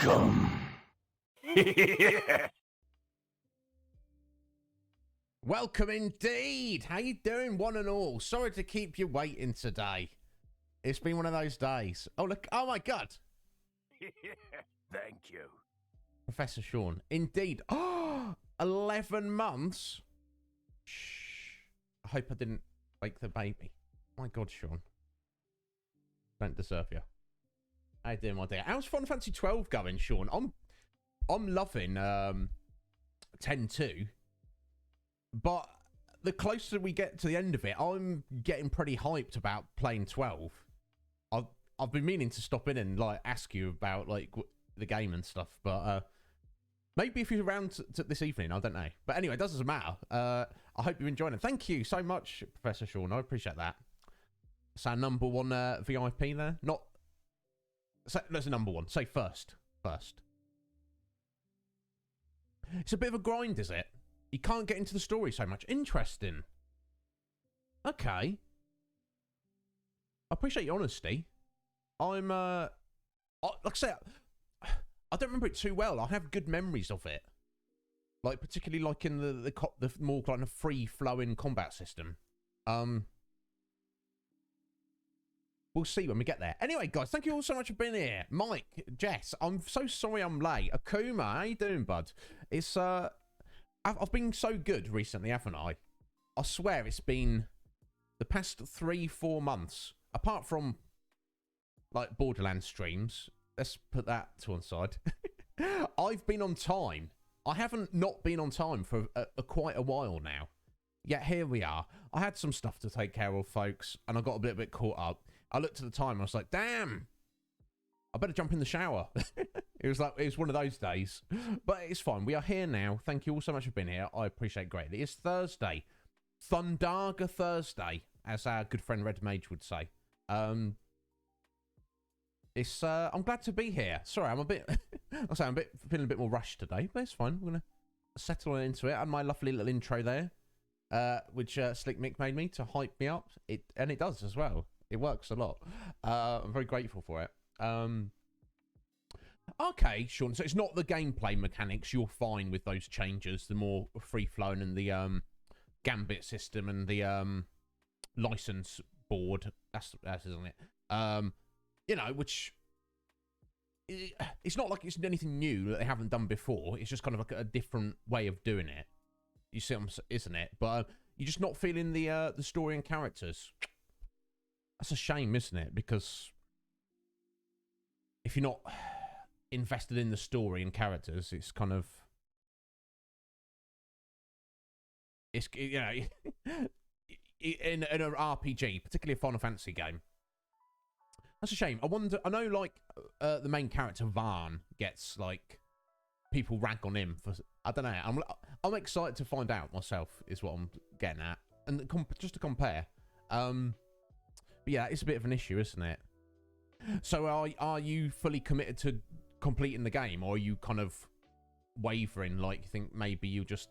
Welcome. Welcome indeed. How you doing, one and all? Sorry to keep you waiting today. It's been one of those days. Oh, look. Oh, my God. Thank you. Professor Sean. Indeed. Oh, 11 months. Shh. I hope I didn't wake the baby. My God, Sean. Don't deserve you. How you doing, my dear? How's Final Fantasy 12 going, Sean? I'm loving 10-2. But the closer we get to the end of it, I'm getting pretty hyped about playing 12. I've been meaning to stop in and like ask you about like the game and stuff, but maybe if you're around this evening, I don't know. But anyway, it doesn't matter. I hope you're enjoying it. Thank you so much, Professor Sean. I appreciate that. It's our number one VIP there. Not. So, that's number one. Say first. It's a bit of a grind, is it? You can't get into the story so much. Interesting. Okay. I appreciate your honesty. I'm, like I say, I don't remember it too well. I have good memories of it. Like, particularly like in the more kind of free-flowing combat system. We'll see when we get there. Anyway, guys, thank you all so much for being here. Mike, Jess, I'm so sorry I'm late. Akuma, how you doing, bud? It's, I've been so good recently, haven't I? I swear it's been the past 3-4 months, apart from, like, Borderlands streams. Let's put that to one side. I've been on time. I haven't not been on time for quite a while now. Yet here we are. I had some stuff to take care of, folks, and I got a bit caught up. I looked at the time and I was like, damn, I better jump in the shower. It was one of those days. But it's fine. We are here now. Thank you all so much for being here. I appreciate it greatly. It's Thursday. Thundarga Thursday, as our good friend Red Mage would say. I'm glad to be here. Sorry, I'm feeling a bit more rushed today, but it's fine. We're going to settle into it. And my lovely little intro there, which Slick Mick made me to hype me up. And it does as well. It works a lot. I'm very grateful for it. Okay, Sean. So it's not the gameplay mechanics. You're fine with those changes. The more free-flowing and the gambit system and the license board. That's isn't it? You know, which it's not like it's anything new that they haven't done before. It's just kind of like a different way of doing it. You see, isn't it? But you're just not feeling the story and characters. That's a shame, isn't it? Because if you're not invested in the story and characters, it's kind of, it's, you know, in an RPG, particularly a Final Fantasy game. That's a shame. I know, like, the main character Varn gets like people rag on him for. I don't know. I'm excited to find out myself. Is what I'm getting at, and just to compare. But yeah, it's a bit of an issue, isn't it? So are you fully committed to completing the game, or are you kind of wavering, like you think maybe you just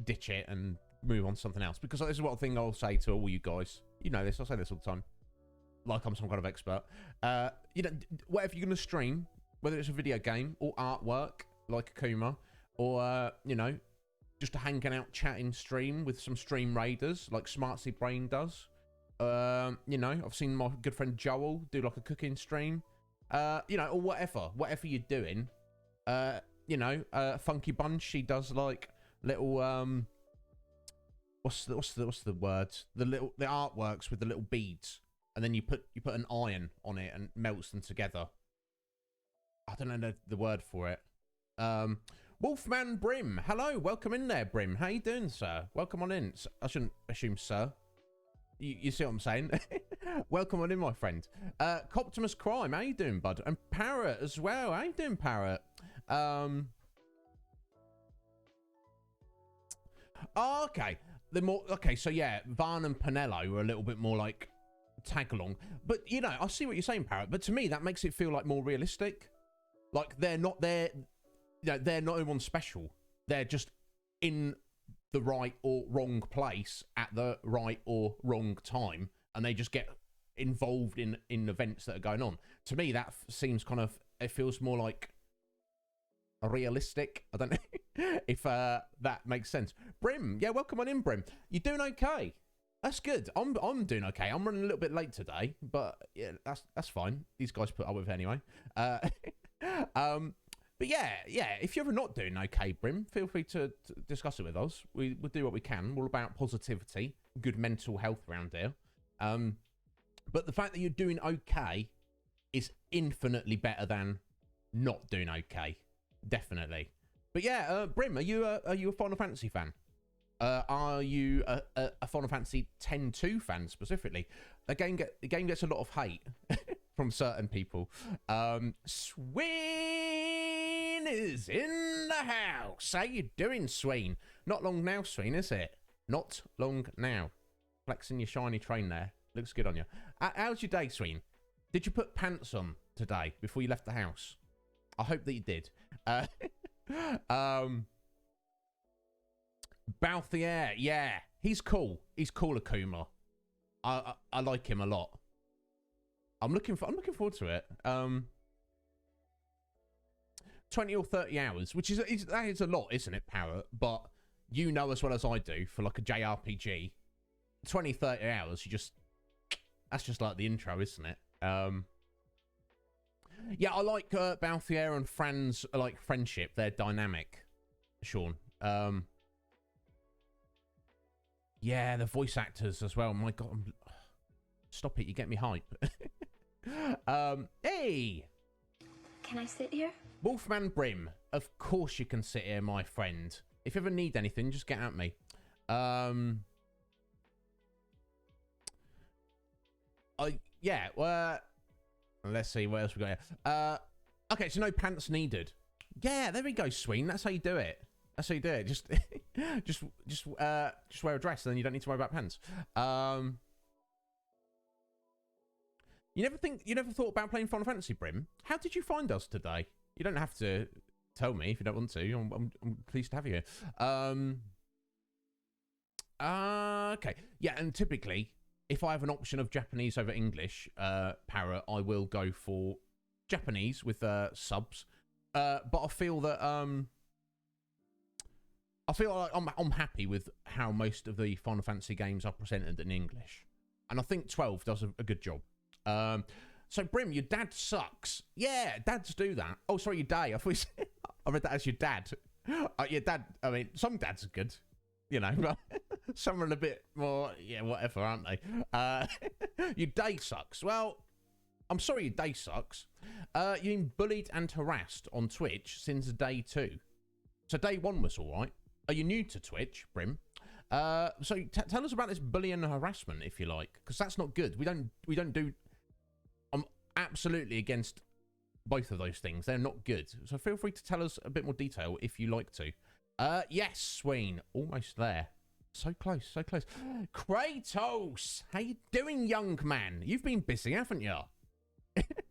ditch it and move on to something else? Because this is what thing I'll say to all you guys. You know this, I say this all the time. Like I'm some kind of expert. You know, whatever you're going to stream, whether it's a video game or artwork, like Akuma, or, you know, just a hanging out chatting stream with some stream raiders, like Smartsy Brain does. You know, I've seen my good friend Joel do like a cooking stream. You know, or whatever you're doing. You know, Funky Bunch, she does like little what's the word? The artworks with the little beads, and then you put an iron on it and melts them together. I don't know the word for it. Wolfman Brim, hello, welcome in there, Brim. How you doing, sir? Welcome on in. I shouldn't assume sir. You see what I'm saying? Welcome on in, my friend. Coptimus Crime, how you doing, bud? And Parrot as well. How you doing, Parrot? Okay. So yeah, Varn and Pinello were a little bit more like tag along. But you know, I see what you're saying, Parrot. But to me, that makes it feel like more realistic. Like they're not there. You know, they're not anyone special. They're just in the right or wrong place at the right or wrong time, and they just get involved in events that are going on. To me, that seems kind of it feels more like realistic. I don't know if that makes sense. Brim, yeah, welcome on in, Brim. You doing okay? That's good. I'm doing okay. I'm running a little bit late today, but yeah, that's fine. These guys put up with it anyway. But yeah. If you're ever not doing okay, Brim, feel free to discuss it with us. We'll do what we can. We're all about positivity, good mental health around here. But the fact that you're doing okay is infinitely better than not doing okay. Definitely. But yeah, Brim, are you a Final Fantasy fan? Are you a Final Fantasy X-2 fan specifically? The game gets a lot of hate from certain people. Sween is in the house. How you doing, Sween? Not long now, Sween, is it? Not long now. Flexing your shiny train there. Looks good on you. How's your day, Sween? Did you put pants on today before you left the house? I hope that you did. Balthier, yeah, he's cool. He's cool, Akuma. I like him a lot. I'm looking forward to it. 20 or 30 hours, which that is a lot, isn't it, Parrot? But you know as well as I do, for like a JRPG, 20, 30 hours, that's just like the intro, isn't it? Yeah, I like Balthier and Fran's like friendship. They're dynamic, Sean. Yeah, the voice actors as well. My God, stop it! You get me hype. Hey, can I sit here? Wolfman Brim. Of course you can sit here, my friend. If you ever need anything, just get at me. Yeah. Well, let's see what else we got here. Okay, so no pants needed. Yeah, there we go, Sween. That's how you do it. That's how you do it. Just wear a dress, and then you don't need to worry about pants. You never thought about playing Final Fantasy, Brim? How did you find us today? You don't have to tell me if you don't want to. I'm pleased to have you here. Okay. Yeah, and typically, if I have an option of Japanese over English, Parrot, I will go for Japanese with subs. But I feel that like I'm happy with how most of the Final Fantasy games are presented in English, and I think 12 does a good job. So Brim, your dad sucks. Yeah, dads do that. Oh, sorry, your day. I read that as your dad. Your dad. I mean, some dads are good, you know, but some are a bit more, yeah, whatever, aren't they? Your day sucks. Well, I'm sorry your day sucks. You've been bullied and harassed on Twitch since day 2. So day 1 was all right. Are you new to Twitch, Brim? So tell us about this bullying and harassment, if you like, because that's not good. We don't do. I'm absolutely against both of those things. They're not good. So feel free to tell us a bit more detail if you like to. Yes, Sween, almost there. So close, so close. Kratos, how you doing, young man? You've been busy, haven't you?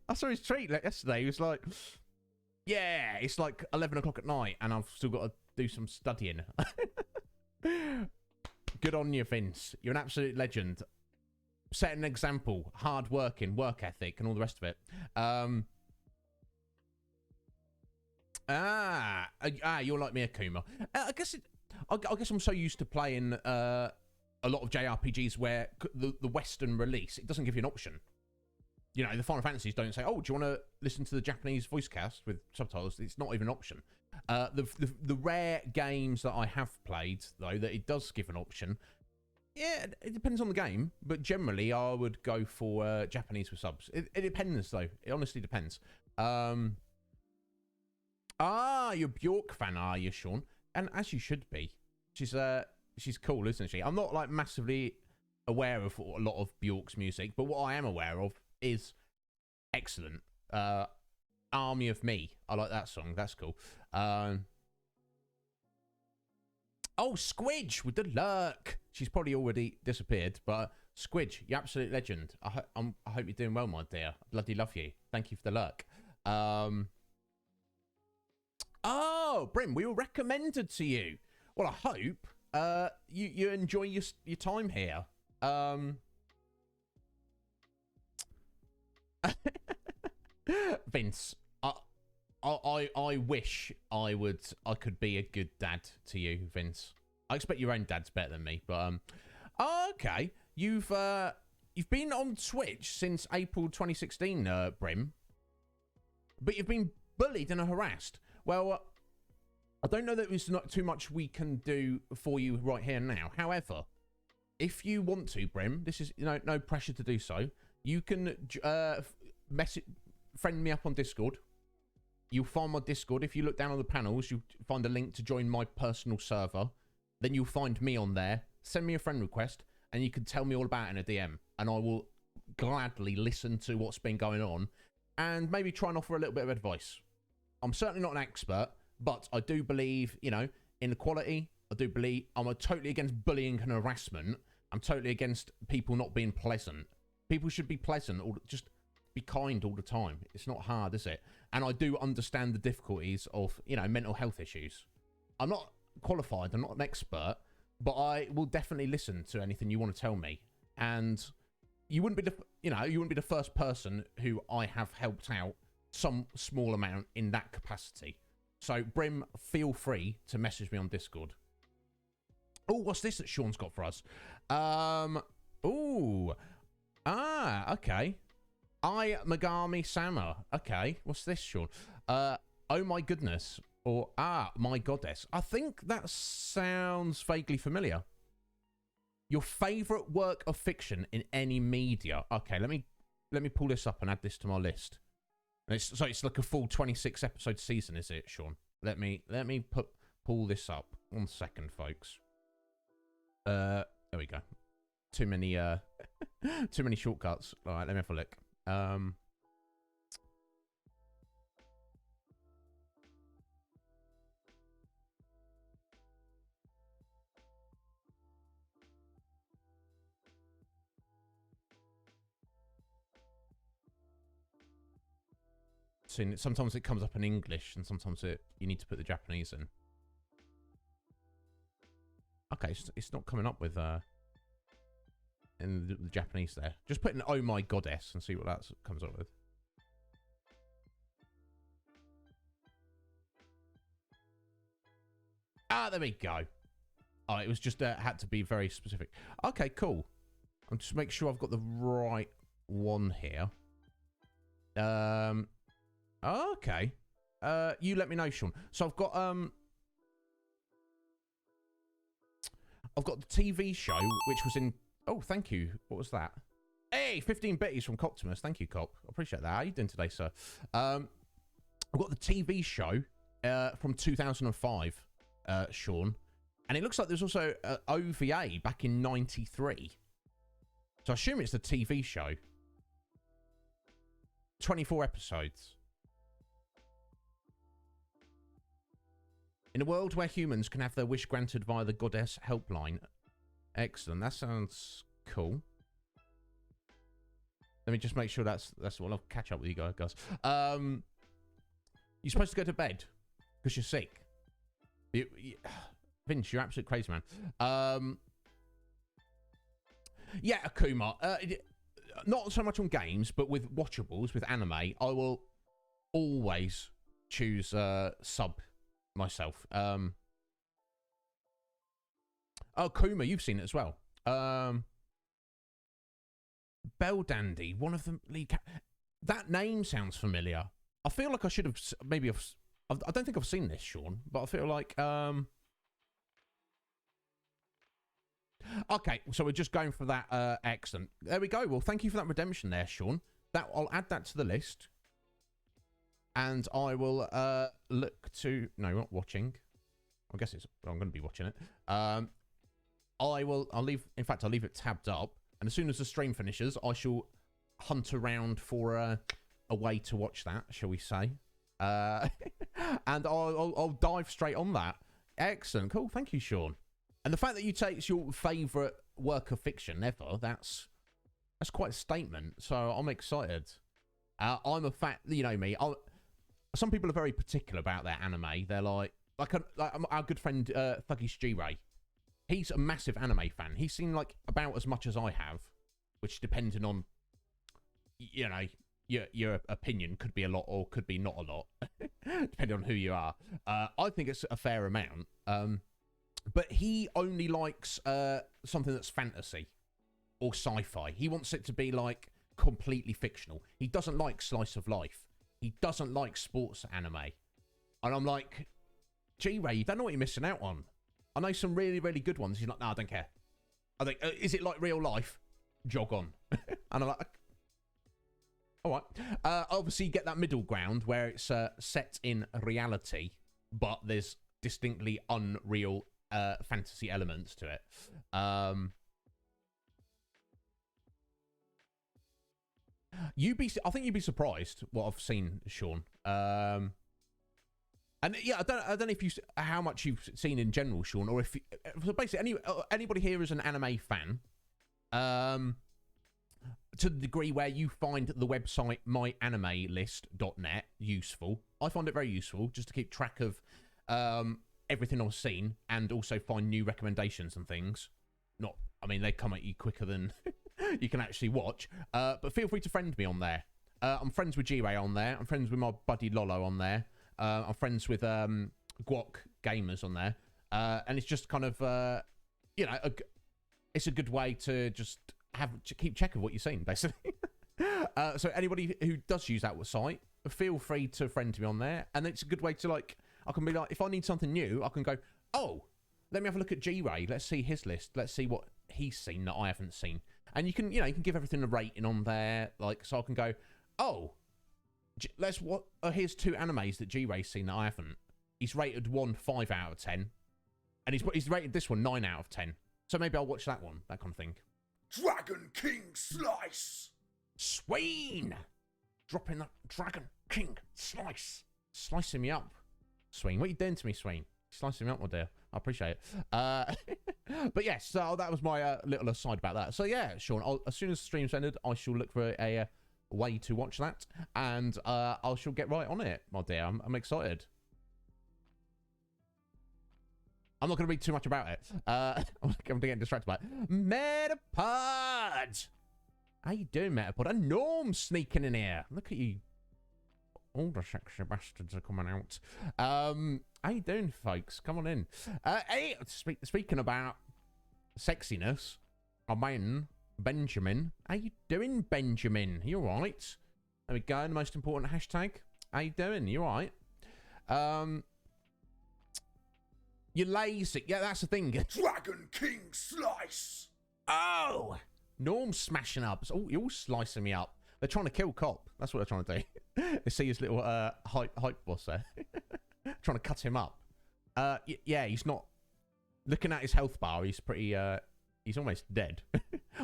I saw his tweet yesterday. He was like, yeah, it's like 11 o'clock at night and I've still got to do some studying. Good on you, Vince. You're an absolute legend. Set an example, hard working, work ethic, and all the rest of it. You're like me, Akuma. I guess I'm so used to playing a lot of JRPGs where the Western release, it doesn't give you an option. You know, the Final Fantasies don't say, oh, do you want to listen to the Japanese voice cast with subtitles? It's not even an option. The rare games that I have played, though, that it does give an option, yeah, it depends on the game, but generally I would go for Japanese with subs. It depends, though. It honestly depends. You're a Bjork fan, are you, Sean? And as you should be. She's cool, isn't she? I'm not, like, massively aware of a lot of Bjork's music, but what I am aware of is excellent. Army of Me. I like that song. That's cool. Squidge with the lurk. She's probably already disappeared, but Squidge, you absolute legend. I hope you're doing well, my dear. I bloody love you. Thank you for the lurk. Brim, we were recommended to you. Well, I hope you enjoy your time here. Vince, I wish I could be a good dad to you, Vince. I expect your own dad's better than me, but okay. You've been on Twitch since April 2016, Brim. But you've been bullied and harassed. Well, I don't know that there's not too much we can do for you right here and now. However, if you want to, Brim, this is no pressure to do so. You can friend me up on Discord. You'll find my Discord. If you look down on the panels, you'll find a link to join my personal server. Then you'll find me on there. Send me a friend request, and you can tell me all about it in a DM. And I will gladly listen to what's been going on and maybe try and offer a little bit of advice. I'm certainly not an expert, but I do believe, in equality. I do believe I'm totally against bullying and harassment. I'm totally against people not being pleasant. People should be pleasant, or just be kind all the time. It's not hard, is it? And I do understand the difficulties of, mental health issues. I'm not qualified. I'm not an expert, but I will definitely listen to anything you want to tell me. And you wouldn't be the first person who I have helped out some small amount in that capacity. So, Brim, feel free to message me on Discord. Oh, what's this that Sean's got for us? Okay. Megami Sama. Okay, what's this, Sean? Oh my goodness. Or, my goddess. I think that sounds vaguely familiar. Your favourite work of fiction in any media. Okay, let me pull this up and add this to my list. It's like a full 26 episode season, is it, Sean? Let me pull this up. 1 second, folks. There we go. Too many shortcuts. All right, let me have a look. Sometimes it comes up in English, and sometimes you need to put the Japanese in. Okay, it's not coming up with in the Japanese there. Just put in "Oh my goddess" and see what that comes up with. There we go. Oh, it was just had to be very specific. Okay, cool. I'll just make sure I've got the right one here. Okay. You let me know, Sean. So I've got the TV show, which was in... Oh, thank you. What was that? Hey, 15 bitties from Coptimus. Thank you, Cop. I appreciate that. How are you doing today, sir? I've got the TV show from 2005, Sean. And it looks like there's also OVA back in 93. So I assume it's the TV show. 24 episodes. In a world where humans can have their wish granted via the Goddess Helpline. Excellent. That sounds cool. Let me just make sure that's what I'll catch up with you guys. You're supposed to go to bed because you're sick. Vince, you're absolute crazy, man. Yeah, Akuma. Not so much on games, but with watchables, with anime, I will always choose sub myself. Oh, Kuma, you've seen it as well. Bell Dandy, one of the lead. That name sounds familiar. I feel like I should have maybe. I don't think I've seen this, Sean, but I feel like. Okay, so we're just going for that. Excellent. There we go. Well, thank you for that redemption there, Sean. I'll add that to the list. And I will look to... No, not watching. I guess I'm going to be watching it. I'll leave... In fact, I'll leave it tabbed up. And as soon as the stream finishes, I shall hunt around for a way to watch that, shall we say. And I'll dive straight on that. Excellent. Cool. Thank you, Sean. And the fact that you take your favourite work of fiction ever, that's quite a statement. So I'm excited. I'm a you know me. Some people are very particular about their anime. They're like our good friend Thuggy G-Ray. He's a massive anime fan. He's seen like about as much as I have, which depending on, your opinion could be a lot or could be not a lot, depending on who you are. I think it's a fair amount. But he only likes something that's fantasy or sci-fi. He wants it to be like completely fictional. He doesn't like slice of life. He doesn't like sports anime. And I'm like, G-Ray, you don't know what you're missing out on. I know some really, really good ones. He's like, no, I don't care. I think, is it like real life? Jog on. And I'm like, all right. Obviously, you get that middle ground where it's set in reality, but there's distinctly unreal fantasy elements to it. I think you'd be surprised what I've seen, Sean. And yeah, I don't know if how much you've seen in general, Sean, or if so basically anybody here is an anime fan. To the degree where you find the website myanimelist.net useful. I find it very useful just to keep track of everything I've seen and also find new recommendations and things. I mean, they come at you quicker than you can actually watch. But feel free to friend me on there. I'm friends with G-Ray on there. I'm friends with my buddy Lolo on there. I'm friends with Guok Gamers on there. And it's just kind of, it's a good way to just keep check of what you've seen, basically. So anybody who does use that site, feel free to friend me on there. And it's a good way to, like, I can be like, if I need something new, I can go, oh, let me have a look at G-Ray. Let's see his list. Let's see what he's seen that I haven't seen. And you can give everything a rating on there. Like, so I can go, oh, here's 2 animes that G-Ray's seen that I haven't. He's rated one 5 out of 10. And he's rated this one 9 out of 10. So maybe I'll watch that one, that kind of thing. Dragon King Slice! Sween! Dropping that Dragon King Slice. Slicing me up. Sween, what are you doing to me, Sween? Slicing me up, my dear. I appreciate it. But yes, so that was my little aside about that. So yeah, Sean, as soon as the stream's ended, I shall look for a way to watch that. And I shall get right on it, my dear. I'm excited. I'm not going to read too much about it. I'm getting distracted by it. Metapod! How you doing, Metapod? A Norm sneaking in here. Look at you. All the sexy bastards are coming out. How you doing, folks? Come on in. Hey, speaking about sexiness, our man, Benjamin. How you doing, Benjamin? You all right? There we go. The most important hashtag. How you doing? You all right? You're lazy. Yeah, that's the thing. Dragon King Slice! Oh! Norm's smashing up. Oh, you're all slicing me up. They're trying to kill Cop. That's what they're trying to do. They see his little hype boss there. Trying to cut him up. Yeah, he's not... Looking at his health bar, he's pretty... he's almost dead.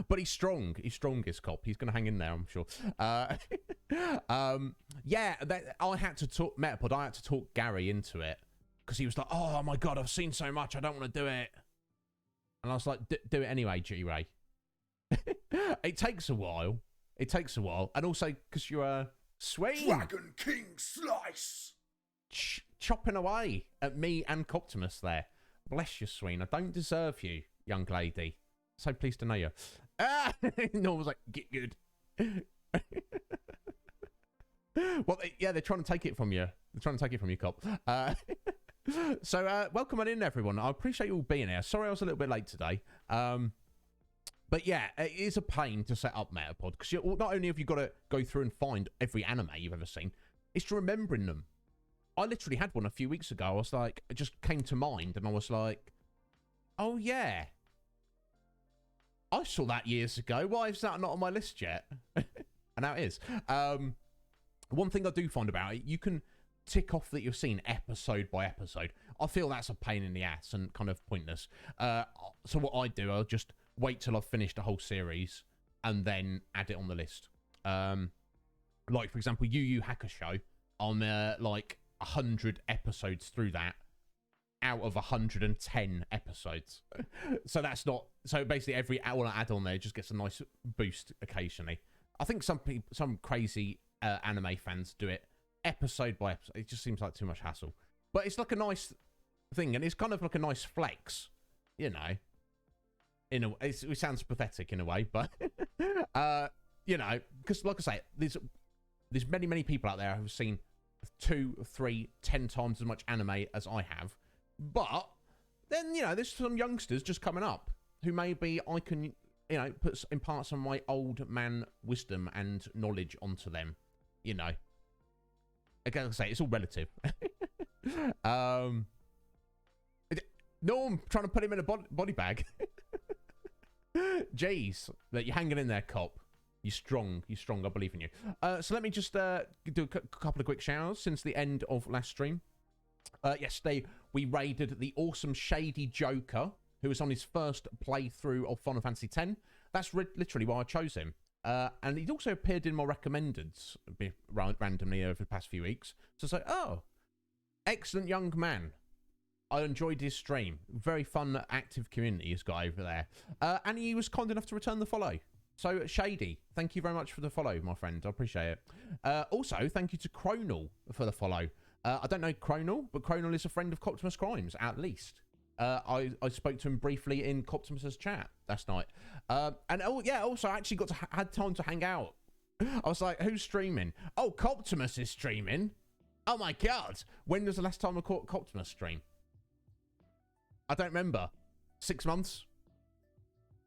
But he's strong. He's strongest Cop. He's going to hang in there, I'm sure. Yeah, I had to talk... Metapod, I had to talk Gary into it. Because he was like, oh my god, I've seen so much, I don't want to do it. And I was like, do it anyway, G-Ray. It takes a while. It takes a while. And also, because you're Swain. Dragon King Slice! Chopping away at me and Coptimus there. Bless you, Swain. I don't deserve you, young lady. So pleased to know you. Norm was like, get good. Well, yeah, they're trying to take it from you. They're trying to take it from you, Cop. So, welcome on in, everyone. I appreciate you all being here. Sorry I was a little bit late today. But yeah, it is a pain to set up Metapod, because not only have you got to go through and find every anime you've ever seen, it's remembering them. I literally had one a few weeks ago. I was like, it just came to mind, and I was like, oh yeah, I saw that years ago. Why is that not on my list yet? And now it is. One thing I do find about it, you can tick off that you've seen episode by episode. I feel that's a pain in the ass and kind of pointless. So what I do, I'll just wait till I've finished a whole series and then add it on the list. Like, for example, Yu Yu Hakusho, I'm like 100 episodes through that out of 110 episodes. So that's not... So basically every hour I add on there just gets a nice boost occasionally. I think some crazy anime fans do it episode by episode. It just seems like too much hassle. But it's like a nice thing, and it's kind of like a nice flex, you know. It sounds pathetic in a way, but you know, because like I say, there's there's many, many people out there who've seen 2, 3, 10 times as much anime as I have. But then, you know, there's some youngsters just coming up who maybe I can, you know, impart some of my old man wisdom and knowledge onto them, you know. Again, like I say, it's all relative. Norm, trying to put him in a body bag. Jeez, that you're hanging in there, cop. You're strong, I believe in you. So let me just do a couple of quick showers since the end of last stream. Yesterday, we raided the awesome Shady Joker, who was on his first playthrough of Final Fantasy X. That's literally why I chose him. And he'd also appeared in my recommendeds randomly over the past few weeks. So it's like, oh, excellent young man. I enjoyed his stream. Very fun, active community he's got over there. And he was kind enough to return the follow. So, Shady, thank you very much for the follow, my friend. I appreciate it. Also, thank you to Chronal for the follow. I don't know Chronal, but Chronal is a friend of Coptimus Crimes, at least. I spoke to him briefly in Coptimus's chat last night. And also I actually had time to hang out. I was like, who's streaming? Oh, Coptimus is streaming. Oh my God. When was the last time I caught Coptimus stream? I don't remember. 6 months?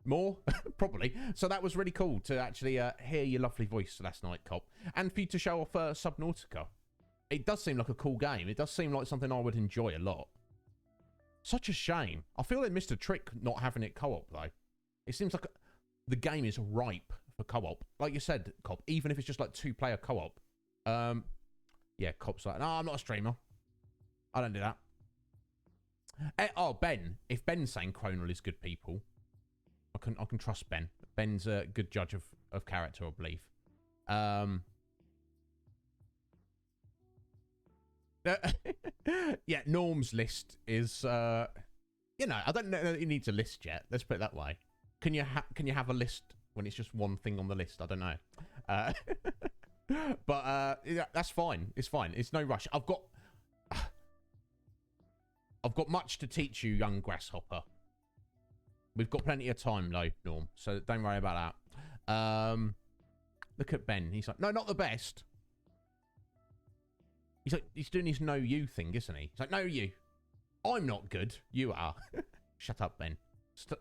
More? Probably. So that was really cool to actually hear your lovely voice last night, Cop. And for you to show off Subnautica. It does seem like a cool game. It does seem like something I would enjoy a lot. Such a shame. I feel they missed a trick not having it co-op, though. It seems like the game is ripe for co-op. Like you said, Cop, even if it's just like 2-player co-op. Yeah, Cop's like, no, I'm not a streamer. I don't do that. Oh, Ben. If Ben's saying Chronal is good people, I can trust Ben. Ben's a good judge of character, I believe. Yeah, Norm's list is, you know, I don't know that he needs a list yet. Let's put it that way. Can you have a list when it's just one thing on the list? I don't know. But yeah, that's fine. It's fine. It's no rush. I've got much to teach you, young grasshopper. We've got plenty of time, though, Norm. So don't worry about that. Look at Ben. He's like, no, not the best. He's like, he's doing his no you thing, isn't he? He's like, no you. I'm not good. You are. Shut up, Ben. Say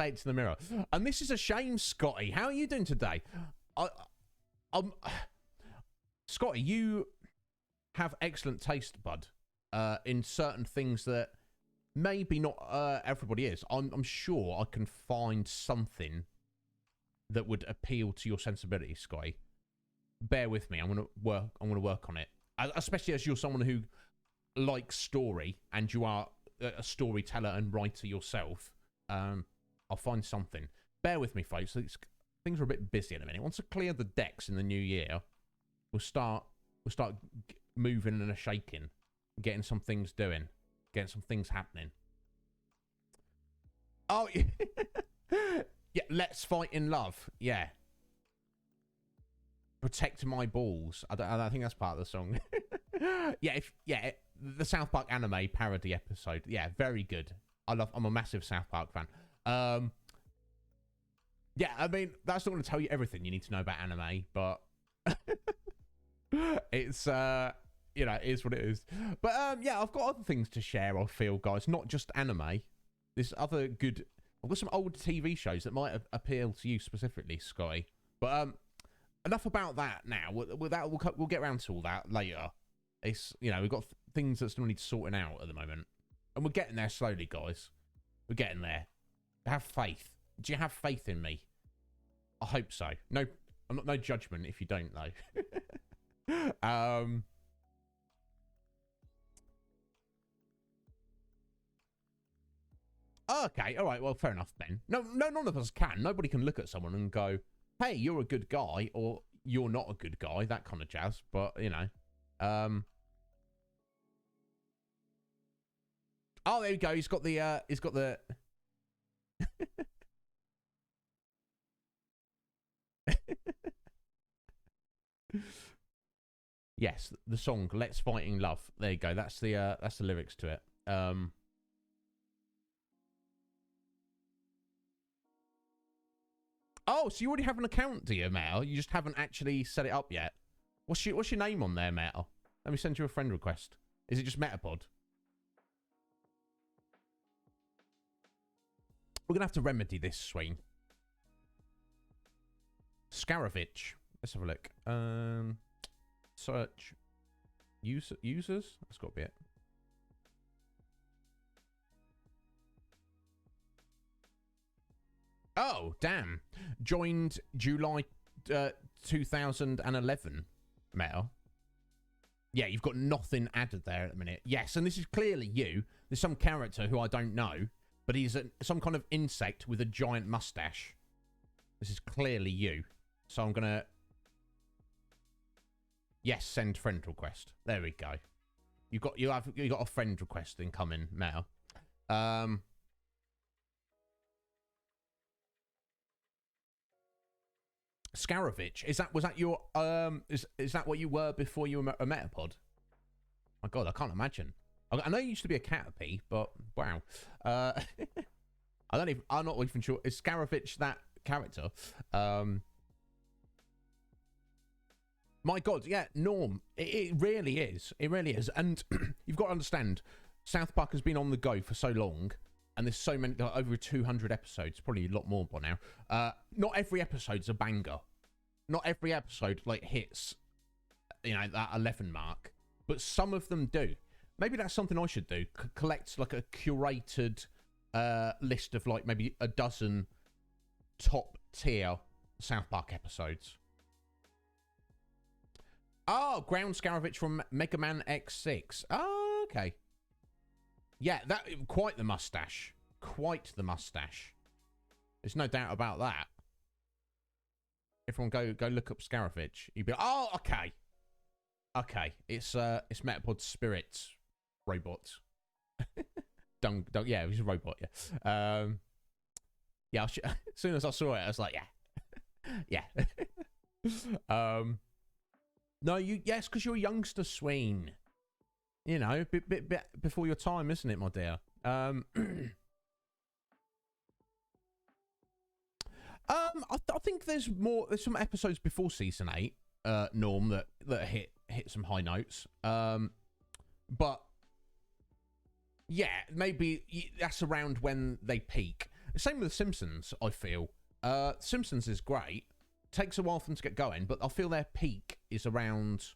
it to the mirror. And this is a shame, Scotty. How are you doing today? Scotty, you have excellent taste, bud, in certain things that maybe not everybody is. I'm sure I can find something that would appeal to your sensibilities, Scotty. Bear with me. I'm gonna work on it. Especially as you're someone who likes story and you are a storyteller and writer yourself. I'll find something. Bear with me, folks. Things are a bit busy at the minute. Once I clear the decks in the new year, we'll start moving and shaking, getting some things doing, getting some things happening. Oh, yeah. Let's fight in love. Yeah. Protect my balls. I think that's part of the song. The South Park anime parody episode. Yeah, very good. I'm a massive South Park fan. Yeah, I mean, that's not going to tell you everything you need to know about anime, but it's you know, it is what it is. But yeah, I've got other things to share, I feel, guys, not just anime. There's other good, I've got some old TV shows that might appeal to you specifically, Sky. But enough about that now. We'll get around to all that later. It's, you know, we've got things that still need sorting out at the moment. And we're getting there slowly, guys. We're getting there. Have faith. Do you have faith in me? I hope so. No, I'm not, no judgment if you don't, though. Okay, all right, well, fair enough, Ben. No, none of us can. Nobody can look at someone and go, hey, you're a good guy, or you're not a good guy, that kind of jazz. But, you know. Oh, there you go. He's got the, yes, the song "Let's Fight in Love." There you go. That's the lyrics to it. Oh, so you already have an account, do you, Mel? You just haven't actually set it up yet. What's your name on there, Mel? Let me send you a friend request. Is it just Metapod? We're going to have to remedy this, Sween. Scaravich. Let's have a look. Search. Users? That's got to be it. Oh, damn. Joined July 2011, Mel. Yeah, you've got nothing added there at the minute. Yes, and this is clearly you. There's some character who I don't know, but he's some kind of insect with a giant mustache. This is clearly you. So I'm going to... Yes, send friend request. There we go. You got a friend request incoming, Mel. Scaravich, was that your is that what you were before you were a Metapod? My God, I can't imagine. I know you used to be a Caterpie, but wow. I'm not even sure. Is Scaravich that character? My God, yeah, Norm. It really is. It really is. And you've got to understand, South Park has been on the go for so long. And there's so many, like, over 200 episodes, probably a lot more by now. Not every episode's a banger. Not every episode, like, hits, that 11 mark. But some of them do. Maybe that's something I should do. Collect, like, a curated list of, like, maybe a dozen top-tier South Park episodes. Oh, Ground Scaravich from Mega Man X6. Oh, okay. Yeah, quite the mustache. Quite the mustache. There's no doubt about that. Everyone go look up Scaravich. You'd be like, oh, okay. Okay. It's Metapod Spirits robot. Yeah, he's a robot, yeah. Yeah, as soon as I saw it, I was like, yeah. Yeah. No, yes, because you're a youngster, Sween. A bit before your time, isn't it, my dear? I think there's some episodes before season 8, Norm, that hit some high notes. But yeah, maybe that's around when they peak. Same with the Simpsons, I feel. Simpsons is great. Takes a while for them to get going, but I feel their peak is around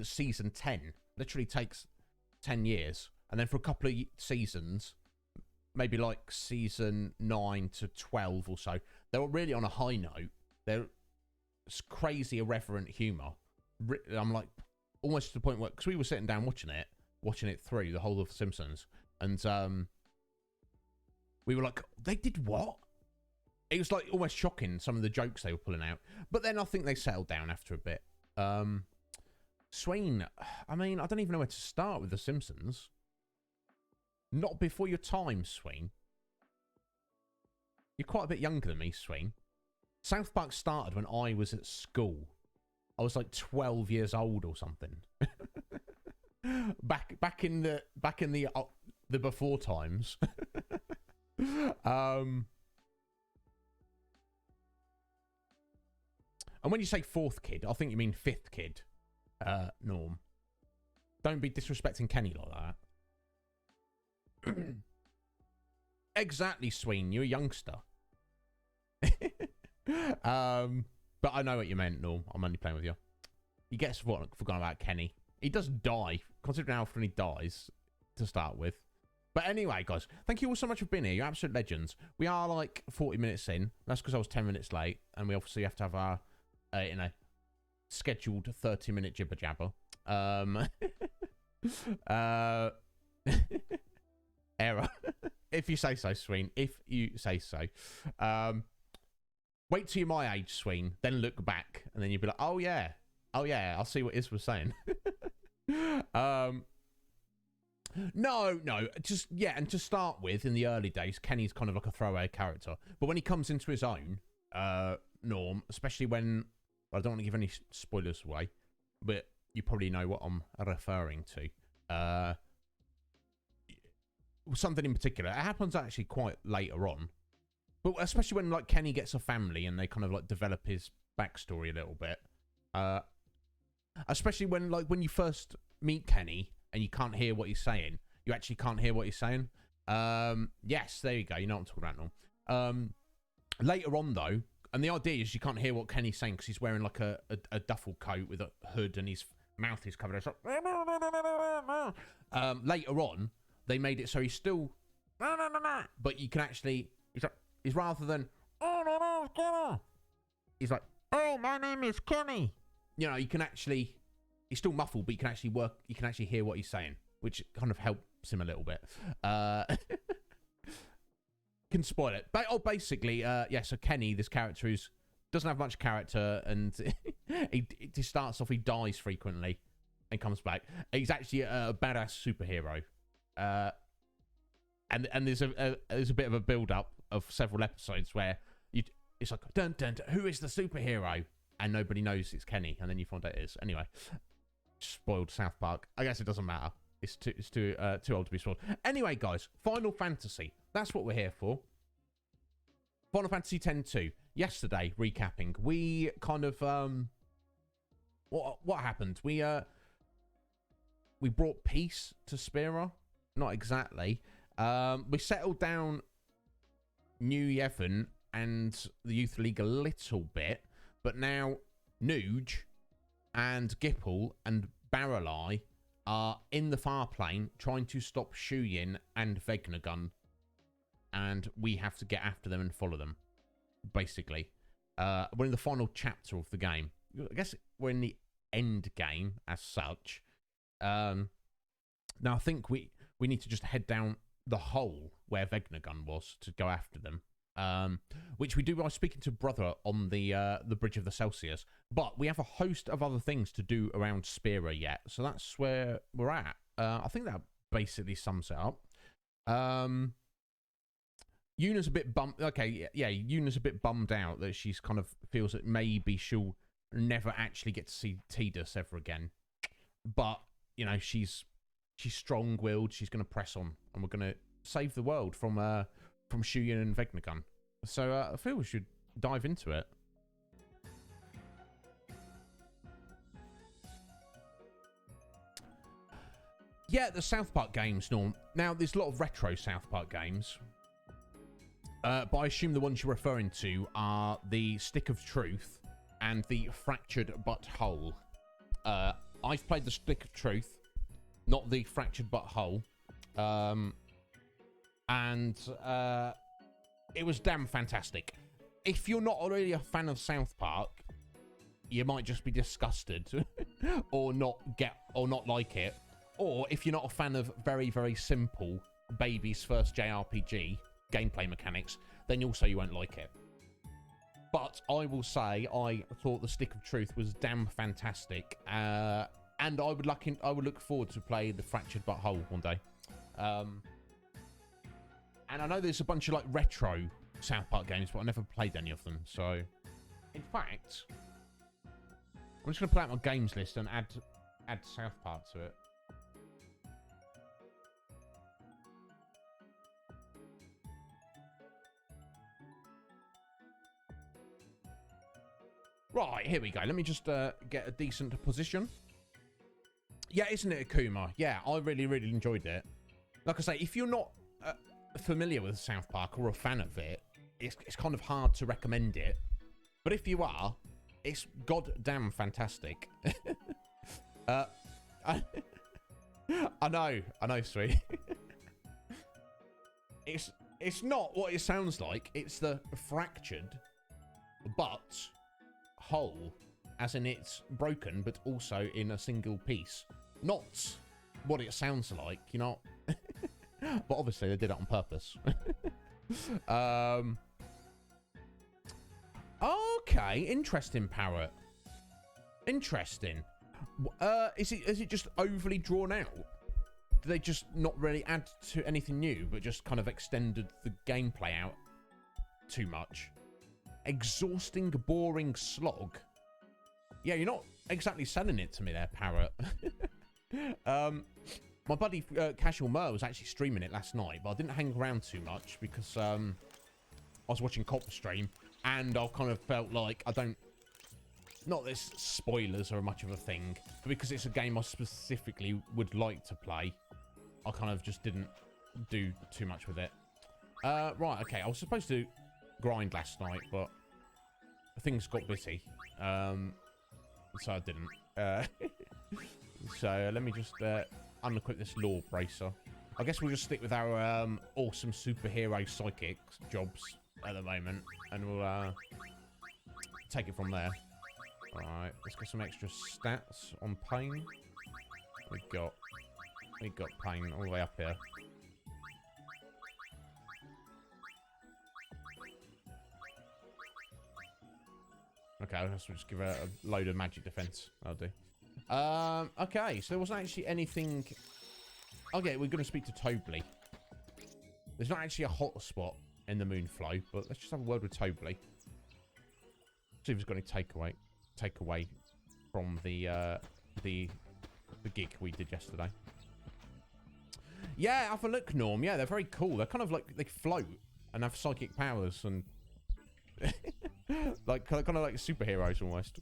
season 10. Literally takes 10 years. And then for a couple of seasons, maybe like season 9 to 12 or so, they were really on a high note. They're crazy irreverent humour. I'm like, almost to the point where, because we were sitting down watching it through, the whole of Simpsons, and we were like, they did what? It was like almost shocking, some of the jokes they were pulling out. But then I think they settled down after a bit. Sween, I mean, I don't even know where to start with The Simpsons. Not before your time, Sween. You're quite a bit younger than me, Sween. South Park started when I was at school. I was like 12 years old or something. back in the before times. And when you say fourth kid, I think you mean fifth kid, Norm. Don't be disrespecting Kenny like that. Exactly, Sween. You're a youngster. But I know what you meant, Norm. I'm only playing with you. You get forgotten about Kenny. He does die, considering how often he dies to start with. But anyway, guys, thank you all so much for being here. You're absolute legends. We are like 40 minutes in. That's because I was 10 minutes late, and we obviously have to have our scheduled 30-minute jibber jabber. Error. If you say so, Sween. If you say so. Wait till you're my age, Sween. Then look back, and then you'll be like, oh yeah, I'll see what Iz was saying. No, just, yeah, and to start with, in the early days, Kenny's kind of like a throwaway character. But when he comes into his own, Norm, especially when, I don't want to give any spoilers away, but you probably know what I'm referring to. Something in particular. It happens actually quite later on, But especially when like Kenny gets a family and they kind of like develop his backstory a little bit. Especially when you first meet Kenny and you can't hear what he's saying. You actually can't hear what he's saying. Yes, there you go. You know what I'm talking about now. Later on though, and the idea is you can't hear what Kenny's saying because he's wearing like a duffel coat with a hood and his mouth is covered. Later on, they made it so he's still, but you can actually, he's rather than, he's like, oh, my name is Kenny. You know, you can actually, he's still muffled, but you can actually hear what he's saying, which kind of helps him a little bit. Can spoil it. But basically, yeah, so Kenny, this character who's doesn't have much character, and he starts off, he dies frequently and comes back. He's actually a badass superhero. And there's a bit of a build up of several episodes where it's like dun, dun, dun, who is the superhero? And nobody knows it's Kenny, and then you find out it is. Anyway, spoiled South Park. I guess it doesn't matter. It's too old to be spoiled. Anyway, guys, Final Fantasy. That's what we're here for. Final Fantasy X-2. Yesterday, recapping, we kind of what happened? We brought peace to Spira. Not exactly. We settled down New Yevon and the Youth League a little bit, but now Nuge and Gipple and Baralai are in the far plane trying to stop Shuyin and Vegnagun, and we have to get after them and follow them, basically. We're in the final chapter of the game. I guess we're in the end game as such. Now I think we need to just head down the hole where Vegnagun was to go after them. Which we do by speaking to Brother on the bridge of the Celsius. But we have a host of other things to do around Spira yet, so that's where we're at. I think that basically sums it up. Yuna's a bit bummed. Okay, yeah, Yuna's a bit bummed out that she's kind of feels that maybe she'll never actually get to see Tidus ever again. But you know, she's strong-willed. She's going to press on, and we're going to save the world from Shuyin and Vegnagun. So I feel we should dive into it. Yeah, the South Park games, Norm. Now, there's a lot of retro South Park games. But I assume the ones you're referring to are the Stick of Truth and the Fractured But Whole. I've played the Stick of Truth, not the Fractured But Whole. And it was damn fantastic. If you're not already a fan of South Park, you might just be disgusted or not like it. Or if you're not a fan of very, very simple baby's first JRPG gameplay mechanics, then also you won't like it. But I will say I thought the Stick of Truth was damn fantastic. And I would look forward to play the Fractured But Whole one day. And I know there's a bunch of like retro South Park games, but I never played any of them. So, in fact, I'm just gonna pull out my games list and add South Park to it. Right, here we go. Let me just get a decent position. Yeah, isn't it Akuma? Yeah, I really, really enjoyed it. Like I say, if you're not familiar with South Park or a fan of it, it's kind of hard to recommend it. But if you are, it's goddamn fantastic. I know, sweet. It's not what it sounds like. It's the fractured, but whole, as in it's broken, but also in a single piece. Not what it sounds like, you know. But obviously they did it on purpose. Okay, interesting, Parrot. Interesting. Is it just overly drawn out? Do they just not really add to anything new, but just kind of extended the gameplay out too much? Exhausting, boring slog. Yeah, you're not exactly selling it to me there, Parrot. My buddy Casual Mer was actually streaming it last night, but I didn't hang around too much because I was watching Copper stream, and I kind of felt like I don't... Not that spoilers are much of a thing, but because it's a game I specifically would like to play, I kind of just didn't do too much with it. Right, okay, I was supposed to grind last night, but things got busy, so I didn't. So let me just unequip this law bracer. I guess we'll just stick with our awesome superhero psychic jobs at the moment, and we'll take it from there. Alright, let's get some extra stats on pain. We got pain all the way up here. Okay, I'll just give her a load of magic defense. That'll do. Okay, so there wasn't actually anything... Okay, we're going to speak to Tobley. There's not actually a hot spot in the Moonflow, but let's just have a word with Tobley. See if he's got any takeaway from the gig we did yesterday. Yeah, have a look, Norm. Yeah, they're very cool. They're kind of like, they float and have psychic powers and... like kind of like superheroes almost.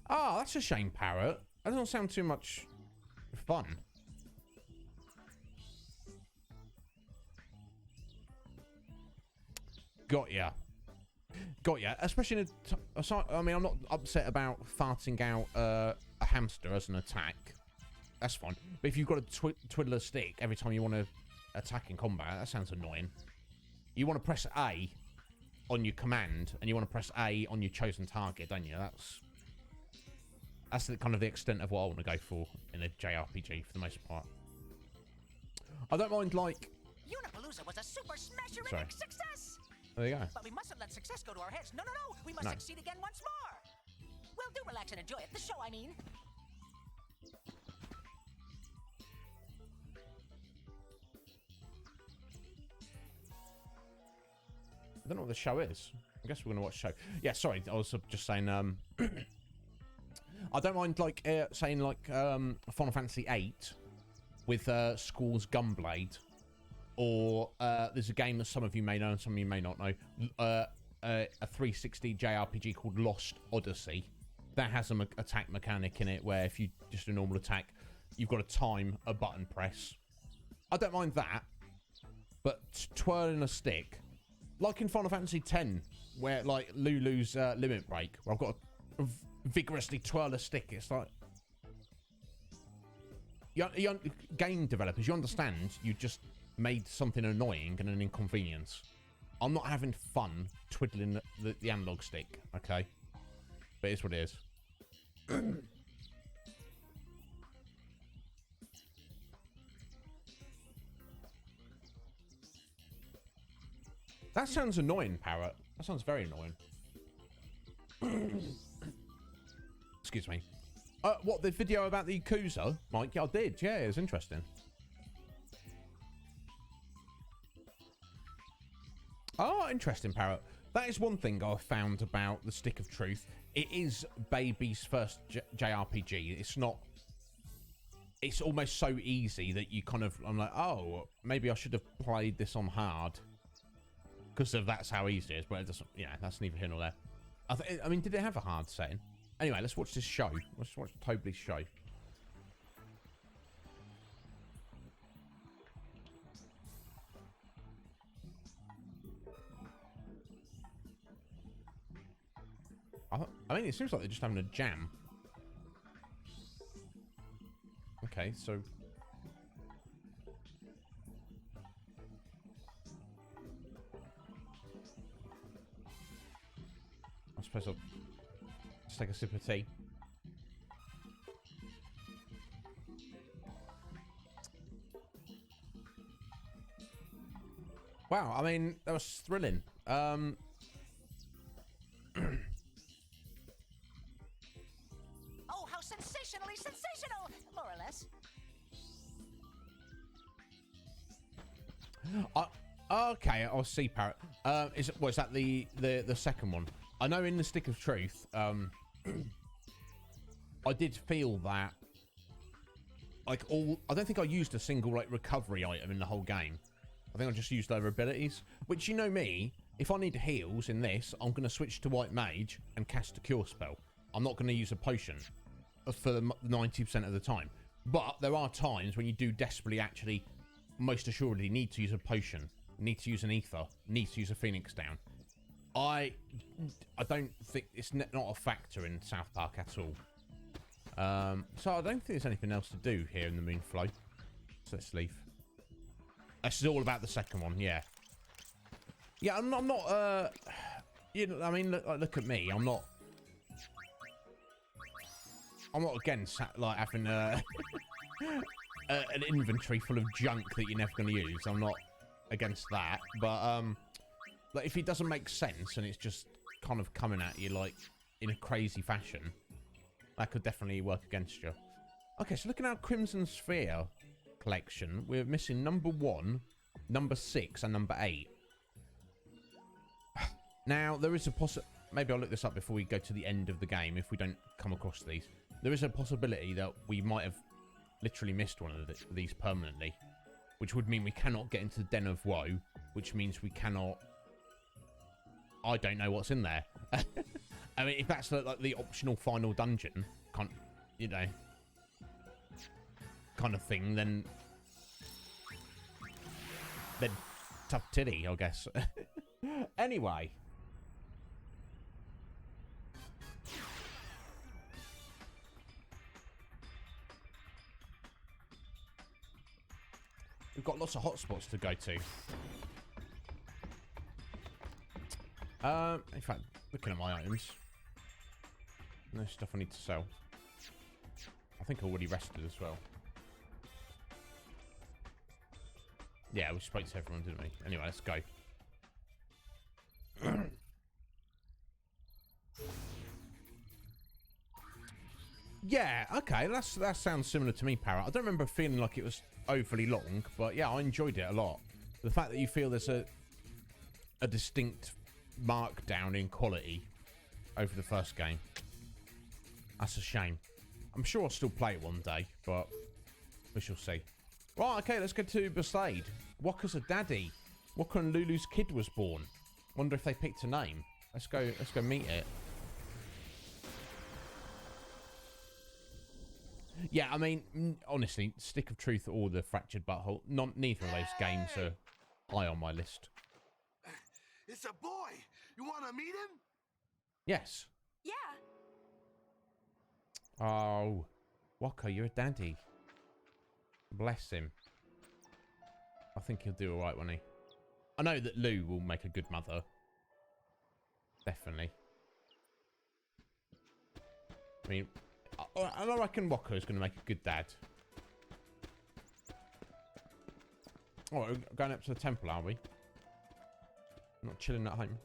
Oh, that's a shame, Parrot. That doesn't sound too much fun. Got ya. Especially in I mean, I'm not upset about farting out a hamster as an attack. That's fine. But if you've got to twiddle a stick every time you want to attack in combat, that sounds annoying. You want to press A on your command, and you want to press A on your chosen target, don't you? That's the kind of the extent of what I want to go for in a JRPG for the most part. I don't mind, like... Unipalooza was a super smash-erific success! There you go. But we mustn't let success go to our heads. No. We must succeed again once more. Well, do relax and enjoy it. The show, I mean. I don't know what the show is. I guess we're going to watch the show. Yeah, sorry. I was just saying... I don't mind, like, saying, like, Final Fantasy VIII with Squall's Gunblade. Or there's a game that some of you may know and some of you may not know. A 360 JRPG called Lost Odyssey. That has an attack mechanic in it where if you just a normal attack, you've got to time a button press. I don't mind that. But twirling a stick, like in Final Fantasy X, where, like, Lulu's Limit Break, where I've got to vigorously twirl a stick. It's like... game developers, you understand, you just... made something annoying and an inconvenience. I'm not having fun twiddling the analog stick, okay? But it's what it is. That sounds annoying, Parrot. That sounds very annoying. Excuse me. What, the video about the Yakuza? Mike, yeah, I did. Yeah, it was interesting. Oh, interesting, Parrot. That is one thing I've found about the Stick of Truth. It is Baby's first JRPG. It's not... It's almost so easy that you kind of... I'm like, oh, maybe I should have played this on hard. Because that's how easy it is. But it doesn't... Yeah, that's neither here nor there. I mean, did it have a hard setting? Anyway, let's watch this show. Let's watch Tobley's show. I mean, it seems like they're just having a jam. Okay, so... I suppose I'll just take a sip of tea. Wow, I mean, that was thrilling. Sensationally sensational, more or less. Okay, I'll see, Parrot. Is that the second one? I know in the Stick of Truth, I did feel that like I don't think I used a single like recovery item in the whole game. I think I just used their abilities, which, you know me, if I need heals in this, I'm going to switch to White Mage and cast a cure spell. I'm not going to use a potion for the 90% of the time. But there are times when you do desperately actually, most assuredly, need to use a potion, need to use an ether, need to use a Phoenix down. I don't think it's not a factor in South Park at all. So I don't think there's anything else to do here in the Moonflow. So let's leave. This is all about the second one, yeah. Yeah, I'm not, you know, I mean, look at me. I'm not against, like, having an inventory full of junk that you're never going to use. I'm not against that. But, like, if it doesn't make sense and it's just kind of coming at you, like, in a crazy fashion, that could definitely work against you. Okay, so looking at our Crimson Sphere collection, we're missing number 1, number 6, and number 8. Now, there is a maybe I'll look this up before we go to the end of the game if we don't come across these. There is a possibility that we might have literally missed one of these permanently, which would mean we cannot get into the Den of Woe, which means we cannot... I don't know what's in there. I mean, if that's like the optional final dungeon, you know, kind of thing, then tough titty, I guess. Anyway. We've got lots of hotspots to go to. In fact, looking at my items, no stuff I need to sell. I think I already rested as well. Yeah, we spoke to everyone, didn't we? Anyway, let's go. Yeah, okay, that sounds similar to me, Parrot. I don't remember feeling like it was overly long, but yeah, I enjoyed it a lot. The fact that you feel there's a distinct markdown in quality over the first game, that's a shame. I'm sure I'll still play it one day, but we shall see. Right, okay, let's go to Beslade. Waka's a daddy. Waka and Lulu's kid was born. Wonder if they picked a name. Let's go meet it. Yeah, I mean, honestly, Stick of Truth or the Fractured Butthole, neither of those games are high on my list. It's a boy. You want to meet him? Yes. Yeah. Oh, Waka, you're a daddy. Bless him. I think he'll do all right, won't he? I know that Lou will make a good mother. Definitely. I mean, I reckon Waka is going to make a good dad. Oh, we're going up to the temple, are we? Not chilling at home.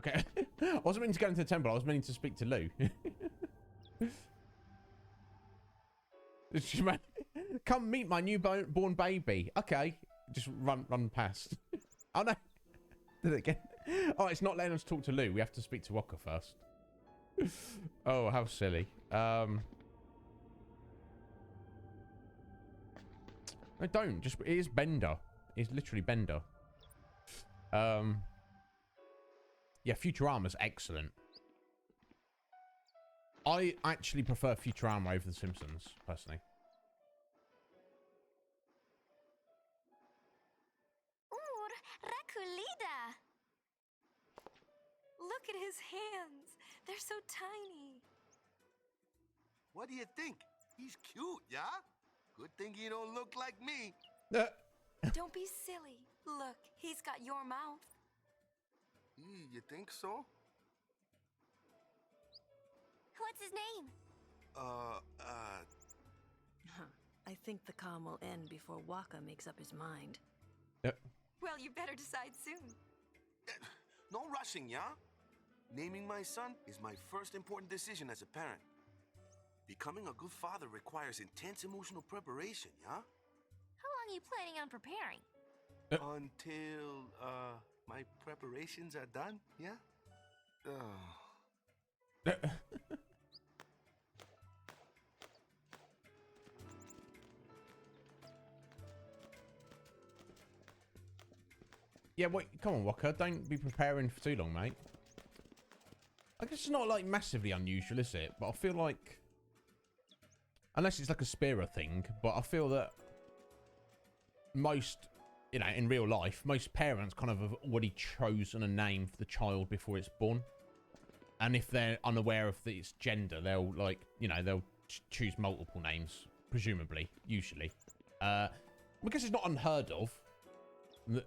Okay. I wasn't meaning to go into the temple. I was meaning to speak to Lou. Come meet my newborn baby. Okay. Just run past. Oh, no. Did it again? Oh, it's not letting us talk to Lou. We have to speak to Waka first. Oh, how silly. No, don't. Just, it is Bender. It's literally Bender. Yeah, Futurama's excellent. I actually prefer Futurama over The Simpsons, personally. Rakulida. Look at his hands. They're so tiny. What do you think? He's cute, yeah? Good thing he don't look like me. Don't be silly. Look, he's got your mouth. You think so? What's his name? I think the calm will end before Waka makes up his mind. Well, you better decide soon. No rushing, yeah? Naming my son is my first important decision as a parent. Becoming a good father requires intense emotional preparation, yeah? How long are you planning on preparing? Until, My preparations are done, yeah? Oh. Yeah, wait, come on, Walker. Don't be preparing for too long, mate. I guess it's not, like, massively unusual, is it? But I feel like... Unless it's like a Spira thing, but I feel that most, you know, in real life, most parents kind of have already chosen a name for the child before it's born. And if they're unaware of its gender, they'll, like, you know, they'll choose multiple names, presumably, usually. Because it's not unheard of.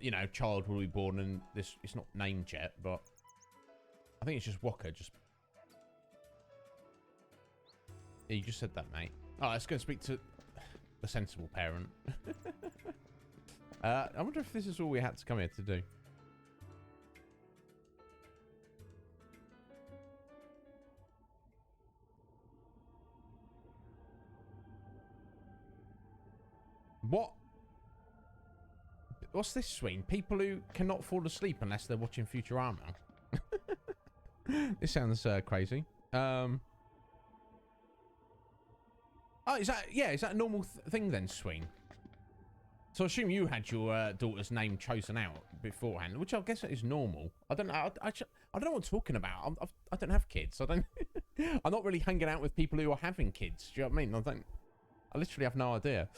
You know, child will be born and this it's not named yet, but I think it's just Walker. Just yeah, you just said that, mate. Oh, let's go and speak to the sensible parent. I wonder if this is all we had to come here to do. What? What's this swing? People who cannot fall asleep unless they're watching Futurama. This sounds crazy. Oh, is that a normal thing then, Swing? So I assume you had your daughter's name chosen out beforehand, which I guess is normal. I don't know. I don't know what I'm talking about. I don't have kids. I don't. I'm not really hanging out with people who are having kids. Do you know what I mean? I literally have no idea.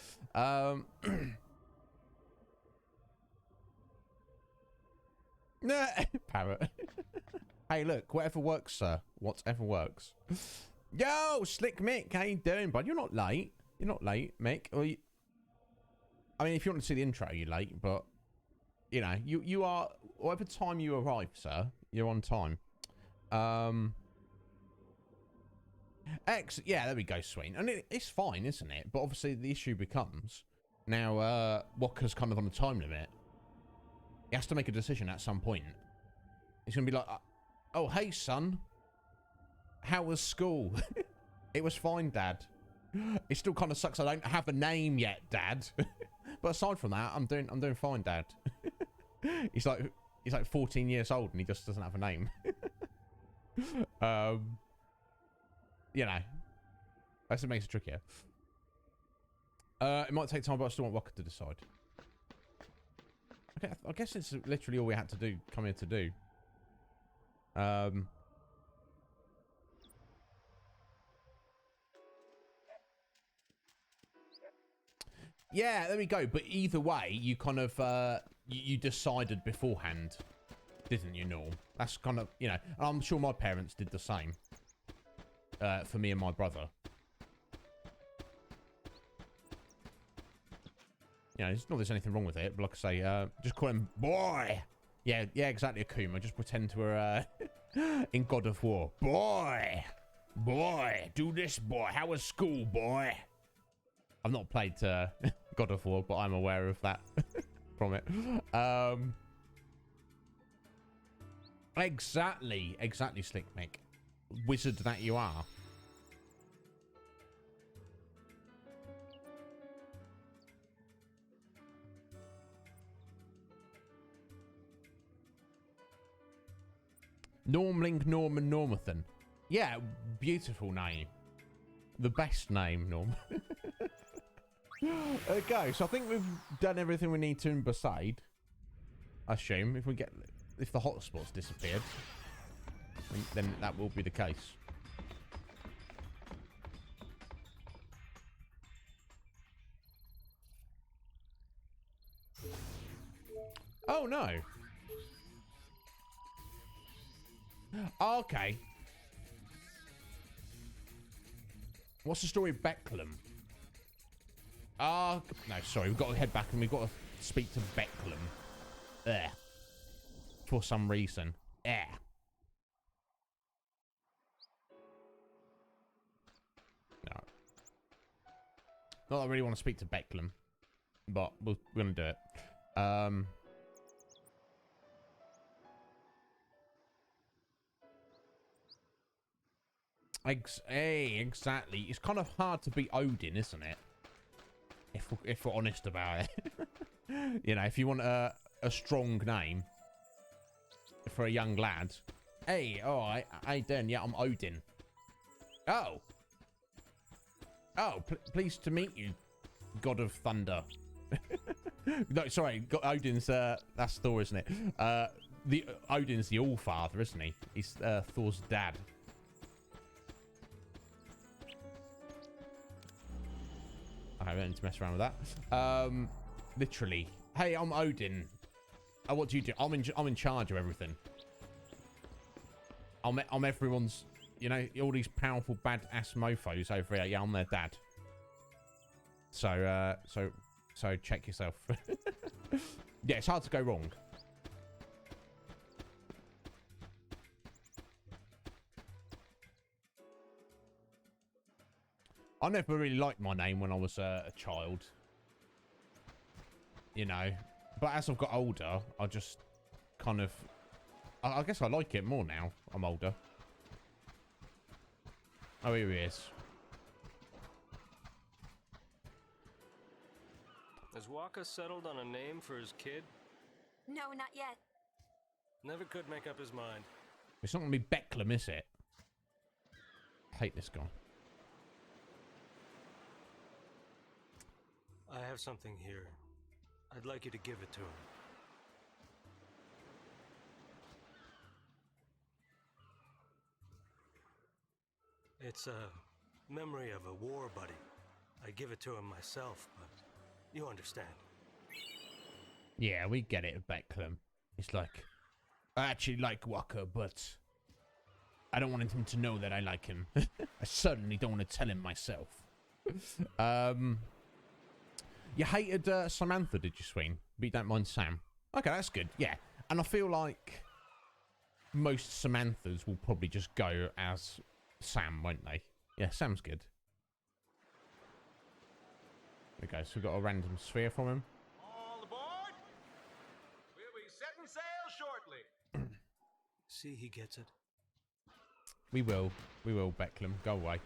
Nah, parrot. Hey, look, whatever works, sir. Whatever works. Yo, Slick Mick, how you doing, bud? You're not late. You're not late, Mick. Or you... I mean, if you want to see the intro, you're late, but you know, you are. Whatever time you arrive, sir, you're on time. Yeah, there we go, Sween. And it's fine, isn't it? But obviously, the issue becomes now. Walker's kind of on the time limit. He has to make a decision at some point. He's going to be like, oh, hey, son. How was school? It was fine, Dad. It still kind of sucks I don't have a name yet, Dad. But aside from that, I'm doing fine, Dad. He's like 14 years old and he just doesn't have a name. You know. That's what makes it trickier. It might take time, but I still want Walker to decide. Okay, I guess it's literally all we had to do, come here to do. Yeah, there we go. But either way, you kind of, you decided beforehand, didn't you, Norm? That's kind of, you know, I'm sure my parents did the same. For me and my brother. You know, it's not there's anything wrong with it, but like I say, just call him boy. Yeah, exactly, Akuma. Just pretend to we're in God of War. Boy, do this, boy. How was school, boy? I've not played God of War, but I'm aware of that from it. Exactly, Slick Mick. Wizard that you are. Normling, Norman, Normathan. Yeah, beautiful name. The best name, Norm. Okay, so I think we've done everything we need to in Besaid. I assume if the hotspots disappeared, then that will be the case. Oh no. Okay. What's the story of Becklem? No, sorry. We've got to head back and we've got to speak to Becklem. There. For some reason. Yeah. No. Not that I really want to speak to Becklem. But we're going to do it. Exactly. It's kind of hard to beat Odin, isn't it? If we're honest about it. You know, if you want a strong name, for a young lad. Hey, all right. How you doing? Yeah, I'm Odin. Oh. Oh, pleased to meet you, God of Thunder. No, sorry, Odin's, that's Thor, isn't it? Odin's the All-Father, isn't he? He's Thor's dad. I don't need to mess around with that. Literally. Hey, I'm Odin. Oh, what do you do? I'm in charge of everything. I'm everyone's, you know, all these powerful badass mofos over here. Yeah, I'm their dad. So check yourself. Yeah, it's hard to go wrong. I never really liked my name when I was a child. You know, but as I've got older, I just kind of, I guess I like it more now. I'm older. Oh, here he is. Has Waka settled on a name for his kid? No, not yet. Never could make up his mind. It's not going to be Becklem, is it? I hate this guy. I have something here. I'd like you to give it to him. It's a memory of a war buddy. I give it to him myself, but you understand. Yeah, we get it, Becklem. It's like, I actually like Waka, but I don't want him to know that I like him. I certainly don't want to tell him myself. You hated Samantha, did you, Sween? But you don't mind Sam. Okay, that's good. Yeah, and I feel like most Samanthas will probably just go as Sam, won't they? Yeah, Sam's good. There we go. So we've got a random sphere from him. All aboard! We'll be setting sail shortly. See, he gets it. We will. We will, Becklem. Go away.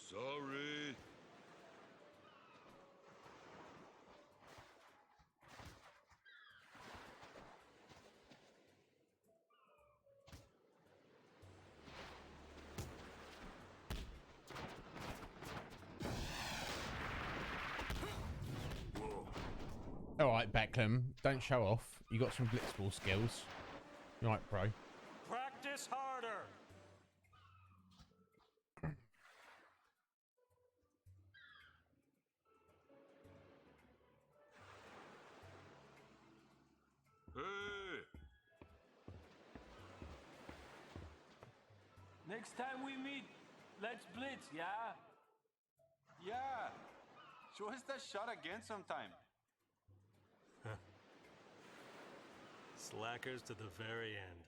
Sorry. All right, Becklem. Don't show off. You got some blitzball skills. You right, bro? Practice harder! Hey! Next time we meet, let's blitz, yeah? Yeah. Show us that shot again sometime. Slackers to the very end.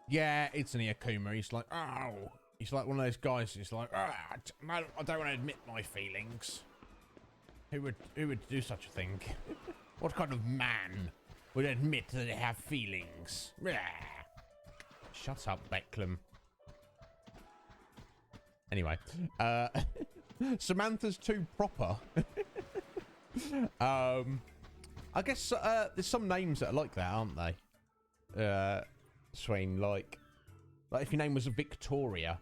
Yeah, it's an Akuma. He's like, oh. He's like one of those guys. He's like, no, I don't want to admit my feelings. Who would do such a thing? What kind of man would admit that they have feelings? Shut up, Becklem. Anyway, Samantha's too proper. I guess there's some names that are like that, aren't they? Swain, like if your name was Victoria,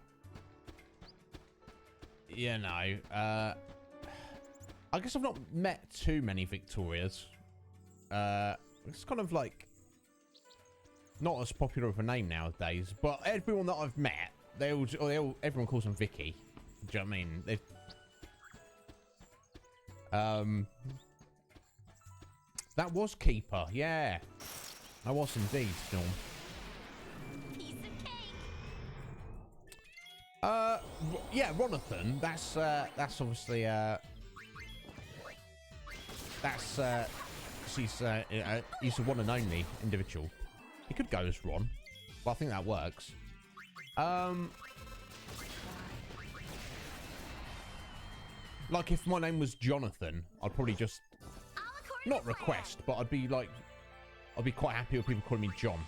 you know. I guess I've not met too many Victorias. It's kind of like not as popular of a name nowadays, but everyone that I've met, everyone calls them Vicky. Do you know what I mean? That was Keeper, yeah. I was indeed, Storm. Piece of cake. Yeah, Ronathan. That's obviously he's the one and only individual. He could go as Ron, but I think that works. Like if my name was Jonathan, I'd probably just not request, but I'd be quite happy with people calling me John.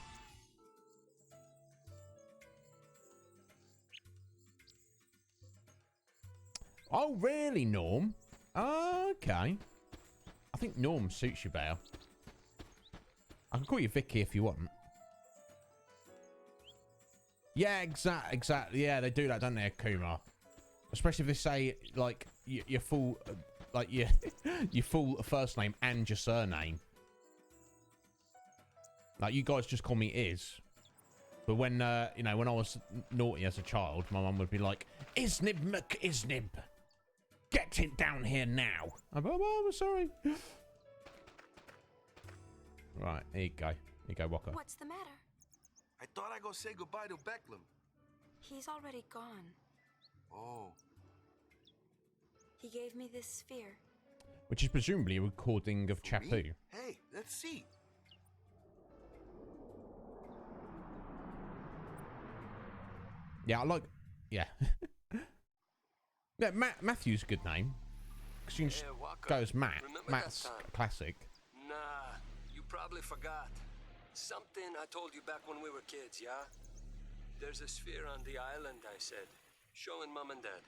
Oh, really, Norm? Oh, okay. I think Norm suits you better. I can call you Vicky if you want. Yeah, exactly. Yeah, they do that, don't they, Akuma? Especially if they say, like, your full, like, your full first name and your surname. Like, you guys just call me Iz. But when, you know, when I was naughty as a child, my mum would be like, Iznib McIznib. Get it down here now. I'm sorry. Right, here you go. Here you go, Walker. What's the matter? I thought I'd go say goodbye to Becklem. He's already gone. Oh. He gave me this sphere. Which is presumably a recording of Chapter. Me? Hey, let's see. Yeah, I like... Yeah. Yeah, Matthew's a good name. Because you can just go as Matt. Matt's classic. Nah, you probably forgot. Something I told you back when we were kids, yeah? There's a sphere on the island, I said. Showing Mom and Dad.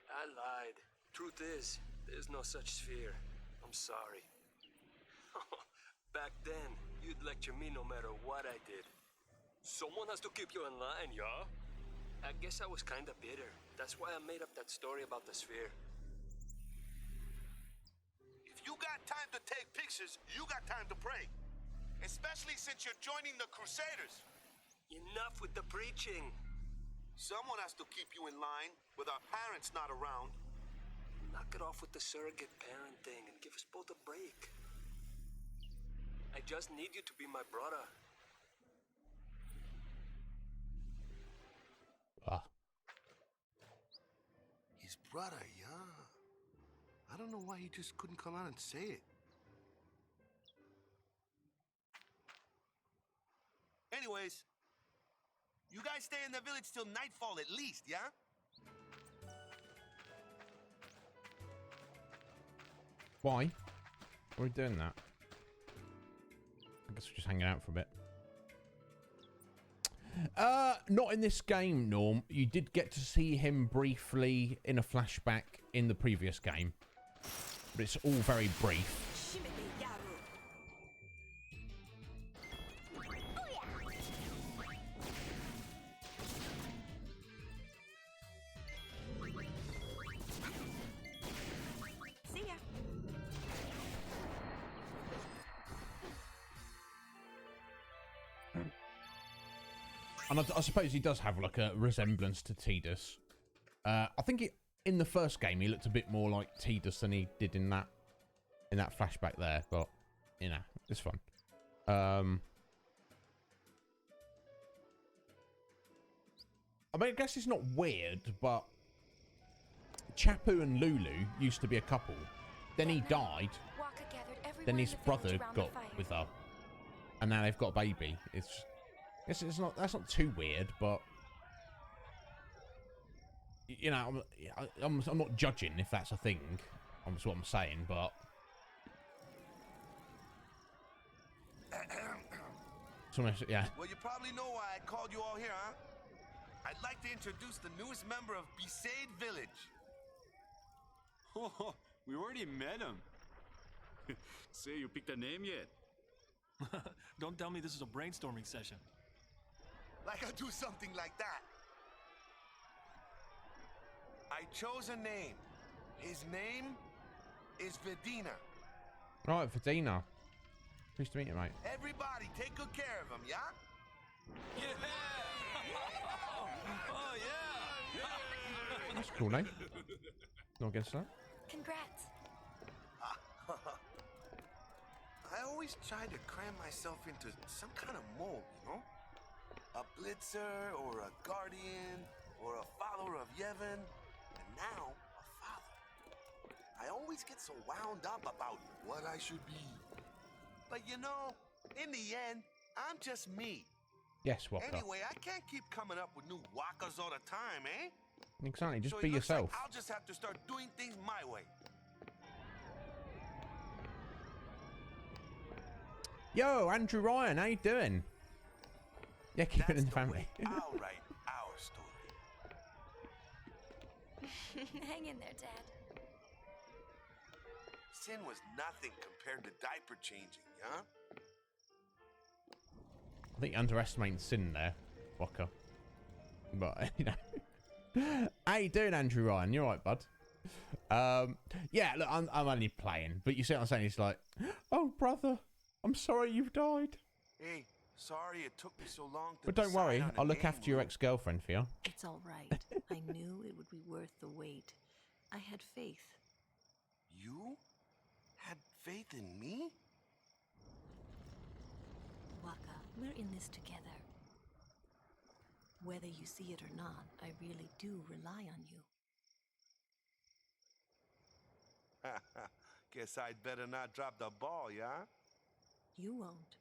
I lied. Truth is, there's no such sphere. I'm sorry. Back then, you'd lecture me no matter what I did. Someone has to keep you in line, yeah? I guess I was kinda bitter. That's why I made up that story about the sphere. If you got time to take pictures, you got time to pray. Especially since you're joining the Crusaders. Enough with the preaching. Someone has to keep you in line with our parents not around. Knock it off with the surrogate parent thing and give us both a break. I just need you to be my brother. Ah. His brother, yeah. I don't know why he just couldn't come out and say it. Anyways, you guys stay in the village till nightfall at least, yeah? Why? Why are we doing that? I guess we're just hanging out for a bit. Not in this game, Norm. You did get to see him briefly in a flashback in the previous game. But it's all very brief. See ya. And I suppose he does have like a resemblance to Tidus. I think in the first game he looked a bit more like Tidus than he did in that flashback there. But you know, it's fun. I mean, I guess it's not weird, but Chapu and Lulu used to be a couple. Then he died. Waka gathered everyone Then in his the village brother around got the fire. with her, and now they've got a baby. It's not. That's not too weird, but you know, I'm not judging if that's a thing. That's what I'm saying, but yeah. Well, you probably know why I called you all here, huh? I'd like to introduce the newest member of Besaid Village. Oh, we already met him. Say, you picked a name yet? Don't tell me this is a brainstorming session. Like I do something like that. I chose a name. His name is Vedina. Right, Vedina. Pleased to meet you, mate. Everybody, take good care of him, yeah? Yeah! Oh, yeah! That's a cool name. Not against that. Congrats. I always try to cram myself into some kind of mold, you know? A blitzer, or a guardian, or a follower of Yevon, and now a father. I always get so wound up about what I should be. But you know, in the end, I'm just me. Yes, Walker. Anyway, I can't keep coming up with new wakas all the time, eh? Exactly, just So be it looks yourself. like I'll just have to start doing things my way. Yo, Andrew Ryan, how you doing? Yeah, keep it in the family. I'll write our story. Hang in there, Dad. Sin was nothing compared to diaper changing, yeah? I think you underestimated Sin there, Walker. But, you know. How you doing, Andrew Ryan? You alright, bud? Yeah, look, I'm only playing. But you see what I'm saying? It's like, oh, brother, I'm sorry you've died. Hey, sorry it took me so long to But don't decide worry, on a I'll look name, after your Lou. ex-girlfriend for you. It's all right. I knew it would be worth the wait. I had faith. You had faith in me? Waka, we're in this together. Whether you see it or not, I really do rely on you. Guess I'd better not drop the ball, yeah? You won't.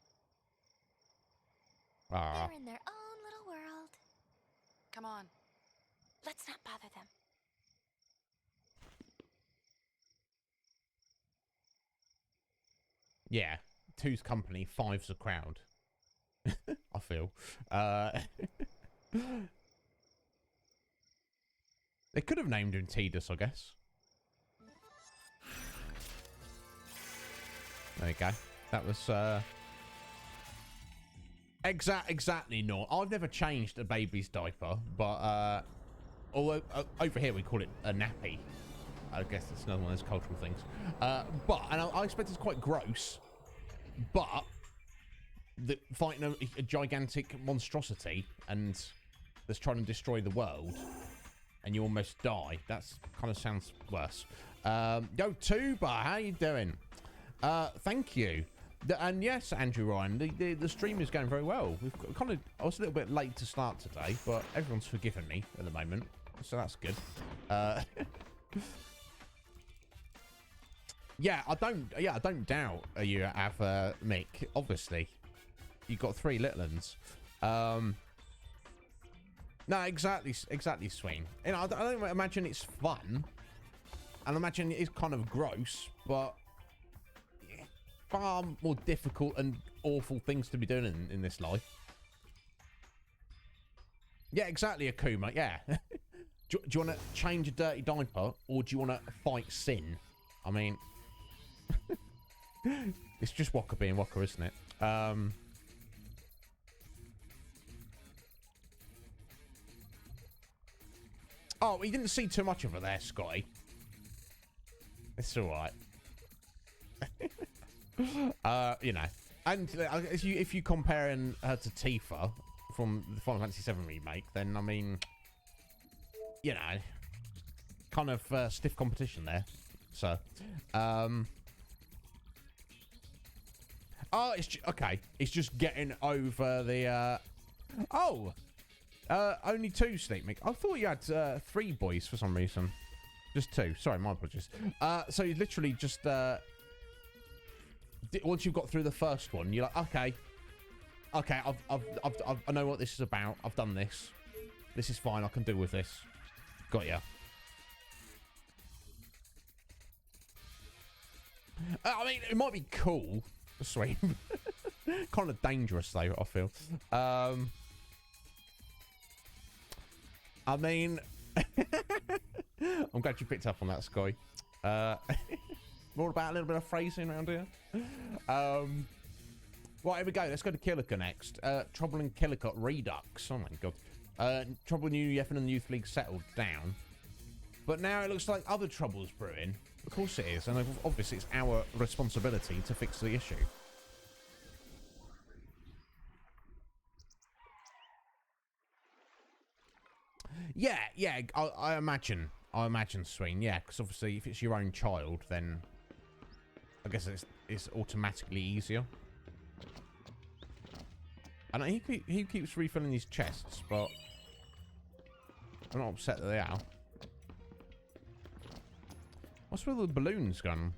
Ah. They're in their own little world. Come on. Let's not bother them. Yeah, 2's company, 5's a crowd. I feel. They could have named him Tidus, I guess. There you go. That was exactly not. I've never changed a baby's diaper, but although over here we call it a nappy. I guess it's another one of those cultural things. And I expect it's quite gross, but fighting a gigantic monstrosity and that's trying to destroy the world, and you almost die. That's kind of sounds worse. Yo, Tuba, how you doing? Thank you. And yes, Andrew Ryan, the stream is going very well. We've kind of, I was a little bit late to start today, but everyone's forgiven me at the moment, so that's good. Yeah, I don't doubt you have Mick. Obviously, you got 3 little uns. No, exactly, Sween. You know, I don't imagine it's fun, and I imagine it is kind of gross, but yeah, far more difficult and awful things to be doing in this life. Yeah, exactly, Akuma. Yeah. do you want to change a dirty diaper, or do you want to fight sin? I mean, it's just Waka being Waka, isn't it? Oh, we didn't see too much of her there, Scotty. It's all right. You know, and if you comparing her to Tifa from the Final Fantasy VII remake, then I mean, you know, kind of stiff competition there. So, oh, it's okay. It's just getting over the. Only 2, Sneak Mick. I thought you had 3 boys for some reason. Just 2. Sorry, my apologies. So you literally just once you've got through the first one, you're like, okay, I know what this is about. I've done this. This is fine. I can deal with this. Got ya. I mean, it might be cool. Sweet. Kind of dangerous though, I feel. I mean, I'm glad you picked up on that, Sky. More about a little bit of phrasing around here. Right, here we go. Let's go to Killica next. Trouble in Killica Redux. Oh my god. Trouble in UEF and the Youth League settled down. But now it looks like other trouble's brewing. Of course it is. And obviously it's our responsibility to fix the issue. Yeah, I imagine, Sween, yeah, because obviously if it's your own child, then I guess it's automatically easier. And he keeps refilling his chests, but I'm not upset that they are. What's with all the balloons gone?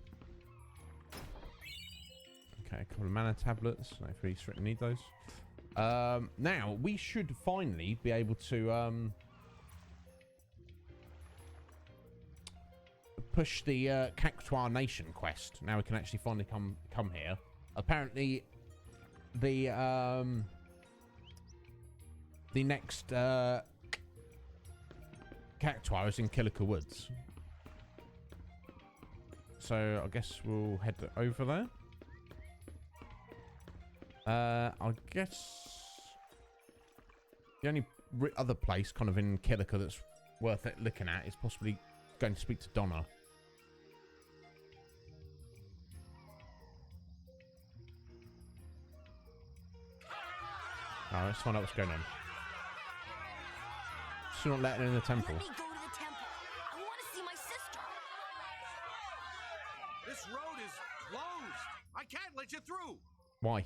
Okay, a couple of mana tablets. If we certainly need those. Now we should finally be able to push the Cactuar Nation quest. Now we can actually finally come here. Apparently, the cacti is in Killica Woods. So I guess we'll head over there. I guess the only other place kind of in Killica that's worth it looking at is possibly going to speak to Donna. Alright, let's find out what's going on. She's not letting her in the temple. Let me go to the temple. I want to see my sister. This road is closed. I can't let you through. Why?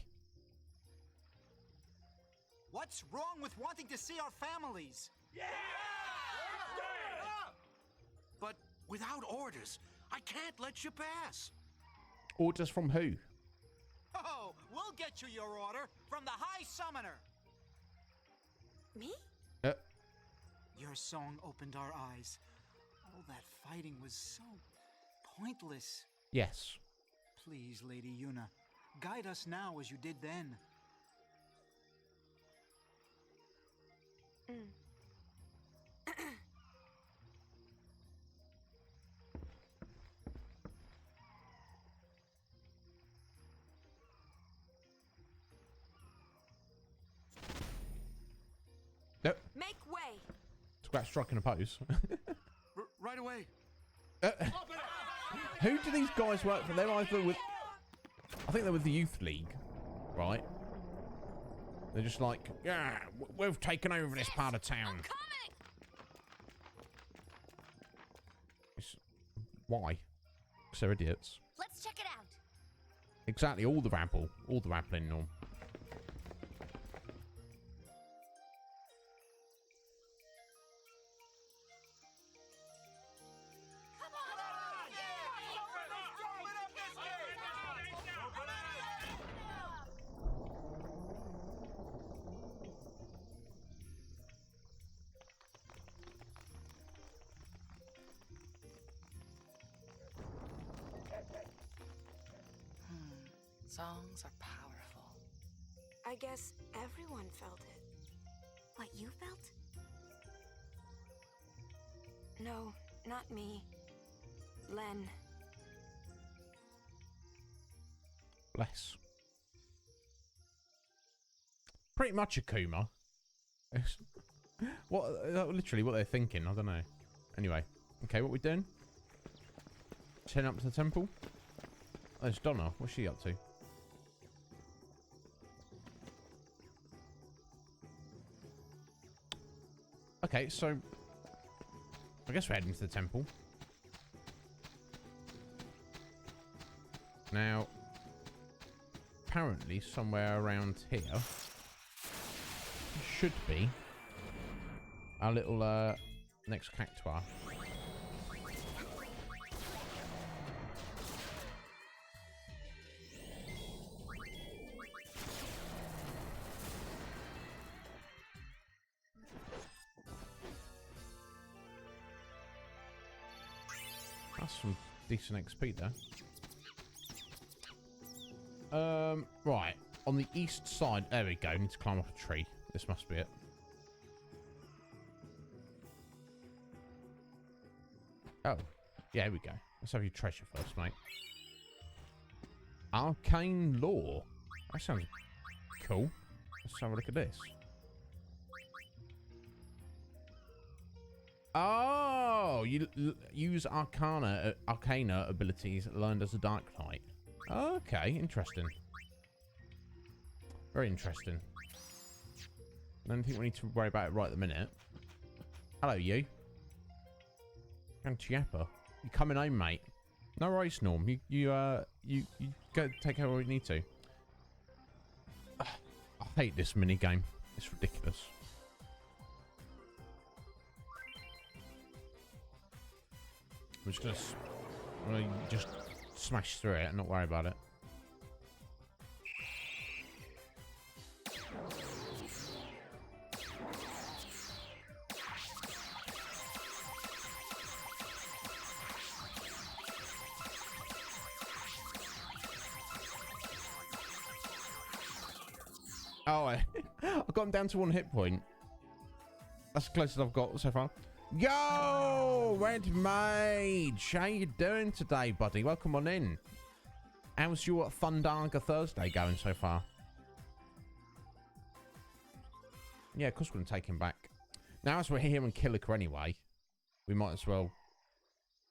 What's wrong with wanting to see our families? Yeah! But without orders, I can't let you pass. Orders from who? Oh, we'll get you your order from the High Summoner. Me? Your song opened our eyes. All that fighting was so pointless. Yes. Please, Lady Yuna, guide us now as you did then. Nope. Make way. Talk about striking a pose. Right away. Who do these guys work for? They're either with... I think they're with the Youth League, right? They're just like, yeah, we've taken over this part of town. Why? Because they're idiots. Let's check it out. Exactly, all the rabble. All the rabbling, Norm. Songs are powerful. I guess everyone felt it. What you felt? No, not me. Len. Bless. Pretty much Akuma. What? Literally, what they're thinking. I don't know. Anyway, okay, what we doing? Heading up to the temple. Oh, there's Donna. What's she up to? Okay, so I guess we're heading to the temple. Now, apparently somewhere around here should be our little next cactuar. That's some decent XP there. Right. On the east side. There we go. Need to climb up a tree. This must be it. Oh. Yeah, here we go. Let's have your treasure first, mate. Arcane Lore. That sounds cool. Let's have a look at this. Oh, you use Arcana abilities learned as a Dark Knight. Okay, interesting. Very interesting. I don't think we need to worry about it right at the minute. Hello, you. Antiapa. You coming home, mate? No worries, Norm. You go take care where you need to. I hate this mini game. It's ridiculous. I'm gonna just smash through it and not worry about it. Oh, I got him down to 1 hit point. That's the closest I've got so far. Yo, Red Mage. How you doing today, buddy? Welcome on in. How's your Fundaga Thursday going so far? Yeah, of course we're going to take him back. Now, as we're here in Killiker anyway, we might as well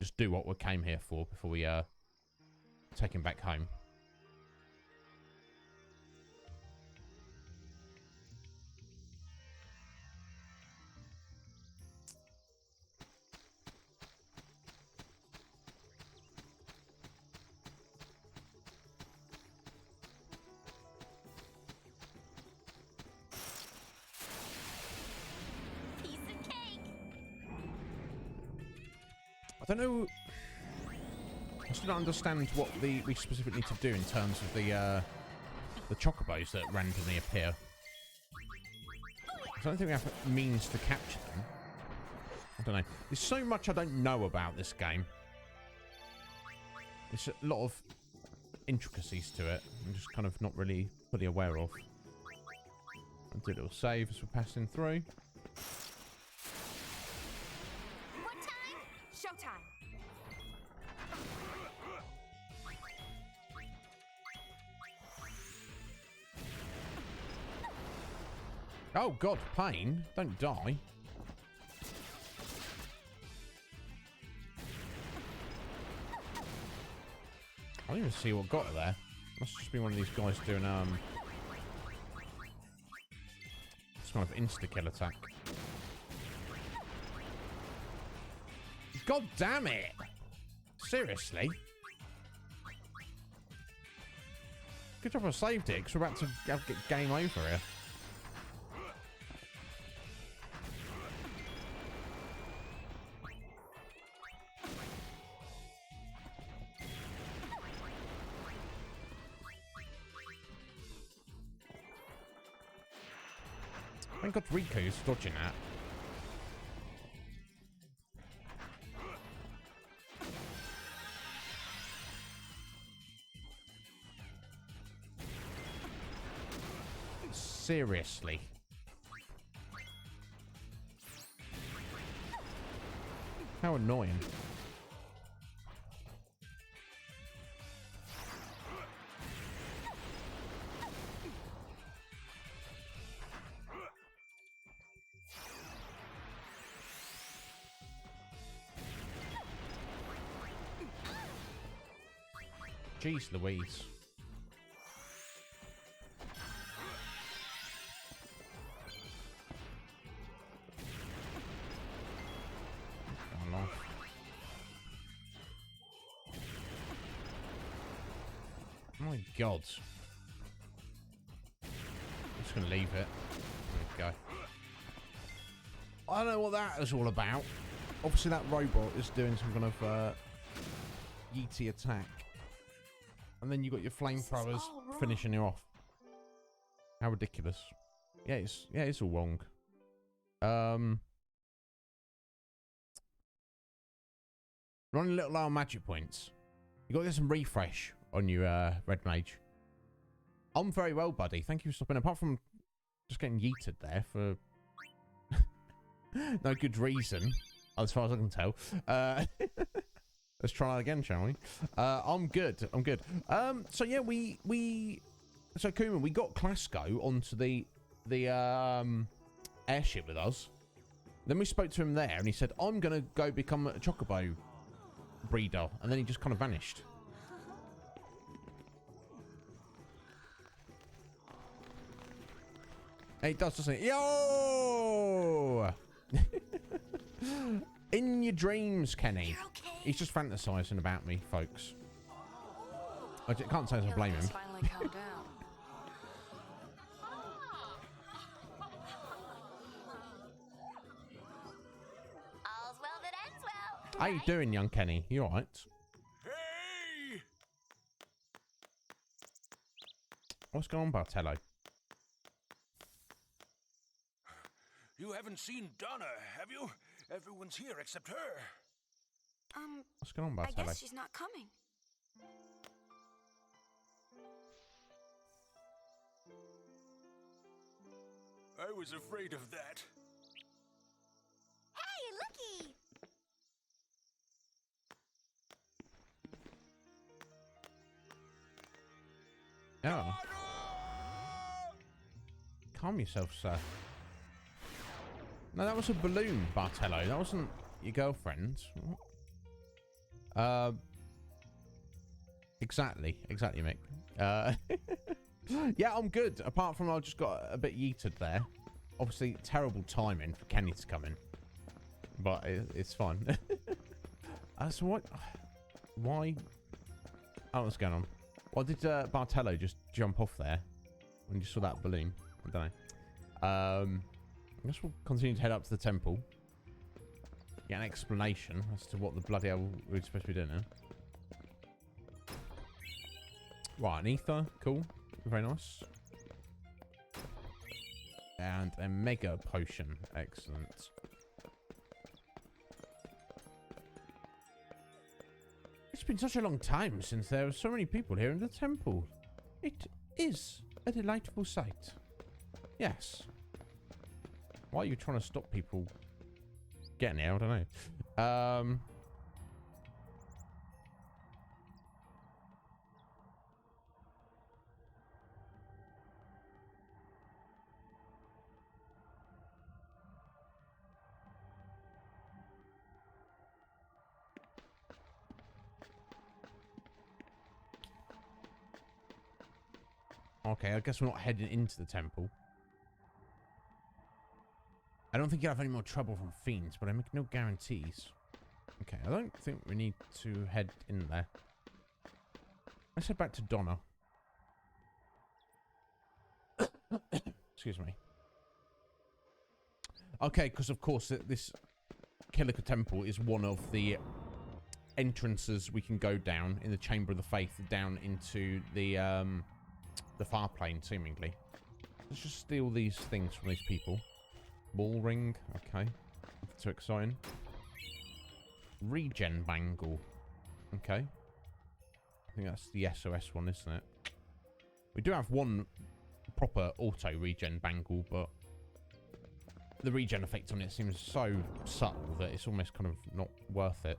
just do what we came here for before we take him back home. I don't know. I still don't understand what we specifically need to do in terms of the chocobos that randomly appear. I don't think we have means to capture them. I don't know. There's so much I don't know about this game. There's a lot of intricacies to it. I'm just kind of not really fully aware of. I'll do a little save as we're passing through. Oh god, pain. Don't die. I don't even see what got her there. Must just be one of these guys doing some kind of insta-kill attack. God damn it! Seriously? Good job I saved it, because we're about to get game over here. Thank God Riku's dodging that. Seriously. How annoying. Jeez Louise. My God. I'm just going to leave it. There we go. I don't know what that is all about. Obviously that robot is doing some kind of yeety attack. And then you got your flamethrowers finishing you off. How ridiculous. Yeah, it's all wrong. Running a little low on magic points. You got to get some refresh on your Red Mage. I'm very well, buddy. Thank you for stopping. Apart from just getting yeeted there for no good reason, as far as I can tell. Let's try that again, shall we? I'm good. I'm good. So yeah, so Kuma, we got Klasko onto the airship with us. Then we spoke to him there, and he said, "I'm gonna go become a chocobo breeder," and then he just kind of vanished. It does, doesn't it? Yo! In your dreams, Kenny. Okay. He's just fantasizing about me, folks. I can't say I blame him. Finally calmed down. All's well that ends well. How you doing, young Kenny? You all right? Hey! What's going on, Bartello? You haven't seen Donna, have you? Everyone's here except her. What's going on, I Bartello? guess she's not coming. I was afraid of that. Hey, looky! hell? Calm yourself, sir. No, that was a balloon, Bartello. That wasn't your girlfriend. Exactly, Mick. Yeah, I'm good. Apart from I just got a bit yeeted there. Obviously, terrible timing for Kenny to come in. But it's fine. So what? Why? Oh, what's going on? Why did Bartello just jump off there when you saw that balloon? I don't know. I guess we'll continue to head up to the temple. Get an explanation as to what the bloody hell we're supposed to be doing now. Right, an ether. Cool. Very nice. And a mega potion. Excellent. It's been such a long time since there were so many people here in the temple. It is a delightful sight. Yes. Why are you trying to stop people getting here? I don't know. Okay, I guess we're not heading into the temple. I don't think you'll have any more trouble from fiends, but I make no guarantees. Okay, I don't think we need to head in there. Let's head back to Donna. Excuse me. Okay, because of course this Kilika Temple is one of the entrances we can go down in the Chamber of the Faith, down into the far plane, seemingly. Let's just steal these things from these people. Ball ring, okay. Too exciting. Regen bangle. Okay. I think that's the SOS one, isn't it? We do have one proper auto regen bangle, but the regen effect on it seems so subtle that it's almost kind of not worth it.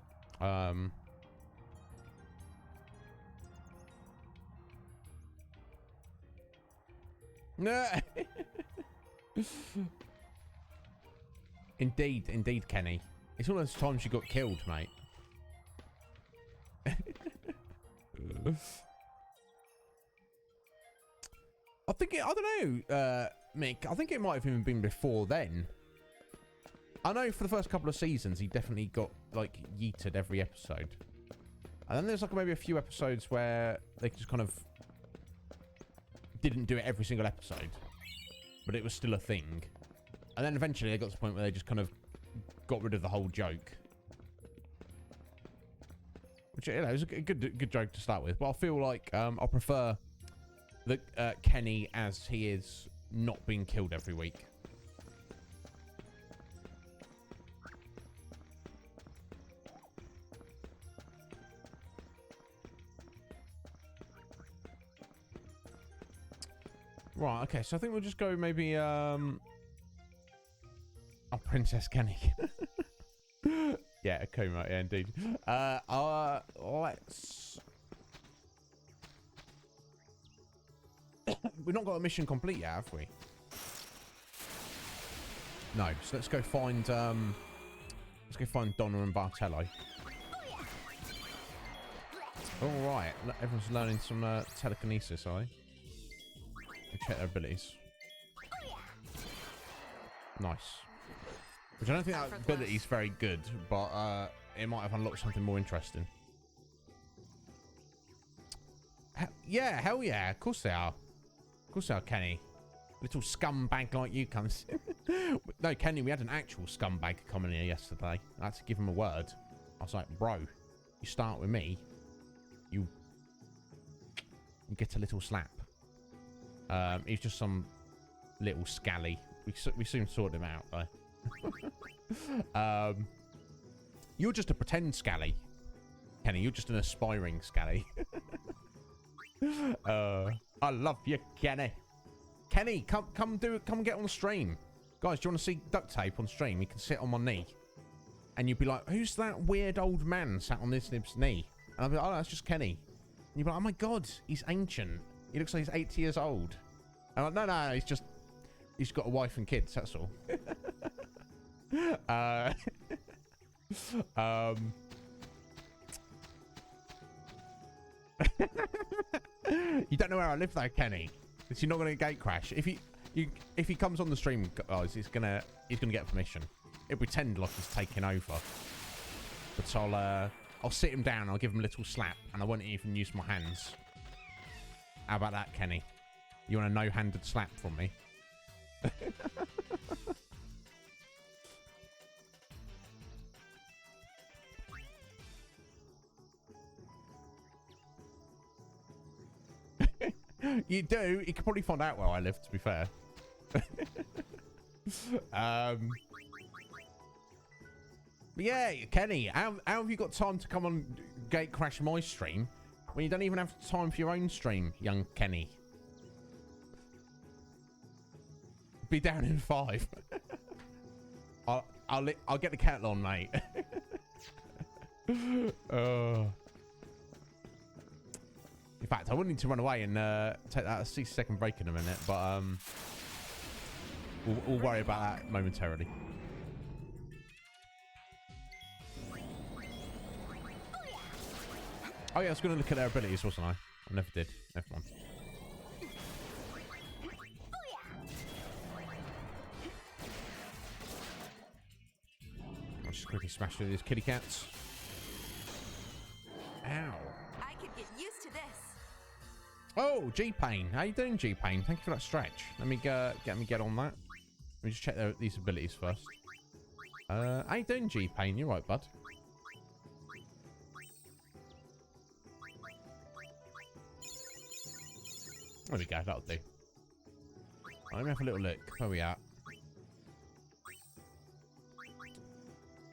No. Indeed, Kenny. It's all those times you got killed, mate. I don't know, Mick. I think it might have even been before then. I know for the first couple of seasons, he definitely got, like, yeeted every episode. And then there's, like, maybe a few episodes where they just kind of didn't do it every single episode. But it was still a thing. And then eventually they got to the point where they just kind of got rid of the whole joke. Which, you know, is a good joke to start with. But I feel like I prefer the Kenny as he is not being killed every week. Right, okay, so I think we'll just go maybe, oh, Princess Kenny. Yeah, Akuma, yeah, indeed. Let's... We've not got a mission complete yet, have we? No, so let's go find Donna and Bartello. Alright, everyone's learning some telekinesis, are they? Check their abilities. Nice. Which I don't think that ability is very good, but it might have unlocked something more interesting. Yeah, hell yeah. Of course they are. Of course they are, Kenny. Little scumbag like you comes. No, Kenny, we had an actual scumbag coming here yesterday. I had to give him a word. I was like, bro, you start with me, you get a little slap. He's just some little scally. We soon sorted him out, though. You're just a pretend scally, Kenny. You're just an aspiring scally. I love you, Kenny. Kenny, come get on the stream, guys. Do you want to see duct tape on stream? You can sit on my knee, and you'd be like, "Who's that weird old man sat on this Iznib's knee?" And I'll be like, "Oh, that's just Kenny." And you'd be like, "Oh my god, he's ancient. He looks like he's 80 years old. I'm like, no, he's got a wife and kids, that's all. You don't know where I live though, Kenny. Is he not going to gate crash? If he comes on the stream, guys, he's gonna get permission. He'll pretend like he's taking over. But I'll sit him down, I'll give him a little slap, and I won't even use my hands. How about that, Kenny? You want a no-handed slap from me? You do? You could probably find out where I live, to be fair. But yeah, Kenny, how have you got time to come on gate crash my stream when you don't even have time for your own stream, young Kenny? Be down in 5. I'll get the kettle on, mate. In fact, I would need to run away and take that 60-second break in a minute, but we'll worry about that momentarily. Oh yeah, I was going to look at their abilities, wasn't I? I never did. Never mind. I'll just quickly smash through these kitty cats. Ow. I could get used to this. Oh, G-Pain. How you doing, G-Pain? Thank you for that stretch. Let me get on that. Let me just check these abilities first. How you doing, G-Pain? You right, bud? There we go. That'll do. Let me have a little look. Where we at?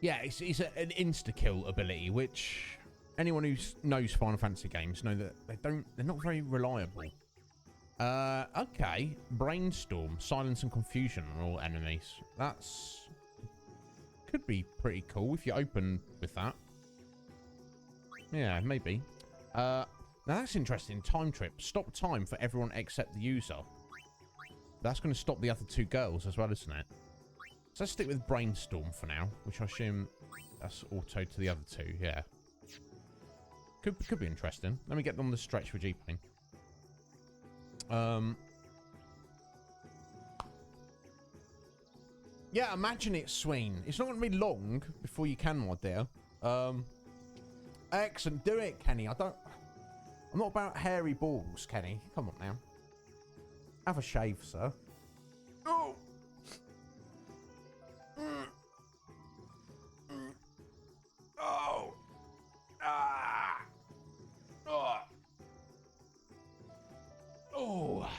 Yeah, it's an insta-kill ability, which anyone who knows Final Fantasy games know that they're not very reliable. Okay. Brainstorm, silence and confusion on all enemies. That's could be pretty cool if you're open with that. Yeah, maybe. Now that's interesting. Time trip. Stop time for everyone except the user. That's going to stop the other two girls as well, isn't it? So let's stick with Brainstorm for now, which I assume that's auto to the other two. Yeah. Could be interesting. Let me get on the stretch with G-Pain. Yeah, imagine it, Sween. It's not going to be long before you can, my dear. Excellent. Do it, Kenny. I'm not about hairy balls, Kenny. Come on now. Have a shave, sir. Oh. Oh. Ah. Oh. Oh.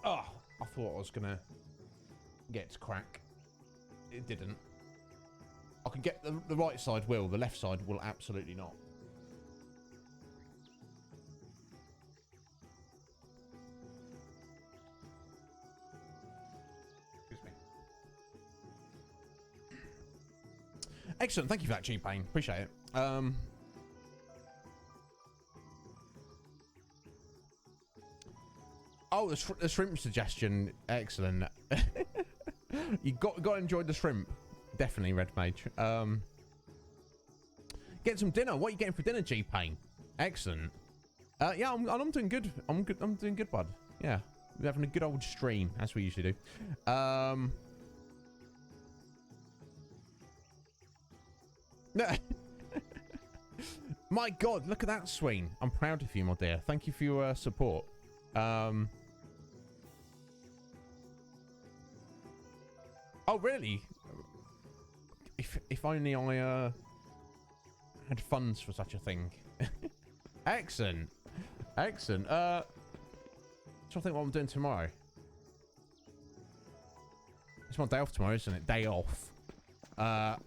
Oh. I thought I was gonna get to crack. It didn't. I can get the right side will, the left side will absolutely not. Excuse me. Excellent, thank you for that, G-Pain. Appreciate it. Oh, the shrimp suggestion. Excellent. You got to enjoy the shrimp. Definitely, Red Mage. Get some dinner. What are you getting for dinner, G-Pain? Excellent. Yeah, I'm doing good. I'm doing good, bud. Yeah, we're having a good old stream as we usually do. My God, look at that, Sween. I'm proud of you, my dear. Thank you for your support. Oh, really? If only I had funds for such a thing. Excellent. Excellent. So I think what I'm doing tomorrow. It's my day off tomorrow, isn't it? Day off. Well,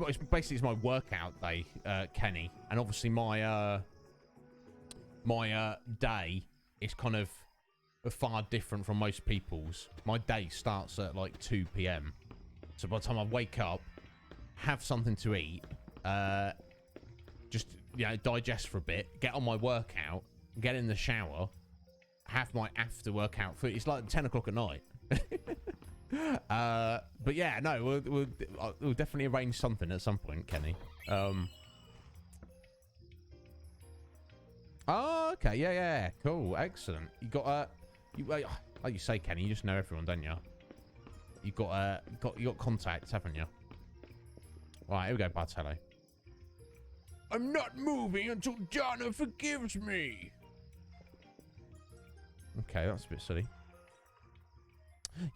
it's my workout day, Kenny. And obviously my day is kind of far different from most people's. My day starts at like 2 PM. So by the time I wake up, have something to eat, just you know, digest for a bit, get on my workout, get in the shower, have my after workout food. It's like 10 o'clock at night. But yeah, no, we'll definitely arrange something at some point, Kenny. Oh, okay, yeah, cool, excellent. You got like you say, Kenny, you just know everyone, don't you? You got contacts, haven't you? Right, here we go, Bartello. I'm not moving until Donna forgives me. Okay, that's a bit silly.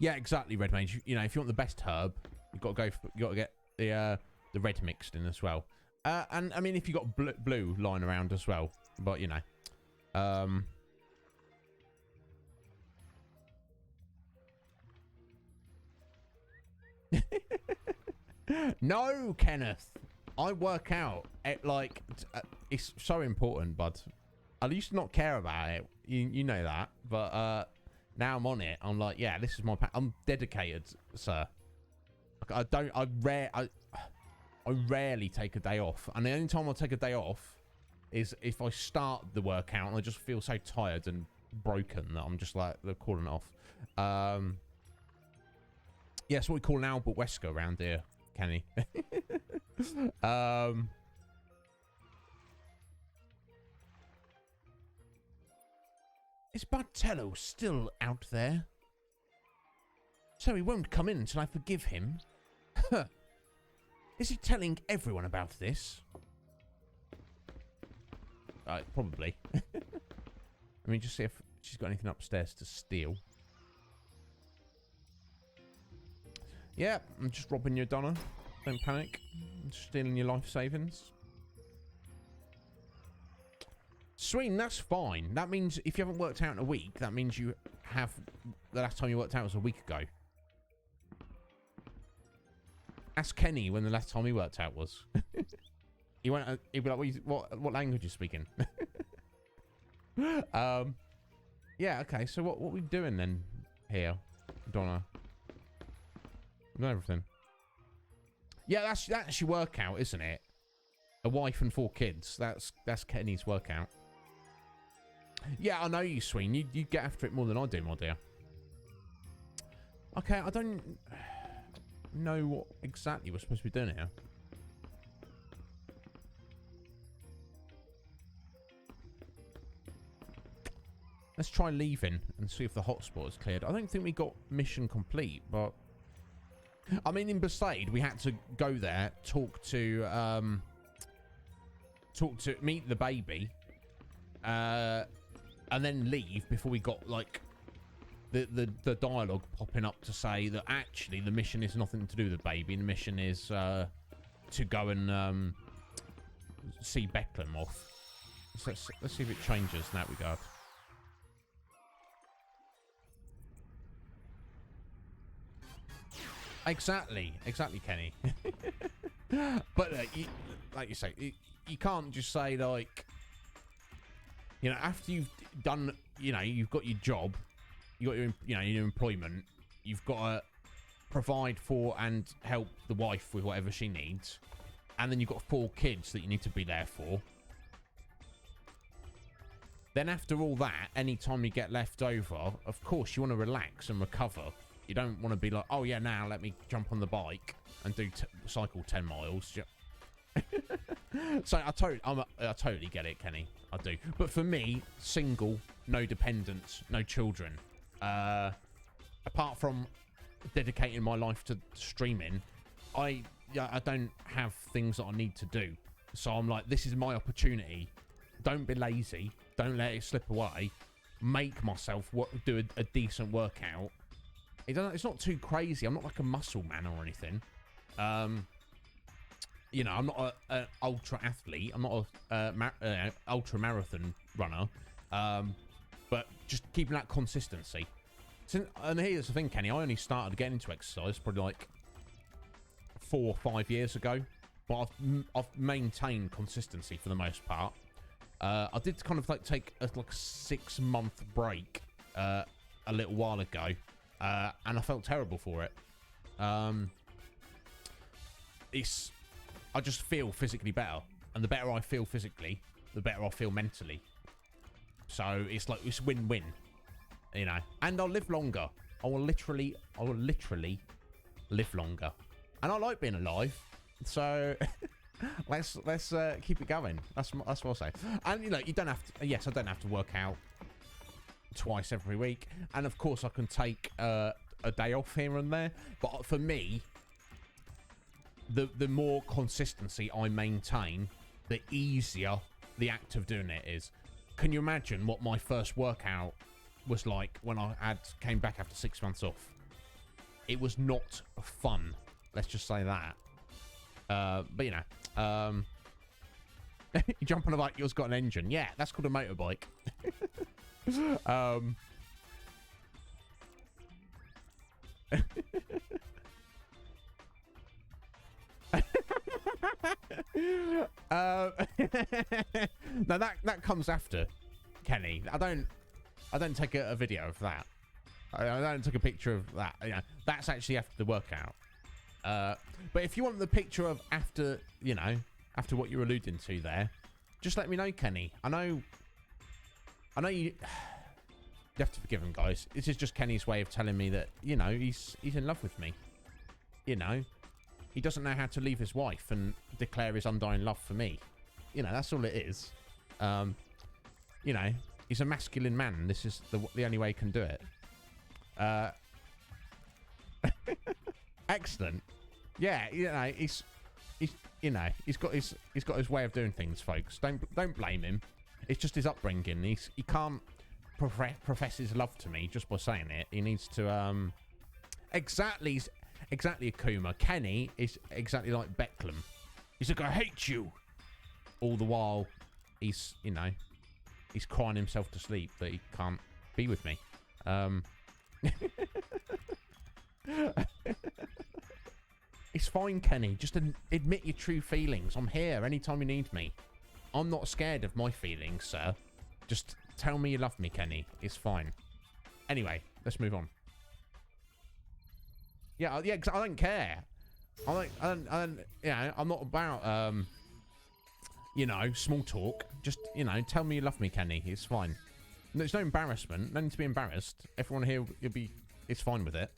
Yeah, exactly, Red Mage. You know, if you want the best herb, you got to get the red mixed in as well. And I mean, if you got blue lying around as well, but you know, no, Kenneth. I work out at like it's so important, bud. I used to not care about it. You know that, but now I'm on it. I'm like, yeah, this is my I'm dedicated, sir. I rarely take a day off, and the only time I take a day off is if I start the workout and I just feel so tired and broken that I'm just like, they're calling it off. Yeah, that's what we call an Albert Wesker around here, Kenny. Is Bartello still out there? So he won't come in until I forgive him? Huh. Is he telling everyone about this? Probably. I mean, just see if she's got anything upstairs to steal. Yeah, I'm just robbing you, Donna. Don't panic. I'm just stealing your life savings. Sweet, that's fine. That means if you haven't worked out in a week, that means you have... The last time you worked out was a week ago. Ask Kenny when the last time he worked out was. He went. He'd be like, "What language are you speaking?" Yeah. Okay. So what we doing then here, Donna? Not everything. Yeah, that's your workout, isn't it? A wife and 4 kids. That's Kenny's workout. Yeah, I know you, Sween. You get after it more than I do, my dear. Okay, I don't know what exactly we're supposed to be doing here. Let's try leaving and see if the hotspot is cleared. I don't think we got mission complete, but I mean, in Besaid, we had to go there, talk to meet the baby, and then leave before we got like the dialogue popping up to say that actually the mission is nothing to do with the baby. The mission is to go and see Beckham off. So let's see if it changes in that regard. Exactly, Kenny. But like you say, you can't just say like, you know, after you've done, you know, you've got your job, you got your, you know, your employment, you've got to provide for and help the wife with whatever she needs, and then you've got 4 kids that you need to be there for. Then after all that, anytime you get left over, of course you want to relax and recover. You don't want to be like, oh yeah, now let me jump on the bike and do cycle 10 miles. So I totally get it, Kenny. I do. But for me, single, no dependents, no children. Apart from dedicating my life to streaming, I don't have things that I need to do. So I'm like, this is my opportunity. Don't be lazy. Don't let it slip away. Make myself do a decent workout. It's not too crazy. I'm not like a muscle man or anything. You know, I'm not an ultra athlete. I'm not a ultra marathon runner. But just keeping that consistency. And here's the thing, Kenny. I only started getting into exercise probably like 4 or 5 years ago. But I've maintained consistency for the most part. I did kind of like take a 6-month break a little while ago. And I felt terrible for it. I just feel physically better. And the better I feel physically, the better I feel mentally. So it's like, it's win-win, you know. And I'll live longer. I will literally live longer. And I like being alive. So let's keep it going. That's what I'll say. And you know, you don't have to. Yes, I don't have to work out twice every week. And of course, I can take a day off here and there. But for me, the more consistency I maintain, the easier the act of doing it is. Can you imagine what my first workout was like when I came back after 6 months off? It was not fun. Let's just say that. But you know, you jump on a bike, yours got an engine. Yeah, that's called a motorbike. No, that comes after, Kenny. I don't take a video of that. I don't take a picture of that. You know, that's actually after the workout. But if you want the picture of after, you know, after what you're alluding to there, just let me know, Kenny. I know you have to forgive him, guys. This is just Kenny's way of telling me that, you know, he's in love with me. You know, he doesn't know how to leave his wife and declare his undying love for me. You know, that's all it is. You know, he's a masculine man. This is the only way he can do it. Excellent. Yeah, you know, he's you know, he's got his way of doing things, folks. Don't blame him. It's just his upbringing. He can't profess his love to me just by saying it. He needs to exactly Akuma. Kenny is exactly like Beckham. He's like, I hate you. All the while, he's, you know, he's crying himself to sleep that he can't be with me. It's fine, Kenny. Just admit your true feelings. I'm here anytime you need me. I'm not scared of my feelings, sir. Just tell me you love me, Kenny. It's fine. Anyway, let's move on. Yeah, because I don't care. I don't, you know, I'm not about, you know, small talk. Just, you know, tell me you love me, Kenny. It's fine. There's no embarrassment. No need to be embarrassed. Everyone here, it's fine with it.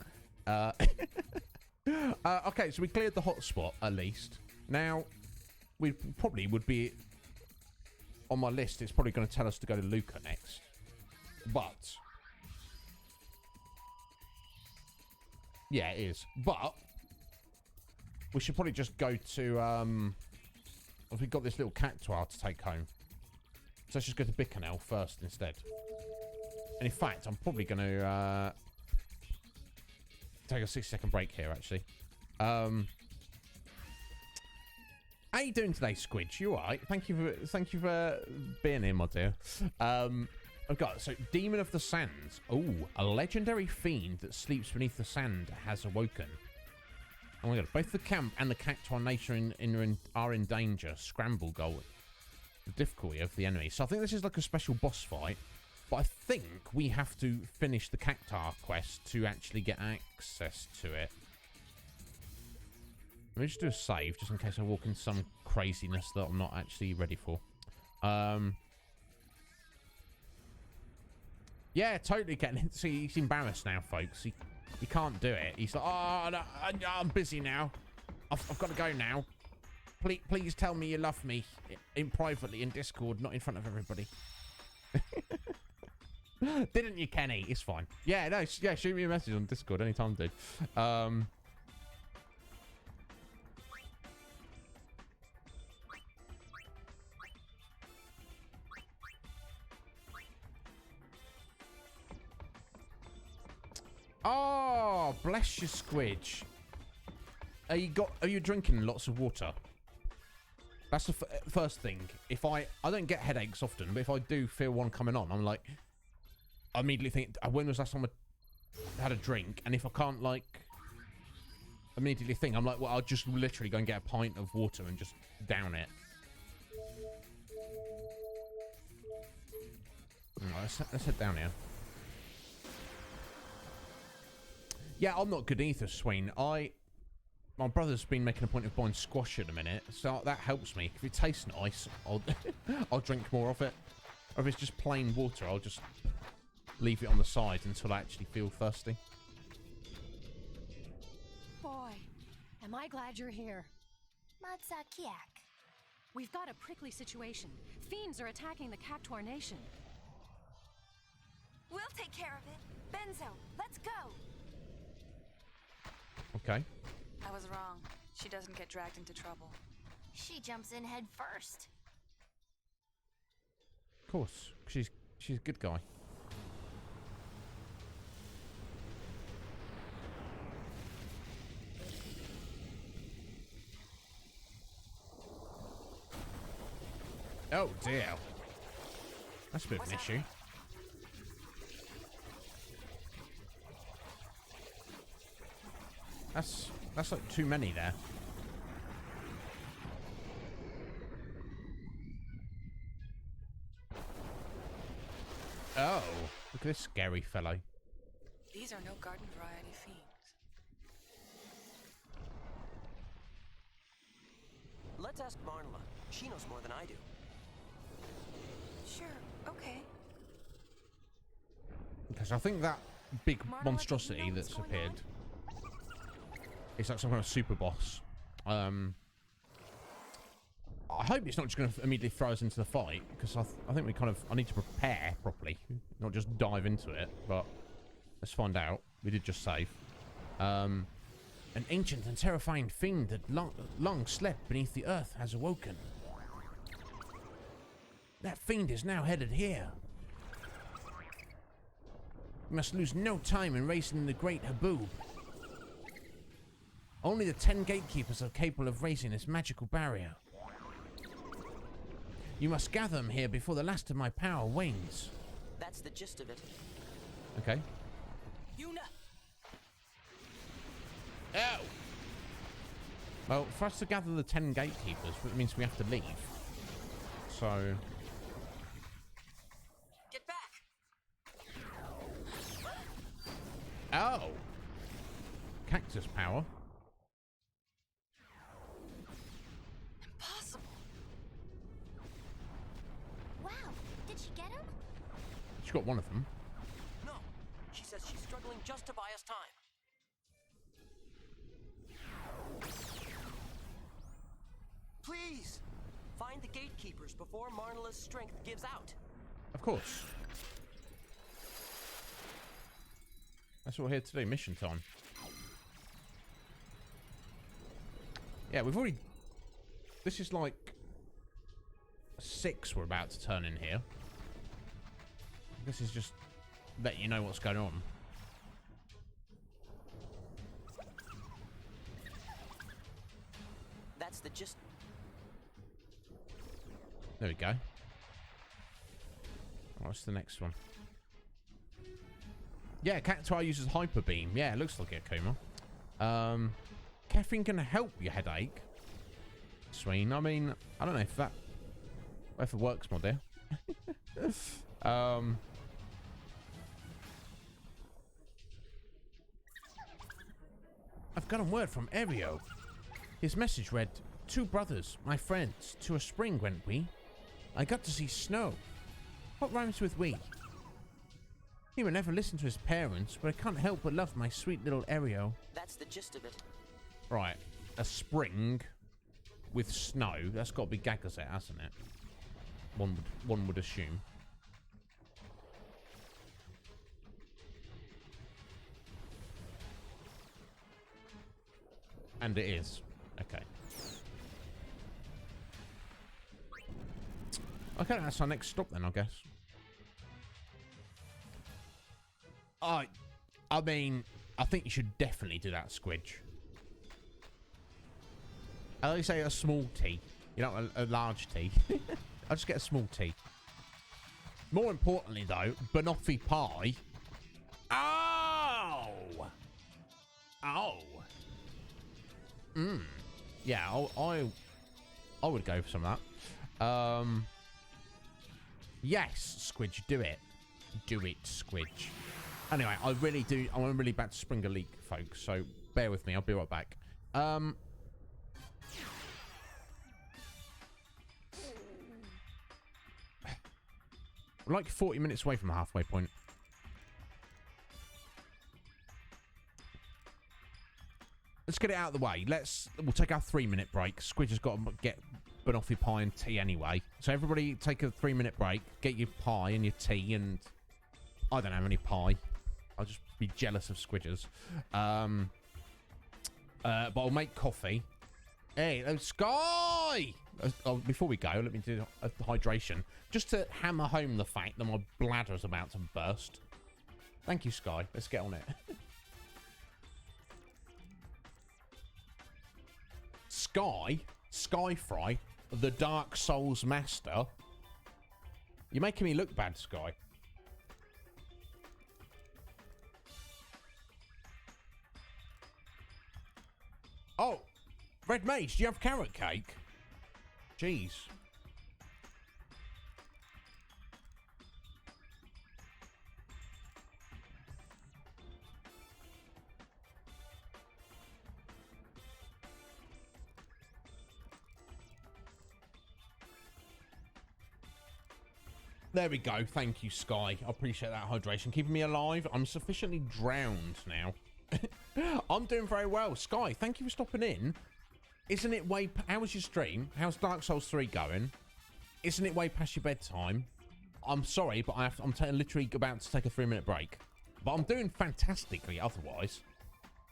Okay, so we cleared the hotspot, at least. Now, we probably would be... On my list, it's probably going to tell us to go to Luca next. But... Yeah, it is. But... We should probably just go to... We've got this little cactuar to take home. So let's just go to Bicanel first instead. And in fact, I'm probably going to... take a 60-second break here, actually. How you doing today, Squidge? You alright? Thank you for being here, my dear. I've got so Demon of the Sands. Oh, a legendary fiend that sleeps beneath the sand has awoken. Oh my god! Both the camp and the Cactuar Nation are in danger. Scramble goal. The difficulty of the enemy. So I think this is like a special boss fight. But I think we have to finish the Cactuar quest to actually get access to it. Let me just do a save, just in case I walk into some craziness that I'm not actually ready for. Yeah, totally getting it. See, he's embarrassed now, folks. He can't do it. He's like, oh, no, I'm busy now. I've got to go now. Please tell me you love me privately in Discord, not in front of everybody. Didn't you, Kenny? It's fine. Yeah, no, yeah, shoot me a message on Discord anytime, dude. Oh, bless you, Squidge. Are you drinking lots of water? That's the first thing. If I don't get headaches often, but if I do feel one coming on, I'm like, I immediately think, when was the last time I had a drink? And if I can't, like, immediately think, I'm like, well, I'll just literally go and get a pint of water and just down it. Right, let's head down here. Yeah, I'm not good either, Swain. I my brother's been making a point of buying squash at a minute, so that helps me. If it tastes nice, I'll I'll drink more of it. Or if it's just plain water, I'll just leave it on the side until I actually feel thirsty. Boy, am I glad you're here. Matsakiak. We've got a prickly situation. Fiends are attacking the Cactuar Nation. We'll take care of it. Benzo, let's go. Okay. I was wrong. She doesn't get dragged into trouble. She jumps in head first. Of course. She's a good guy. Oh dear. That's a bit of an issue. That's like too many there. Oh, look at this scary fellow. These are no garden variety fiends. Let's ask Marnla. She knows more than I do. Sure, okay. Because I think that big monstrosity that's appeared is like some kind of super boss. I hope it's not just going to immediately throw us into the fight, because I think I need to prepare properly, not just dive into it. But let's find out. We did just save. An ancient and terrifying fiend that long slept beneath the earth has awoken. That fiend is now headed here. We must lose no time in racing the great Haboob. Only the 10 gatekeepers are capable of raising this magical barrier. You must gather them here before the last of my power wanes. That's the gist of it. Okay. Yuna! Ow! Well, for us to gather the 10 gatekeepers, it means we have to leave. So... Get back! Oh! Cactus power. Impossible. Wow, did she get him? She got one of them. No, she says she's struggling just to buy us time. Please! Find the gatekeepers before Marnla's strength gives out. Of course. That's what we're here to do. Mission time. Yeah, we've already... This is like... 6 we're about to turn in here. This is just... let you know what's going on. That's the gist. There we go. What's the next one? Yeah, Cactuar uses Hyper Beam. Yeah, it looks like it, Kuma. Caffeine can help your headache. Sweet. I mean, I don't know if it works, my dear. I've got a word from Ario. His message read, 2 brothers, my friends, to a spring went we. I got to see snow. What rhymes with we? He would never listen to his parents, but I can't help but love my sweet little Ario. That's the gist of it. Right, a spring with snow. That's got to be Gagazet, hasn't it? One would assume. And it is. Okay. Okay, that's our next stop then, I guess. I mean, I think you should definitely do that, Squidge. I like say a small tea. You know, a large tea. I'll just get a small tea. More importantly, though, banoffee pie. Oh! Oh! Yeah, I would go for some of that. Yes, Squidge, do it. Do it, Squidge. Anyway, I'm really about to spring a leak, folks, so bear with me. I'll be right back. We're like 40 minutes away from the halfway point. Let's get it out of the way. We'll take our 3-minute break. Squidge has got to get banoffee pie and tea anyway. So everybody take a 3-minute break. Get your pie and your tea and... I don't have any pie. I'll just be jealous of Squidgers. But I'll make coffee. Hey, Sky! Before we go, let me do a hydration. Just to hammer home the fact that my bladder is about to burst. Thank you, Sky. Let's get on it. Skyfry, the Dark Souls master. You're making me look bad, Sky. Oh, Red Mage, do you have carrot cake? Jeez. There we go. Thank you, Sky. I appreciate that hydration. Keeping me alive. I'm sufficiently drowned now. I'm doing very well. Sky, thank you for stopping in. Isn't it way... How was your stream? How's Dark Souls 3 going? Isn't it way past your bedtime? I'm sorry, but I'm literally about to take a 3-minute break. But I'm doing fantastically otherwise.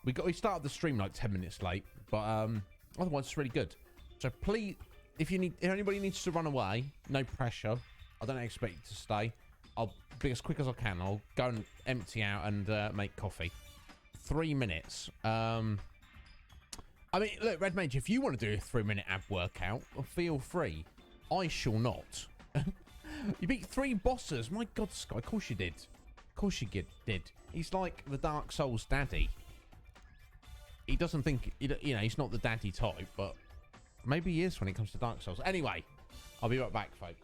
We started the stream like 10 minutes late. But otherwise, it's really good. So please, if anybody needs to run away, no pressure. I don't expect you to stay. I'll be as quick as I can. I'll go and empty out and make coffee. 3 minutes. I mean, look, Red Mage, if you want to do a 3-minute ab workout, feel free. I shall not. You beat 3 bosses. My God, Sky. Of course you did. Of course you did. He's like the Dark Souls daddy. He doesn't think... You know, he's not the daddy type, but maybe he is when it comes to Dark Souls. Anyway, I'll be right back, folks.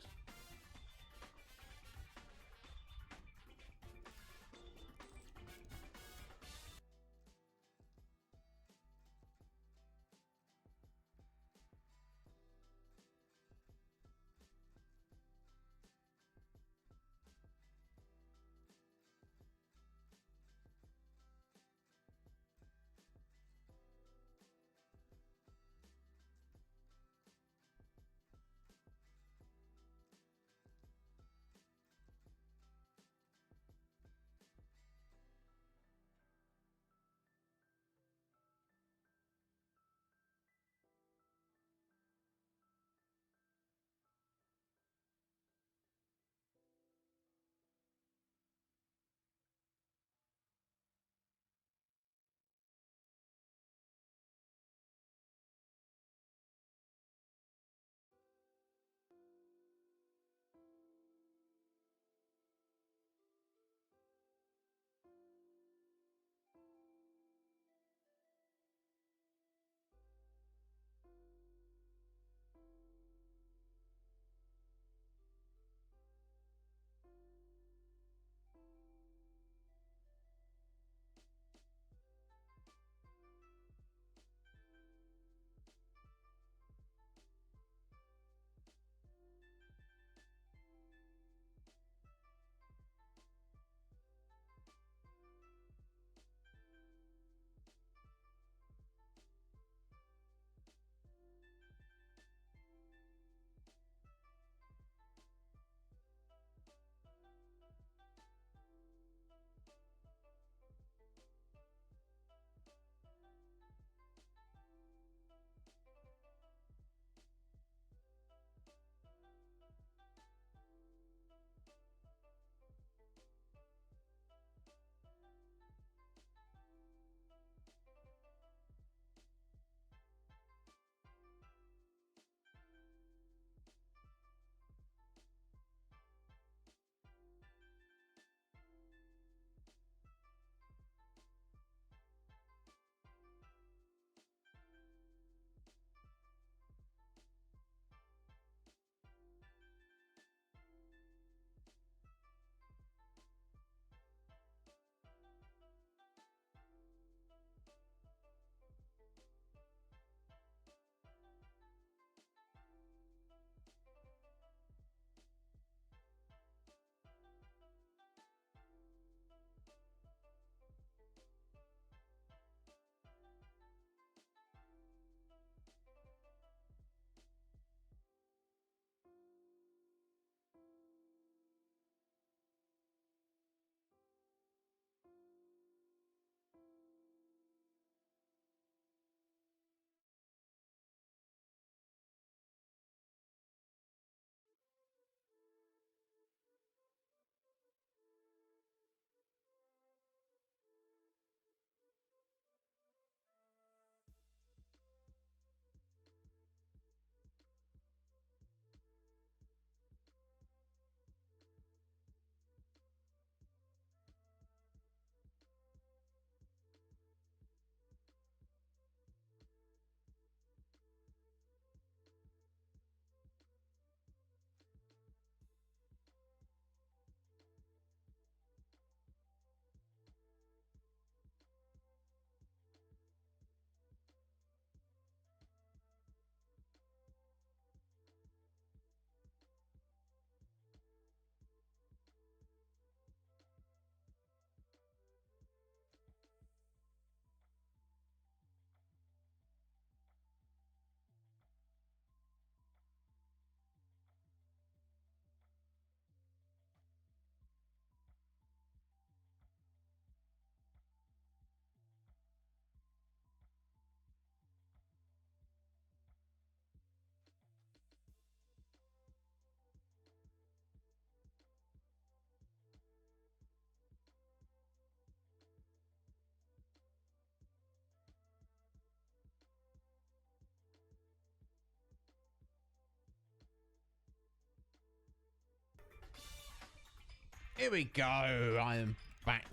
Here we go. I am back.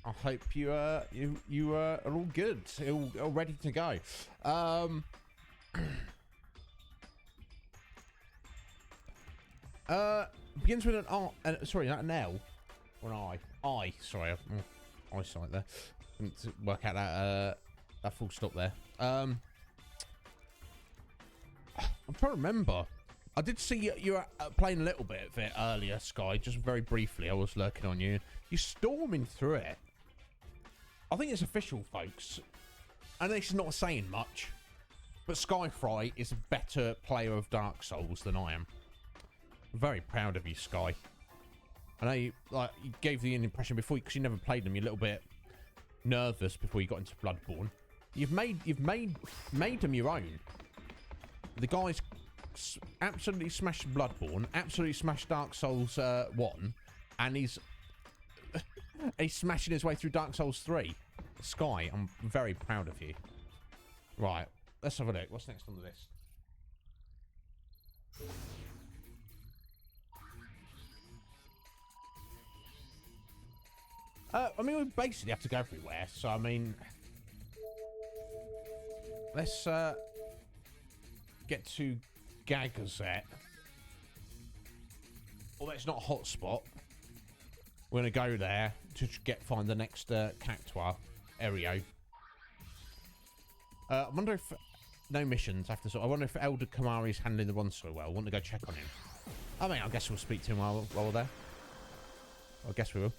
I hope you are all good, all ready to go. Begins with an R. Sorry, not an L or an I. Sorry, eyesight there. Couldn't work out that full stop there. I'm trying to remember. I did see you were playing a little bit of it earlier, Sky, just very briefly. I was lurking on you. You're storming through it. I think it's official, folks. And this is not saying much, but Skyfry is a better player of Dark Souls than I am. I'm very proud of you, Sky. I know you gave the impression before, because you never played them, you're a little bit nervous before you got into Bloodborne. You've made them your own. The guys absolutely smashed Bloodborne, absolutely smashed Dark Souls 1, and he's smashing his way through Dark Souls 3. Sky, I'm very proud of you. Right, let's have a look. What's next on the list? I mean, we basically have to go everywhere, so I mean, let's get to Gagazet. Although it's not a hotspot, we're gonna go there to find the next Cactuar area. I wonder if no missions after. I wonder if Elder Kamari's handling the one so well. I want to go check on him. I mean, I guess we'll speak to him while we're there. I guess we will.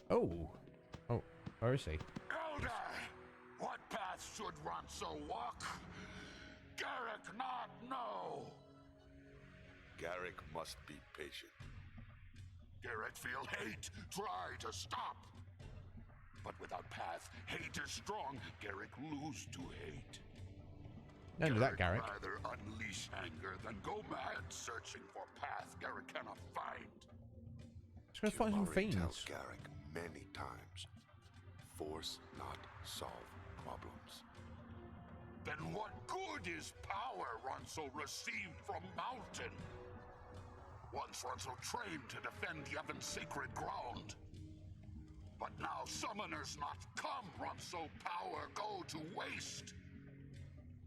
Oh, where is he? Elder, what path should Ronso walk? Garrick not know. Garrick must be patient. Garrick feel hate, try to stop. But without path, hate is strong. Garrick lose to hate. Don't do that, Garrick. Rather unleash anger than go mad searching for path Garrick cannot find. Let's go find some fiends. Tells Garrick many times, force not solve problems. Then what good is power Ronso received from Mountain? Once Ronso trained to defend Yevon's sacred ground. But now summoners not come, Ronso power go to waste.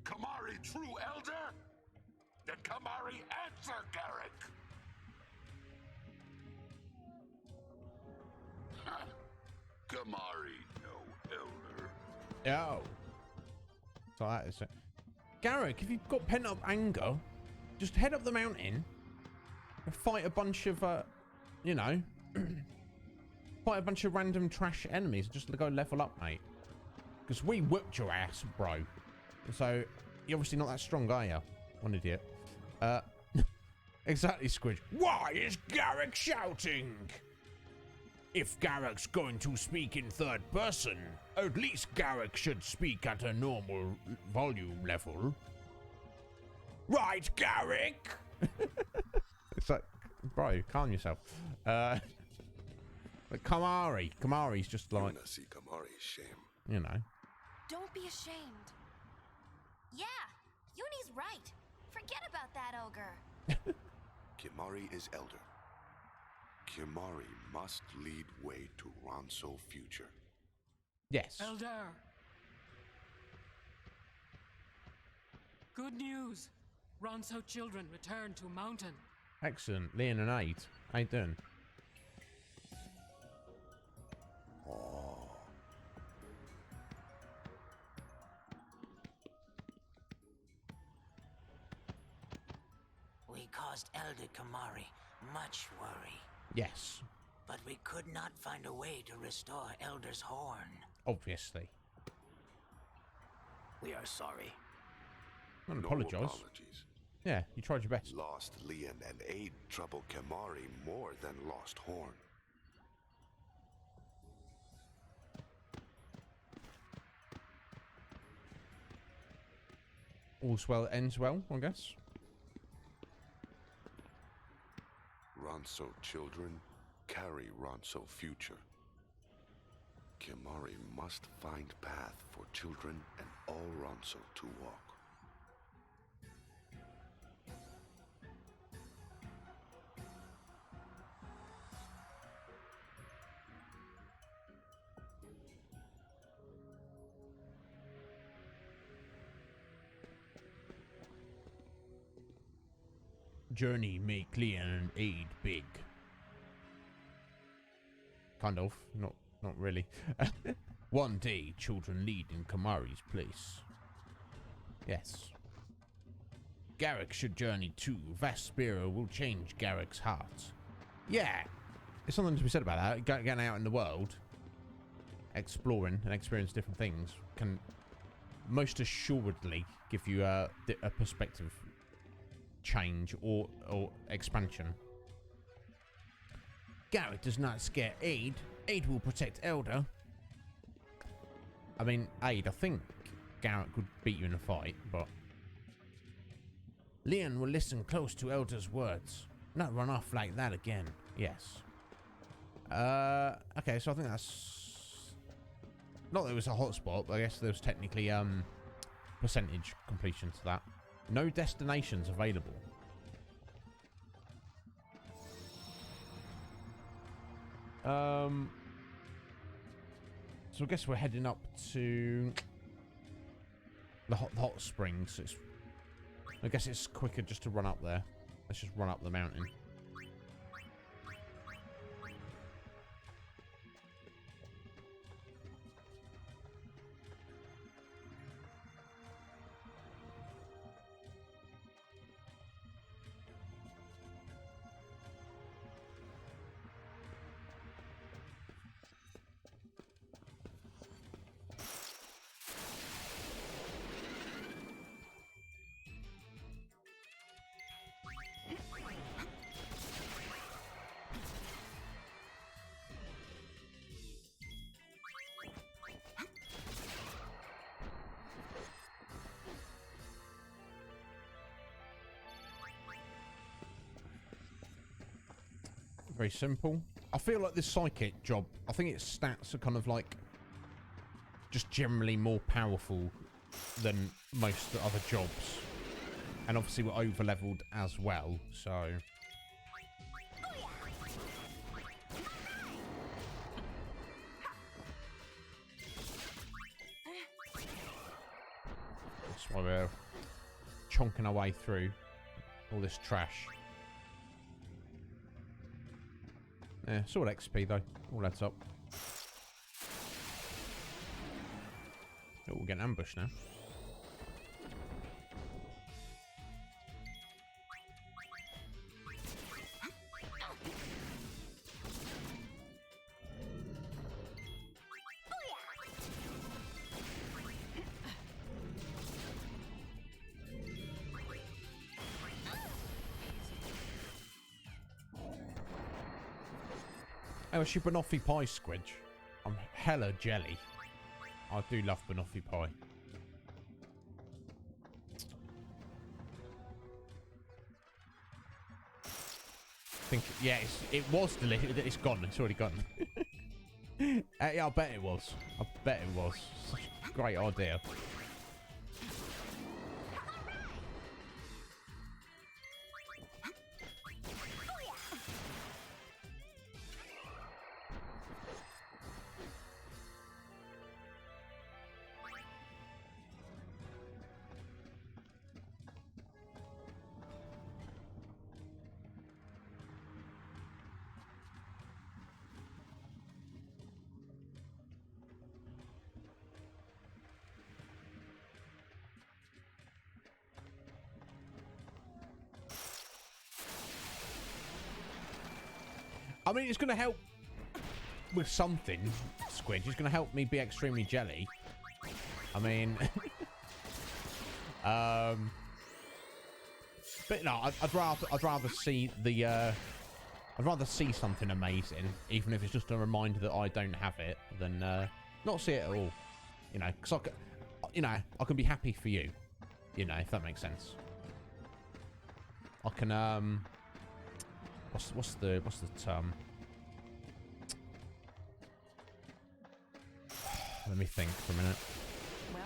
Kamari true elder? Then Kamari answer Garrick. Kamari no elder. Oh. So that is it. Garrick, if you've got pent up anger, just head up the mountain and fight a bunch of, you know, fight a bunch of random trash enemies. Just go level up, mate. Because we whipped your ass, bro. So you're obviously not that strong, are you? One idiot. Exactly, Squidge. Why is Garrick shouting? If Garrick's going to speak in third person, at least Garrick should speak at a normal volume level. Right, Garrick? It's like, bro, calm yourself. But Kamari's just like... You see Kamari's shame. You know. Don't be ashamed. Yeah, Yuni's right. Forget about that ogre. Kimari is elder. Kimari must lead way to Ronso future. Yes. Elder. Good news. Ronso children return to mountain. Excellent. Leon and Aid. How you doing? We caused Elder Kamari much worry. Yes. But we could not find a way to restore Elder's horn. Obviously. We are sorry. Don't No apologise. apologies. Yeah, you tried your best. Lost Leon and Aid trouble Kamari more than lost Horn. All's well that ends well, I guess. Ronso children carry Ronso future. Kimari must find path for children and all Ronso to walk. journey make Leon and Aid big. Kind of. Not really. One day, children lead in Kamari's place. Yes. Garrick should journey too. Vaspiro will change Garrick's heart. Yeah. There's something to be said about that. Getting out in the world, exploring and experiencing different things can most assuredly give you a perspective change or expansion. Garrick does not scare Aid. Aid will protect Elder. I mean, Aid, I think Garrick could beat you in a fight, but Leon will listen close to Elder's words. Not run off like that again. Yes. Okay, so I think that's... Not that it was a hotspot, but I guess there was technically percentage completion to that. No destinations available. So I guess we're heading up to the hot springs. I guess it's quicker just to run up there. Let's just run up the mountain. Very simple. I feel like this psychic job, I think its stats are kind of like just generally more powerful than most of the other jobs. And obviously we're over leveled as well, so that's why we're chonking our way through all this trash. Yeah, it's all XP though. All adds up. Oh, we're getting ambushed now. Oh, she banoffee pie squidge. I'm hella jelly. I do love banoffee pie. Yeah, it was delicious. It's gone. It's already gone. Yeah, I bet it was. I bet it was. Such a great idea. I mean, it's going to help with something, Squidge. It's going to help me be extremely jelly. I mean... but no, I'd rather see the... I'd rather see something amazing, even if it's just a reminder that I don't have it, than not see it at all. You know, because I can be happy for you. You know, if that makes sense. I can What's the term? Let me think for a minute. Well.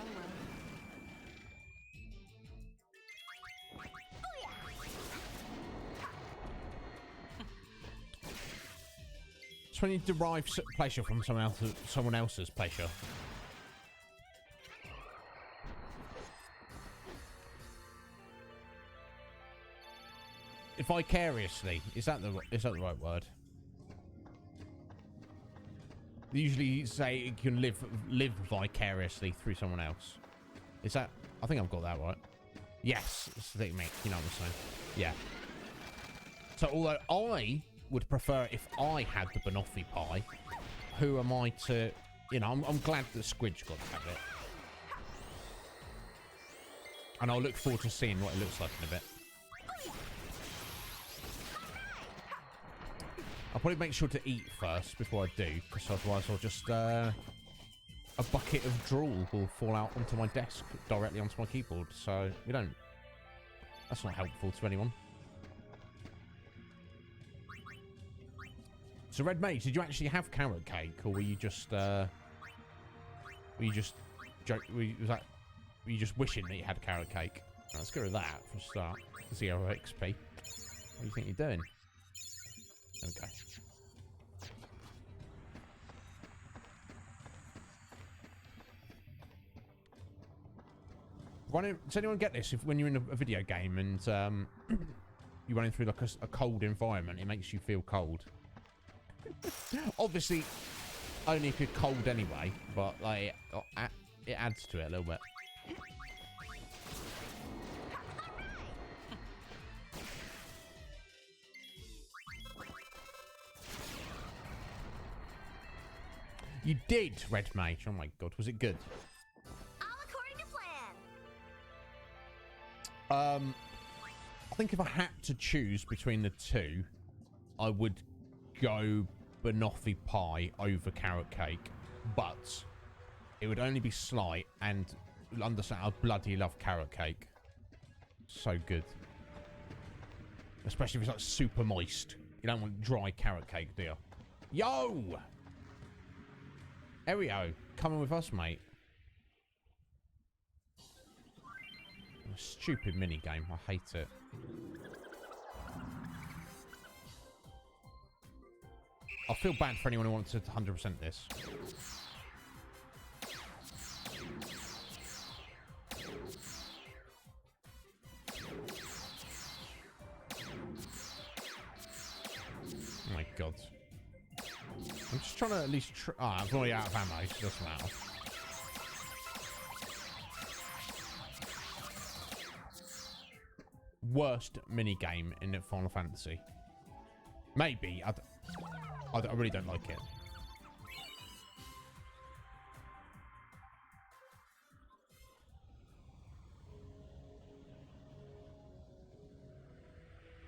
It's when you derive pleasure from someone else's pleasure. Vicariously. Is that the right word? They usually say you can live vicariously through someone else. Is that? I think I've got that right. Yes, it's the thing, mate. You know what I'm saying? Yeah. So although I would prefer if I had the banoffee pie, who am I to? You know, I'm glad that Squid's got to have it, and I'll look forward to seeing what it looks like in a bit. I'll probably make sure to eat first before I do, because otherwise I'll just, a bucket of drool will fall out onto my desk, directly onto my keyboard, so we don't... That's not helpful to anyone. So, Red Mage, did you actually have carrot cake, or were you just, were you just wishing that you had carrot cake? Right, let's go with that for a start. 0 XP. What do you think you're doing? Okay. Does anyone get this? If when you're in a video game and you're running through like a cold environment, it makes you feel cold. Obviously, only if you're cold anyway, but like it adds to it a little bit. You did, Red Mage. Oh my god, was it good? All according to plan. I think if I had to choose between the two, I would go banoffee pie over carrot cake, but it would only be slight, and understand I bloody love carrot cake. So good. Especially if it's like super moist. You don't want dry carrot cake, do you? Yo! Erio, coming with us, mate. A stupid mini game. I hate it. I feel bad for anyone who wants to 100% this. Oh my god. I'm just trying to at least I'm already out of ammo, so it doesn't matter. Worst minigame in Final Fantasy. Maybe. I really don't like it.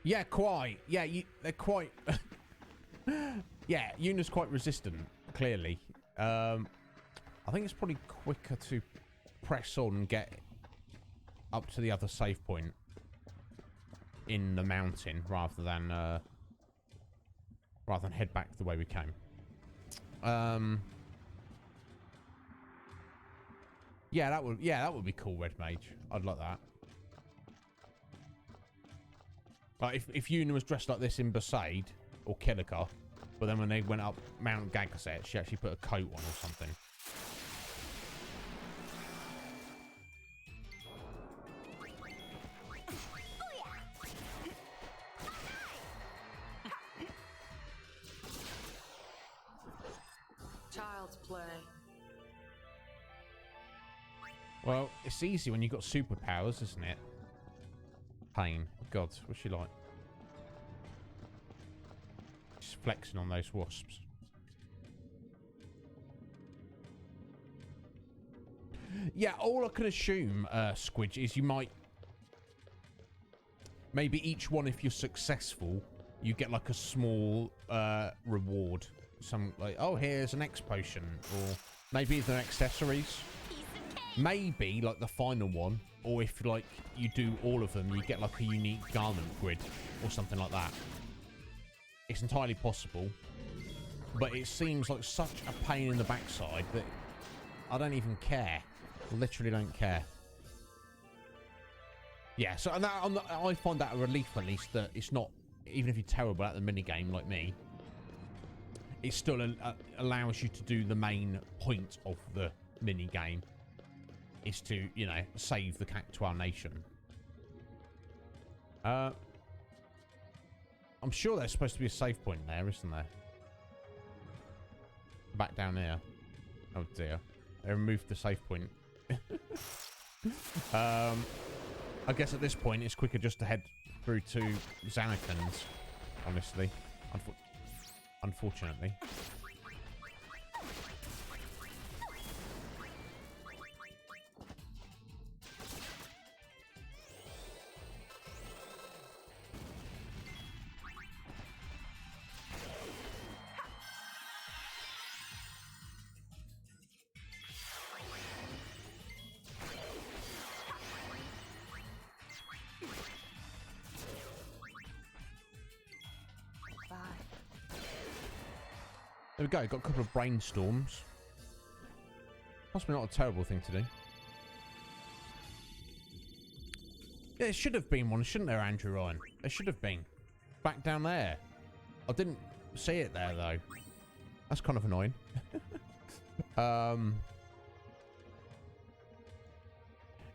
Yeah, quite. Yeah, they're quite... Yeah, Yuna's quite resistant, clearly. I think it's probably quicker to press on and get up to the other save point in the mountain rather than head back the way we came. Yeah, that would be cool, Red Mage. I'd like that. Like if Yuna was dressed like this in Besaid or Killiker, but then when they went up Mount Gagaset, she actually put a coat on or something. Child's play. Well, it's easy when you've got superpowers, isn't it? Pain. God, what's she like? She's flexing on those wasps. Yeah, all I can assume, Squidge, is you might... Maybe each one, if you're successful, you get like a small reward. Some, like, oh, here's an X potion. Or maybe they're accessories. Maybe, like, the final one. Or if, like, you do all of them, you get, like, a unique garment grid. Or something like that. It's entirely possible. But it seems like such a pain in the backside that I don't even care. Literally don't care. Yeah, so and that, I find that a relief, at least, that it's not... Even if you're terrible at the minigame like me, it still allows you to do the main point of the minigame. Is to, you know, save the Cactuar Nation. I'm sure there's supposed to be a save point there, isn't there? Back down here. Oh dear. They removed the save point. I guess at this point it's quicker just to head through to Xanathans, honestly. Unfortunately. There we go, got a couple of brainstorms. Must be not a terrible thing to do. Yeah, there should have been one, shouldn't there, Andrew Ryan? There should have been. Back down there. I didn't see it there, though. That's kind of annoying.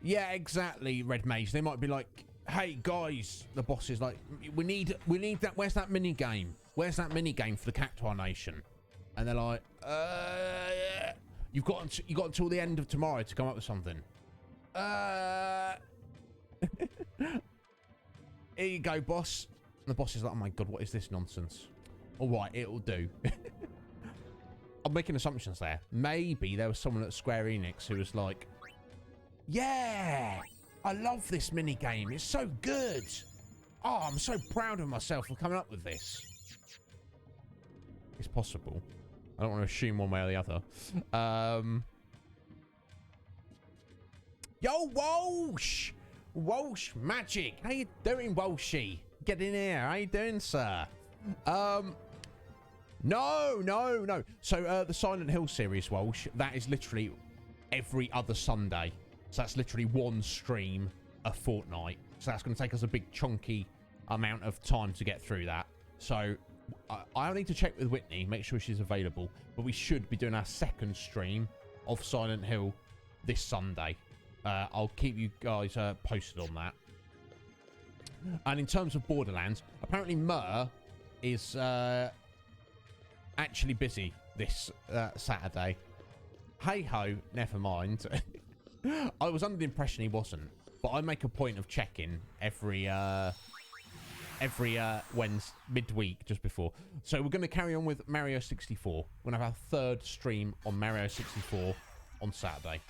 Yeah, exactly, Red Mage. They might be like, hey, guys, the boss is like, we need that, where's that mini game? Where's that mini game for the Cactuar Nation? And they're like, you've got until the end of tomorrow to come up with something. Here you go, boss. And the boss is like, oh my god, what is this nonsense? All right, it'll do. I'm making assumptions there. Maybe there was someone at Square Enix who was like, yeah, I love this mini game. It's so good. Oh, I'm so proud of myself for coming up with this. It's possible. I don't want to assume one way or the other. Yo, Walsh! Walsh Magic! How you doing, Walshy? Get in here. How you doing, sir? No. So, the Silent Hill series, Walsh, that is literally every other Sunday. So that's literally one stream a fortnight. So that's going to take us a big chunky amount of time to get through that. So I'll need to check with Whitney, make sure she's available. But we should be doing our second stream of Silent Hill this Sunday. I'll keep you guys posted on that. And in terms of Borderlands, apparently Mur is actually busy this Saturday. Hey ho, never mind. I was under the impression he wasn't, but I make a point of checking every Wednesday midweek just before. So we're going to carry on with Mario 64. We're going to have our third stream on Mario 64 on Saturday,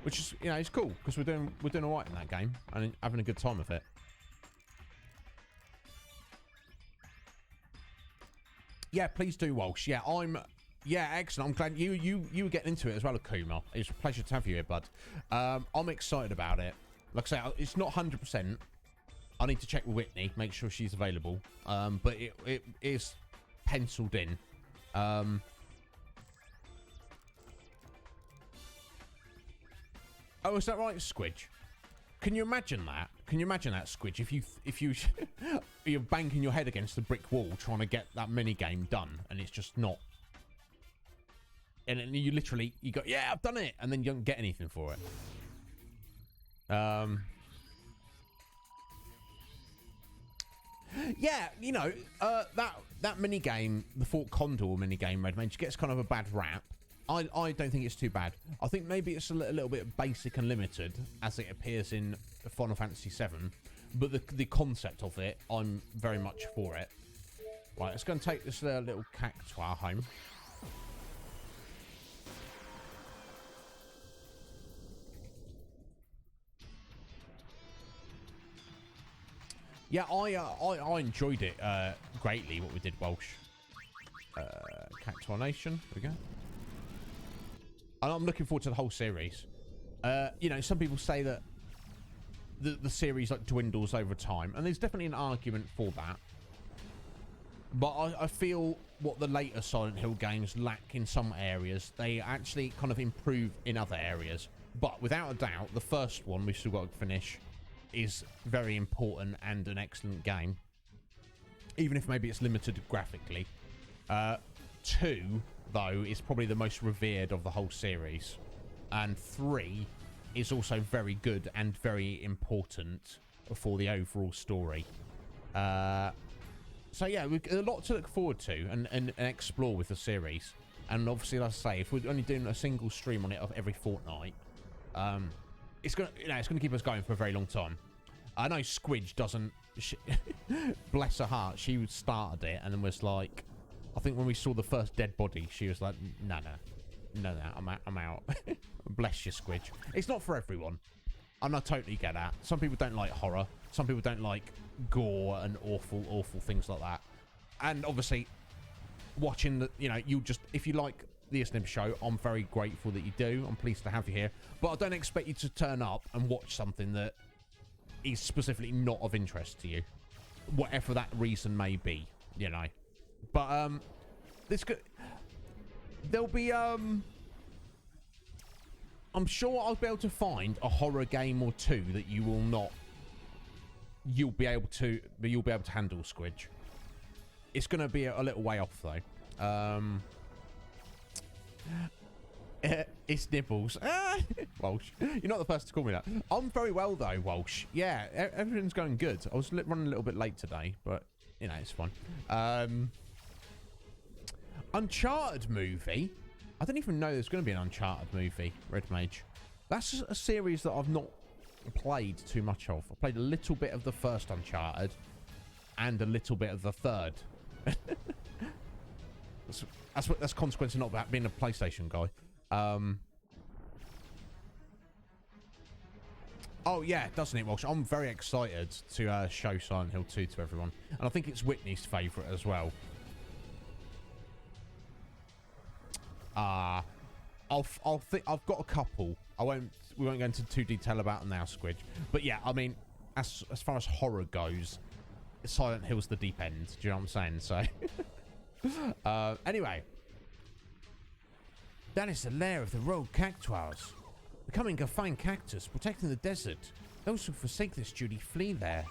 which is, you know, it's cool because we're doing all right in that game and having a good time with it. Yeah, please do, Walsh. Yeah, excellent. I'm glad you were getting into it as well, Akuma. It's a pleasure to have you here, bud. I'm excited about it. Like I say, it's not 100%. I need to check with Whitney, make sure she's available. But it is penciled in. Oh, is that right, Squidge? Can you imagine that? Can you imagine that, Squidge? If you you're banging your head against the brick wall trying to get that mini game done, and it's just not. And then you go, yeah, I've done it, and then you don't get anything for it. Yeah, you know, that mini game, the Fort Condor mini game, Red Mage, gets kind of a bad rap. I don't think it's too bad. I think maybe it's a little bit basic and limited as it appears in Final Fantasy VII, but the concept of it, I'm very much for it. Right, let's go and take this little Cactuar home. Yeah, I enjoyed it greatly, what we did, Welsh. Cactuar Nation, there we go. And I'm looking forward to the whole series. You know, some people say that the series like dwindles over time, and there's definitely an argument for that. But I feel what the later Silent Hill games lack in some areas, they actually kind of improve in other areas. But without a doubt, the first one we've still got to finish is very important and an excellent game, even if maybe it's limited graphically. 2, though, is probably the most revered of the whole series, and 3 is also very good and very important for the overall story. So yeah, we've got a lot to look forward to and explore with the series. And obviously, like I say, if we're only doing a single stream on it of every fortnight, it's gonna keep us going for a very long time. I know Squidge doesn't. Bless her heart, she started it and then was like, I think when we saw the first dead body, she was like, no, I'm out. Bless you, Squidge. It's not for everyone. And I totally get that. Some people don't like horror. Some people don't like gore and awful things like that. And obviously, watching the, if you like the Iznib Show, I'm very grateful that you do. I'm pleased to have you here. But I don't expect you to turn up and watch something that is specifically not of interest to you. Whatever that reason may be, But, there'll be, I'm sure I'll be able to find a horror game or two that you'll be able to handle, Squidge. It's going to be a little way off, though. It's Nibbles. Walsh, you're not the first to call me that. I'm very well, though, Walsh. Yeah, everything's going good. I was running a little bit late today, but, it's fun. Uncharted movie. I didn't even know there's going to be an Uncharted movie, Red Mage. That's a series that I've not played too much of. I played a little bit of the first Uncharted and a little bit of the third. That's consequence of not being a PlayStation guy. Oh yeah, doesn't it, Walsh? I'm very excited to show Silent Hill 2 to everyone, and I think it's Whitney's favourite as well. I've got a couple. We won't go into too detail about them now, Squidge. But yeah, I mean, as far as horror goes, Silent Hill's the deep end. Do you know what I'm saying? So, anyway, that is the lair of the rogue cactuars, becoming a fine cactus protecting the desert. Those who forsake this duty flee there.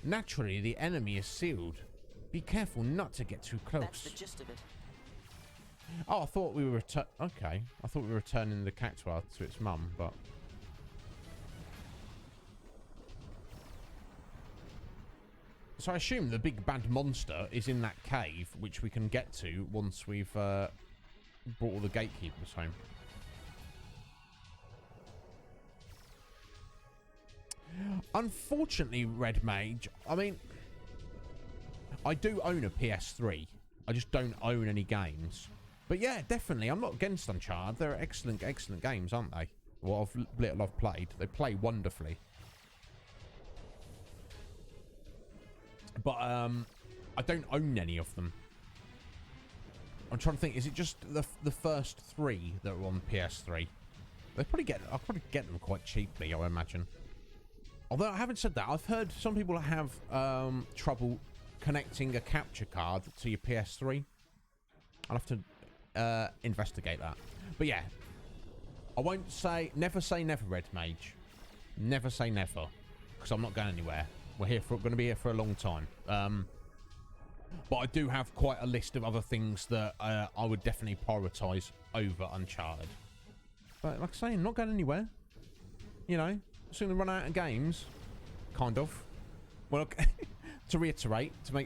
Naturally, the enemy is sealed. Be careful not to get too close. That's the gist of it. Oh, I thought we were okay. I thought we were returning the cactuar to its mum, but so I assume the big bad monster is in that cave, which we can get to once we've brought all the gatekeepers home. Unfortunately, Red Mage, I mean, I do own a PS3. I just don't own any games. But yeah, definitely, I'm not against Uncharted. They're excellent games, aren't they? What little I've played. They play wonderfully. But I don't own any of them. I'm trying to think, is it just the first three that are on PS3? I'll probably get them quite cheaply, I imagine. Although I haven't said that, I've heard some people have trouble connecting a capture card to your PS3. I'll have to investigate that. But yeah, I won't never say never, Red Mage. Never say never, because I'm not going anywhere. We're going to be here for a long time. But I do have quite a list of other things that I would definitely prioritise over Uncharted. But like I say, I'm not going anywhere. Soon to run out of games. Kind of. Well, to reiterate, for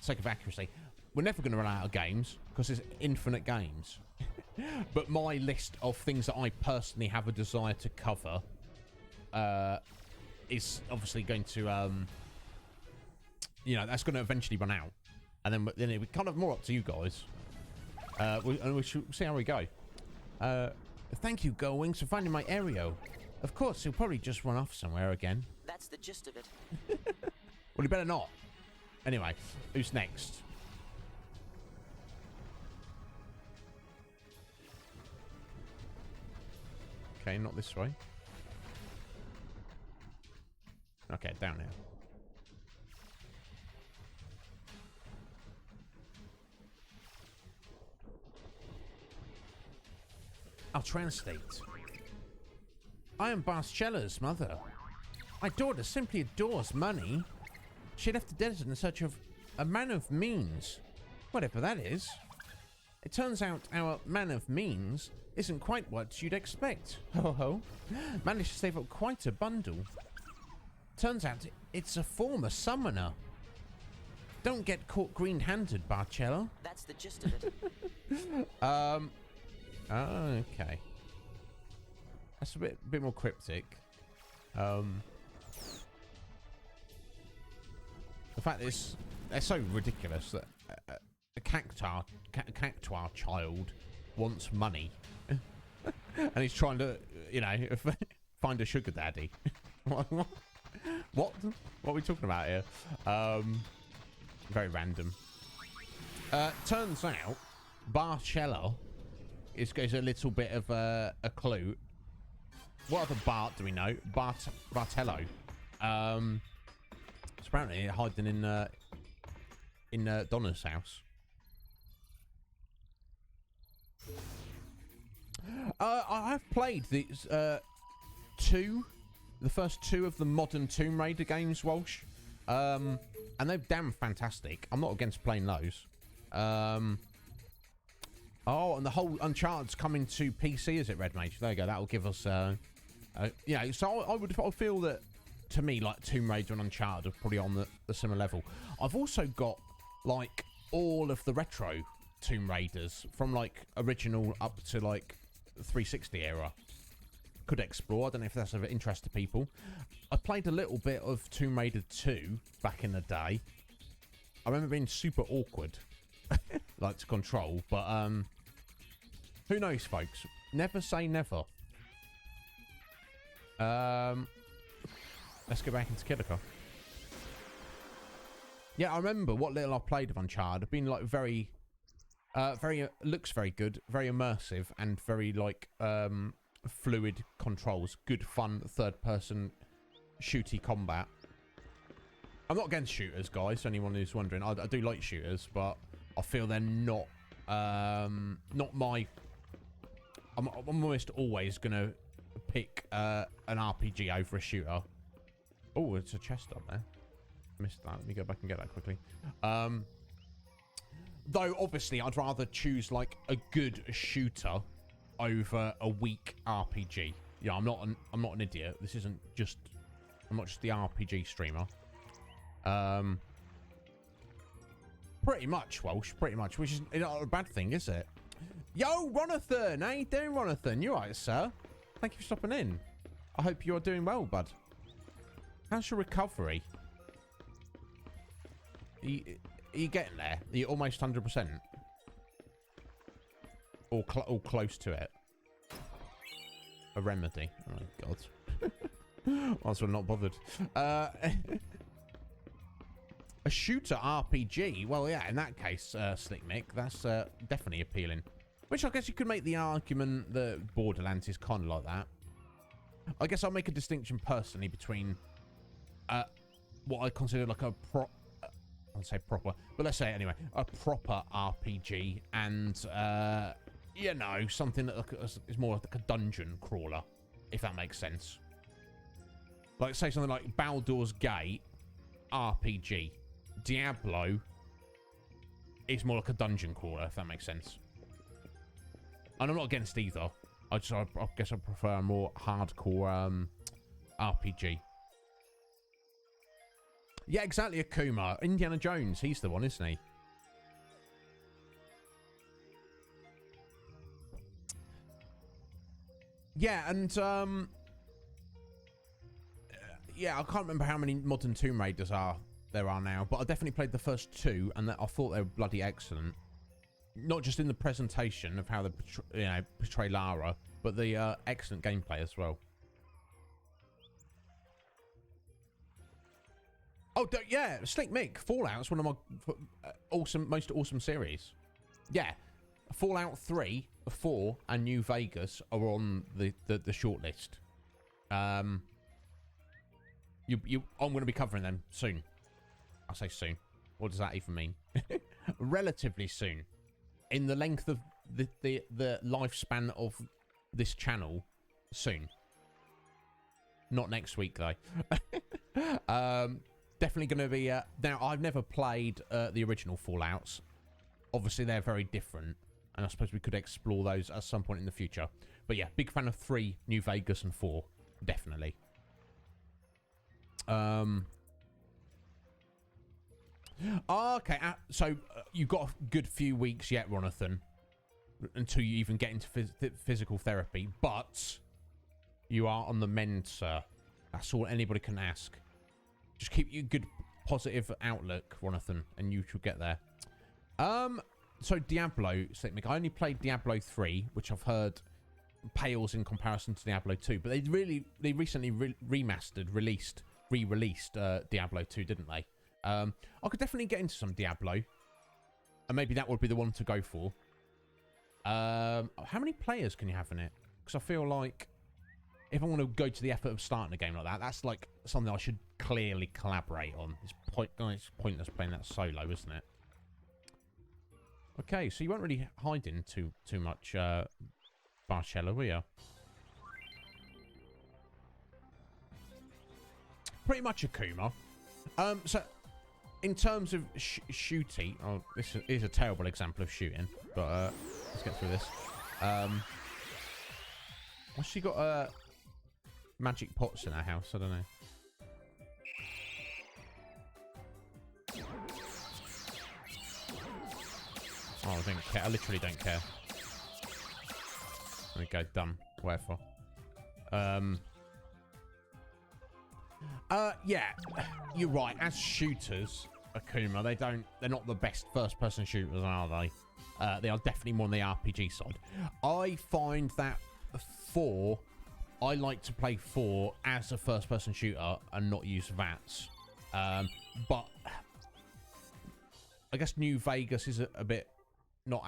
sake of accuracy, we're never going to run out of games because there's infinite games. But my list of things that I personally have a desire to cover is obviously going to, that's going to eventually run out, and then it'll be kind of more up to you guys. And we should see how we go. Thank you, Go Wings, for finding my Aereo. Of course, he'll probably just run off somewhere again. That's the gist of it. Well, he better not. Anyway, who's next? Okay, not this way. Okay, down here. I'll translate. I am Barcella's mother. My daughter simply adores money. She left the desert in search of a man of means. Whatever that is. It turns out our man of means isn't quite what you'd expect. Ho ho. Managed to save up quite a bundle. Turns out It's a former summoner. Don't get caught green-handed, Barcello. That's the gist of it. Okay. That's a bit more cryptic. The fact is, they're so ridiculous that a cactuar child wants money, and he's trying to, you know, find a sugar daddy. What are we talking about here? Very random. Turns out, Barcello is a little bit of a clue. What other Bart do we know? Bartello. It's apparently hiding in Donna's house. I have played these the first two of the modern Tomb Raider games, Walsh, and they're damn fantastic. I'm not against playing those. Oh, and the whole Uncharted's coming to PC, is it, Red Mage? There you go. That'll give us, you know. So I would feel that, to me, like Tomb Raider and Uncharted are probably on the similar level. I've also got like all of the retro Tomb Raiders from like original up to like 360 era. Could explore. I don't know if that's of interest to people. I played a little bit of Tomb Raider 2 back in the day. I remember being super awkward, like to control, but who knows, folks? Never say never. Let's go back into Killiker. Yeah, I remember what little I played of Uncharted. I've been like very looks very good, very immersive, and very like fluid controls. Good fun third-person shooty combat. I'm not against shooters, guys. Anyone who's wondering, I do like shooters, but I feel they're not my. I'm almost always gonna pick an RPG over a shooter. Oh, it's a chest up there. Missed that. Let me go back and get that quickly. Though obviously I'd rather choose like a good shooter over a weak RPG. Yeah, I'm not an idiot. This isn't just. I'm not just the RPG streamer. Pretty much, Walsh. Pretty much, which is not a bad thing, is it? Yo, Ronathan, how you doing, Ronathan? You alright, sir? Thank you for stopping in. I hope you're doing well, bud. How's your recovery? Are you getting there? Are you almost 100%? Or close to it? A remedy. Oh, God. I was not bothered. A shooter RPG. Well, yeah, in that case, Slick Mick, that's definitely appealing. Which I guess you could make the argument that Borderlands is kind of like that. I guess I'll make a distinction personally between what I consider like a I'll say proper, but let's say it anyway, a proper RPG and, you know, something that is more like a dungeon crawler, if that makes sense. Like, say something like Baldur's Gate RPG. Diablo is more like a dungeon crawler, if that makes sense. And I'm not against either. I guess I prefer a more hardcore RPG. Yeah, exactly, Akuma. Indiana Jones, he's the one, isn't he? Yeah, and yeah, I can't remember how many modern Tomb Raiders there are now, but I definitely played the first two, and I thought they were bloody excellent. Not just in the presentation of how they portray Lara, but the excellent gameplay as well. Oh, yeah, Slick Mick, Fallout's one of my most awesome series. Yeah, Fallout 3, 4, and New Vegas are on the shortlist. I'm going to be covering them soon. I say soon. What does that even mean? Relatively soon. In the length of the lifespan of this channel, soon. Not next week though. Definitely going to be. Now, I've never played the original Fallouts. Obviously, they're very different, and I suppose we could explore those at some point in the future. But yeah, big fan of 3, New Vegas, and 4, definitely. Okay, so you've got a good few weeks yet, Ronathan, until you even get into physical therapy. But you are on the mend, sir. That's all anybody can ask. Just keep you good, positive outlook, Ronathan, and you should get there. So Diablo, Slickmick, I only played Diablo 3, which I've heard pales in comparison to Diablo 2, but they recently re-released Diablo 2, didn't they? I could definitely get into some Diablo, and maybe that would be the one to go for. How many players can you have in it? Because I feel like if I want to go to the effort of starting a game like that, that's like something I should clearly collaborate on. It's pointless playing that solo, isn't it? Okay, so you weren't really hiding too much, Barcella, were you? Pretty much Akuma. So in terms of shooting, oh, this is a terrible example of shooting, but let's get through this. What's she got? Magic pots in her house. I don't know. Oh, I don't care. I literally don't care. There we go. Done. Wherefore. Yeah, you're right. As shooters, Akuma, they're not the best first-person shooters, are they? They are definitely more on the RPG side. I find that 4, I like to play 4 as a first-person shooter and not use VATS. But I guess New Vegas is a bit more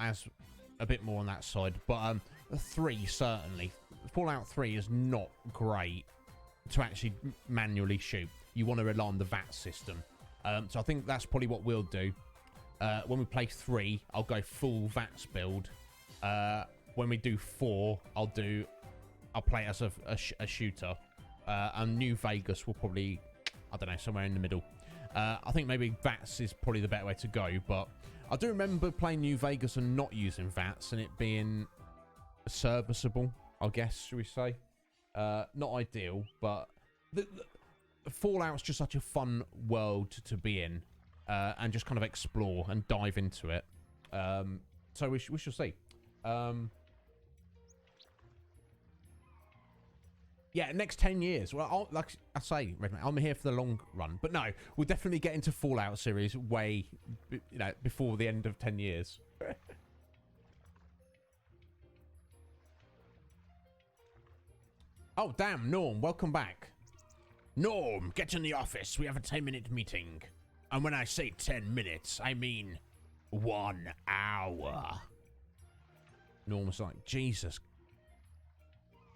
on that side. But 3 certainly. Fallout 3 is not great to actually manually shoot. You want to rely on the VATS system. So I think that's probably what we'll do. When we play 3, I'll go full VATS build. When we do 4, I'll play as a shooter. And New Vegas will probably, I don't know, somewhere in the middle. I think maybe VATS is probably the better way to go, but I do remember playing New Vegas and not using VATS and it being serviceable, I guess, should we say. Not ideal, but the Fallout's just such a fun world to be in, and just kind of explore and dive into it. So we shall see. Yeah, next 10 years. Well, like I say, Redman, I'm here for the long run. But no, we'll definitely get into Fallout series way, before the end of 10 years. Oh, damn, Norm, welcome back. Norm, get in the office. We have a 10-minute meeting. And when I say 10 minutes, I mean 1 hour. Norm's like, Jesus.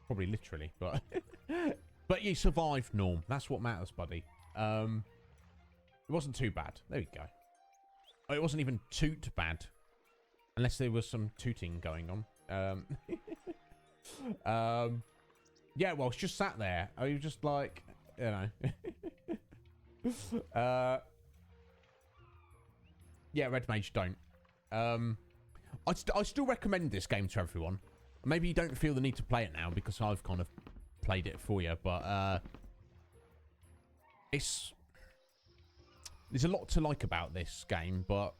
Probably literally, but... but you survived, Norm. That's what matters, buddy. It wasn't too bad. There we go. Oh, it wasn't even toot bad. Unless there was some tooting going on. Yeah, well, it's just sat there. Are you just like, you know? Yeah, Red Mage don't. I still recommend this game to everyone. Maybe you don't feel the need to play it now because I've kind of played it for you, but there's a lot to like about this game, but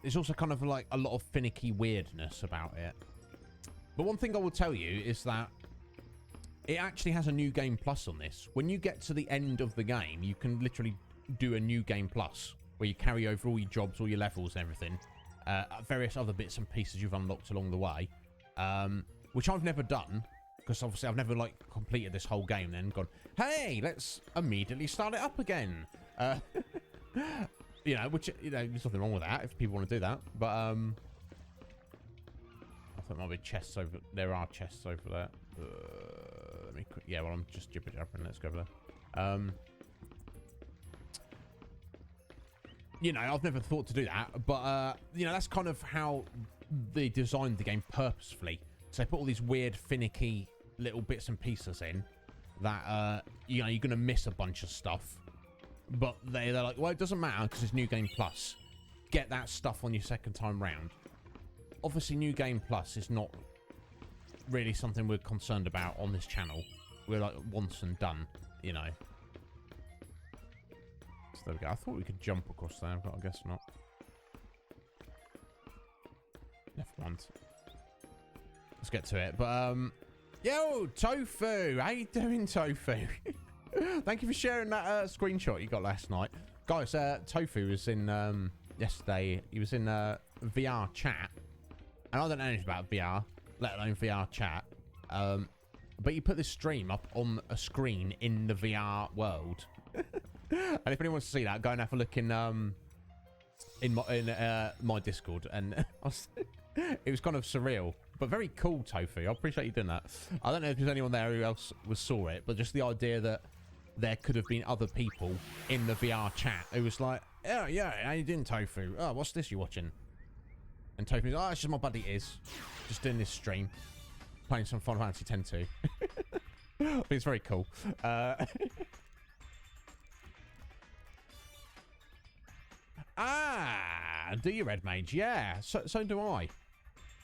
there's also kind of like a lot of finicky weirdness about it. But one thing I will tell you is that it actually has a new game plus on this. When you get to the end of the game, you can literally do a new game plus where you carry over all your jobs, all your levels and everything. Various other bits and pieces you've unlocked along the way. Which I've never done, because obviously I've never like completed this whole game then gone, hey, let's immediately start it up again. You know, which, you know, there's nothing wrong with that if people want to do that. But I thought there might be chests over. There are chests over there. Let me. Yeah, well, I'm just jibber jabbering. Let's go over there. You know, I've never thought to do that, but you know, that's kind of how they designed the game purposefully. So they put all these weird, finicky little bits and pieces in that you know, you're gonna miss a bunch of stuff. But they're like, well, it doesn't matter because it's New Game Plus. Get that stuff on your second time round. Obviously, New Game Plus is not really something we're concerned about on this channel. We're like once and done, you know. There we go. I thought we could jump across there, but I guess not. Never mind. Let's get to it. But, yo, Tofu! How you doing, Tofu? Thank you for sharing that screenshot you got last night. Guys, Tofu was in, yesterday, he was in VR chat. And I don't know anything about VR, let alone VR chat. But you put this stream up on a screen in the VR world. And if anyone wants to see that, go and have a look in my Discord. And it was kind of surreal, but very cool, Tofu. I appreciate you doing that. I don't know if there's anyone there who else saw it, but just the idea that there could have been other people in the VR chat who was like, oh, yeah, how you doing, Tofu? Oh, what's this you're watching? And Tofu's like, oh, it's just my buddy Iz. Just doing this stream. Playing some Final Fantasy X too. But it's very cool. Do you, Red Mage? Yeah, so do I.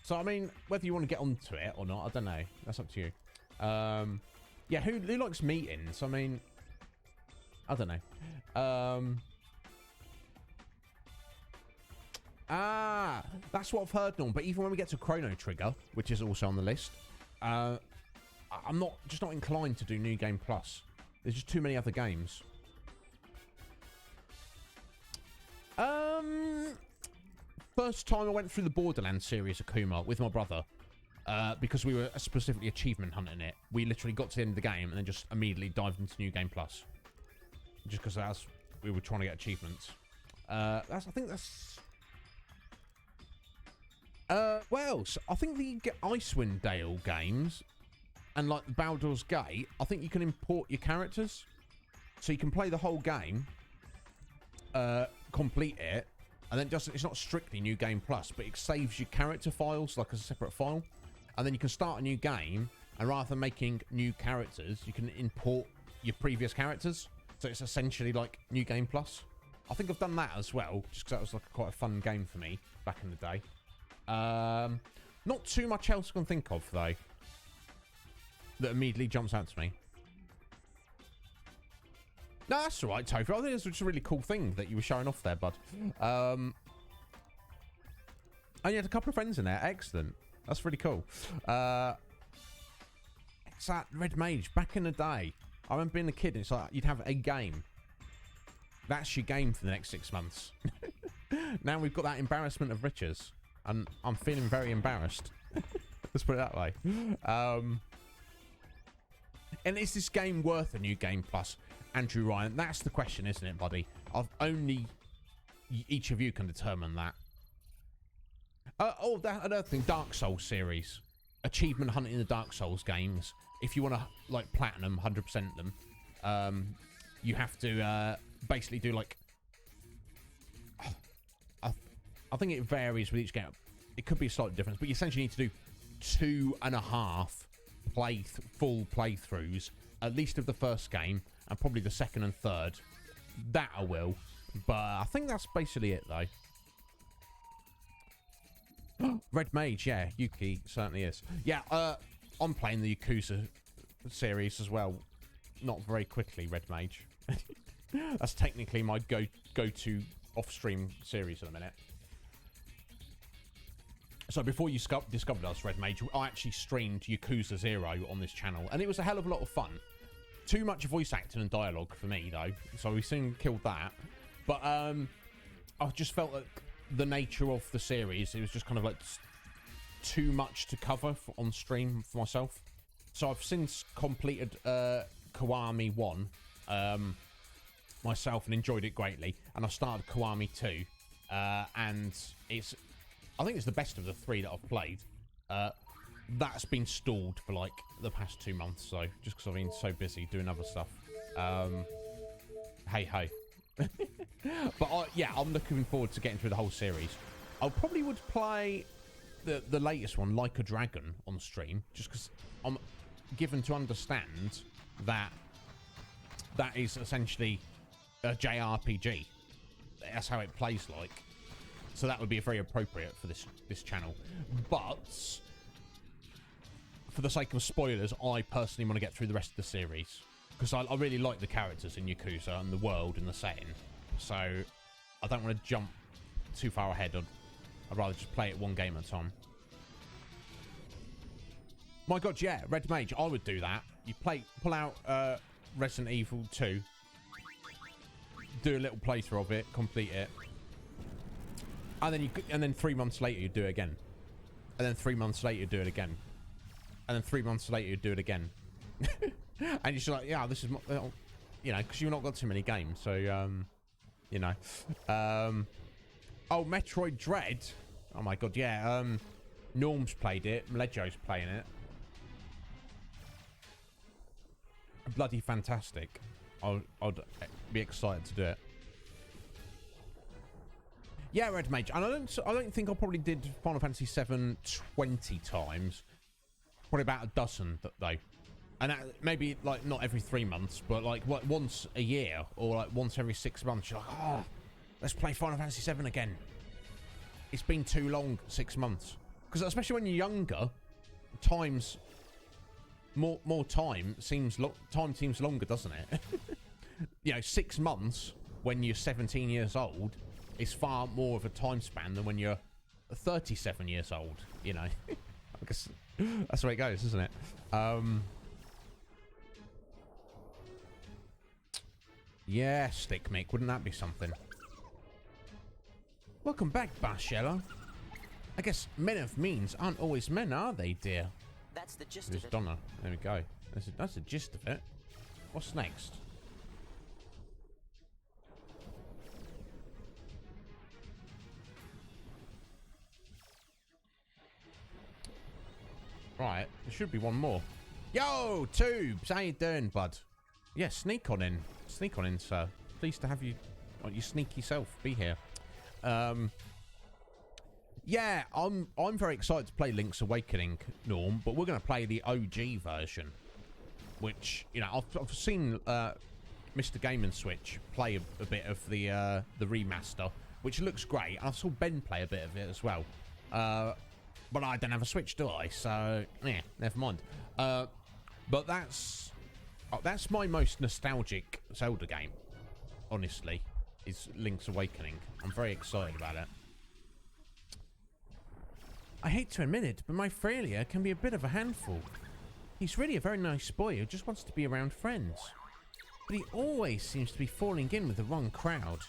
So, I mean, whether you want to get onto it or not, I don't know. That's up to you. Yeah, who likes meetings? I mean, I don't know. That's what I've heard, Norm. But even when we get to Chrono Trigger, which is also on the list, I'm not inclined to do New Game Plus. There's just too many other games. First time I went through the Borderlands series, Akuma, with my brother, because we were specifically achievement hunting it. We literally got to the end of the game and then just immediately dived into New Game Plus, just because we were trying to get achievements. I think that's. What else? I think the Icewind Dale games and like Baldur's Gate, I think you can import your characters, so you can play the whole game, complete it. And then it's not strictly New Game Plus, but it saves your character files like as a separate file. And then you can start a new game, and rather than making new characters, you can import your previous characters. So it's essentially like New Game Plus. I think I've done that as well, just because that was like quite a fun game for me back in the day. Not too much else I can think of, though, that immediately jumps out to me. No, that's all right, Tofu. I think it's just a really cool thing that you were showing off there, bud. And you had a couple of friends in there. Excellent. That's really cool. It's that Red Mage. Back in the day, I remember being a kid, and it's like you'd have a game. That's your game for the next 6 months. Now we've got that embarrassment of riches, and I'm feeling very embarrassed. Let's put it that way. And is this game worth a New Game Plus? Andrew Ryan, that's the question, isn't it, buddy? Each of you can determine that. Another thing, Dark Souls series. Achievement hunting in the Dark Souls games. If you want to, like, platinum, 100% them, you have to basically do, like... I think it varies with each game. It could be a slight difference, but you essentially need to do 2.5 full playthroughs, at least of the first game, and probably the second and third. That I will. But I think that's basically it, though. Red Mage, yeah. Yuki certainly is. Yeah, I'm playing the Yakuza series as well. Not very quickly, Red Mage. That's technically my go-to off-stream series at the minute. So before you discovered us, Red Mage, I actually streamed Yakuza 0 on this channel, and it was a hell of a lot of fun. Too much voice acting and dialogue for me, though, so we soon killed that. But I just felt that the nature of the series, it was just kind of like too much to cover on stream for myself. So I've since completed Kiwami 1 myself and enjoyed it greatly, and I've started Kiwami 2, and I think it's the best of the 3 that I've played. That's been stalled for like the past 2 months, so just because I've been so busy doing other stuff. Hey. But yeah, I'm looking forward to getting through the whole series. I probably would play the latest one, Like a Dragon, on stream, just because I'm given to understand that is essentially a JRPG. That's how it plays like. So that would be very appropriate for this channel. But for the sake of spoilers, I personally want to get through the rest of the series, because I really like the characters in Yakuza and the world and the setting. so I don't want to jump too far ahead. I'd rather just play it one game at a time. My God, yeah, Red Mage, I would do that. You pull out Resident Evil 2, do a little playthrough of it, complete it, and then 3 months later you do it again, and then 3 months later you do it again, and then 3 months later you do it again, and you're just like, yeah, this is, you know, because you've not got too many games, so you know, oh, Metroid Dread, oh my God, yeah, Norm's played it, Melejo's playing it. Bloody fantastic. I'd be excited to do it. Yeah, Red Mage. And I don't think I probably did Final Fantasy 7 20 times. Probably about a dozen though. And that, maybe like not every 3 months, but like once a year or like once every 6 months. You're like, oh, let's play Final Fantasy 7 again. It's been too long, 6 months. Because especially when you're younger, time's more time seems longer, doesn't it? You know, 6 months when you're 17 years old is far more of a time span than when you're 37 years old, you know. I guess that's the way it goes, isn't it? Yeah, Stick Mick, wouldn't that be something? Welcome back, Barcello. I guess men of means aren't always men, are they, dear? That's the gist There's of it. Donna. There we go. That's the gist of it. What's next? Right, there should be one more. Yo, Tubes, how you doing, bud? Yeah, sneak on in. Sneak on in, sir. Pleased to have you, your sneaky self, be here. Yeah, I'm very excited to play Link's Awakening, Norm, but we're going to play the OG version, which, you know, I've seen Mr. Game & Switch play a bit of the remaster, which looks great. I saw Ben play a bit of it as well, but I don't have a Switch, do I? So, yeah, never mind. But that's my most nostalgic Zelda game, honestly, is Link's Awakening. I'm very excited about it. I hate to admit it, but my Frelia can be a bit of a handful. He's really a very nice boy who just wants to be around friends. But he always seems to be falling in with the wrong crowd.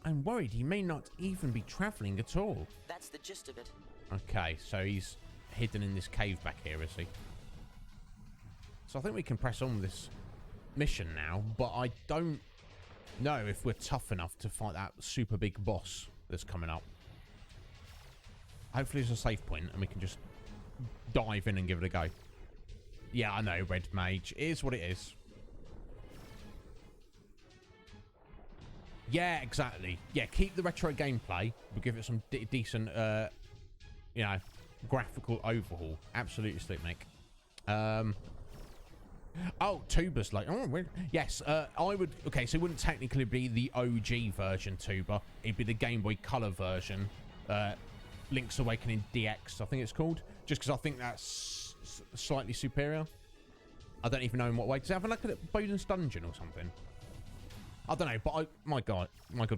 I'm worried he may not even be travelling at all. That's the gist of it. Okay, so he's hidden in this cave back here, is he? So I think we can press on with this mission now, but I don't know if we're tough enough to fight that super big boss that's coming up. Hopefully there's a safe point and we can just dive in and give it a go. Yeah, I know, Red Mage. It is what it is. Yeah, exactly. Yeah, keep the retro gameplay. We'll give it some decent, you know, graphical overhaul. Absolutely, Slick Mick. Oh, Tuba's like, oh, yes, I would, okay, so it wouldn't technically be the OG version, Tuba. It'd be the Game Boy Color version, Link's Awakening DX, I think it's called. Just because I think that's slightly superior. I don't even know in what way. Does it have like a Bowden's Dungeon or something? I don't know, but my God,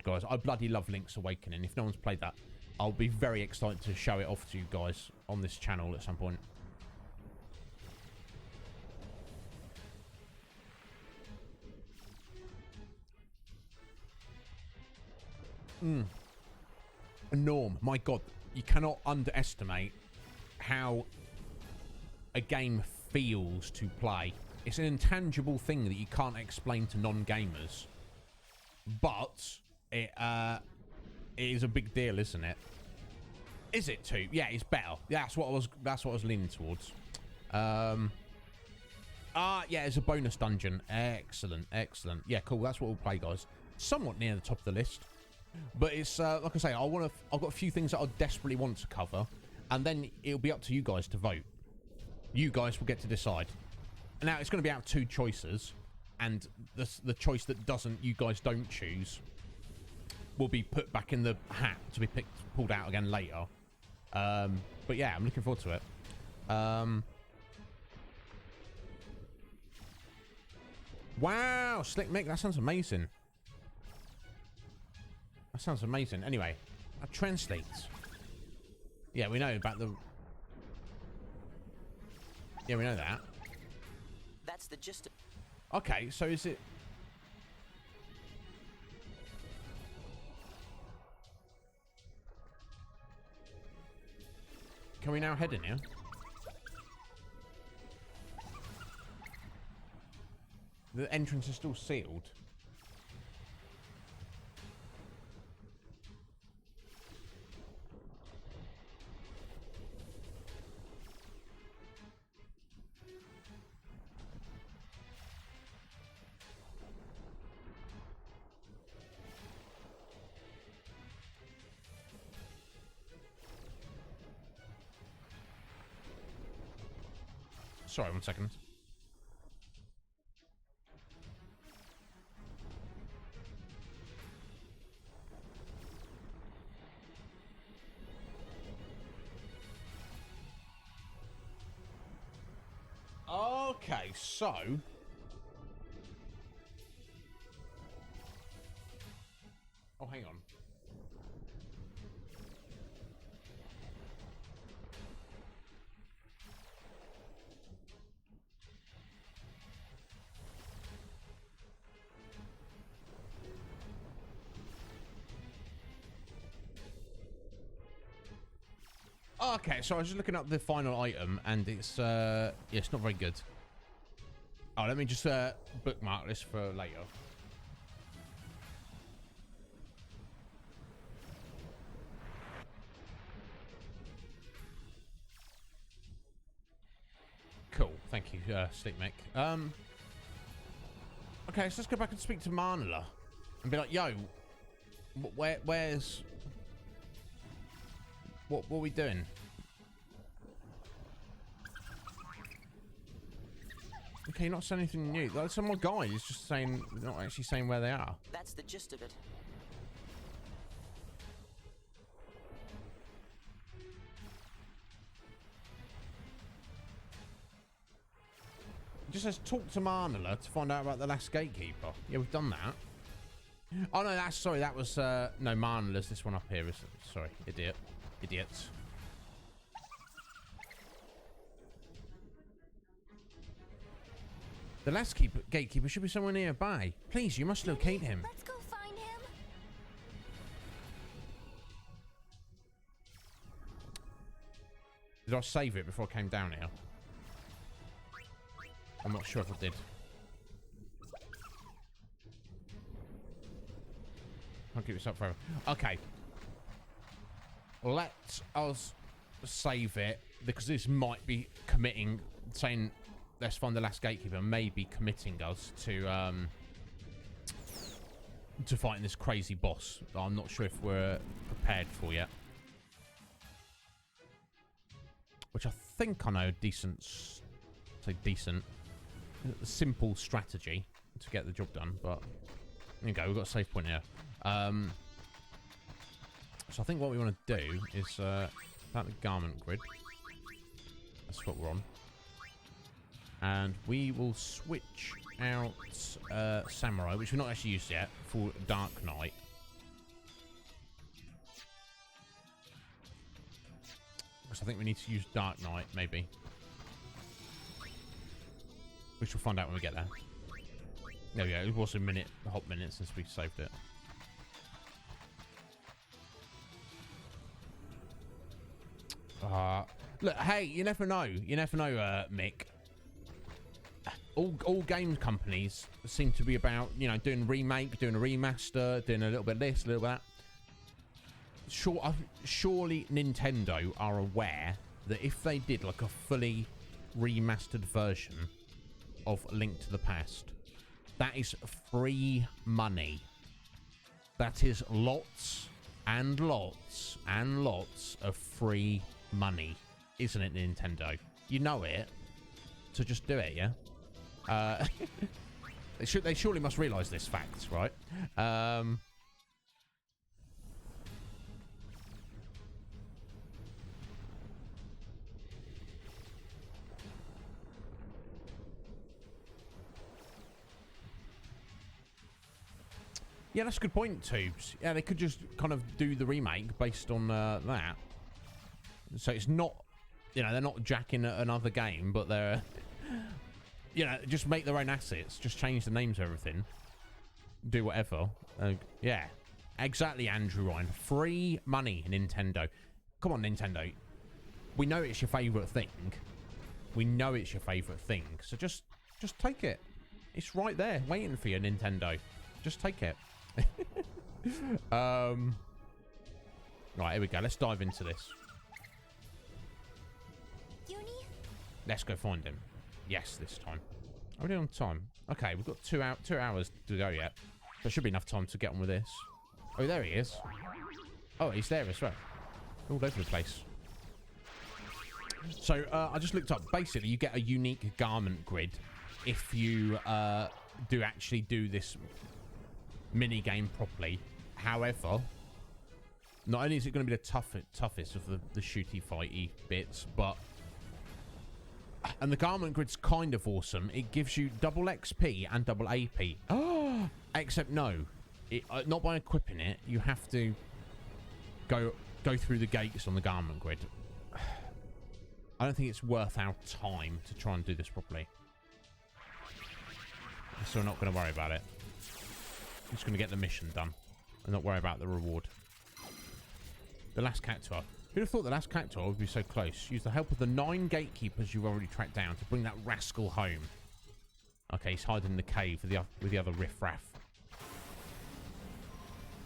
guys, I bloody love Link's Awakening. If no one's played that, I'll be very excited to show it off to you guys on this channel at some point. Norm, my God, you cannot underestimate how a game feels to play. It's an intangible thing that you can't explain to non-gamers, but it is a big deal, isn't it? Is it too? Yeah, it's better. That's what I was leaning towards. Yeah, it's a bonus dungeon. Excellent. Yeah, cool. That's what we'll play, guys. Somewhat near the top of the list. But it's like I say, I've got a few things that I desperately want to cover, and then it'll be up to you guys to vote. You guys will get to decide. Now it's going to be out of two choices, and the choice that you guys don't choose, will be put back in the hat to be pulled out again later. But yeah, I'm looking forward to it. Wow, Slick Mick, that sounds amazing. That sounds amazing. Anyway, that translates. Yeah, we know about the... Yeah, we know that. That's the gist of... Okay, so is it... Can we now head in here? The entrance is still sealed. Sorry, 1 second. Okay, so... Oh, hang on. Okay, so I was just looking up the final item, and it's yeah, it's not very good. Oh, let me just bookmark this for later. Cool, thank you, Sleep Mick. Okay, so let's go back and speak to Marnala and be like, yo, where's... What are we doing? Okay, you're not saying anything new. Like, some more guy is just saying, not actually saying where they are. That's the gist of it. It just says talk to Marnala to find out about the last gatekeeper. Yeah, we've done that. Oh no, that's sorry. That was no Marnala's. This one up here is sorry, idiot. Idiots. The last gatekeeper should be somewhere nearby. Please, you must locate him. Let's go find him. Did I save it before I came down here? I'm not sure if I did. I'll keep this up forever. Okay. Let us save it, because this might be committing, saying let's find the last gatekeeper, may be committing us to fighting this crazy boss that I'm not sure if we're prepared for yet. Which I think I know decent, simple strategy to get the job done, but there you go, we've got a save point here. So I think what we want to do is about the garment grid. That's what we're on. And we will switch out Samurai, which we've not actually used yet, for Dark Knight. Because I think we need to use Dark Knight, maybe. Which we'll find out when we get there. There we go. It was a hot minute since we saved it. Look, hey, you never know. You never know, Mick. All game companies seem to be about, you know, doing a remake, doing a remaster, doing a little bit of this, a little bit of that. Surely Nintendo are aware that if they did like a fully remastered version of Link to the Past, that is free money. That is lots and lots and lots of free money, isn't it, Nintendo? You know it, so just do it, yeah? They surely must realise this fact, right? Yeah, that's a good point, Tubes. Yeah, they could just kind of do the remake based on that. So it's not, you know, they're not jacking another game, but they're, you know, just make their own assets, just change the names of everything, do whatever. Yeah, exactly, Andrew Ryan. Free money, Nintendo. Come on, Nintendo. We know it's your favourite thing. We know it's your favourite thing. So just take it. It's right there, waiting for you, Nintendo. Just take it. Right, here we go. Let's dive into this. Uni? Let's go find him. Yes, this time. Are we on time? Okay, we've got 2 hours to go yet. There should be enough time to get on with this. Oh, there he is. Oh, he's there as well. All over the place. So, I just looked up. Basically, you get a unique garment grid if you do actually do this mini game properly. However, not only is it going to be the toughest of the shooty fighty bits, but and the garment grid's kind of awesome. It gives you double XP and double AP. Oh, except no, not by equipping it. You have to go through the gates on the garment grid. I don't think it's worth our time to try and do this properly. So we're not going to worry about it. I'm just going to get the mission done and not worry about the reward. The last cactuar. Who'd have thought the last cactuar would be so close? Use the help of the 9 gatekeepers you've already tracked down to bring that rascal home. Okay, he's hiding in the cave with the other riffraff.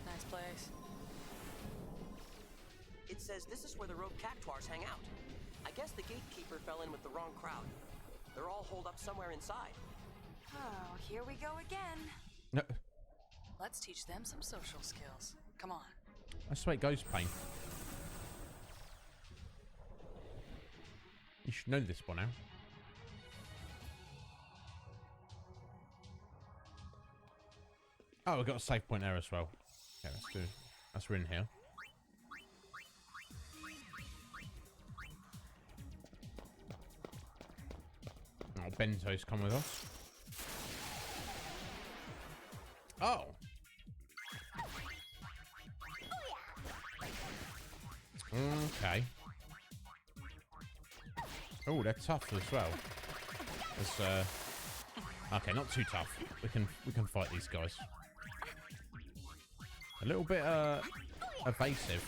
Nice place. It says this is where the rogue cactuars hang out. I guess the gatekeeper fell in with the wrong crowd. They're all holed up somewhere inside. Oh, here we go again. No. Let's teach them some social skills. Come on. That's the way it goes, Pain. You should know this by now. Oh, we've got a save point there as well. Yeah, let's do. That's we're in here. Oh, Bento's come with us. Oh. Okay. Oh, they're tough as well. It's, okay, not too tough. We can fight these guys. A little bit evasive,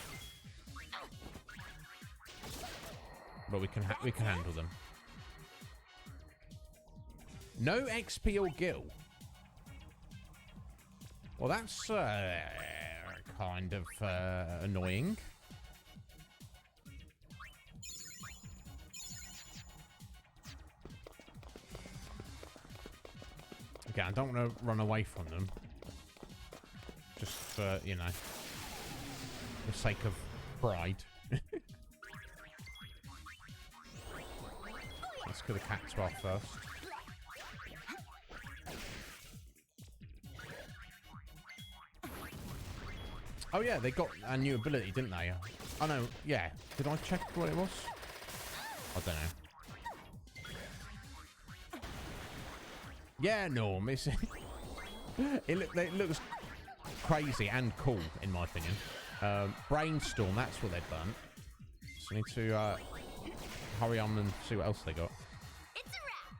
but we can handle them. No XP or gil. Well, that's kind of annoying. Okay, I don't want to run away from them. Just for, you know, the sake of pride. Let's kill the cactuar first. Oh yeah, they got a new ability, didn't they? Oh no, yeah. Did I check what it was? I don't know. Yeah, Norm, it's it looks crazy and cool in my opinion. Brainstorm, that's what they've done. So I need to hurry on and see what else they got. It's a wrap.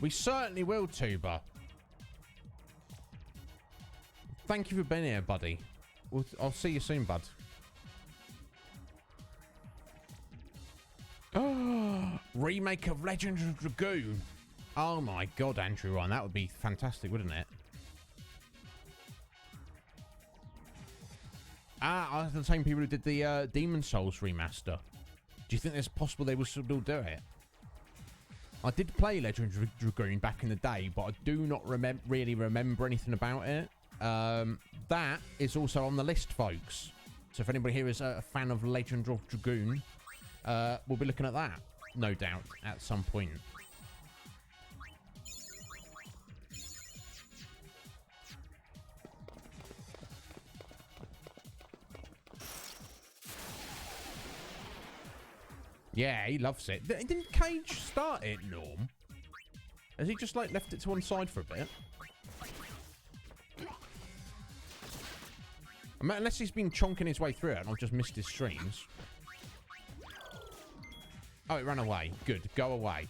We certainly will, Tuba. Thank you for being here, buddy. I'll see you soon, bud. Remake of Legend of Dragoon. Oh my god, Andrew Ryan, that would be fantastic, wouldn't it? The same people who did the Demon Souls remaster. Do you think it's possible they will still do it? I did play Legend of Dragoon back in the day, but I do not really remember anything about it. That is also on the list, folks. So if anybody here is a fan of Legend of Dragoon, we'll be looking at that, no doubt, at some point. Yeah, he loves it. Didn't Cage start it, Norm? Has he just, like, left it to one side for a bit? I mean, unless he's been chonking his way through it and I've just missed his streams. Oh, it ran away. Good. Go away.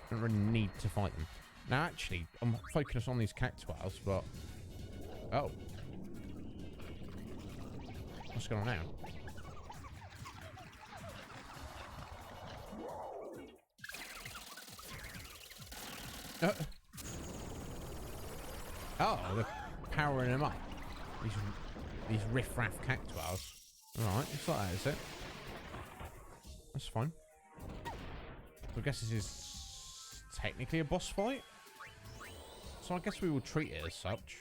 Don't really need to fight them. Now, actually, I'm focused on these cactuars, but... Oh. What's going on now? Oh, they're powering him up. These riff-raff cactuars. Alright, it's like that, is it? That's fine. So I guess this is technically a boss fight. So I guess we will treat it as such.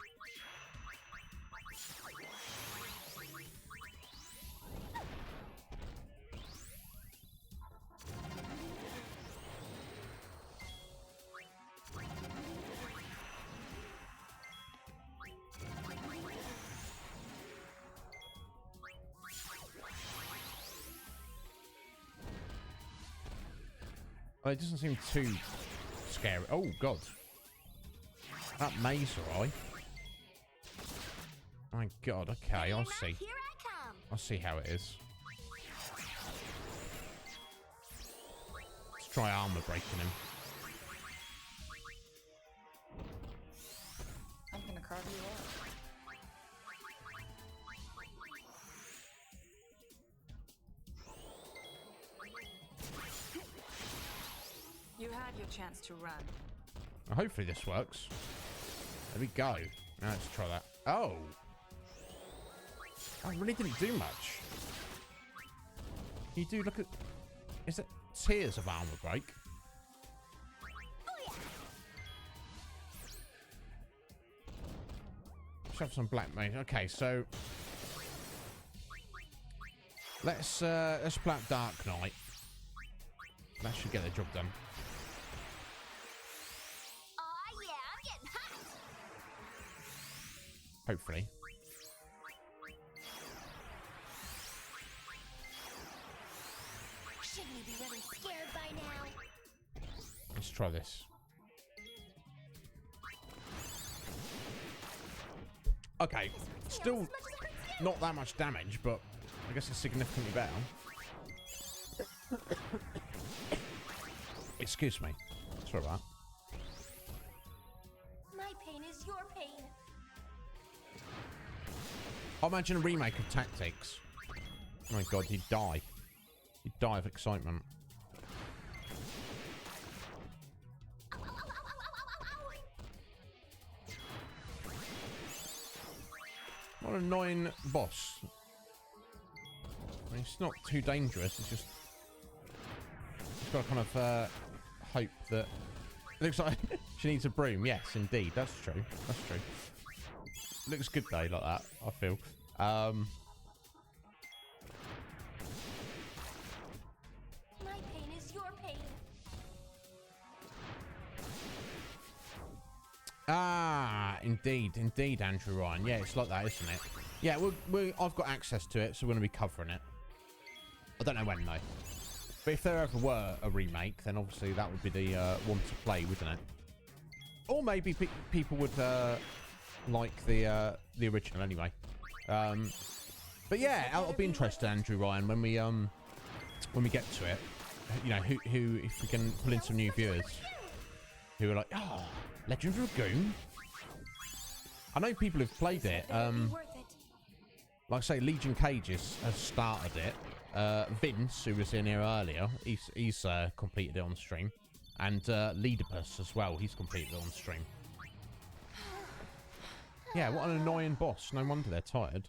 Well, it doesn't seem too scary. Oh, God. That maze eye. My God, okay, I'll see. I'll see how it is. Let's try armor breaking him. I'm gonna carve you up. You had your chance to run. Well, hopefully this works. There we go. Now let's try that. Oh! I really didn't do much. You do look at... Is it tiers of armor break? Let's have some black mage. Okay, so... Let's play out Dark Knight. That should get the job done. Hopefully. Shouldn't you be really scared by now? Let's try this. Okay, still not that much damage, but I guess it's significantly better. Excuse me. Sorry about that. My pain is your pain. I imagine a remake of Tactics. Oh my God, he'd die. He'd die of excitement. What an annoying boss. I mean, it's not too dangerous, it's just... It's got to kind of hope that... It looks like she needs a broom. Yes, indeed. That's true. That's true. Looks good though, like that, I feel. My pain is your pain. Ah, indeed, Andrew Ryan. Yeah, it's like that, isn't it? Yeah, I've got access to it, so we're going to be covering it. I don't know when though. But if there ever were a remake, then obviously that would be the one to play, wouldn't it? Or maybe people would like the original anyway. But yeah, I'll be interested, Andrew Ryan, when we get to it. You know, who if we can pull in some new viewers who are like, oh, Legend of Dragoon. I know people who've played it. Like I say, Legion Cages has started it. Vince, who was in here earlier, he's completed it on stream, and Leadipus as well. He's completed it on stream. Yeah, what an annoying boss. No wonder they're tired.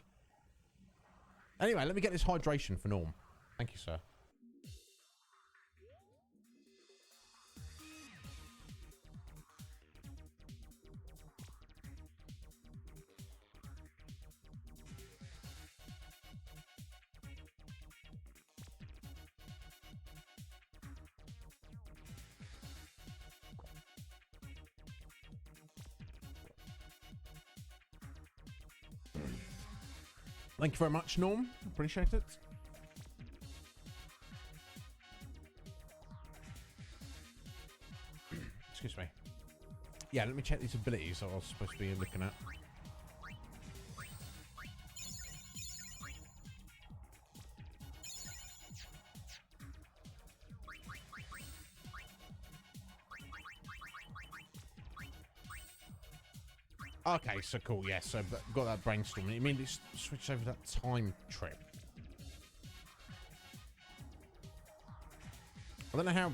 Anyway, let me get this hydration for Norm. Thank you, sir. Thank you very much, Norm. Appreciate it. Yeah, let me check these abilities I was supposed to be looking at. Okay, so cool, yeah, so got that brainstorming. You mean it's switched over that time trip? I don't know how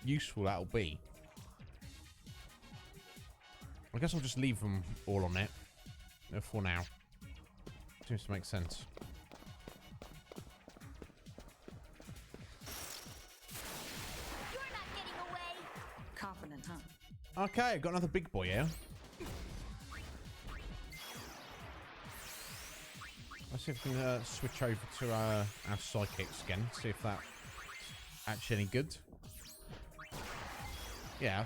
useful that'll be. I guess I'll just leave them all on it for now. Seems to make sense. You're not getting away. Confident, huh? Okay, got another big boy here. Let's see if we can switch over to our psychics again. See if that's actually any good. Yeah,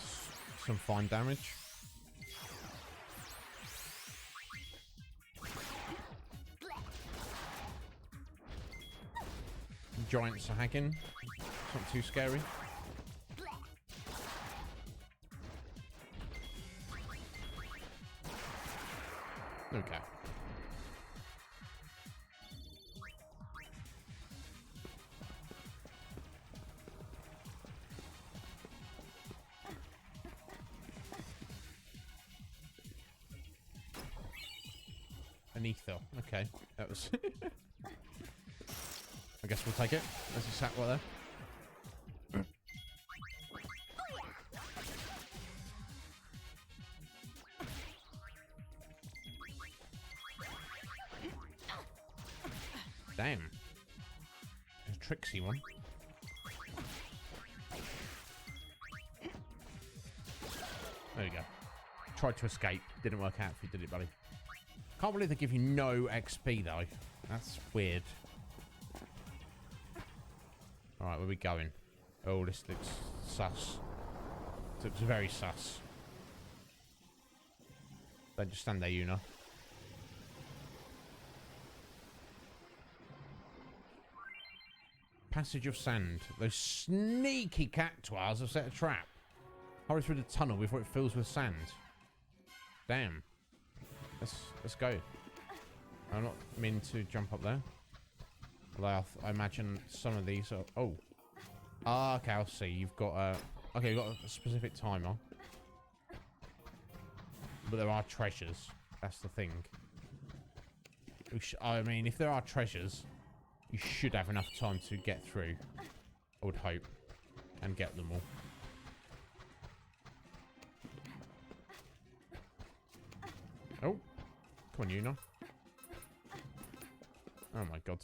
some fine damage. Giants are hacking. It's not too scary. Okay. An ether. Okay. That was... I guess we'll take it. There's a sack right there. Damn. There's a tricksy one. There we go. Tried to escape. Didn't work out if you did it, buddy. Can't believe they give you no XP, though. That's weird. Alright, where are we going? Oh, this looks sus. This looks very sus. Don't just stand there, Una. Passage of Sand. Those sneaky cactuars have set a trap. Hurry through the tunnel before it fills with sand. Damn. Let's go. I'm not meaning to jump up there. Although I imagine some of these are... Oh. Ah, okay, I'll see. You've got a... Okay, you've got a specific timer. But there are treasures. That's the thing. I mean, if there are treasures, you should have enough time to get through. I would hope. And get them all. Oh. Come on, Una. Oh my god.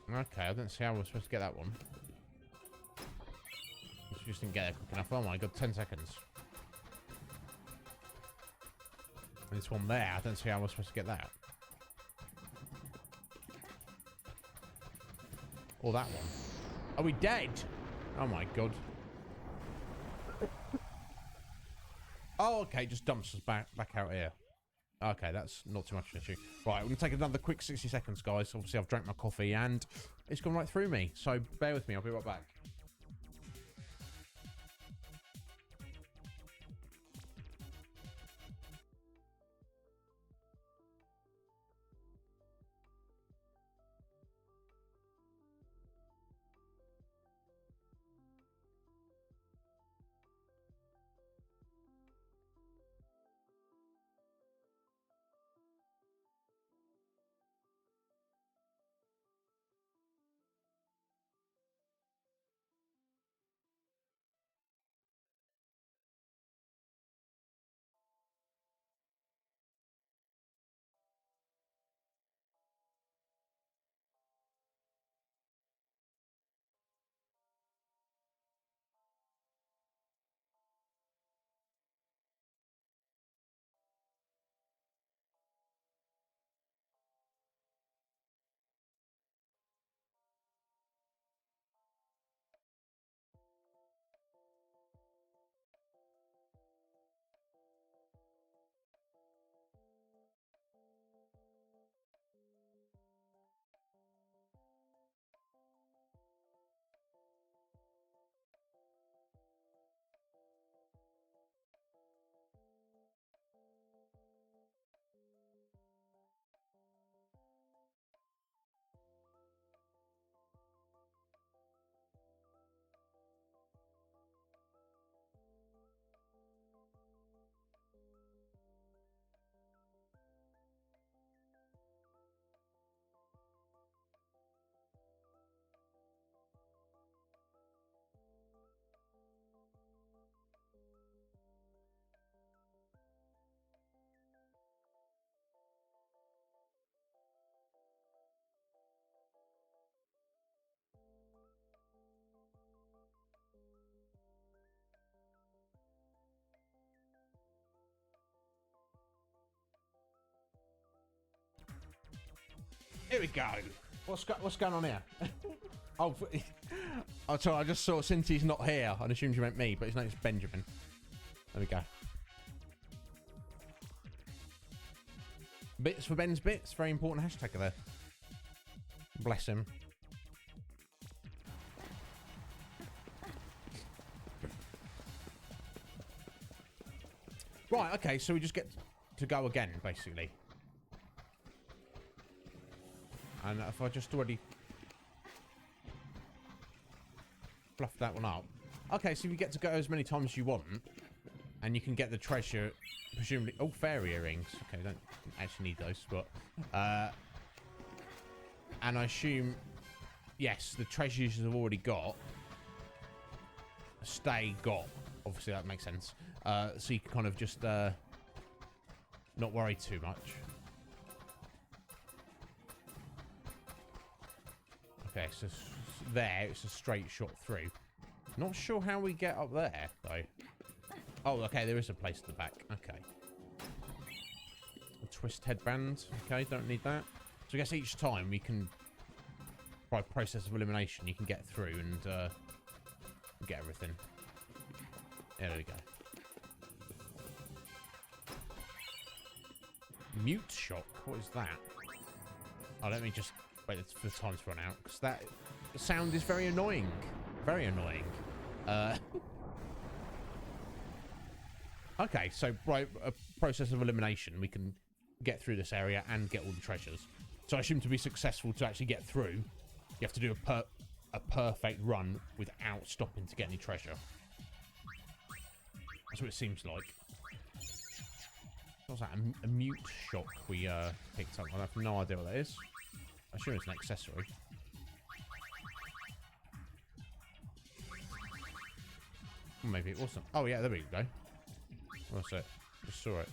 Okay, I didn't see how we're supposed to get that one. Just didn't get there quick enough. Oh my god, 10 seconds. And this one there, I don't see how we're supposed to get that. Or that one. Are we dead? Oh my god. Oh, okay, just dumps us back out here. Okay, that's not too much of an issue. Right, we're going to take another quick 60 seconds, guys. Obviously, I've drank my coffee and it's gone right through me. So bear with me. I'll be right back. Here we go. What's going on here? Oh, sorry, I just saw since he's not here, I assumed you meant me, but his name's Benjamin. There we go. Bits for Ben's bits. Very important hashtag there. Bless him. Right, okay, so we just get to go again, basically. And if I just already fluffed that one up. Okay, so you get to go as many times as you want. And you can get the treasure, presumably... Oh, fairy earrings. Okay, don't actually need those, but... and I assume... Yes, the treasures you've already got... Stay got. Obviously, that makes sense. So you can kind of just... not worry too much. Okay, so there, it's a straight shot through. Not sure how we get up there, though. Oh, okay, there is a place at the back. Okay. A twist headband. Okay, don't need that. So I guess each time we can, by process of elimination, you can get through and get everything. Yeah, there we go. Mute shock. What is that? Oh, let me just wait for the time to run out, because that sound is very annoying. Very annoying. Okay, so by a process of elimination, we can get through this area and get all the treasures. So I assume to be successful to actually get through, you have to do a perfect run without stopping to get any treasure. That's what it seems like. What's that? A mute shock we picked up. I have no idea what that is. I assume it's an accessory. Maybe it wasn't. Oh yeah, there we go. What's it? Just saw it.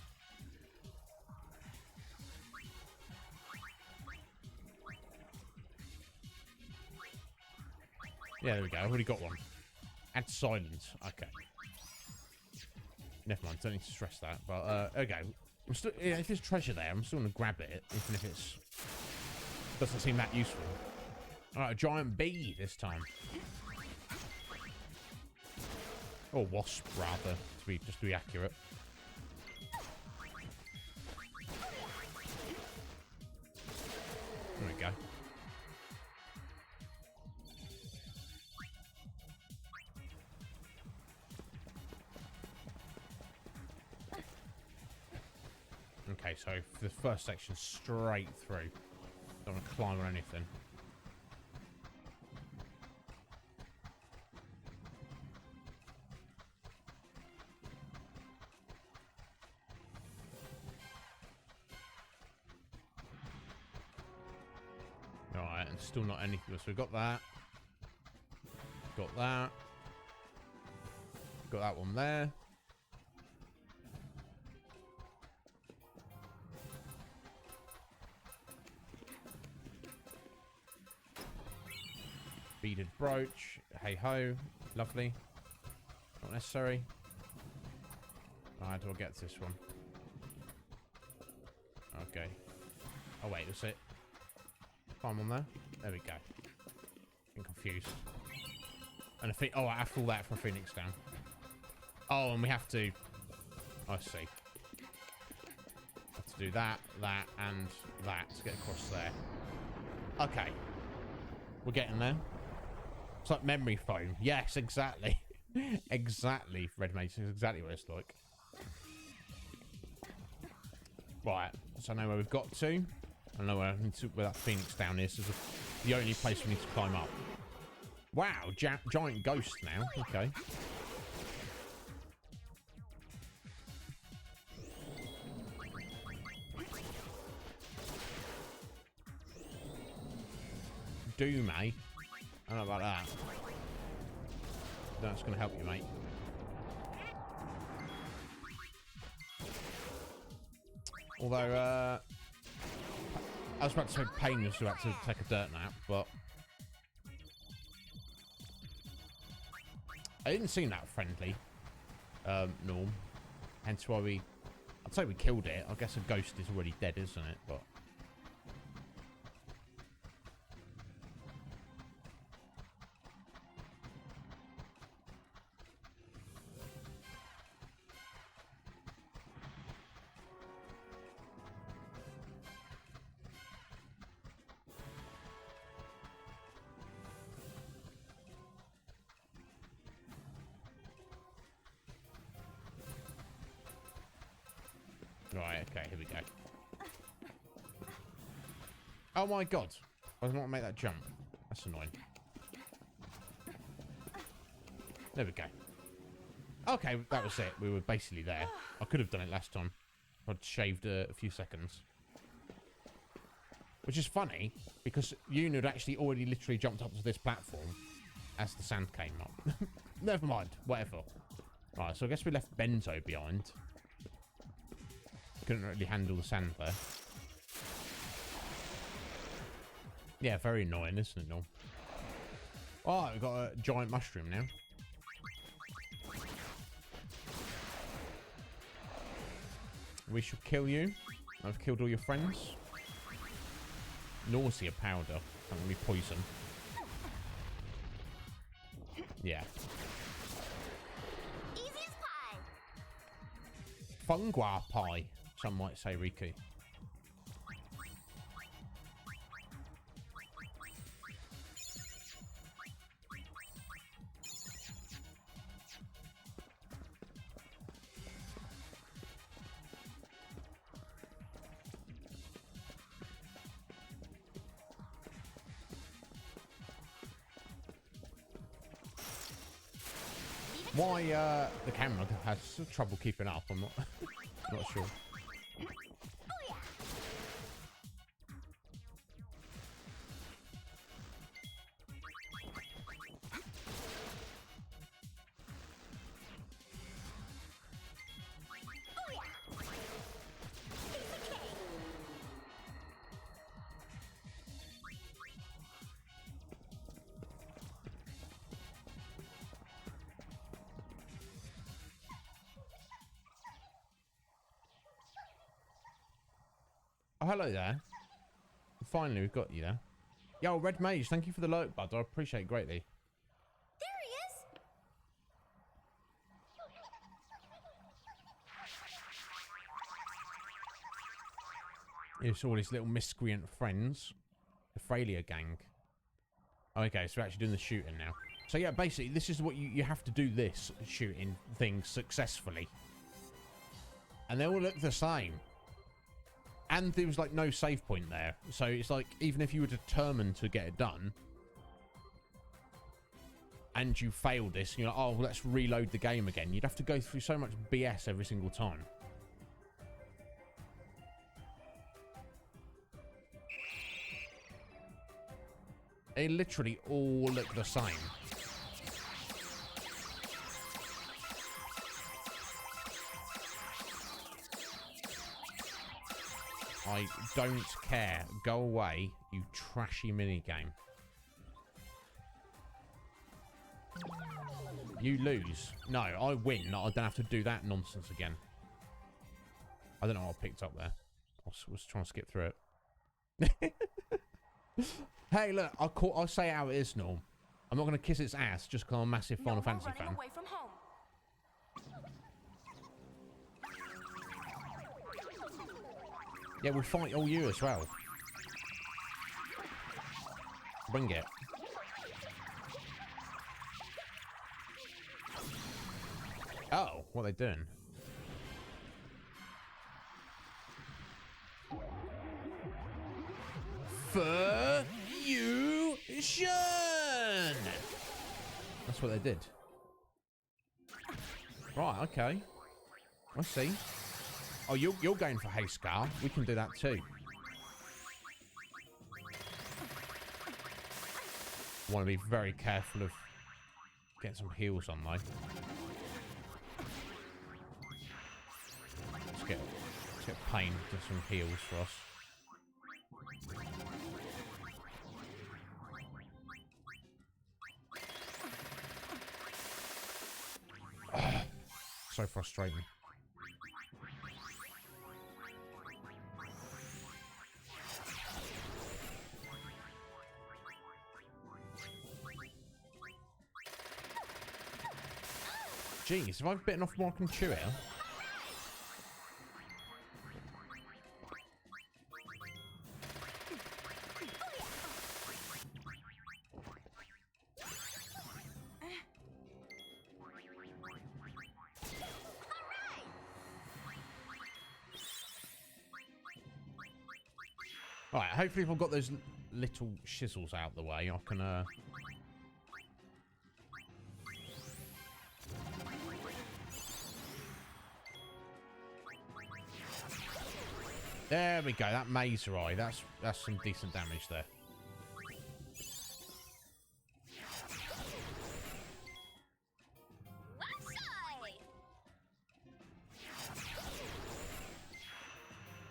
Yeah, there we go. I've already got one. Add silence. Okay. Never mind. Don't need to stress that. But okay. I'm still, yeah, if there's treasure there, I'm still gonna grab it, even if it's doesn't seem that useful. All right, a giant bee this time. Or wasp, rather, just to be accurate. There we go. Okay, so the first section straight through. Don't want to climb or anything. Alright, and still not anything. So we've got that. Got that. Got that one there. Beaded brooch. Hey ho. Lovely. Not necessary. How do I get to this one? Okay. Oh wait, that's it. Climb on there. There we go. I'm confused. And oh, I have to all that from Phoenix down. Oh, and we have to... I see. Have to do that, that, and that to get across there. Okay. We're getting there. It's like memory foam. Yes, exactly. Exactly, Red Mage. It's exactly what it's like. Right. So I know where we've got to. I know where that Phoenix down is. This is the only place we need to climb up. Wow, giant ghost now. Okay. Doom, eh? I don't know about that. That's going to help you, mate. Although, I was about to say pain was about to take a dirt nap, but I didn't seem that friendly, Norm. Hence why I'd say we killed it. I guess a ghost is already dead, isn't it? But Right, okay, here we go. Oh my god. I didn't want to make that jump. That's annoying. There we go. Okay, that was it. We were basically there. I could have done it last time. I'd shaved a few seconds. Which is funny, because Yoon had actually already literally jumped up to this platform as the sand came up. Never mind. Whatever. Right, so I guess we left Bento behind. Couldn't really handle the sand there. Yeah, very annoying, isn't it, Norm? Oh, we've got a giant mushroom now. We should kill you. I've killed all your friends. Nausea powder. That will be poison. Yeah. Easy as pie. Fungua pie, some might say, Riku. Why the camera has trouble keeping up, I'm not not sure. Oh, hello there. Finally, we've got you there. Yo, Red Mage, thank you for the like, bud. I appreciate it greatly. There he is. It's all his little miscreant friends. The Frailia gang. Okay, so we're actually doing the shooting now. So yeah, basically, this is what you have to do this shooting thing successfully. And they all look the same. And there was like no save point there. So it's like, even if you were determined to get it done and you failed this, you're like, oh, well, let's reload the game again. You'd have to go through so much BS every single time. They literally all look the same. I don't care. Go away, you trashy minigame. You lose. No, I win. No, I don't have to do that nonsense again. I don't know what I picked up there. I was trying to skip through it. Hey, look, I'll say how it is, Norm. I'm not going to kiss its ass just because I'm a massive Final Fantasy fan. Away from home. Yeah, we'll fight all you as well. Bring it. Oh, what are they doing? Fusion! That's what they did. Right, okay. I see. Oh, you're going for Hey Scar. We can do that too. Want to be very careful of getting some heals on though. Let's get Pain to some heals for us. So frustrating. Jeez, have I bitten off more I can chew it? Right, hopefully if I've got those little shizzles out the way, I can... There we go, that Mazer Eye, that's some decent damage there.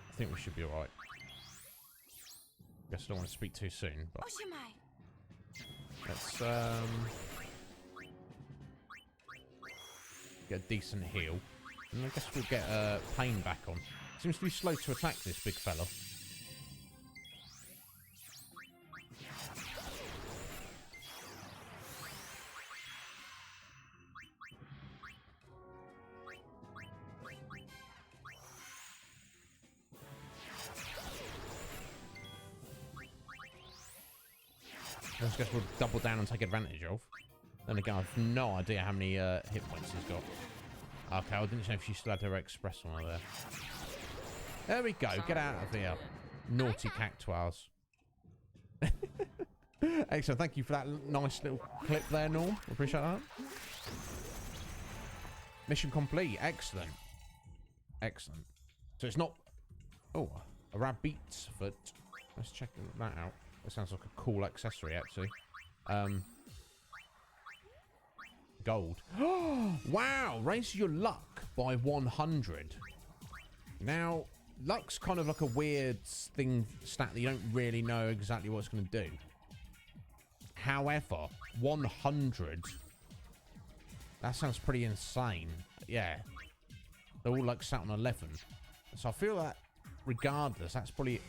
I think we should be alright. Guess I don't want to speak too soon, but let's get a decent heal. And I guess we'll get pain back on. Seems to be slow to attack, this big fella. I guess we'll double down and take advantage of. Then again, I've no idea how many hit points he's got. Okay, I didn't know if she still had her express one there. There we go. Get out of here. Naughty cactuars. Excellent. Thank you for that nice little clip there, Norm. Appreciate that. Mission complete. Excellent. Excellent. So it's not... Oh, a rabbit's foot. Let's check that out. That sounds like a cool accessory, actually. Gold. Wow! Raise your luck by 100. Now, luck's kind of like a weird stat that you don't really know exactly what it's going to do. However, 100... That sounds pretty insane. Yeah. They're all like sat on 11. So I feel that regardless, that's probably...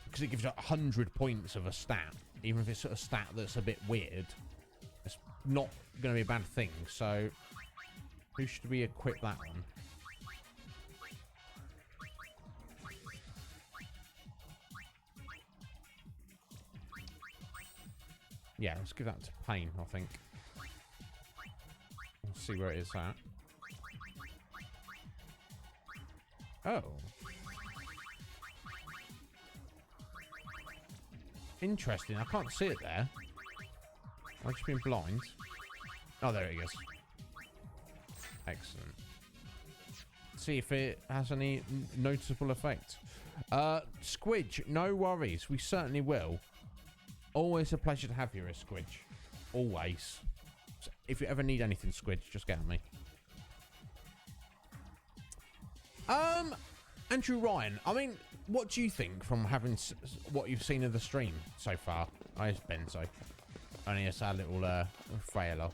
Because it gives you 100 points of a stat. Even if it's a stat that's a bit weird. It's not going to be a bad thing. So, who should we equip that on? Yeah, let's give that to Pain, I think. Let's see where it is at. Oh. Interesting. I can't see it there. I've just been blind. Oh, there it is. Excellent. See if it has any noticeable effect. Squidge, no worries. We certainly will. Always a pleasure to have you here, Squidge. Always. So if you ever need anything, Squidge, just get at me. Andrew Ryan, I mean, what do you think from having what you've seen of the stream so far? Oh, it's Benzo. Only it's our little frailer.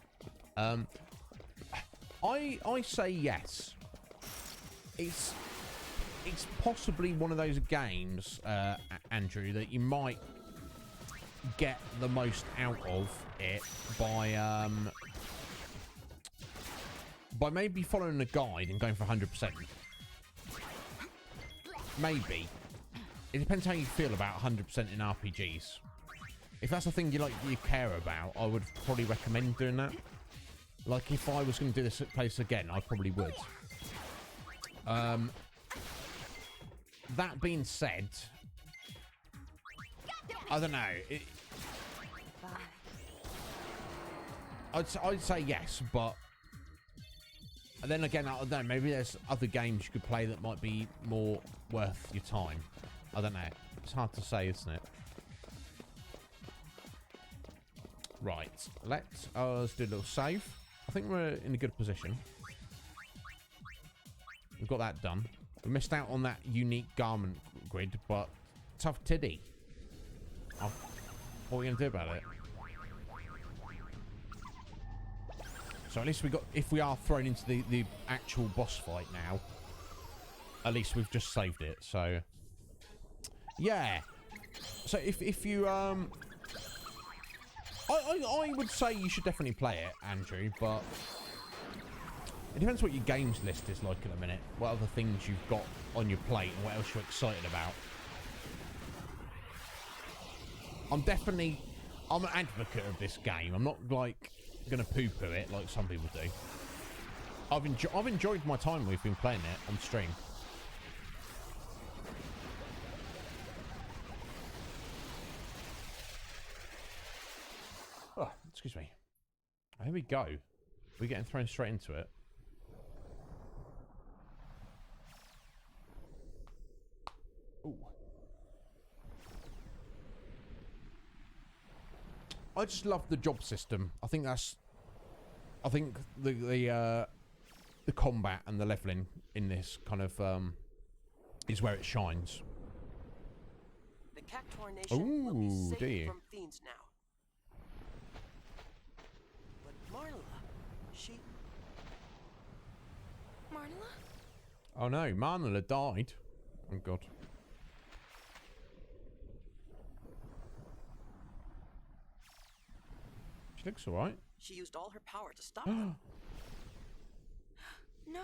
I say yes. It's possibly one of those games, Andrew, that you might get the most out of it by maybe following the guide and going for 100%. Maybe. It depends how you feel about 100% in RPGs. If that's a thing you care about, I would probably recommend doing that. Like, if I was going to do this place again, I probably would. That being said, I don't know. I'd say yes, but then again, I don't know. Maybe there's other games you could play that might be more worth your time. I don't know. It's hard to say, isn't it? Right. Let us do a little save. I think we're in a good position. We've got that done. We missed out on that unique garment grid, but tough tiddy. Oh, what are we going to do about it? So at least we got, if we are thrown into the actual boss fight now, at least we've just saved it. So yeah. So if you I would say you should definitely play it, Andrew, but it depends what your games list is like at the minute. What other things you've got on your plate and what else you're excited about. I'm an advocate of this game. I'm not like gonna poo-poo it like some people do. I've enjoyed my time we've been playing it on stream. excuse me. Here we go. We're getting thrown straight into it. Ooh. I just love the job system. I think that's... I think the combat and the leveling in this kind of is where it shines. The Cactuar Nation will be safe from fiends now. But Marla, she... Marla? Oh no, Marla died. Oh god. She looks alright. She used all her power to stop them. No.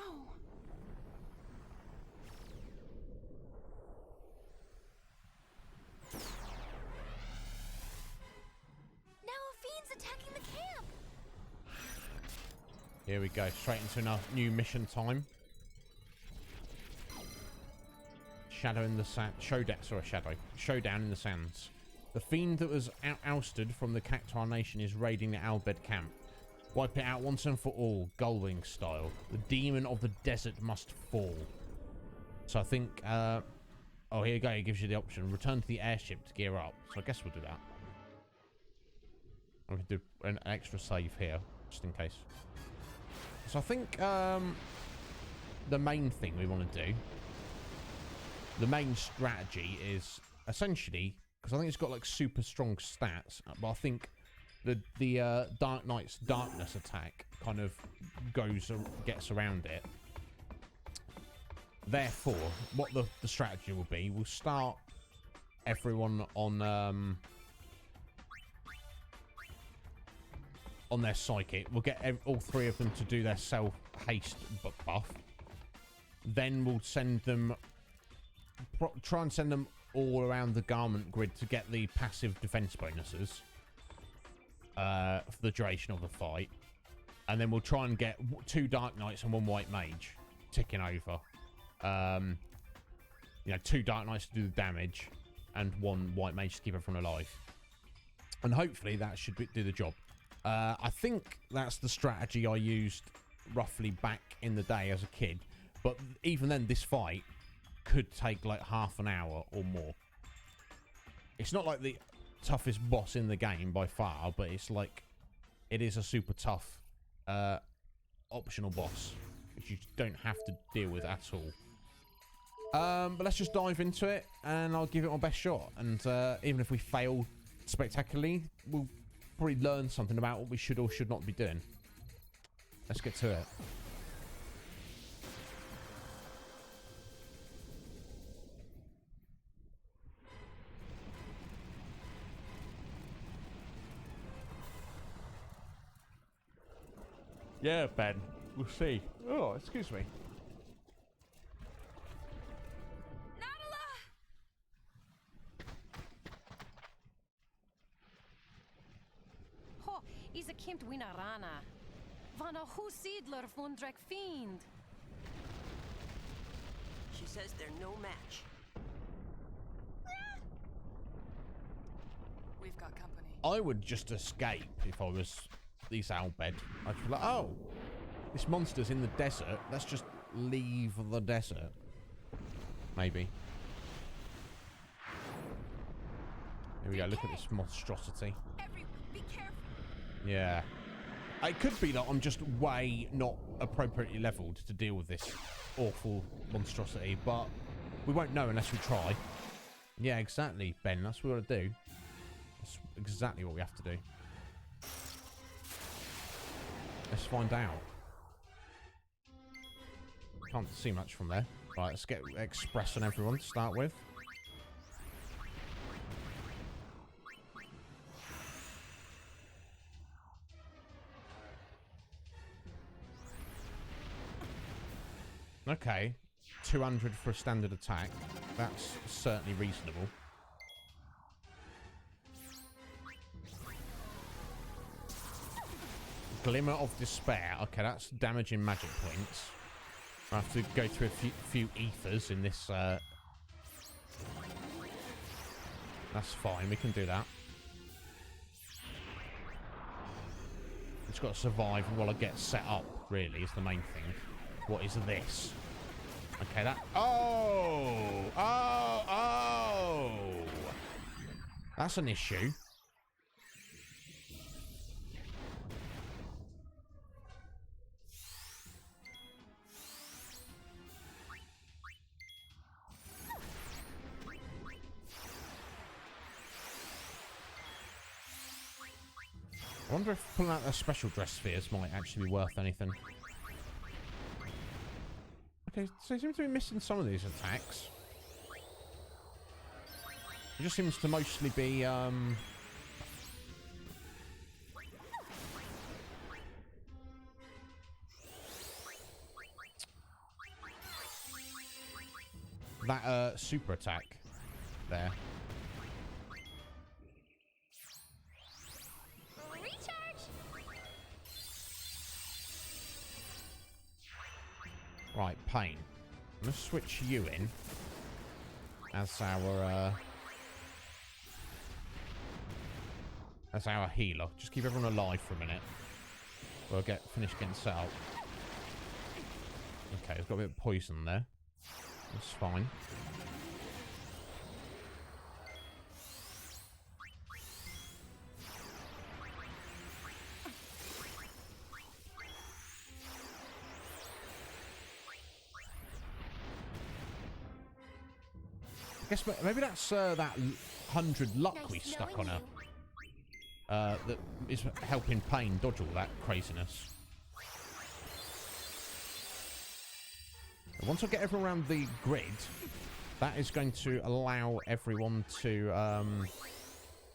Now a fiend's attacking the camp. Here we go, straight into a new mission time. Shadow in the sand. Showdown in the sands. The fiend that was ousted from the Cactuar Nation is raiding the Albed camp. Wipe it out once and for all, Gullwing style. The demon of the desert must fall. So I think, oh, here you go. It gives you the option. Return to the airship to gear up. So I guess we'll do that. I can do an extra save here, just in case. So I think the main thing we want to do, the main strategy is essentially, because I think it's got like super strong stats, but I think the Dark Knight's darkness attack kind of gets around it. Therefore, what the strategy will be, we'll start everyone on their psychic. We'll get all three of them to do their self haste buff. Then we'll send them, try and send them all around the garment grid to get the passive defense bonuses for the duration of the fight. And then we'll try and get 2 Dark Knights and 1 White Mage ticking over. You know, 2 Dark Knights to do the damage and 1 White Mage to keep everyone alive. And hopefully that should do the job. I think that's the strategy I used roughly back in the day as a kid. But even then, this fight could take like half an hour or more. It's not like the toughest boss in the game by far, but it's like, it is a super tough optional boss, which you don't have to deal with at all. But let's just dive into it, and I'll give it my best shot. And even if we fail spectacularly, we'll probably learn something about what we should or should not be doing. Let's get to it. Yeah, Ben. We'll see. Oh, excuse me. Ho, is a kimt winarana. Vana hu sidler fundrek fiend. She says they're no match. We've got company. I would just escape if I was these Albed. I'd be like, oh, this monster's in the desert. Let's just leave the desert. Maybe. Here we go. Look at this monstrosity. Everyone, be careful. Yeah. It could be that I'm just way not appropriately leveled to deal with this awful monstrosity, but we won't know unless we try. Yeah, exactly, Ben. That's what we got to do. That's exactly what we have to do. Let's find out. Can't see much from there. Right, let's get Express on everyone to start with. Okay, 200 for a standard attack. That's certainly reasonable. Glimmer of Despair. Okay, that's damaging magic points. I have to go through a few ethers in this. That's fine. We can do that. It's got to survive while I get set up, really, is the main thing. What is this? Okay, that... Oh! Oh! Oh! That's an issue. I wonder if pulling out the special dress spheres might actually be worth anything. Okay, so they seem to be missing some of these attacks. It just seems to mostly be, that, super attack there. Right, Pain. I'm going to switch you in as our healer. Just keep everyone alive for a minute. We'll finish getting set up. Okay, it's got a bit of poison there. That's fine. I guess maybe that's that 100 luck we stuck on her. That is helping Pain dodge all that craziness. Once I get everyone around the grid, that is going to allow everyone to...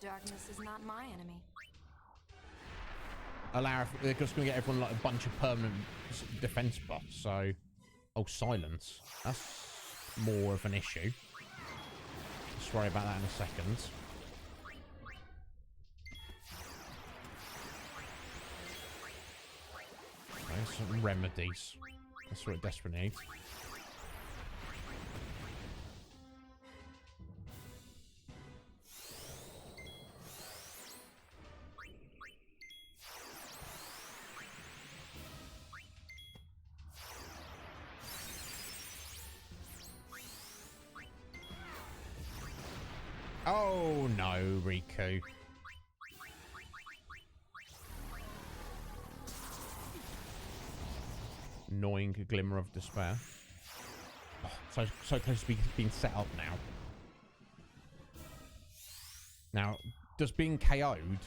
Darkness is not my enemy. They're just going to get everyone like a bunch of permanent defense buffs, so... Oh, silence. That's more of an issue. Let's worry about that in a second. Okay, some remedies. That's what it desperately needs. Oh no, Riku. Annoying glimmer of despair. Oh, so close to being set up now. Now, does being KO'd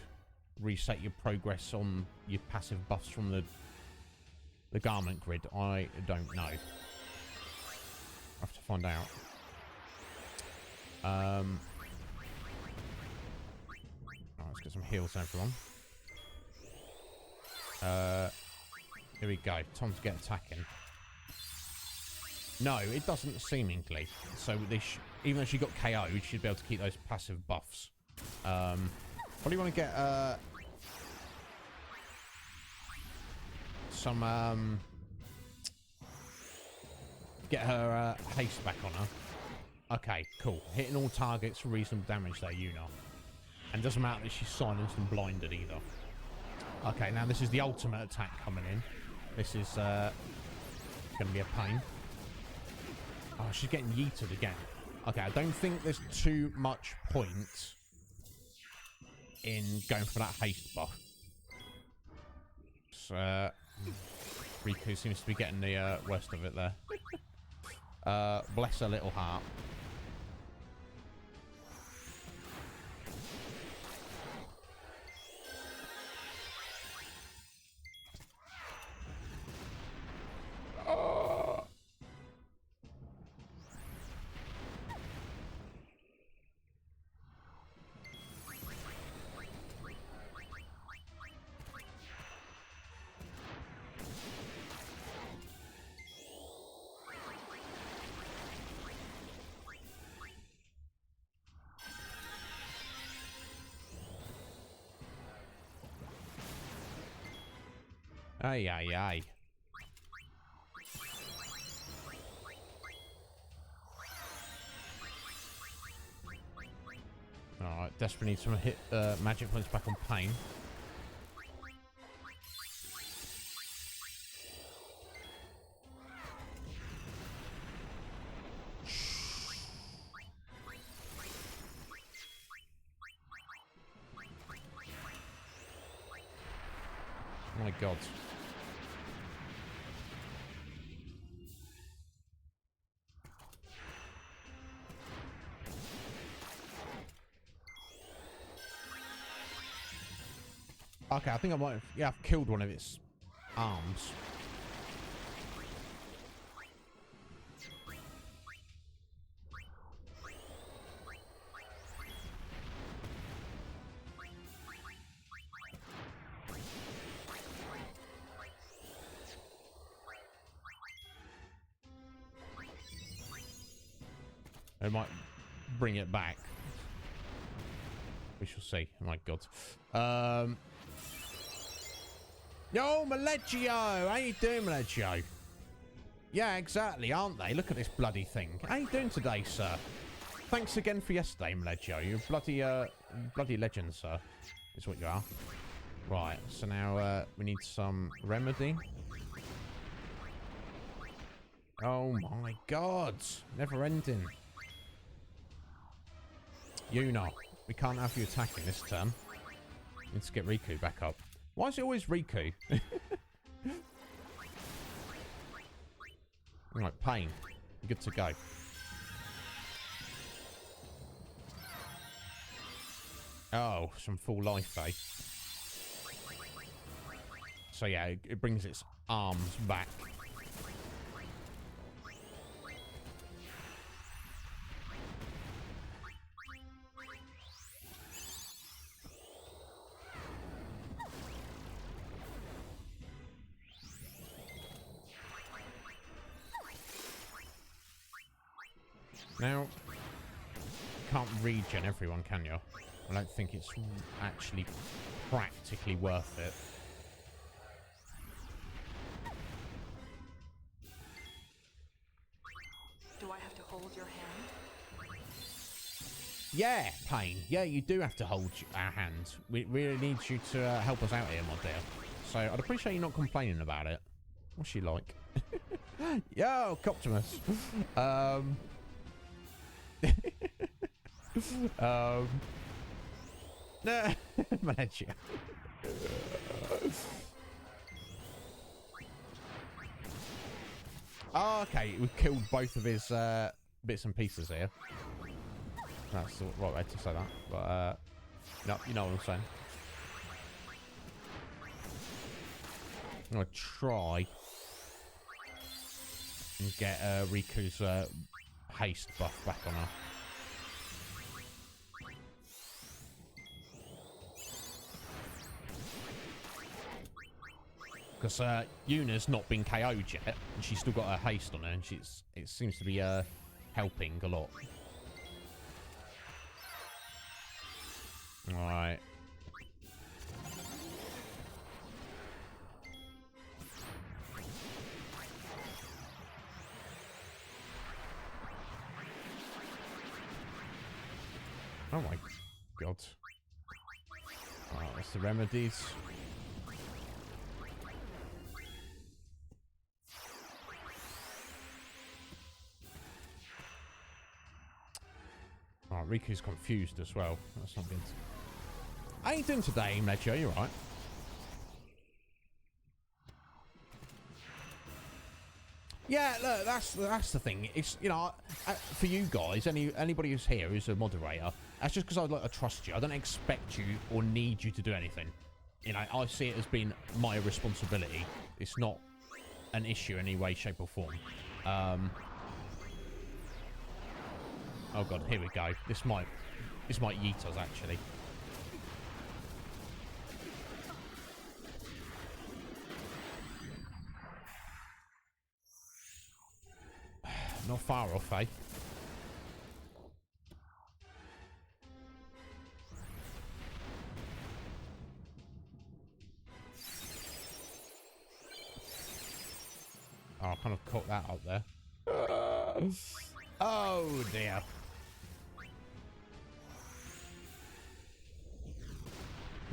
reset your progress on your passive buffs from the garment grid? I don't know. I have to find out. Let's get some heals, everyone. Here we go. Time to get attacking. No, it doesn't seemingly. So even though she got KO'd, she'd be able to keep those passive buffs. Probably want to get some get her haste back on her. Okay, cool. Hitting all targets for reasonable damage there, you know. And doesn't matter that she's silenced and blinded either. Okay, now this is the ultimate attack coming in. This is going to be a pain. Oh, she's getting yeeted again. Okay, I don't think there's too much point in going for that haste buff. So, Riku seems to be getting the worst of it there. Bless her little heart. Aye, aye, aye. Alright, desperately need some magic points back on Pain. My God. Okay, I think I might have, yeah, I've killed one of its arms. It might bring it back. We shall see. Oh my God. Yo, Maleggio! How you doing, Maleggio? Yeah, exactly, aren't they? Look at this bloody thing. How you doing today, sir? Thanks again for yesterday, Maleggio. You're bloody legend, sir. Is what you are. Right, so now we need some remedy. Oh my God. Never ending. Yuna, we can't have you attacking this turn. Need to get Riku back up. Why is it always Riku? Right, Pain. Good to go. Oh, some full life, eh? So yeah, it brings its arms back. Now, can't regen everyone, can you? I don't think it's actually practically worth it. Do I have to hold your hand? Yeah, Pain. Yeah, you do have to hold our hands. We really need you to help us out here, my dear. So I'd appreciate you not complaining about it. What's she like? Yo, Coptimus. No, Maleggio. Oh, okay, we've killed both of his bits and pieces here. That's the right way to say that, but no, you know what I'm saying. I'm gonna try and get Riku's haste buff back on her. Because Yuna's not been KO'd yet, and she's still got her haste on her, and it seems to be helping a lot. Alright. Oh my God. Alright, that's the remedies. Alright, Riku's confused as well. That's not good. How you doing today, Maleggio? You alright? Yeah, look, that's the thing. It's, you know, for you guys, anybody who's here who's a moderator, that's just because I'd like to trust you. I don't expect you or need you to do anything. You know, I see it as being my responsibility. It's not an issue in any way, shape, or form. Oh God, here we go. This might yeet us actually. Not far off, eh? Oh, I kind of caught that up there. Oh dear.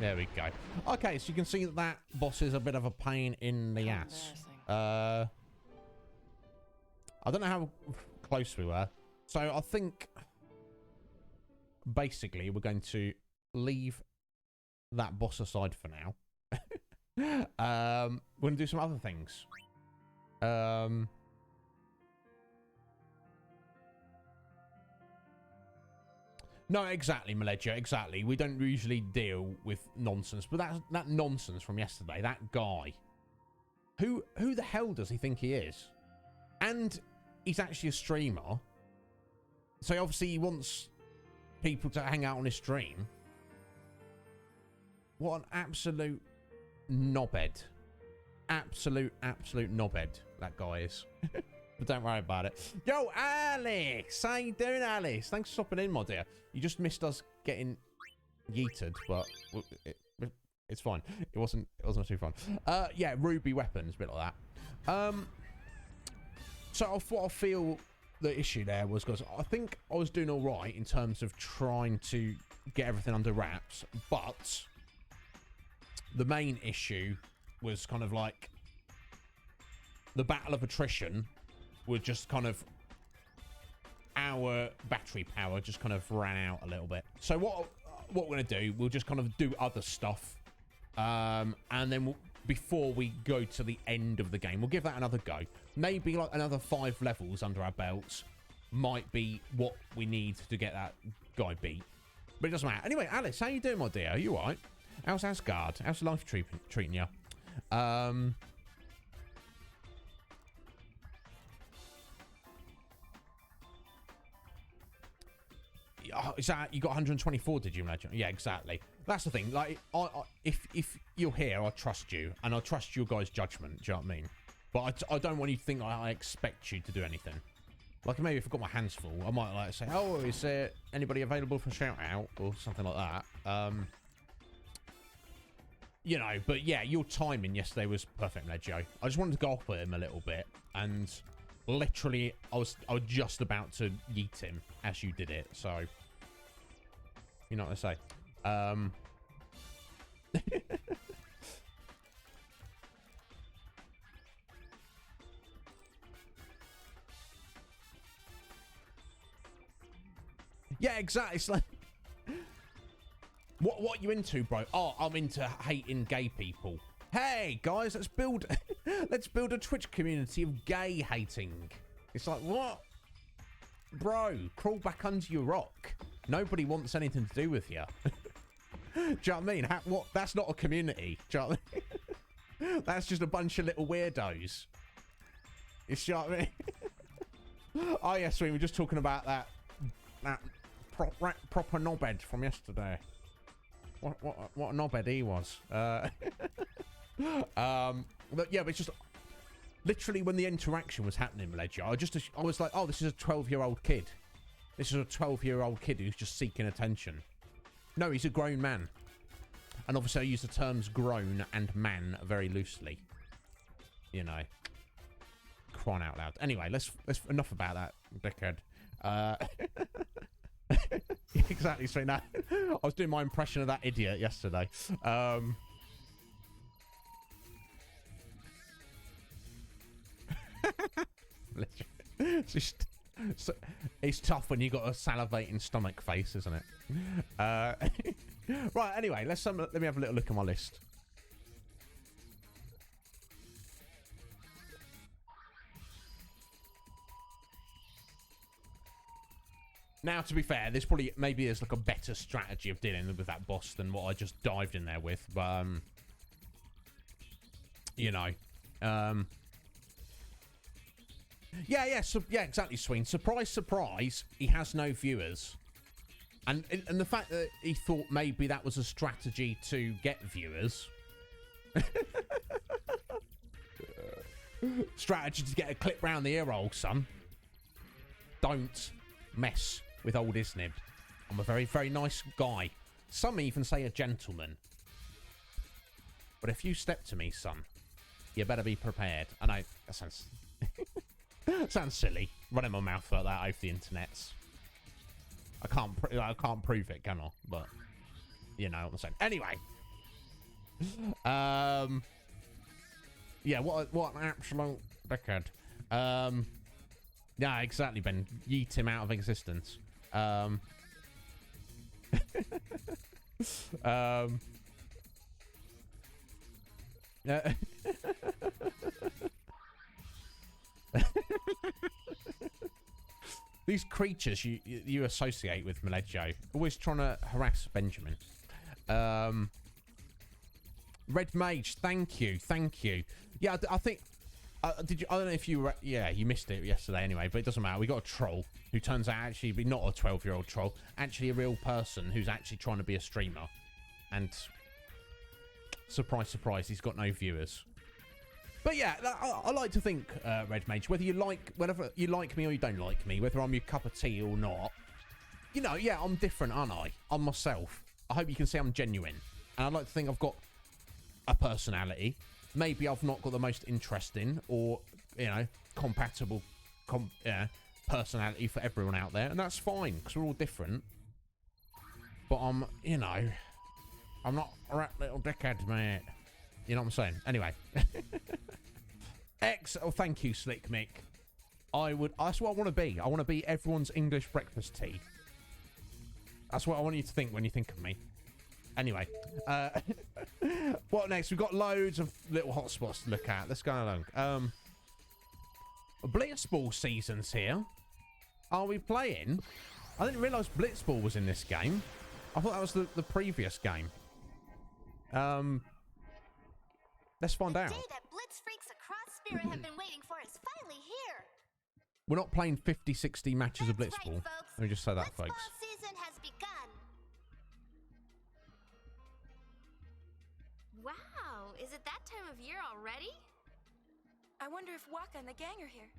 There we go. Okay, so you can see that boss is a bit of a pain in the ass. I don't know how close we were. So I think basically we're going to leave that boss aside for now. We're gonna do some other things. No, exactly, Maledia, exactly. We don't usually deal with nonsense, but that nonsense from yesterday, that guy. Who the hell does he think he is? And he's actually a streamer. So obviously he wants people to hang out on his stream. What an absolute knobhead. Absolute knobhead that guy is. But don't worry about it. Yo, Alice! How you doing, Alice? Thanks for stopping in, my dear. You just missed us getting yeeted, but it's fine. It wasn't too fun. Yeah, ruby weapons, a bit like that. So what I feel the issue there was, because I think I was doing all right in terms of trying to get everything under wraps, but the main issue was kind of like the battle of attrition would just kind of, our battery power just kind of ran out a little bit. So what we're going to do, we'll just kind of do other stuff. And then before we go to the end of the game, we'll give that another go. Maybe like another 5 levels under our belts might be what we need to get that guy beat. But it doesn't matter. Anyway, Alice, how you doing, my dear? Are you all right? How's Asgard? How's life treating you? Is that, you got 124, did you imagine? Yeah, exactly. That's the thing. Like, if you're here, I trust you, and I trust your guys' judgment. Do you know what I mean? But I don't want you to think I expect you to do anything. Like, maybe if I've got my hands full, I might like say, "Oh, is there anybody available for a shout out?" or something like that. You know, but yeah, your timing yesterday was perfect, Joe. I just wanted to go off with him a little bit, and literally, I was just about to yeet him as you did it. So, you know what I say. Yeah, exactly. It's like, what are you into, bro? Oh, I'm into hating gay people. Hey guys, let's build a Twitch community of gay hating. It's like, what? Bro, crawl back under your rock. Nobody wants anything to do with you. Do you know what I mean? What? That's not a community. Do you know what I mean? That's just a bunch of little weirdos. You see what I mean? Oh yeah, sweet. We're just talking about that proper knobhead from yesterday. What a knobhead he was. But yeah, but it's just literally when the interaction was happening, Ledger, I was like, oh, this is a 12-year-old kid. This is a 12-year-old kid who's just seeking attention. No, he's a grown man. And obviously I use the terms grown and man very loosely. You know. Crying out loud. Anyway, let's enough about that, dickhead. Exactly, so now I was doing my impression of that idiot yesterday. It's tough when you got a salivating stomach face, isn't it? Right, anyway, let me have a little look at my list. Now, to be fair, maybe there's like a better strategy of dealing with that boss than what I just dived in there with, but you know, yeah, exactly, Sween. Surprise, surprise, he has no viewers, and the fact that he thought maybe that was a strategy to get viewers, strategy to get a clip round the ear hole, son. Don't mess with old Iznib. I'm a very, very nice guy. Some even say a gentleman. But if you step to me, son, you better be prepared. I know, that sounds... sounds silly, running my mouth like that over the internets. I can't prove it, can I? But, you know what I'm saying. Anyway. Yeah, what an absolute dickhead. Yeah, exactly, Ben. Yeet him out of existence. These creatures you associate with Maleggio, always trying to harass Benjamin. Red Mage, thank you. Yeah, I think did you? I don't know if you were. Yeah, you missed it yesterday anyway, but it doesn't matter. We got a troll who turns out actually be not a 12-year-old troll, actually a real person who's actually trying to be a streamer, and surprise, surprise, he's got no viewers. But yeah, I like to think, Red Mage, whether you like me or you don't like me, whether I'm your cup of tea or not, you know, yeah, I'm different, aren't I? I'm myself. I hope you can see I'm genuine, and I'd like to think I've got a personality. Maybe I've not got the most interesting or, you know, compatible personality for everyone out there, and that's fine because we're all different. But I'm, you know, I'm not a rat little dickhead, mate. You know what I'm saying? Anyway. Oh, thank you, Slick Mick. That's what I want to be. I want to be everyone's English breakfast tea. That's what I want you to think when you think of me. Anyway, what next? We've got loads of little hotspots to look at. Let's go along. Blitzball season's here. Are we playing? I didn't realise Blitzball was in this game. I thought that was the previous game. Let's find out. The day that Blitz freaks across Spirit have been waiting for is finally here. We're not playing 50, 60 matches of Blitzball. Right, Let me just say that, folks. Blitzball season has begun. Wow, is it that time of year already? I wonder if Waka and the gang are here.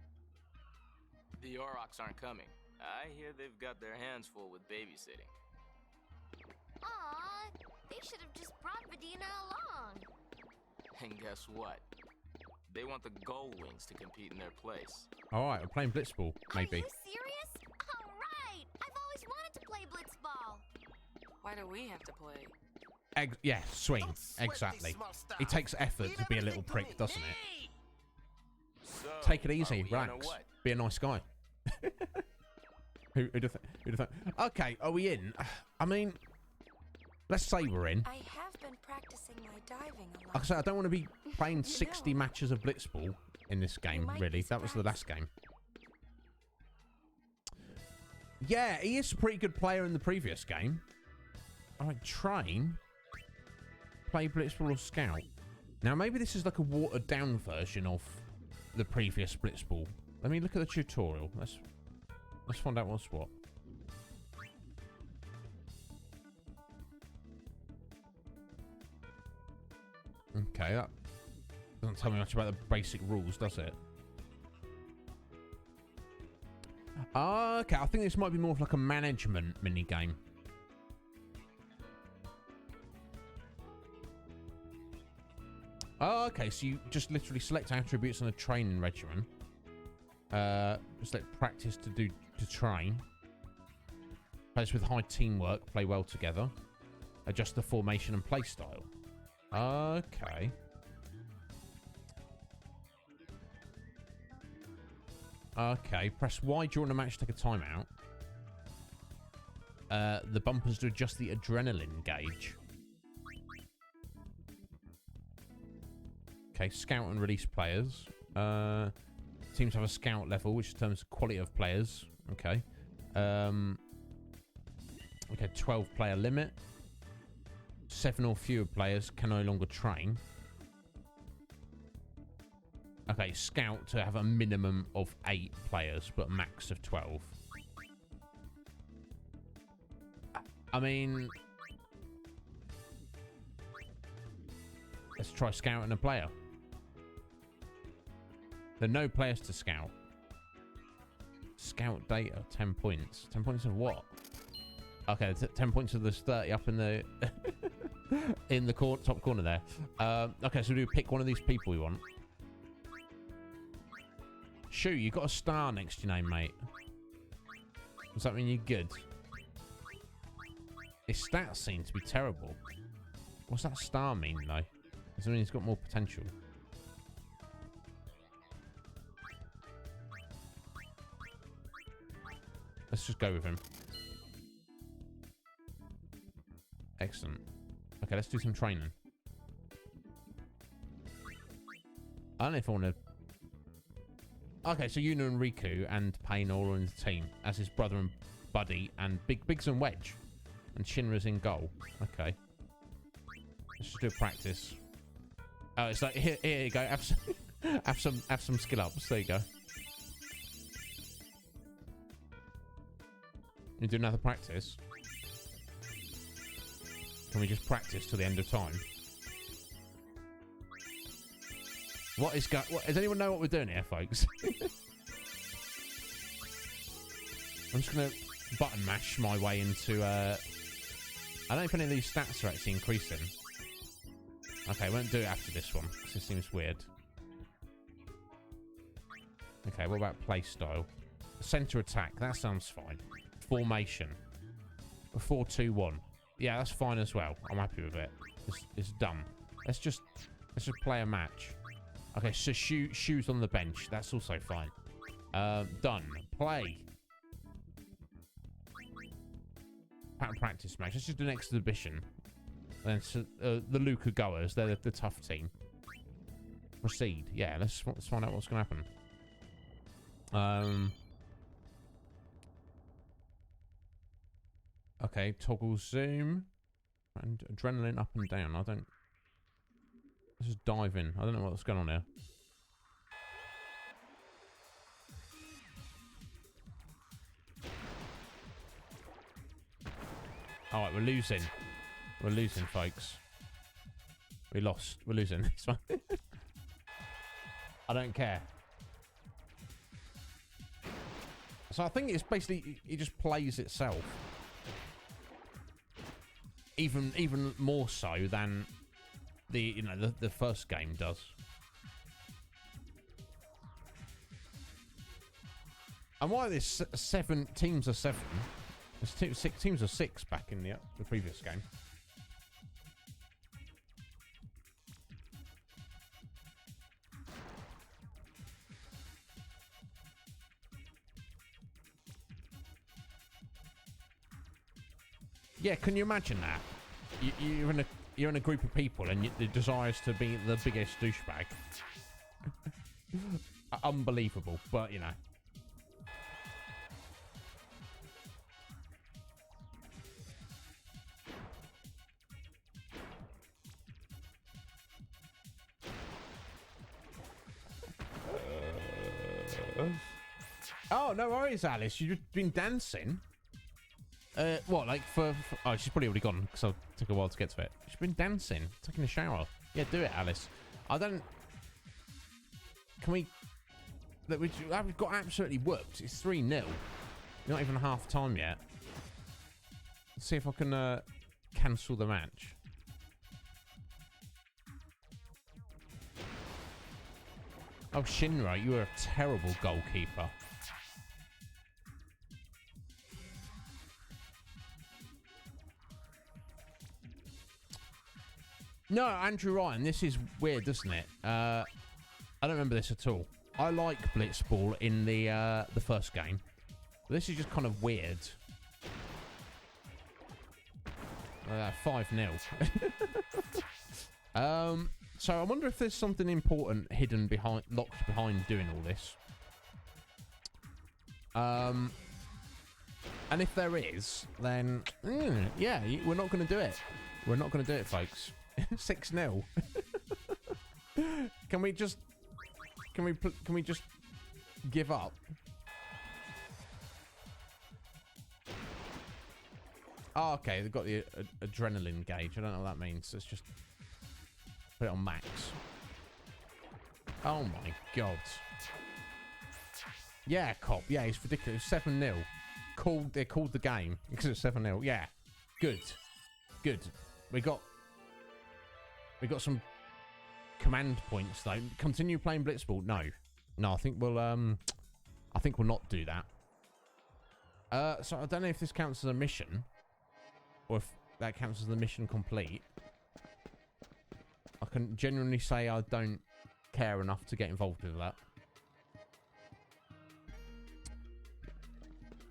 The Aurochs aren't coming. I hear they've got their hands full with babysitting. Aw, they should have just brought Vidina along. And guess what? They want the Gold Wings to compete in their place. Alright, we're playing Blitzball, maybe. Are you serious? Alright! I've always wanted to play Blitzball. Why do we have to play? Yeah, swing. Exactly. It takes effort to be a little prick, doesn't it? So, take it easy, relax. Be a nice guy. Who'd have thought? Okay, are we in? I mean, let's say we're in. I have been practicing my diving a lot. Like I said, I don't want to be playing 60 matches of Blitzball in this game, really. That was the last game. Yeah, he is a pretty good player in the previous game. Alright, train. Play Blitzball or Scout. Now, maybe this is like a watered-down version of the previous Blitzball. Let me look at the tutorial. Let's find out what's what. Okay, that doesn't tell me much about the basic rules, does it? Okay, I think this might be more of like a management minigame. Okay, so you just literally select attributes on a training regimen. Select practice to train. Players with high teamwork play well together. Adjust the formation and play style. Okay. Okay, press Y during a match to take a timeout. The bumpers to adjust the adrenaline gauge. Okay, scout and release players. Teams have a scout level, which determines the quality of players. Okay. Okay, 12 player limit. 7 or fewer players can no longer train. Okay, scout to have a minimum of 8 players, but max of 12. I mean, let's try scouting a player. There are no players to scout. Scout data, 10 points. 10 points of what? Okay, 10 points of this 30 up in the in the top corner there. Okay, so we pick one of these people we want. Shoo, you got a star next to your name, mate. Does that mean you're good? His stats seem to be terrible. What's that star mean, though? Does it mean he's got more potential? Let's just go with him. Excellent. Okay, let's do some training. I don't know if I want to... Okay, so Yuna and Riku and Pain are all in the team as his brother and buddy, and Biggs and Wedge. And Shinra's in goal. Okay. Let's just do a practice. Oh, it's like, here you go. Have some skill ups. There you go. You do another practice. Can we just practice till the end of time? Does anyone know what we're doing here, folks? I'm just gonna button mash my way into. I don't know if any of these stats are actually increasing. Okay, won't do it after this one because this seems weird. Okay, what about play style? Center attack. That sounds fine. Formation. 4-2-1. Yeah, that's fine as well. I'm happy with it. It's done. Let's just play a match. Okay, so shoes on the bench. That's also fine. Done. Play. Practice match. Let's just do an exhibition. And then the Luca goers. They're the tough team. Proceed. Yeah, let's find out what's going to happen. Okay, toggle zoom. And adrenaline up and down. Let's just dive in. I don't know what's going on here. Alright, we're losing. We're losing, folks. We lost. We're losing. It's fine. I don't care. So I think it's basically, it just plays itself. Even more so than the first game does. And why there's 7 teams of 7? There's 6 teams of 6 back in the previous game. Yeah, can you imagine that? You're in a group of people and the desire is to be the biggest douchebag. Unbelievable, but you know. Oh, no worries, Alice. You've been dancing. What, like for oh, she's probably already gone because it took a while to get to it. She's been dancing, taking a shower. Yeah, do it, Alice. I don't... Can we... We've got absolutely whooped. It's 3-0. Not even half time yet. Let's see if I can cancel the match. Oh, Shinra, you are a terrible goalkeeper. No, Andrew Ryan, this is weird, isn't it? I don't remember this at all. I like Blitzball in the first game. But this is just kind of weird. 5-0. So I wonder if there's something important hidden behind, locked behind doing all this. And if there is, then yeah, we're not going to do it. We're not going to do it, folks. 6-0. Can we just give up? Oh, okay, they've got the adrenaline gauge. I don't know what that means. Let's just put it on max. Oh my god. Yeah, cop. Yeah, it's ridiculous. 7-0. They called the game because it's 7-0. Yeah. Good. Good. We got some command points though. Continue playing Blitzball. No, I think we'll not do that. So I don't know if this counts as a mission or if that counts as the mission complete. I can genuinely say I don't care enough to get involved with that.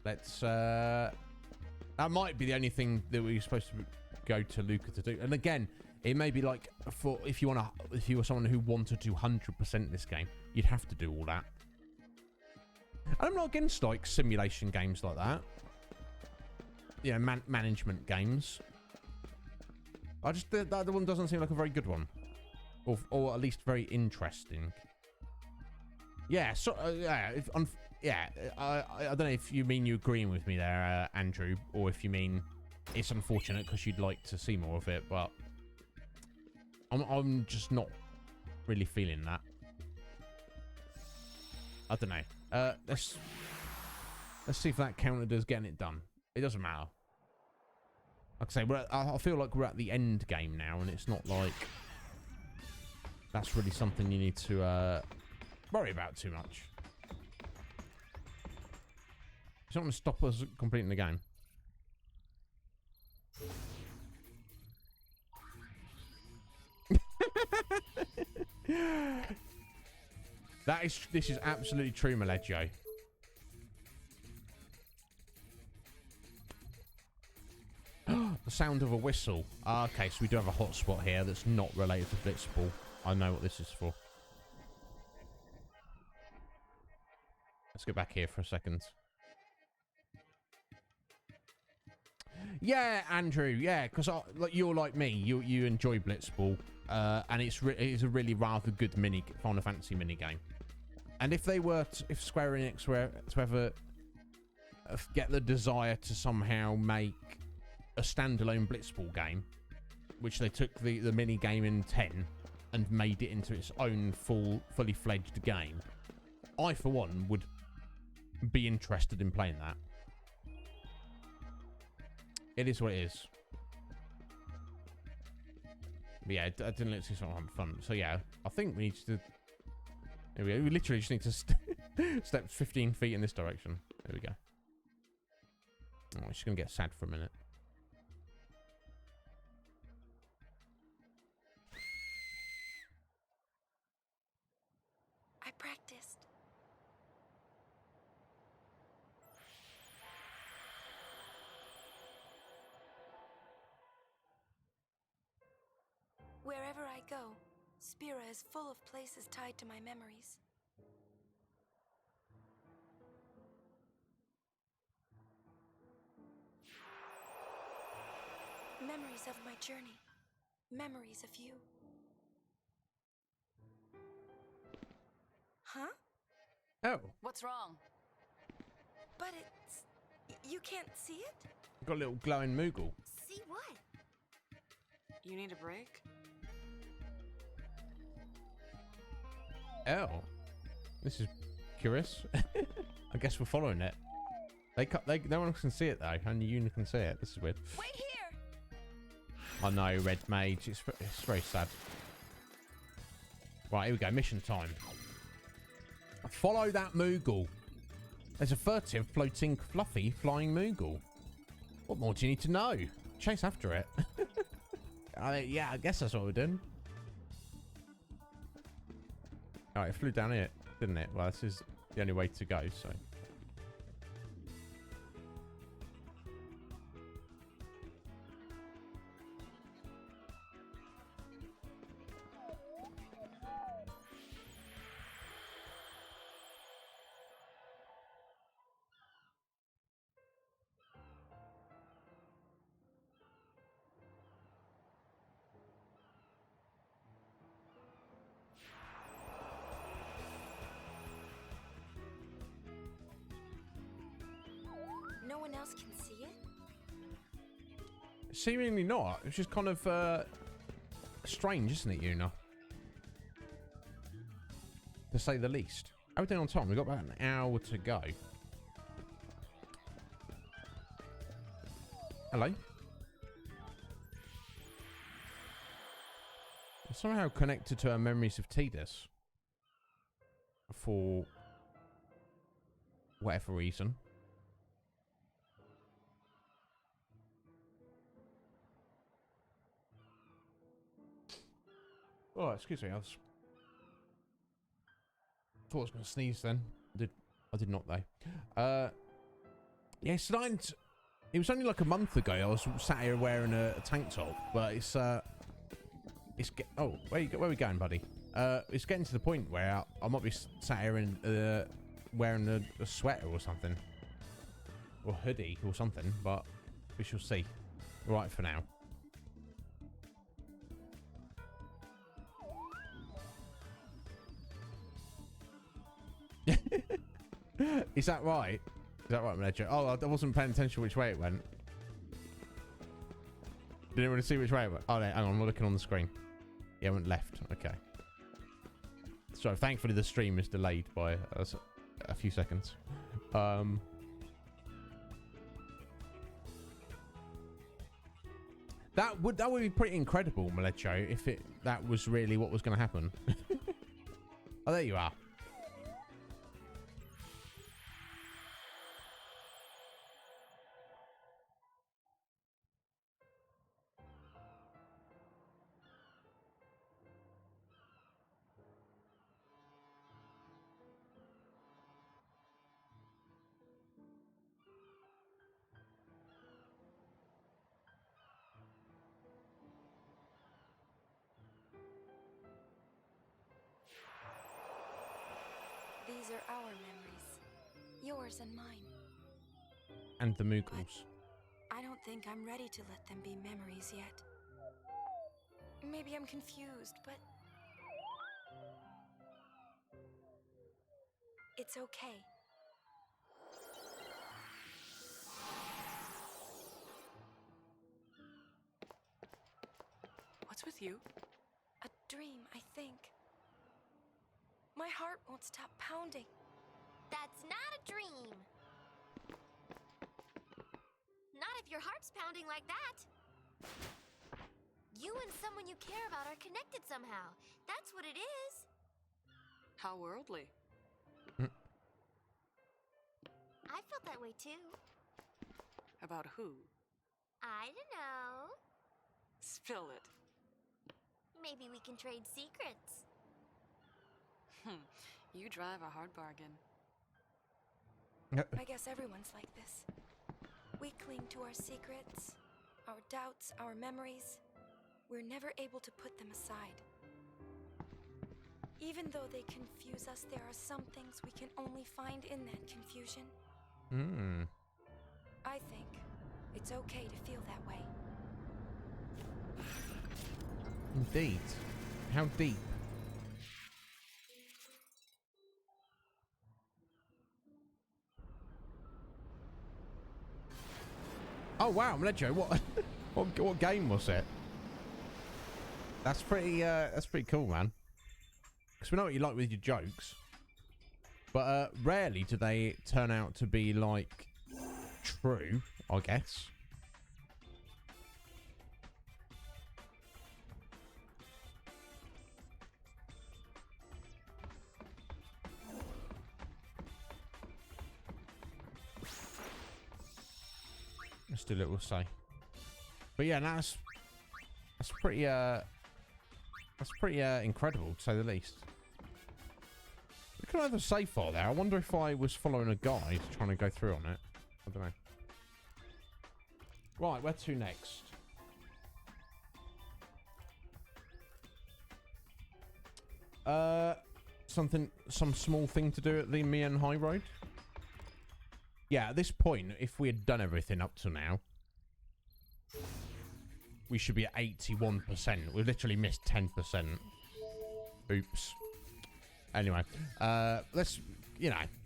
Let's that might be the only thing that we're supposed to go to Luca to do. And again, it may be like for if you were someone who wanted to 100% this game, you'd have to do all that. And I'm not against like simulation games like that. You know, management games. I just the other one doesn't seem like a very good one, or at least very interesting. Yeah, so I don't know if you mean you agreeing with me there, Andrew, or if you mean it's unfortunate because you'd like to see more of it, but I'm just not really feeling that. I don't know. Let's see if that counted as getting it done. It doesn't matter. Like I say, I feel like we're at the end game now, and it's not like that's really something you need to worry about too much. It's not going to stop us completing the game. This is absolutely true, Maleggio. The sound of a whistle. Okay, so we do have a hotspot here that's not related to Blitzball. I know what this is for. Let's go back here for a second. Yeah, Andrew. Yeah, because like you're like me. You enjoy Blitzball, and it is a really rather good Final Fantasy mini game. And if Square Enix were to ever get the desire to somehow make a standalone Blitzball game, which they took the mini game in 10 and made it into its own fully fledged game, I for one would be interested in playing that. It is what it is. But yeah, I didn't look something fun. So yeah, I think we need to. There we go. We literally just need to step 15 feet in this direction. There we go. Oh, she's gonna get sad for a minute. I practiced. Wherever I go, Spira is full of places tied to my memories. Memories of my journey. Memories of you. Huh? Oh. What's wrong? But it's... You can't see it? Got a little glowing Moogle. See what? You need a break? Oh. This is curious. I guess we're following it. No one can see it though. Only you can see it. This is weird. Wait here! I know, Red Mage. It's very sad. Right, here we go. Mission time. Follow that Moogle. There's a furtive, floating, fluffy, flying Moogle. What more do you need to know? Chase after it. Yeah, I guess that's what we're doing. Alright, it flew down here, didn't it? Well, this is the only way to go, so... No one else can see it? Seemingly not. It's just kind of strange, isn't it, Yuna? To say the least. Everything on time. We've got about an hour to go. Hello? I'm somehow connected to our memories of Tidus. For whatever reason. Oh, excuse me. I thought I was going to sneeze then. I did not though. Yeah, starting to... It was only like a month ago I was sat here wearing a tank top, but it's oh, where are we going, buddy? It's getting to the point where I might be sat here in wearing a sweater or something, or hoodie or something, but we shall see. Right for now. Is that right? Is that right, Manager? Oh, I wasn't paying attention which way it went. Didn't want to see which way it went. Oh, no, hang on, I'm looking on the screen. Yeah, it went left. Okay. So thankfully the stream is delayed by a few seconds. That would be pretty incredible, Melecho, if that was really what was going to happen. Oh, there you are. These are our memories. Yours and mine. And the Moogles. I don't think I'm ready to let them be memories yet. Maybe I'm confused, but... it's okay. What's with you? A dream, I think. My heart won't stop pounding. That's not a dream. Not if your heart's pounding like that. You and someone you care about are connected somehow. That's what it is. How worldly. I felt that way too. About who? I don't know. Spill it. Maybe we can trade secrets. You drive a hard bargain. I guess everyone's like this. We cling to our secrets, our doubts, our memories. We're never able to put them aside. Even though they confuse us, there are some things we can only find in that confusion. I think it's okay to feel that way. Indeed. How deep? Oh wow, Melecho, what game was it? That's pretty cool, man. Because we know what you like with your jokes, but rarely do they turn out to be like true, I guess. Let's do a little say. But yeah, that's pretty incredible to say the least. Look at the save file there. I wonder if I was following a guide trying to go through on it. I don't know. Right, where to next? Some small thing to do at the Mian High Road. Yeah, at this point, if we had done everything up to now, we should be at 81%. We've literally missed 10%. Oops. Anyway, let's,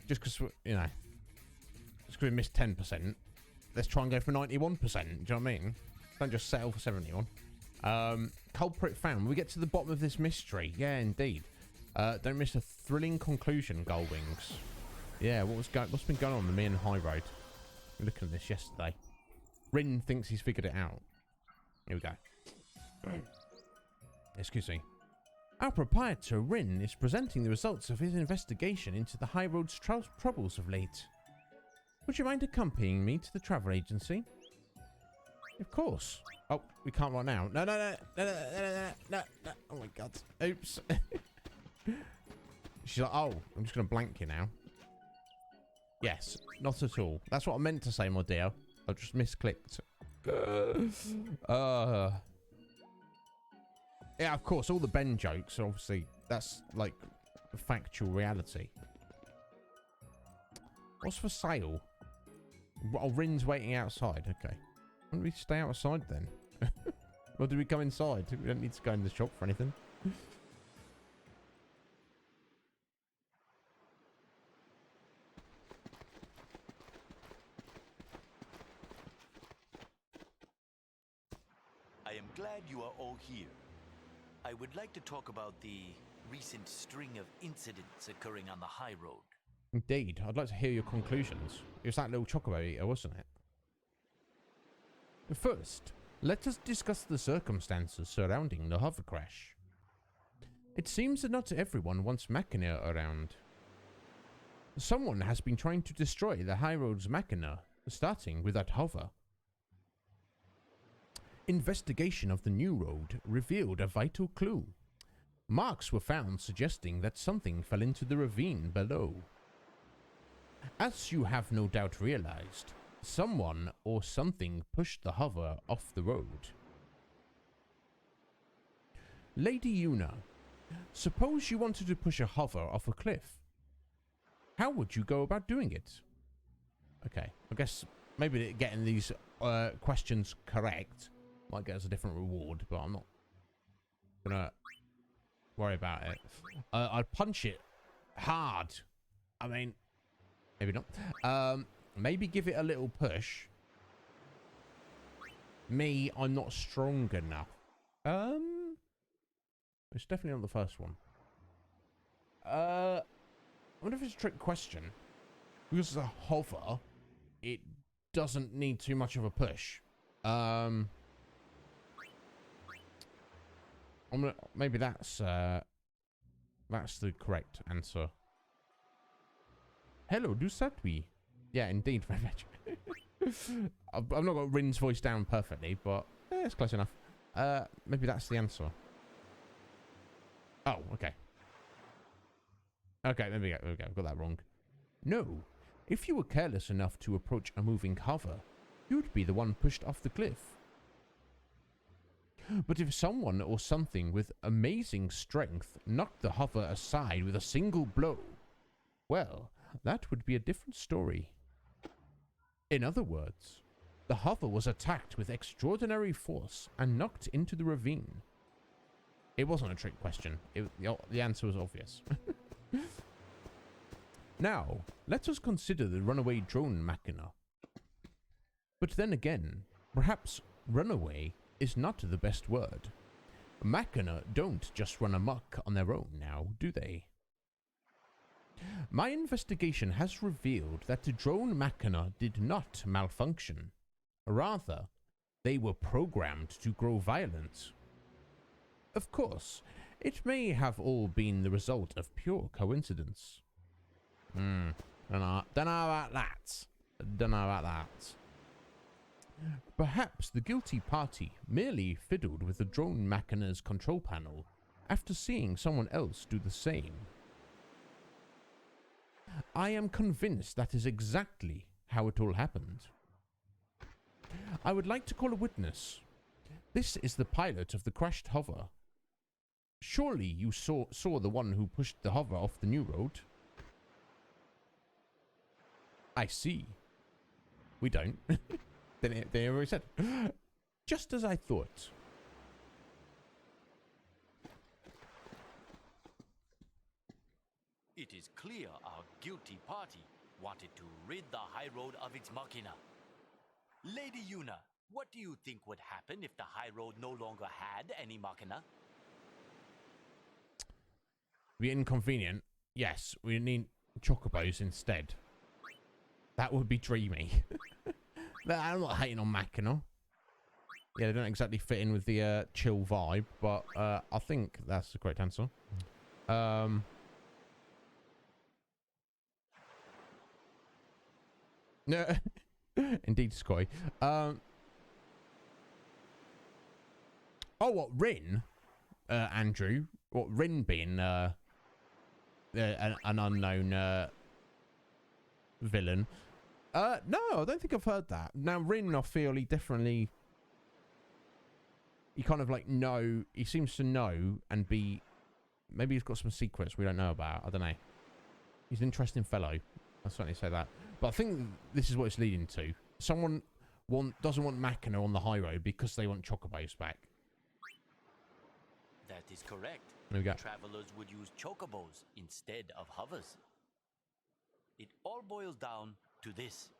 just because, just because we missed 10%, let's try and go for 91%. Do you know what I mean? Don't just settle for 71. Culprit found. We get to the bottom of this mystery. Yeah, indeed. Don't miss a thrilling conclusion, Gullwings. Yeah, what's been going on the Mian High Road? We were looking at this yesterday. Rin thinks he's figured it out. Here we go. Excuse me. Our proprietor, Rin, is presenting the results of his investigation into the High Road's troubles of late. Would you mind accompanying me to the travel agency? Of course. Oh, we can't right now. No. Oh my god. Oops. She's like, oh, I'm just going to blank you now. Yes, not at all. That's what I meant to say, my dear. I've just misclicked. Yeah, of course, all the Ben jokes, obviously, that's like factual reality. What's for sale? Oh, Rin's waiting outside. Okay. Why don't we stay outside then? Or do we go inside? We don't need to go in the shop for anything. I am glad you are all here. I would like to talk about the recent string of incidents occurring on the high road. Indeed. I'd like to hear your conclusions. It was that little chocobo eater, wasn't it? First, let us discuss the circumstances surrounding the hover crash. It seems that not everyone wants Machina around. Someone has been trying to destroy the high road's Machina, starting with that hover. Investigation of the new road revealed a vital clue. Marks were found suggesting that something fell into the ravine below. As you have no doubt realized, someone or something pushed the hover off the road. Lady Una, suppose you wanted to push a hover off a cliff. How would you go about doing it? Okay, I guess maybe getting these questions correct might get us a different reward, but I'm not gonna worry about it. I'd punch it hard. I mean, maybe not. Maybe give it a little push. Me, I'm not strong enough. It's definitely not the first one. I wonder if it's a trick question. Because it's a hover, it doesn't need too much of a push. Maybe that's the correct answer. Hello, do Satwi. Yeah, indeed, very much. I've not got Rin's voice down perfectly, but it's close enough. Maybe that's the answer. Oh, okay. Okay, there we go. I've got that wrong. No, if you were careless enough to approach a moving hover, you'd be the one pushed off the cliff. But if someone or something with amazing strength knocked the hover aside with a single blow, well, that would be a different story. In other words, the hover was attacked with extraordinary force and knocked into the ravine. It wasn't a trick question. The answer was obvious. Now, let us consider the runaway drone Machina. But then again, perhaps runaway is not the best word. Machina don't just run amok on their own now, do they? My investigation has revealed that the drone Machina did not malfunction. Rather, they were programmed to grow violent. Of course, it may have all been the result of pure coincidence. Don't know about that. Don't know about that. Perhaps the guilty party merely fiddled with the drone Machina's control panel after seeing someone else do the same. I am convinced that is exactly how it all happened. I would like to call a witness. This is the pilot of the crashed hover. Surely you saw the one who pushed the hover off the new road? I see. We don't. They already said. Just as I thought. It is clear our guilty party wanted to rid the high road of its machina. Lady Una, what do you think would happen if the high road no longer had any machina? Be inconvenient. Yes, we need chocobos instead. That would be dreamy. I'm not hating on Machina. Yeah, they don't exactly fit in with the chill vibe, but I think that's the correct answer. No, indeed, Sky. Oh, what, Rin? Andrew? What, Rin being an unknown villain? No, I don't think I've heard that. Now, Rin, I feel he definitely... He kind of like know... He seems to know and be... Maybe he's got some secrets we don't know about. I don't know. He's an interesting fellow. I'll certainly say that. But I think this is what it's leading to. Someone doesn't want Machina on the high road because they want Chocobos back. That is correct. There we go. Travelers would use chocobos instead of hovers. It all boils down to this.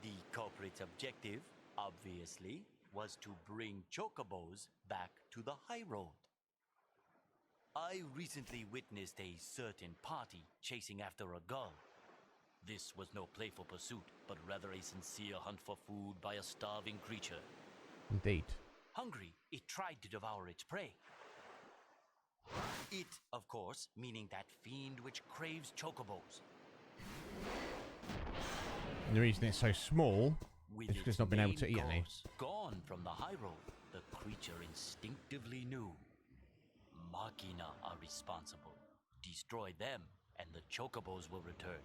The culprit's objective, obviously, was to bring chocobos back to the high road. I recently witnessed a certain party chasing after a gull. This was no playful pursuit, but rather a sincere hunt for food by a starving creature. Indeed. Hungry, it tried to devour its prey. It, of course, meaning that fiend which craves chocobos. And the reason it's so small is because it's not been able to eat any. Gone from the high road, the creature instinctively knew. Machina are responsible. Destroy them, and the chocobos will return.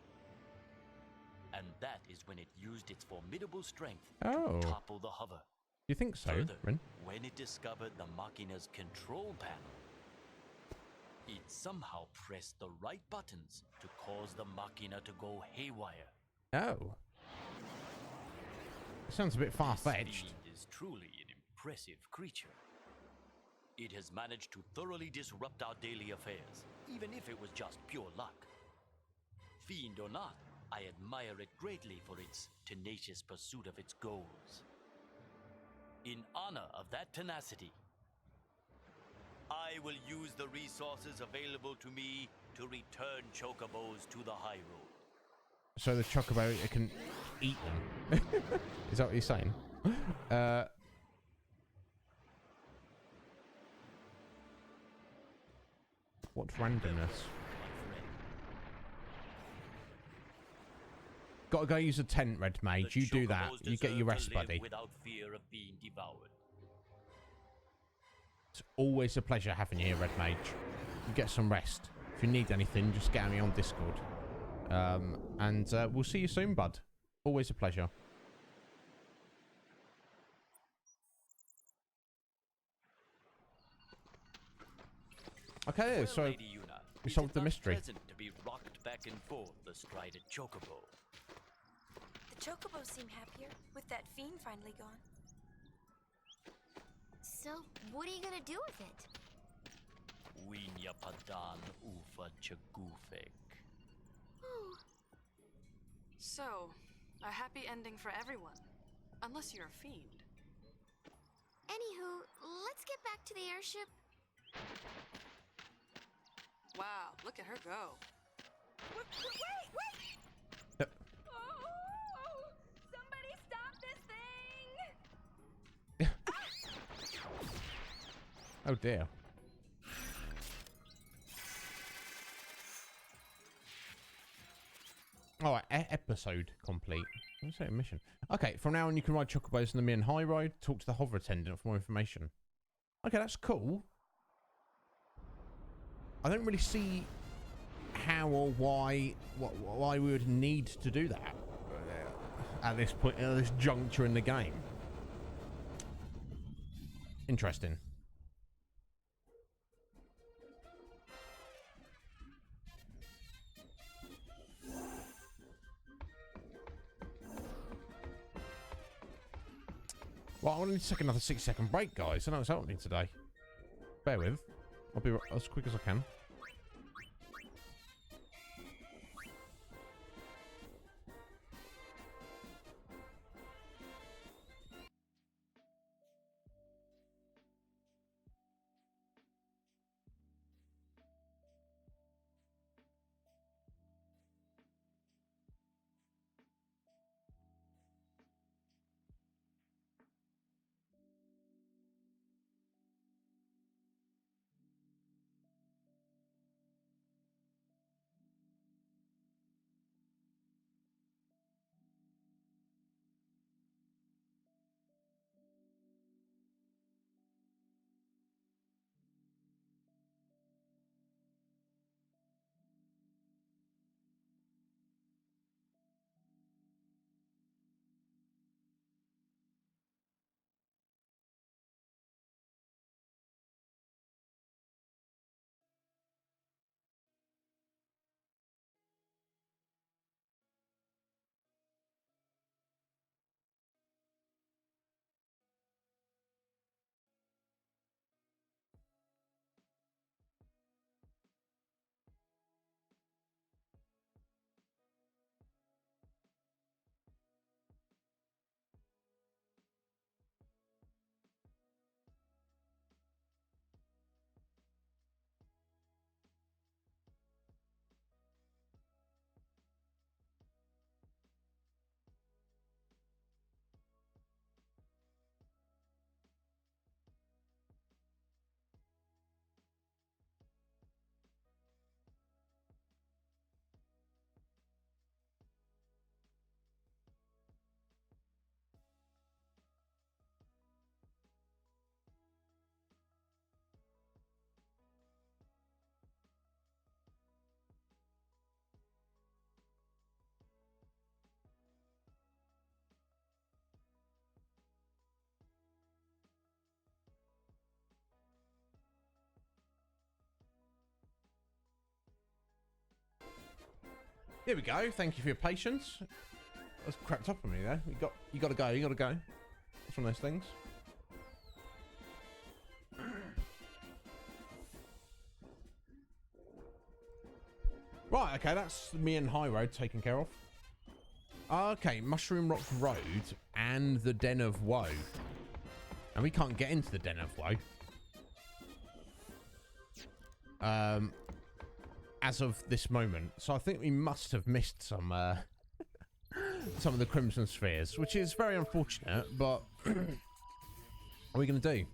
And that is when it used its formidable strength to topple the hover. You think so, Further, Rin? when it discovered the Machina's control panel, it somehow pressed the right buttons to cause the Machina to go haywire. Oh. Sounds a bit far-fetched. It is truly an impressive creature. It has managed to thoroughly disrupt our daily affairs, even if it was just pure luck. Fiend or not, I admire it greatly for its tenacious pursuit of its goals. In honor of that tenacity, I will use the resources available to me to return chocobos to the high road. So the chocobo, it can eat them. Is that what you're saying? What randomness? Gotta go use a tent, Red Mage. You do that. You get your rest, buddy. Without fear of being devoured. It's always a pleasure having you here, Red Mage. You get some rest. If you need anything, just get me on Discord. And we'll see you soon, bud. Always a pleasure. Okay, so Lady Yuna, we solved the mystery. Pleasant to be rocked back and forth astride a chocobo. The chocobos seem happier with that fiend finally gone. So, what are you gonna do with it? Winya padan ufa chagufek. So, a happy ending for everyone. Unless you're a fiend. Anywho, let's get back to the airship. Wow, look at her go. Wait! Oh! Somebody stop this thing! Oh dear. Alright, episode complete. Let's say a mission. Okay, from now on you can ride chocobos on the Mian High Road. Talk to the hover attendant for more information. Okay, that's cool. I don't really see how or why we would need to do that at this point, at this juncture in the game. Interesting. Well, I want to take another 6-second break, guys. I know it's happening today. Bear with. I'll be as quick as I can. Here we go. Thank you for your patience. That's crept up on me there. You got to go. You got to go. It's one of those things. Right, okay, that's me and High Road taken care of. Okay, Mushroom Rock Road and the Den of Woe. And we can't get into the Den of Woe. As of this moment. So I think we must have missed some of the Crimson Spheres, which is very unfortunate, but what are we going to do?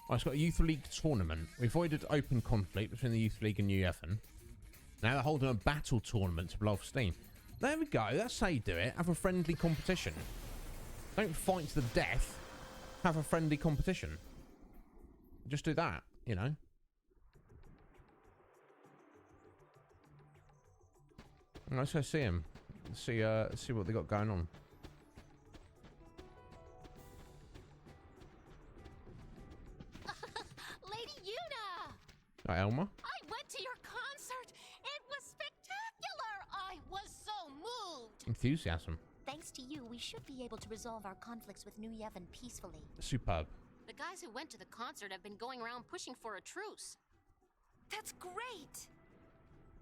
Well, it's got a Youth League tournament. We avoided open conflict between the Youth League and New Yevon. Now they're holding a battle tournament to blow off steam. There we go. That's how you do it. Have a friendly competition. Don't fight to the death. Have a friendly competition. Just do that, you know. Let's go see him. See what they got going on. Lady Yuna! Right, Elma. I went to your concert. It was spectacular. I was so moved. Enthusiasm. Thanks to you, we should be able to resolve our conflicts with New Yevon peacefully. Superb. The guys who went to the concert have been going around pushing for a truce. That's great!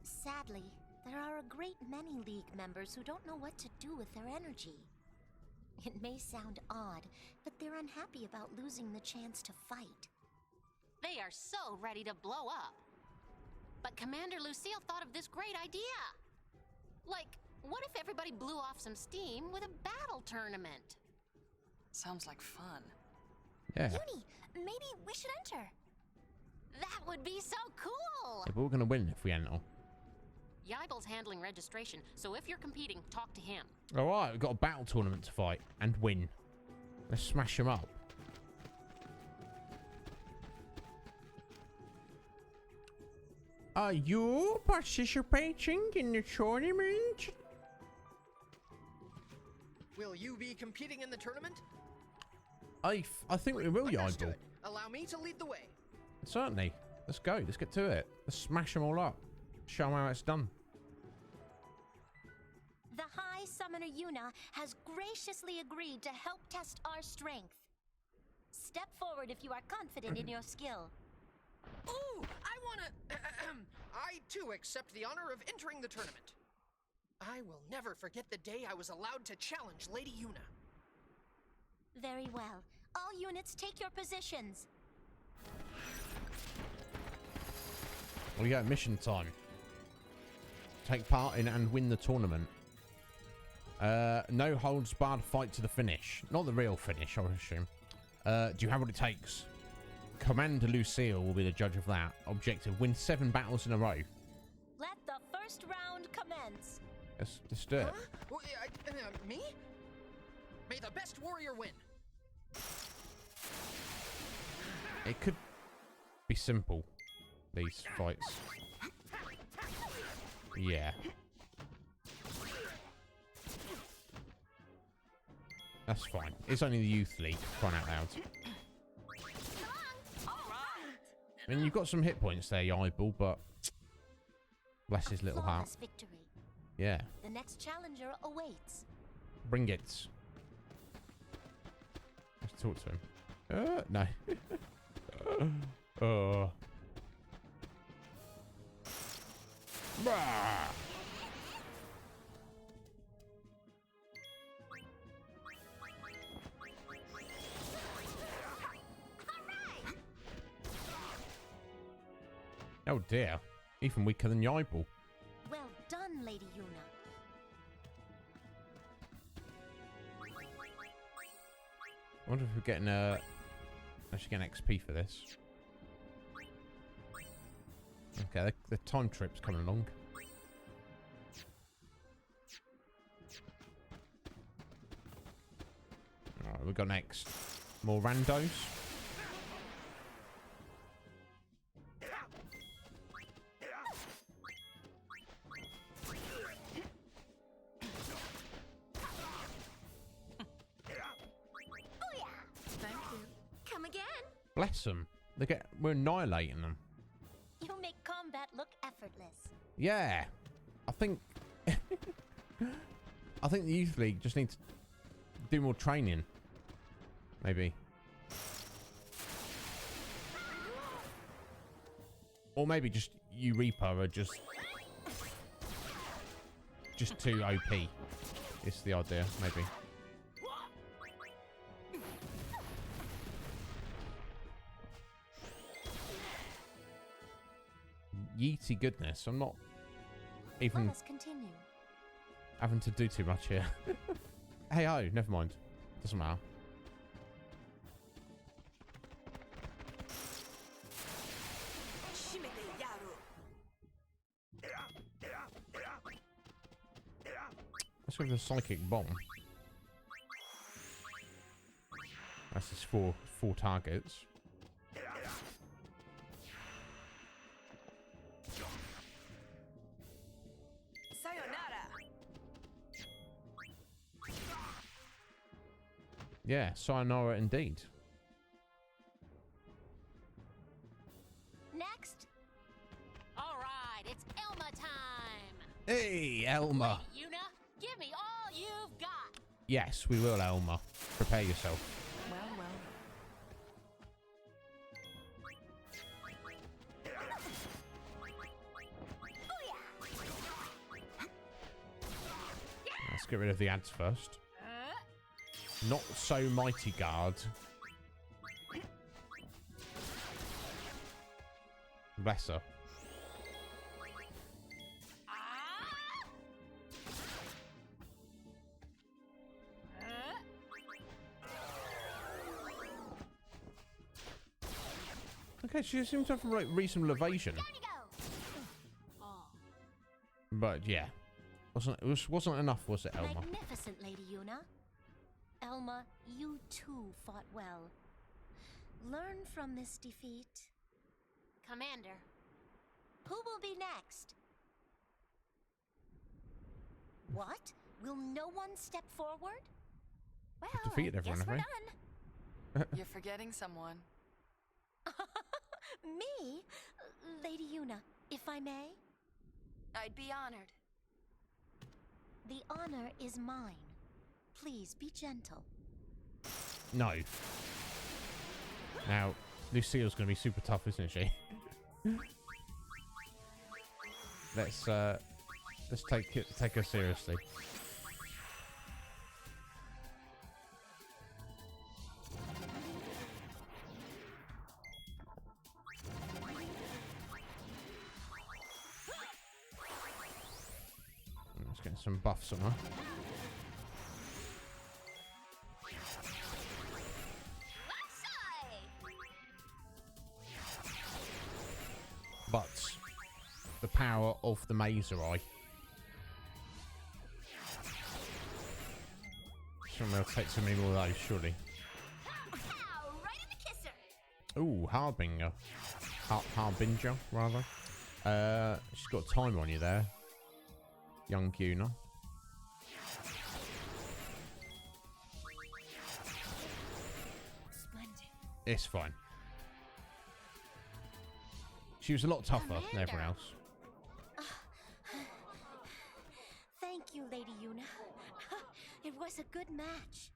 Sadly, there are a great many League members who don't know what to do with their energy. It may sound odd, but they're unhappy about losing the chance to fight. They are so ready to blow up. But Commander Lucille thought of this great idea. Like, what if everybody blew off some steam with a battle tournament? Sounds like fun. Yeah. Uni, maybe we should enter. That would be so cool! Yeah, but we're going to win if we enter. Yibel's handling registration, so if you're competing, talk to him. Alright, we've got a battle tournament to fight and win. Let's smash them up. Are you participating in the tournament? Will you be competing in the tournament? I think we will, Yibel. Understood. Allow me to lead the way. Certainly. Let's go. Let's get to it. Let's smash them all up. Show them how it's done. The High Summoner Yuna has graciously agreed to help test our strength. Step forward if you are confident in your skill. Ooh, I wanna... I, too, accept the honor of entering the tournament. I will never forget the day I was allowed to challenge Lady Yuna. Very well. All units take your positions. We got mission time. Take part in and win the tournament. No holds barred fight to the finish. Not the real finish, I would assume. Do you have what it takes? Commander Lucille will be the judge of that. Objective, win 7 battles in a row. Let the first round commence. Let's do it. Me? May the best warrior win. It could be simple, these fights. Yeah. That's fine. It's only the Youth League, crying out loud. I mean, you've got some hit points there, Yibel, but bless his little heart. Victory. Yeah. The next challenger awaits. Bring it. Let's talk to him. No. Bah! Oh dear. Even weaker than Yibel. Well done, Lady Yuna. I wonder if we're getting actually getting XP for this. Okay, the time trip's coming along. Alright, we've got next. More randos. Thank you. Come again. Bless them. We're annihilating them. You make combat look effortless. Yeah. I think I think the Youth League just needs to do more training. Maybe. Or maybe just Eureka are just too OP. It's the idea, maybe. Yeety goodness, I'm not even having to do too much here. Hey, oh, never mind. Doesn't matter. Let's go with the psychic bomb. That's just four targets. Yeah, sayonara indeed. Next. All right, it's Elma time. Hey, Elma. Hey, Yuna, give me all you've got. Yes, we will, Elma. Prepare yourself. Well. Let's get rid of the ads first. Not so mighty guard. Bless her. Okay, she seems to have reasonable evasion. But yeah, wasn't enough, was it, Elma? Magnificent, Lady Yuna. Elma, you too fought well. Learn from this defeat. Commander. Who will be next? What? Will no one step forward? Well, defeated everyone, guess we're have done. You're forgetting someone. Me? Lady Yuna, if I may? I'd be honored. The honor is mine. Please be gentle. No. Now, Lucille's going to be super tough, isn't she? Let's take her seriously. Let's get some buffs on her. But the power of the Mazer Eye. Someone will take some more of those, surely. Right in the kisser. Ooh, Harbinger. Harbinger, rather. She's got time on you there. Young Yuna. Splendid. It's fine. She was a lot tougher than everyone else. Thank you, Lady Yuna. It was a good match.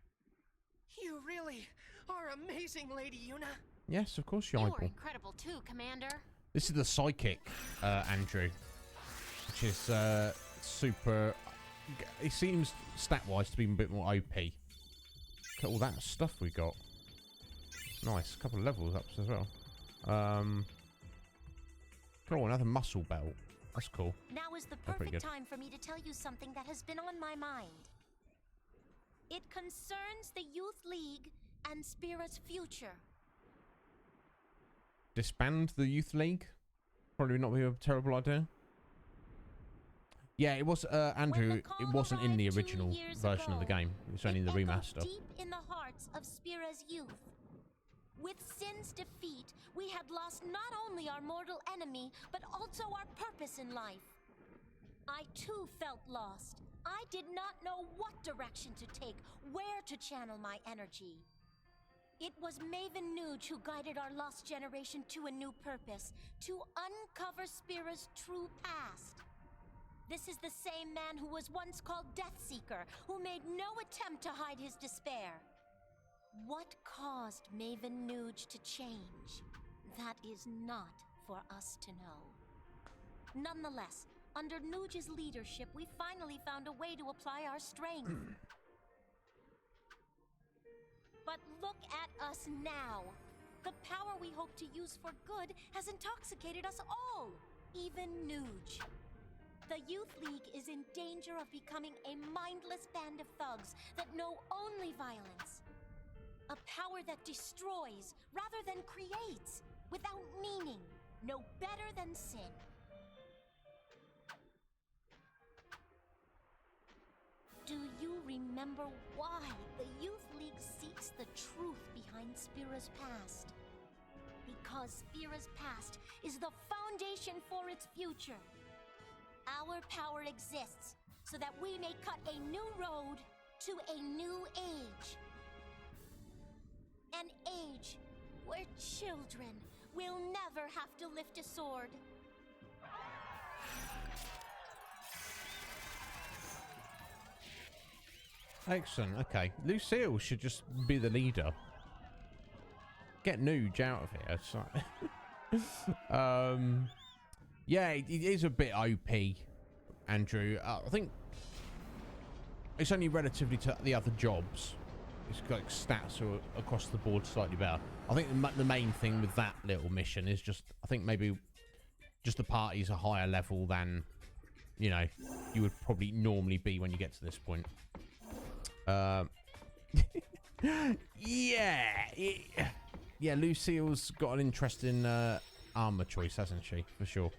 You really are amazing, Lady Yuna. Yes, of course you You are. were incredible too, Commander. This is the psychic, Andrew, which is super. It seems stat-wise to be a bit more OP. Look at all that stuff we got. Nice, a couple of levels ups as well. Cool, another muscle belt. That's cool. Now is the That's pretty perfect good. time for me to tell you something that has been on my mind. It concerns the Youth League and Spira's future. Disband the Youth League? Probably not be a terrible idea. Yeah, it was, Andrew, it wasn't in the original version of the game. It's only in the remaster. Deep in the hearts of Spira's youth. With Sin's defeat, we had lost not only our mortal enemy, but also our purpose in life. I too felt lost. I did not know what direction to take, where to channel my energy. It was Maven Nuge who guided our lost generation to a new purpose, to uncover Spira's true past. This is the same man who was once called Deathseeker, who made no attempt to hide his despair. What caused Maven Nuge to change? That is not for us to know. Nonetheless, under Nuge's leadership, we finally found a way to apply our strength. But look at us now. The power we hope to use for good has intoxicated us all, even Nuge. The Youth League is in danger of becoming a mindless band of thugs that know only violence. A power that destroys rather than creates, without meaning, no better than sin. Do you remember why the Youth League seeks the truth behind Spira's past? Because Spira's past is the foundation for its future. Our power exists so that we may cut a new road to a new age. An age where children will never have to lift a sword. Excellent. Okay. Lucille should just be the leader. Get Nuge out of here. So yeah, it is a bit OP, Andrew. I think it's only relatively to the other jobs. It's got like, stats are across the board slightly better. I think the main thing with that little mission is just, I think maybe just the party's a higher level than, you know, you would probably normally be when you get to this point. Yeah, Lucille's got an interesting armor choice, hasn't she? For sure.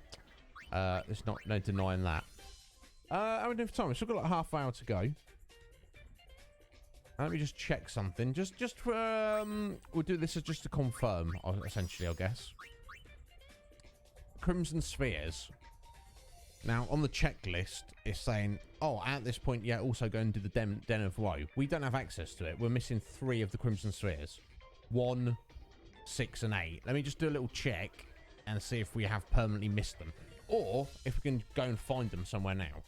There's no denying that. How many time? We've still got like half an hour to go. Let me just check something. We'll do this as just to confirm, essentially, I guess. Crimson Spheres. Now, on the checklist, it's saying, oh, at this point, yeah, also go and do the Den of Woe. We don't have access to it. We're missing 3 of the Crimson Spheres. 1, 6, and 8. Let me just do a little check and see if we have permanently missed them. Or if we can go and find them somewhere now.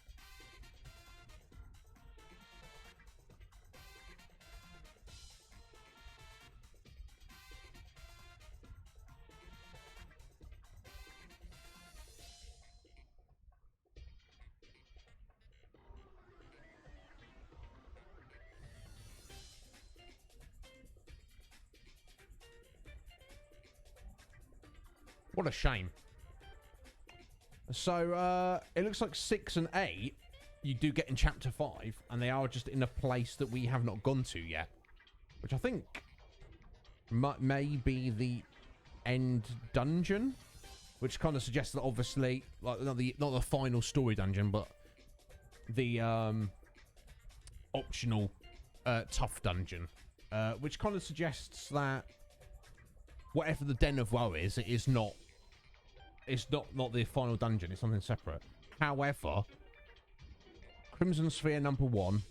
What a shame. So, it looks like 6 and 8 you do get in Chapter 5, and they are just in a place that we have not gone to yet. Which I think may be the end dungeon, which kind of suggests that obviously, like, not the final story dungeon, but the optional tough dungeon, which kind of suggests that whatever the Den of Woe is, it's not the final dungeon. It's something separate. However, Crimson Sphere number 1,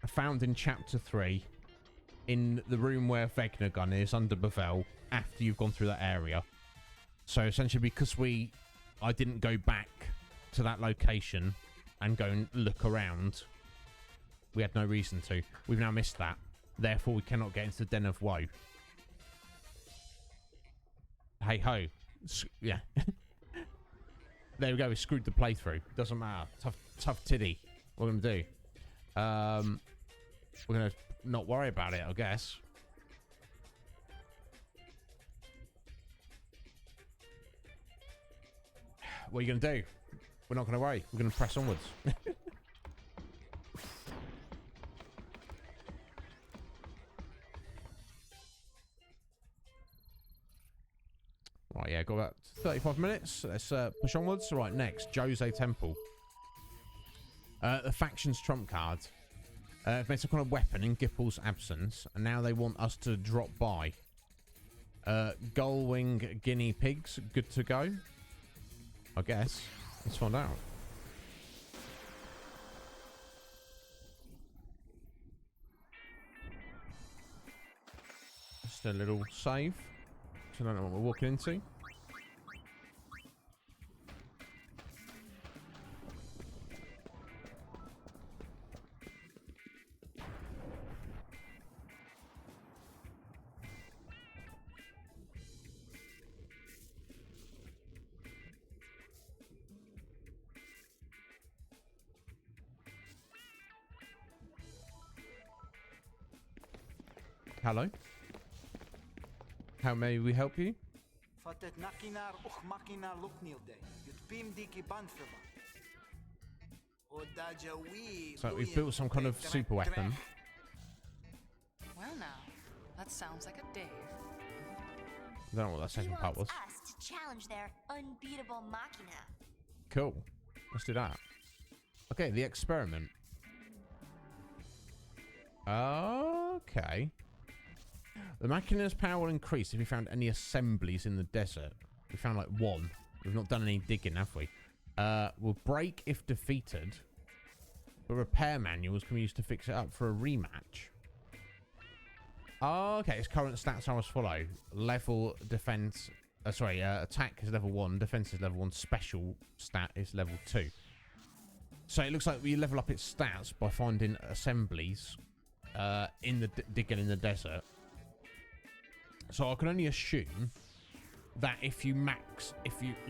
found in Chapter 3, in the room where Vegnagun is under Bavel, after you've gone through that area. So essentially, because I didn't go back to that location and go and look around, we had no reason to. We've now missed that. Therefore, we cannot get into the Den of Woe. Hey ho. Yeah. There we go. We screwed the playthrough. Doesn't matter. Tough titty. What are we going to do? We're going to not worry about it, I guess. What are you going to do? We're not going to worry. We're going to press onwards. Right, yeah, got about 35 minutes. Let's push onwards. Right, next, Jose Temple. The faction's trump card. Made some kind of weapon in Gippel's absence, and now they want us to drop by. Gullwing guinea pigs, good to go. I guess. Let's find out. Just a little save. I don't know what we're walking into. Hello. How may we help you? So we've built some kind of super weapon. Well now, that sounds like a Dave. I don't know what that second part was. Us to challenge their unbeatable machina. Cool. Let's do that. Okay, the experiment. Okay. The machina's power will increase if we found any assemblies in the desert. We found like one. We've not done any digging, have we? Will break if defeated. But repair manuals can be used to fix it up for a rematch. Okay, its current stats are as follow. Level defense... attack is level 1, defense is level 1, special stat is level 2. So it looks like we level up its stats by finding assemblies in the digging in the desert. So I can only assume that if you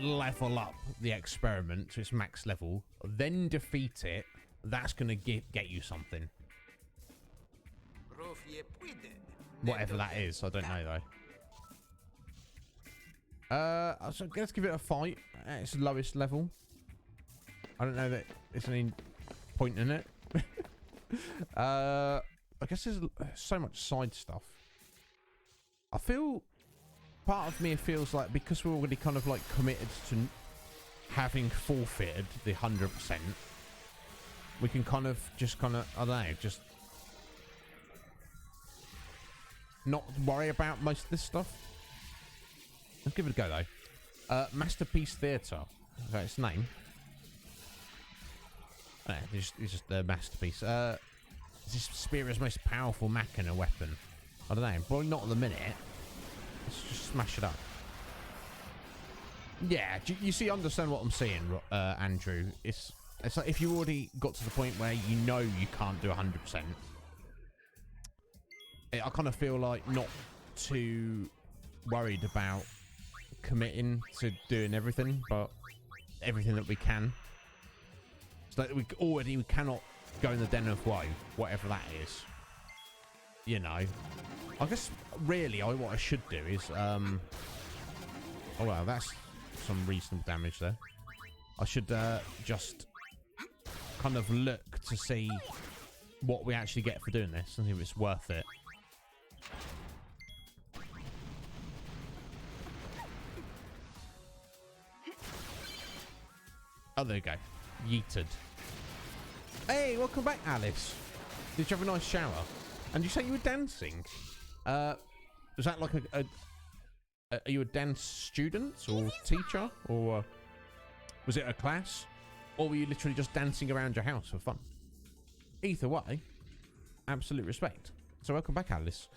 level up the experiment to its max level, then defeat it, that's going to get you something. Whatever that is, I don't know though. So let's give it a fight at its lowest level. I don't know that there's any point in it. I guess there's so much side stuff. I feel, part of me feels like because we're already kind of like committed to having forfeited the 100%, we can kind of, I don't know, just not worry about most of this stuff. Let's give it a go though. Masterpiece Theatre. Is that its name? It's just the masterpiece. Is this Spira's most powerful machina weapon? I don't know. Probably not at the minute. Let's just smash it up. Yeah, you see, understand what I'm saying, Andrew. It's like if you already got to the point where you know you can't do 100%. I kind of feel like not too worried about committing to doing everything, but everything that we can. So that we cannot go in the den of woe, whatever that is. You know, I guess really what I should do is oh well, that's some reasonable damage there. I should just kind of look to see what we actually get for doing this and see if it's worth it. Oh, there you go. Yeeted. Hey, welcome back, Alice. Did you have a nice shower? And you say you were dancing? Was that like are you a dance student or teacher? Or was it a class? Or were you literally just dancing around your house for fun? Either way, absolute respect. So welcome back, Alice.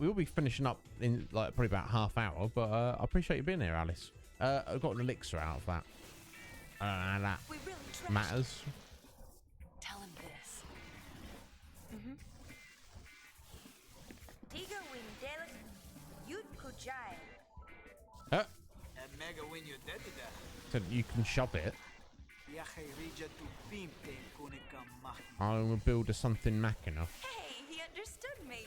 We will be finishing up in like probably about half hour, but I appreciate you being here, Alice. I got an elixir out of that. That really matters. Tell him this. Tiga Windelik Yut Kujai. So you can shove it. I will build a something machina. Hey, he understood me.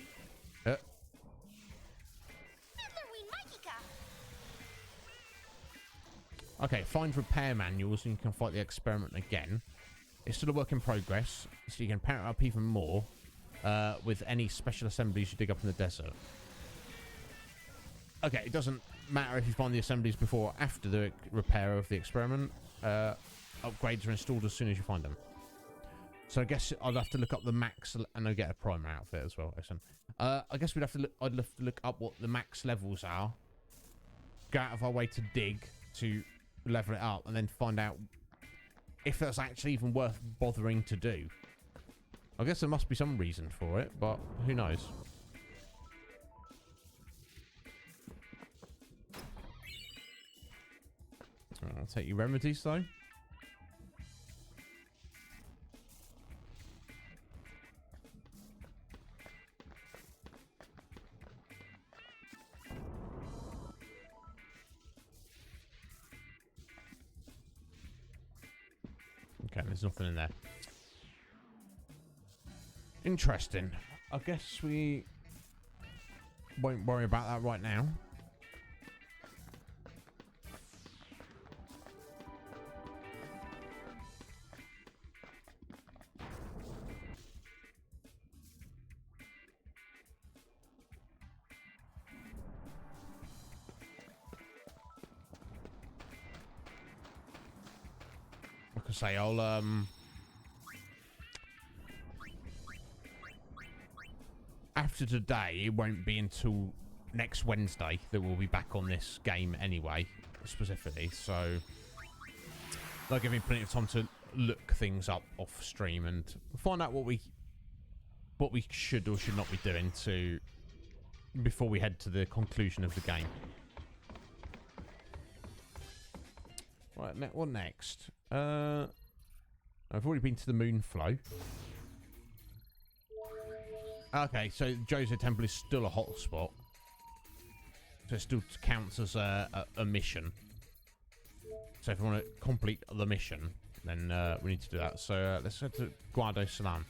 Okay, find repair manuals and you can fight the experiment again. It's still a work in progress, so you can power it up even more with any special assemblies you dig up in the desert. Okay, it doesn't matter if you find the assemblies before or after the repair of the experiment. Upgrades are installed as soon as you find them. So I guess I'd have to look up the max, and I'll get a primer outfit as well. Listen, I guess I'd have to look up what the max levels are. Go out of our way to dig to level it up, and then find out if that's actually even worth bothering to do. I guess there must be some reason for it, but who knows? I'll take your remedies though. Okay, there's nothing in there. Interesting. I guess we won't worry about that right now. Like I say, I'll after today, it won't be until next Wednesday that we'll be back on this game anyway, specifically. So that'll give me plenty of time to look things up off stream and find out what we should or should not be doing to before we head to the conclusion of the game. Right, what next? I've already been to the moon flow. Okay, so Jose Temple is still a hotspot. So it still counts as a mission. So if we want to complete the mission, then we need to do that. So let's go to Guado Salam.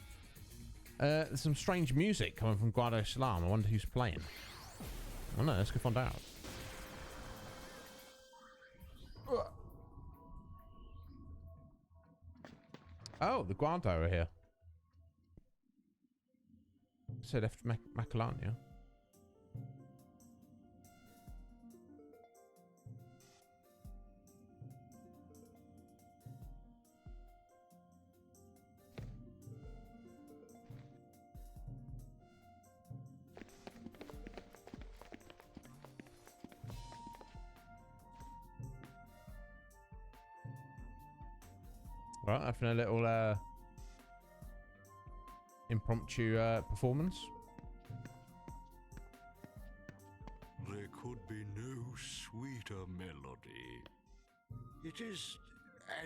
There's some strange music coming from Guado Salam. I wonder who's playing. I don't know, let's go find out. Oh, the Guado are here. So left Macalania. Right, having a little impromptu performance. There could be no sweeter melody. It is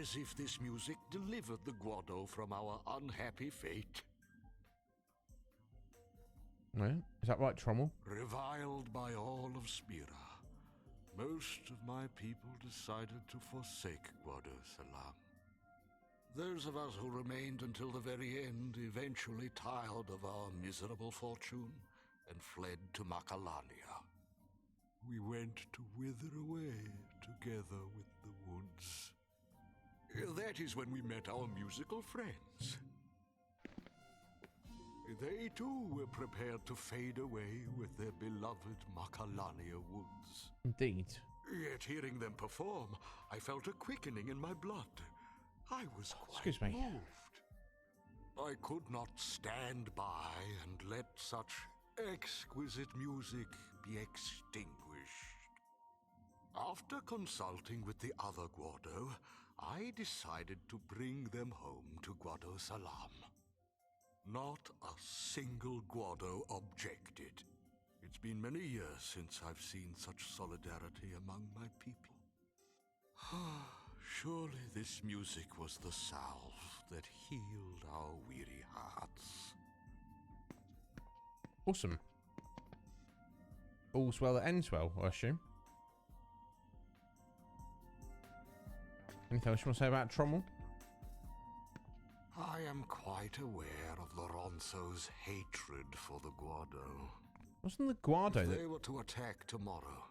as if this music delivered the Guado from our unhappy fate. Yeah, is that right, Trommel? Reviled by all of Spira, most of my people decided to forsake Guado Salam. Those of us who remained until the very end eventually tired of our miserable fortune and fled to Macalania. We went to wither away together with the woods. That is when we met our musical friends. They too were prepared to fade away with their beloved Macalania woods. Indeed. Yet hearing them perform, I felt a quickening in my blood. I was quite Excuse me. moved. I could not stand by and let such exquisite music be extinguished. After consulting with the other Guado, I decided to bring them home to Guado Salam. Not a single Guado objected. It's been many years since I've seen such solidarity among my people. Surely this music was the salve that healed our weary hearts. Awesome. All's well that ends well, I assume. Anything else you want to say about Trommel? I am quite aware of the Ronso's hatred for the Guado. Wasn't the Guado if that... they were to attack tomorrow,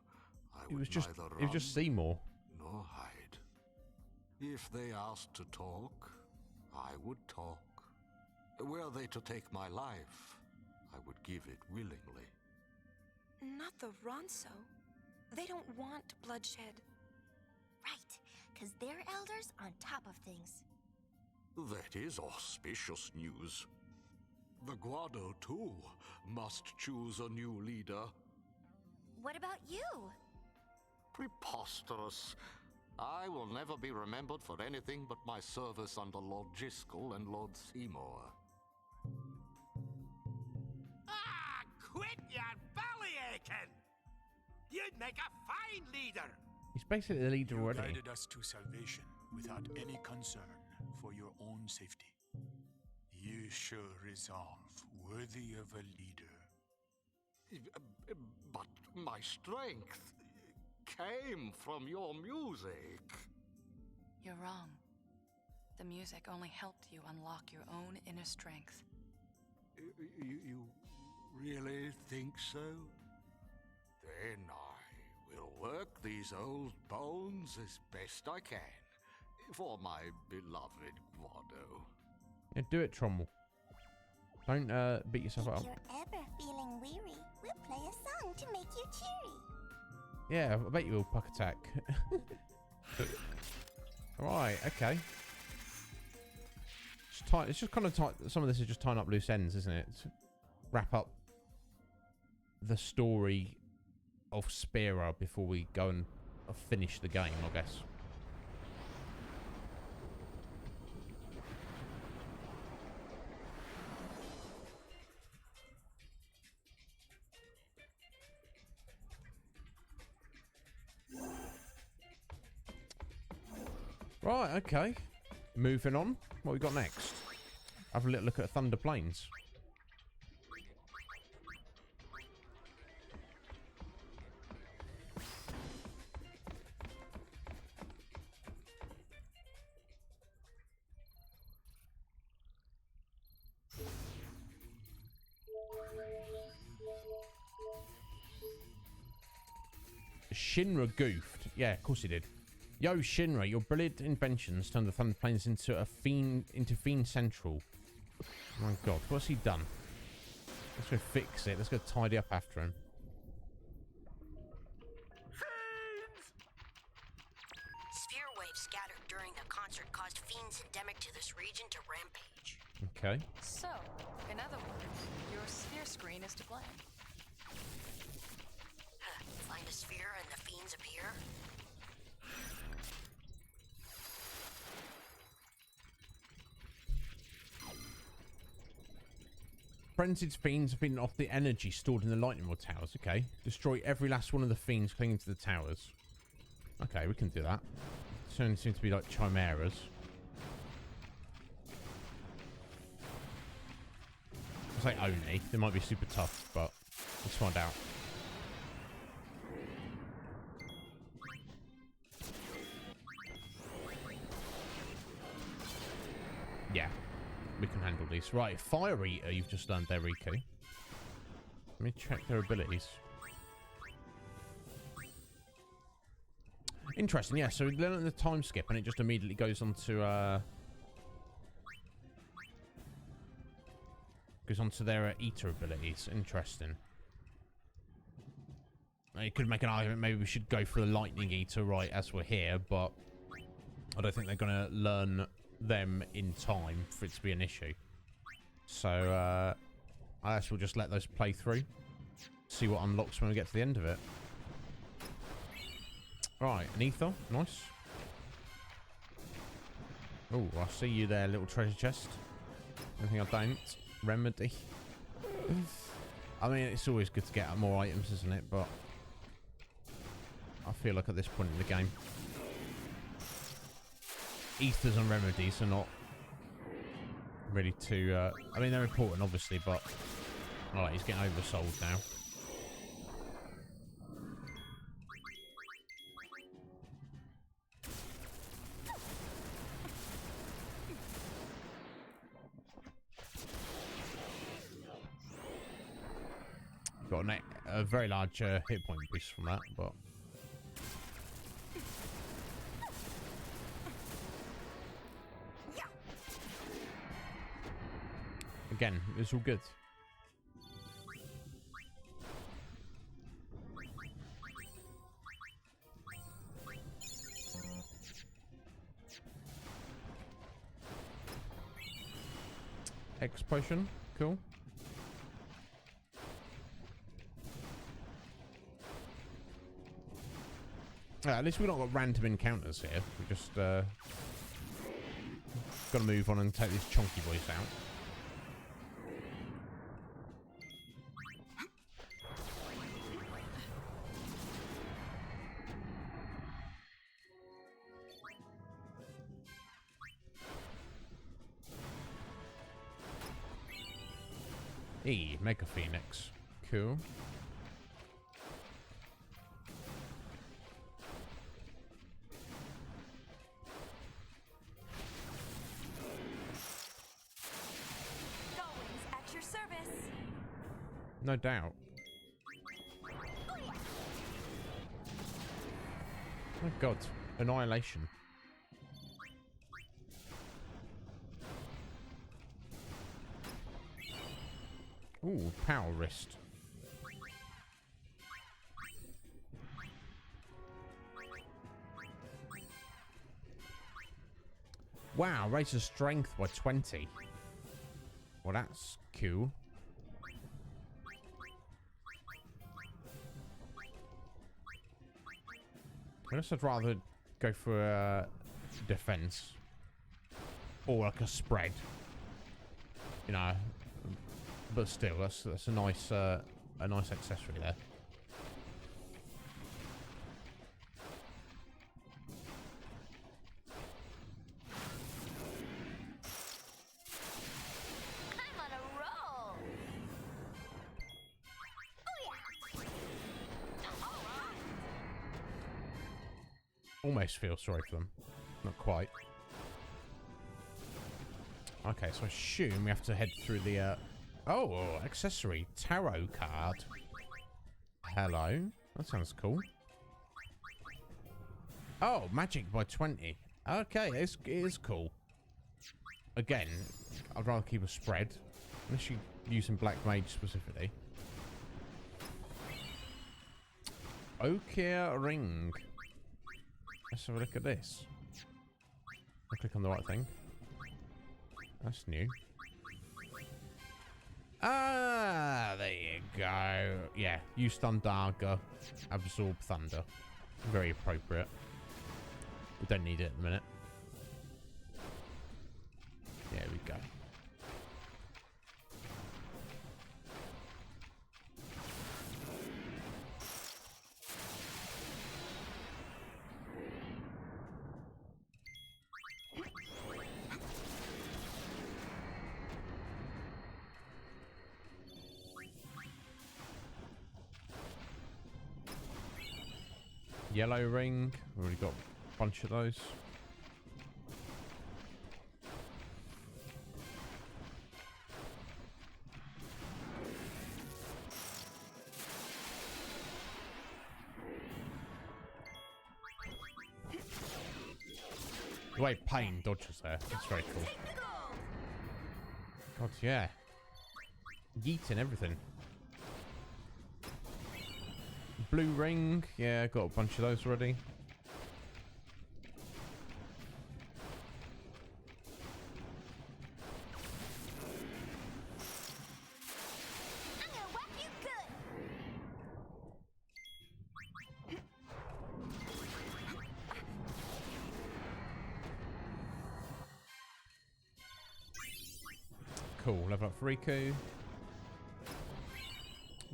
I It would was just... neither It was just Seymour. nor hide. If they asked to talk, I would talk. Were they to take my life, I would give it willingly. Not the Ronso. They don't want bloodshed. Right, because they're elders on top of things. That is auspicious news. The Guado, too, must choose a new leader. What about you? Preposterous. I will never be remembered for anything but my service under Lord Jiskel and Lord Seymour. Ah, quit your belly aching! You'd make a fine leader! He's basically the leader You already. guided us to salvation without any concern for your own safety. You show resolve worthy of a leader. But my strength came from your music. You're wrong. The music only helped you unlock your own inner strength. You really think so? Then I will work these old bones as best I can for my beloved Guado. Yeah, do it, Trommel. Don't beat yourself up. If you're ever feeling weary, we'll play a song to make you cheery. Yeah, I bet you will, Puck Attack. Right, okay. It's just kind of tight. Some of this is just tying up loose ends, isn't it? To wrap up the story of Spira before we go and finish the game, I guess. Right, okay. Moving on. What we got next? Have a little look at Thunder Plains. Shinra goofed. Yeah, of course he did. Yo, Shinra, your brilliant inventions turned the Thunder Plains into Fiend Central. Oh my god, what's he done? Let's go fix it. Let's go tidy up after him. Sphere waves scattered during the concert caused fiends endemic to this region to rampage. Okay. So, in other words, your sphere screen is to blame. Find a sphere and the fiends appear? Frenzied fiends have been off the energy stored in the lightning rod towers. Okay. Destroy every last one of the fiends clinging to the towers. Okay, we can do that. Seem to be like chimeras. I'll say only. They might be super tough, but let's find out. Yeah. We can handle these. Right, Fire Eater, you've just learned there, Riku. Let me check their abilities. Interesting, yeah, so we learn the time skip and it just immediately goes on to their Eater abilities. Interesting. You could make an argument maybe we should go for the Lightning Eater right as we're here, but I don't think they're going to learn them in time for it to be an issue. So I guess we'll just let those play through, see what unlocks when we get to the end of it. Right, an ether, nice. Oh, I see you there, little treasure chest. Anything I don't? Remedy. I mean, it's always good to get more items, isn't it? But I feel like at this point in the game, ethers and remedies are not really too... I mean, they're important, obviously, but... Alright, he's getting oversold now. Got a very large hit point boost from that, but... Again, it's all good. X potion, cool. At least we've not got random encounters here. We just got to move on and take these chunky boys out. Mega Phoenix. Cool. Always at your service. No doubt. Oh god. Annihilation. Ooh, power wrist. Wow, raises strength by 20. Well, that's cool. I guess I'd rather go for a defense or like a spread, you know. But still, that's a nice accessory there. I'm on a roll. Almost feel sorry for them. Not quite. Okay, so I assume we have to head through the... Oh, accessory. Tarot card. Hello. That sounds cool. Oh, magic by 20. Okay, it is cool. Again, I'd rather keep a spread. Unless you're using Black Mage specifically. Okay, ring. Let's have a look at this. I'll click on the right thing. That's new. Ah, there you go. Yeah, use Thundaga, absorb thunder. Very appropriate. We don't need it at the minute. There we go. Yellow ring. We've already got a bunch of those. The way Pain dodges there. That's very cool. God, yeah. Yeeting everything. Blue ring. Yeah, got a bunch of those already. I'm gonna whack you good. Cool. Level up for Riku.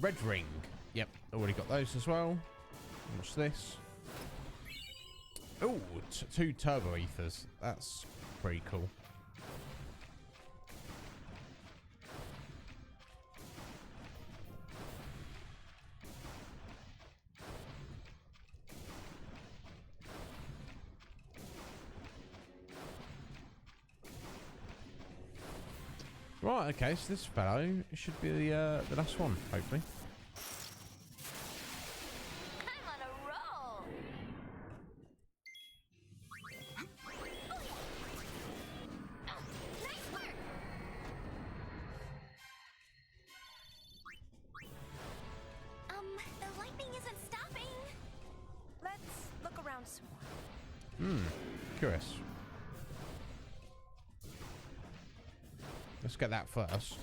Red ring. Yep, already got those as well. What's this? Oh, 2 turbo ethers. That's pretty cool. Right, okay, so this fellow should be the last one, hopefully. I'm on a roll. Nice work. The lightning isn't stopping. Let's look around some more. Curious. Let's get that first.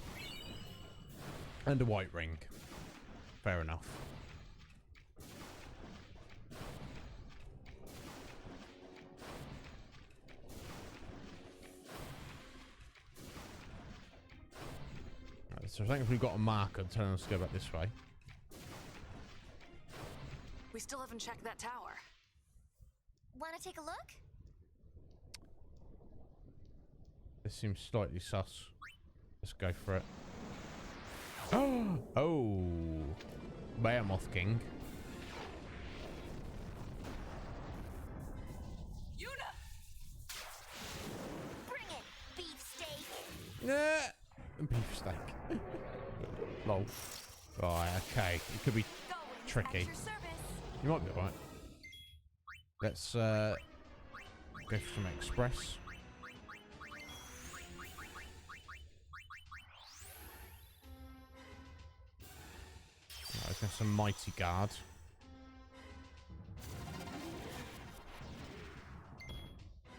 And a white ring. Fair enough. Right, so I think if we've got a marker telling us to go back this way. We still haven't checked that tower. Want to take a look? This seems slightly sus. Let's go for it. Oh! Behemoth King. Yuna! Bring it, beefsteak. Yeah. Beefsteak. Lol. Right, okay. It could be tricky. You might be alright. Let's go for some express. Right, let's get some mighty guard.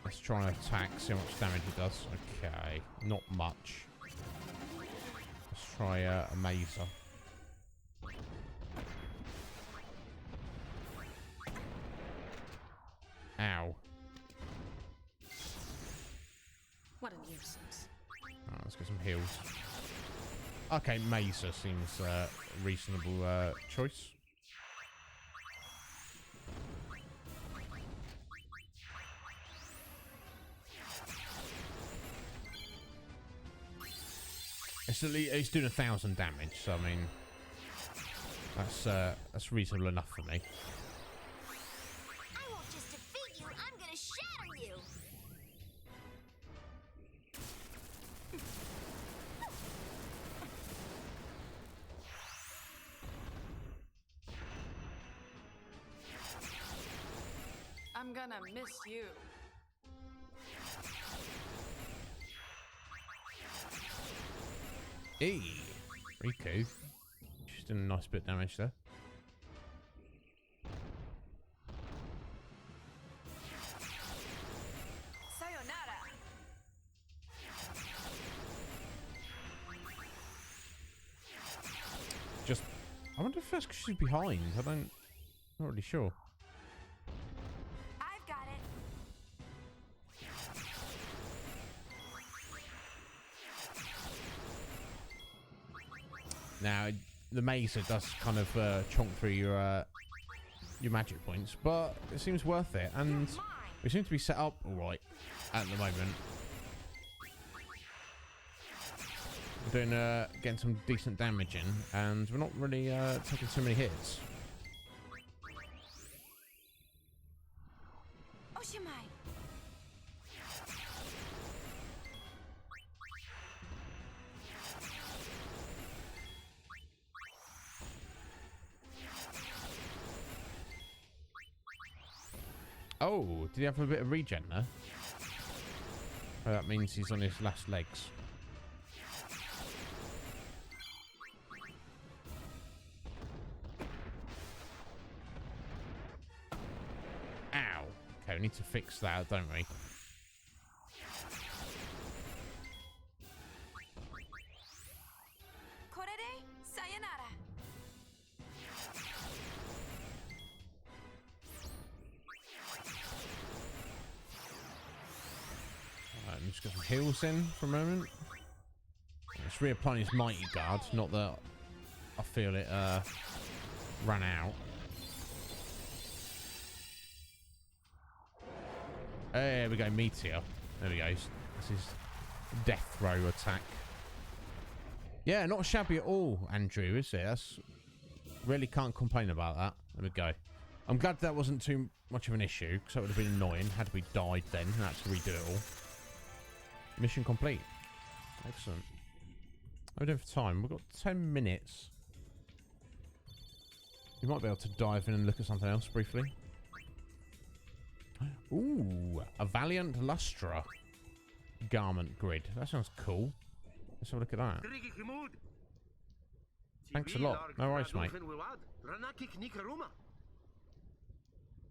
Let's try and attack, see how much damage it does. Okay, not much. Let's try a mazer. Ow. What a nuisance. Right, let's get some heals. Okay, mazer seems a reasonable choice. It's doing 1,000 damage, so I mean, that's reasonable enough for me. I won't just defeat you, I'm gonna shatter you! I'm gonna miss you. Hey, Riku. She's doing a nice bit of damage there. Sayonara. Just, I wonder if that's because she's behind. Not really sure. I've got it. Now, the mazer does kind of chonk through your magic points, but it seems worth it, and we seem to be set up all right at the moment. We're doing getting some decent damage in, and we're not really taking too many hits. Oshimai. Oh, did he have a bit of regen there? Oh, that means he's on his last legs. Ow. Okay, we need to fix that, don't we? Korere, sayonara. Alright, let's get some heals in for a moment. Let's reapply his mighty guard, not that I feel it ran out. There we go, meteor. There we go. This is death throw attack. Yeah, not shabby at all, Andrew, is it? That's really can't complain about that. There we go. I'm glad that wasn't too much of an issue, because that would have been annoying had we died then and had to redo it all. Mission complete. Excellent. How are we doing for time? We've got 10 minutes. You might be able to dive in and look at something else briefly. Ooh, a Valiant Lustra garment grid. That sounds cool. Let's have a look at that. Thanks a lot. No worries, mate.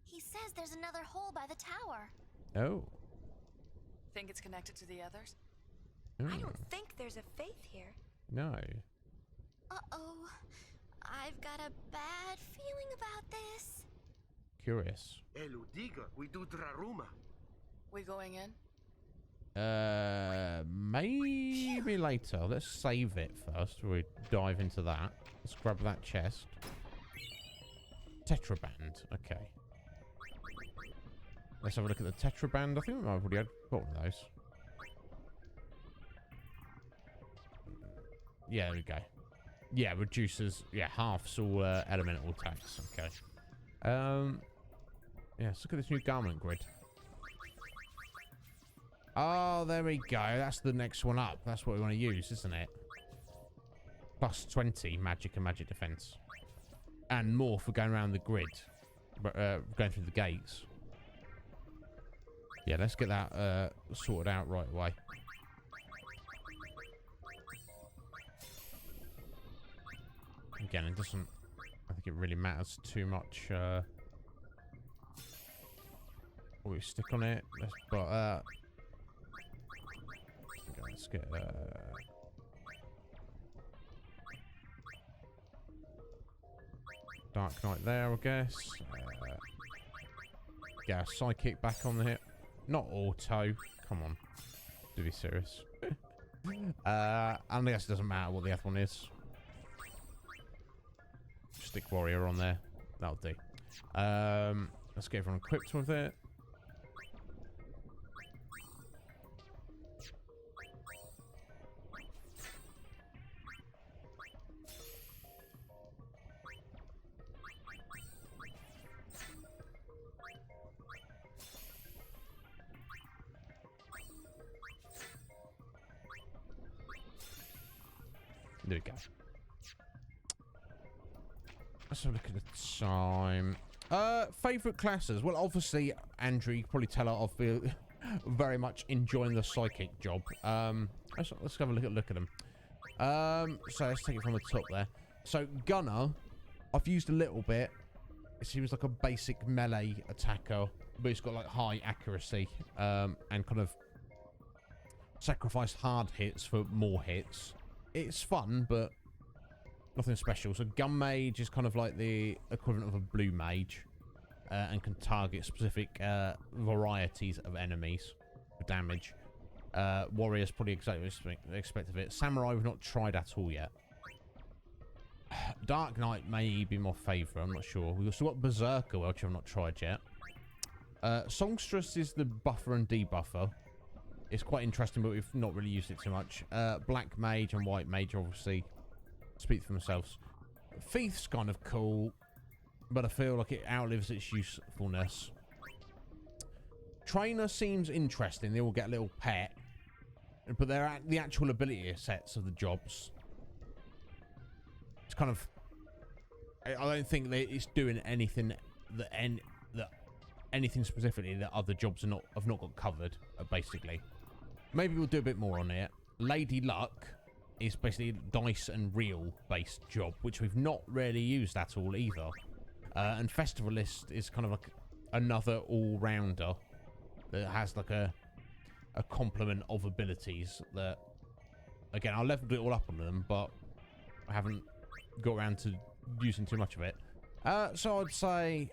He says there's another hole by the tower. Oh. Think it's connected to the others? I don't think there's a faith here. No. Uh-oh. I've got a bad feeling about this. Curious. We going in? Maybe later. Let's save it first before we dive into that. Let's grab that chest. Tetraband. Okay. Let's have a look at the Tetraband. I think we might have already had one of those. Yeah, there we go. Yeah, reduces. Yeah, halves all elemental attacks. Okay. Yeah, let's look at this new garment grid. Oh, there we go. That's the next one up. That's what we want to use, isn't it? Plus 20 magic and magic defense. And more for going around the grid. Going through the gates. Yeah, let's get that sorted out right away. Again, it doesn't... I think it really matters too much. We stick on it. Let's get... Dark Knight there, I guess. Get our Psychic back on the hip. Not auto. Come on. To be serious. I guess it doesn't matter what the other one is. Stick Warrior on there. That'll do. Let's get everyone equipped with it. There we go. Let's have a look at the time. Favourite classes? Well, obviously, Andrew, you can probably tell I've been very much enjoying the Psychic job. Let's have a look at them. So let's take it from the top there. So Gunner, I've used a little bit. It seems like a basic melee attacker, but it's got like high accuracy, and kind of sacrifice hard hits for more hits. It's fun, but nothing special. So Gun Mage is kind of like the equivalent of a Blue Mage, and can target specific varieties of enemies for damage. Warrior's probably exactly what you expect of it. Samurai we've not tried at all yet. Dark Knight may be my favourite, I'm not sure. We've still got Berserker, which I've not tried yet. Songstress is the buffer and debuffer. It's quite interesting, but we've not really used it too much. Black Mage and White Mage obviously speak for themselves. Thief's kind of cool, but I feel like it outlives its usefulness. Trainer seems interesting. They all get a little pet, but they're the actual ability sets of the jobs. It's kind of... I don't think that it's doing anything that anything specifically that other jobs have not got covered, basically. Maybe we'll do a bit more on it. Lady Luck is basically dice and reel based job, which we've not really used at all either. And Festivalist is kind of like another all-rounder that has like a complement of abilities that, again, I leveled it all up on them, but I haven't got around to using too much of it. So I'd say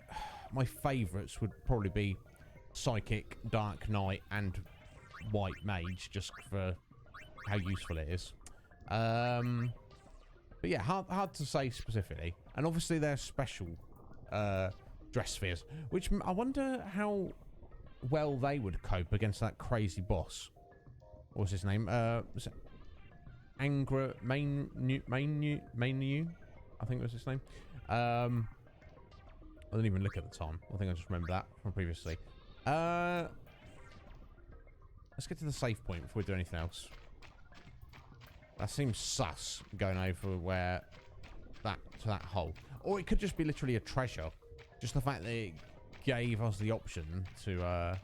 my favourites would probably be Psychic, Dark Knight, and White Mage, just for how useful it is. But yeah, hard to say specifically. And obviously there's special dress spheres, which I wonder how well they would cope against that crazy boss. What was his name? Was it Angra Mainu? I think was his name. I didn't even look at the time. I think I just remember that from previously. Let's get to the save point before we do anything else. That seems sus, going over where to that hole. Or it could just be literally a treasure. Just the fact that it gave us the option to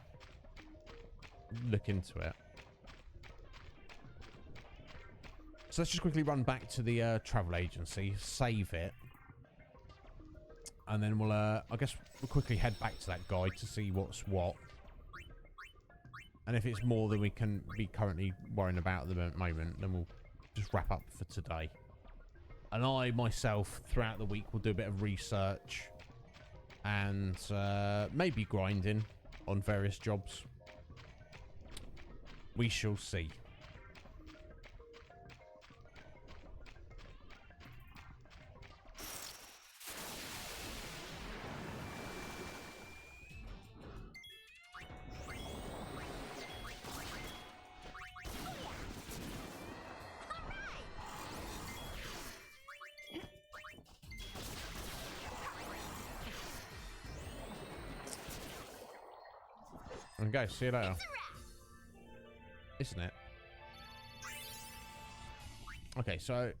look into it. So let's just quickly run back to the travel agency, save it, and then we'll, I guess we'll quickly head back to that guide to see what's what. And if it's more than we can be currently worrying about at the moment, then we'll just wrap up for today. And I, myself, throughout the week, will do a bit of research and maybe grinding on various jobs. We shall see. Okay, see you later. Isn't it? Okay, so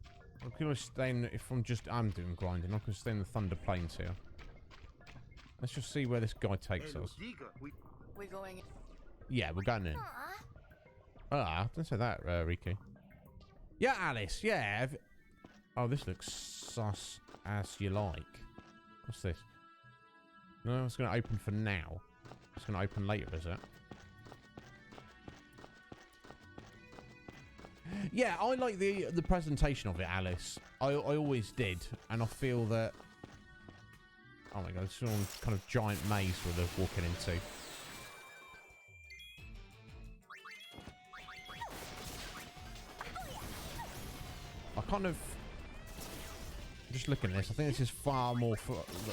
I'm gonna stay in, I'm doing grinding, I'm gonna stay in the Thunder Plains here. Let's just see where this guy takes us. We're going. Yeah, we're going in. Ah, don't say that, Riku. Yeah, Alice, yeah. Oh, this looks sus as you like. What's this? No, it's going to open for now. It's going to open later, is it? Yeah, I like the presentation of it, Alice. I always did, and I feel that... Oh my god, it's some kind of giant maze where they're walking into. I kind of... Just looking at this, I think this is far more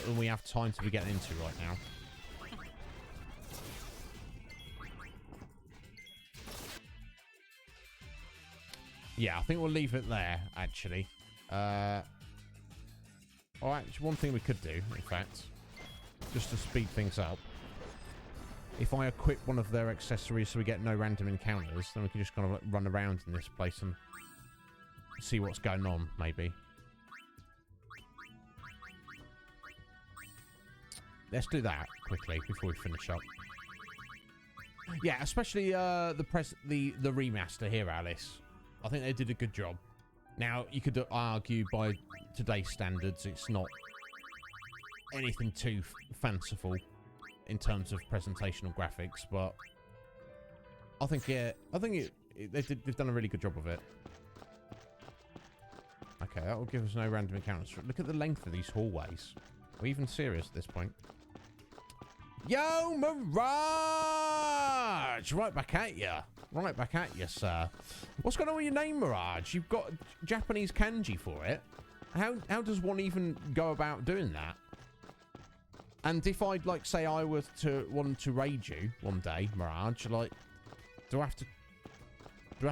than we have time to be getting into right now. Yeah, I think we'll leave it there, actually. Alright, one thing we could do, in fact, just to speed things up. If I equip one of their accessories so we get no random encounters, then we can just kind of like run around in this place and see what's going on, maybe. Let's do that quickly before we finish up. Yeah, especially the remaster here, Alice. I think they did a good job. Now, you could argue by today's standards, it's not anything too fanciful in terms of presentational graphics, but I think they've done a really good job of it. Okay, that will give us no random encounters. Look at the length of these hallways. Are we even serious at this point? Yo, Mirage! Right back at you. Right back at you, sir. What's going on with your name, Mirage? You've got Japanese kanji for it. How does one even go about doing that? And if I'd, like, say I was to want to raid you one day, Mirage, like, do I have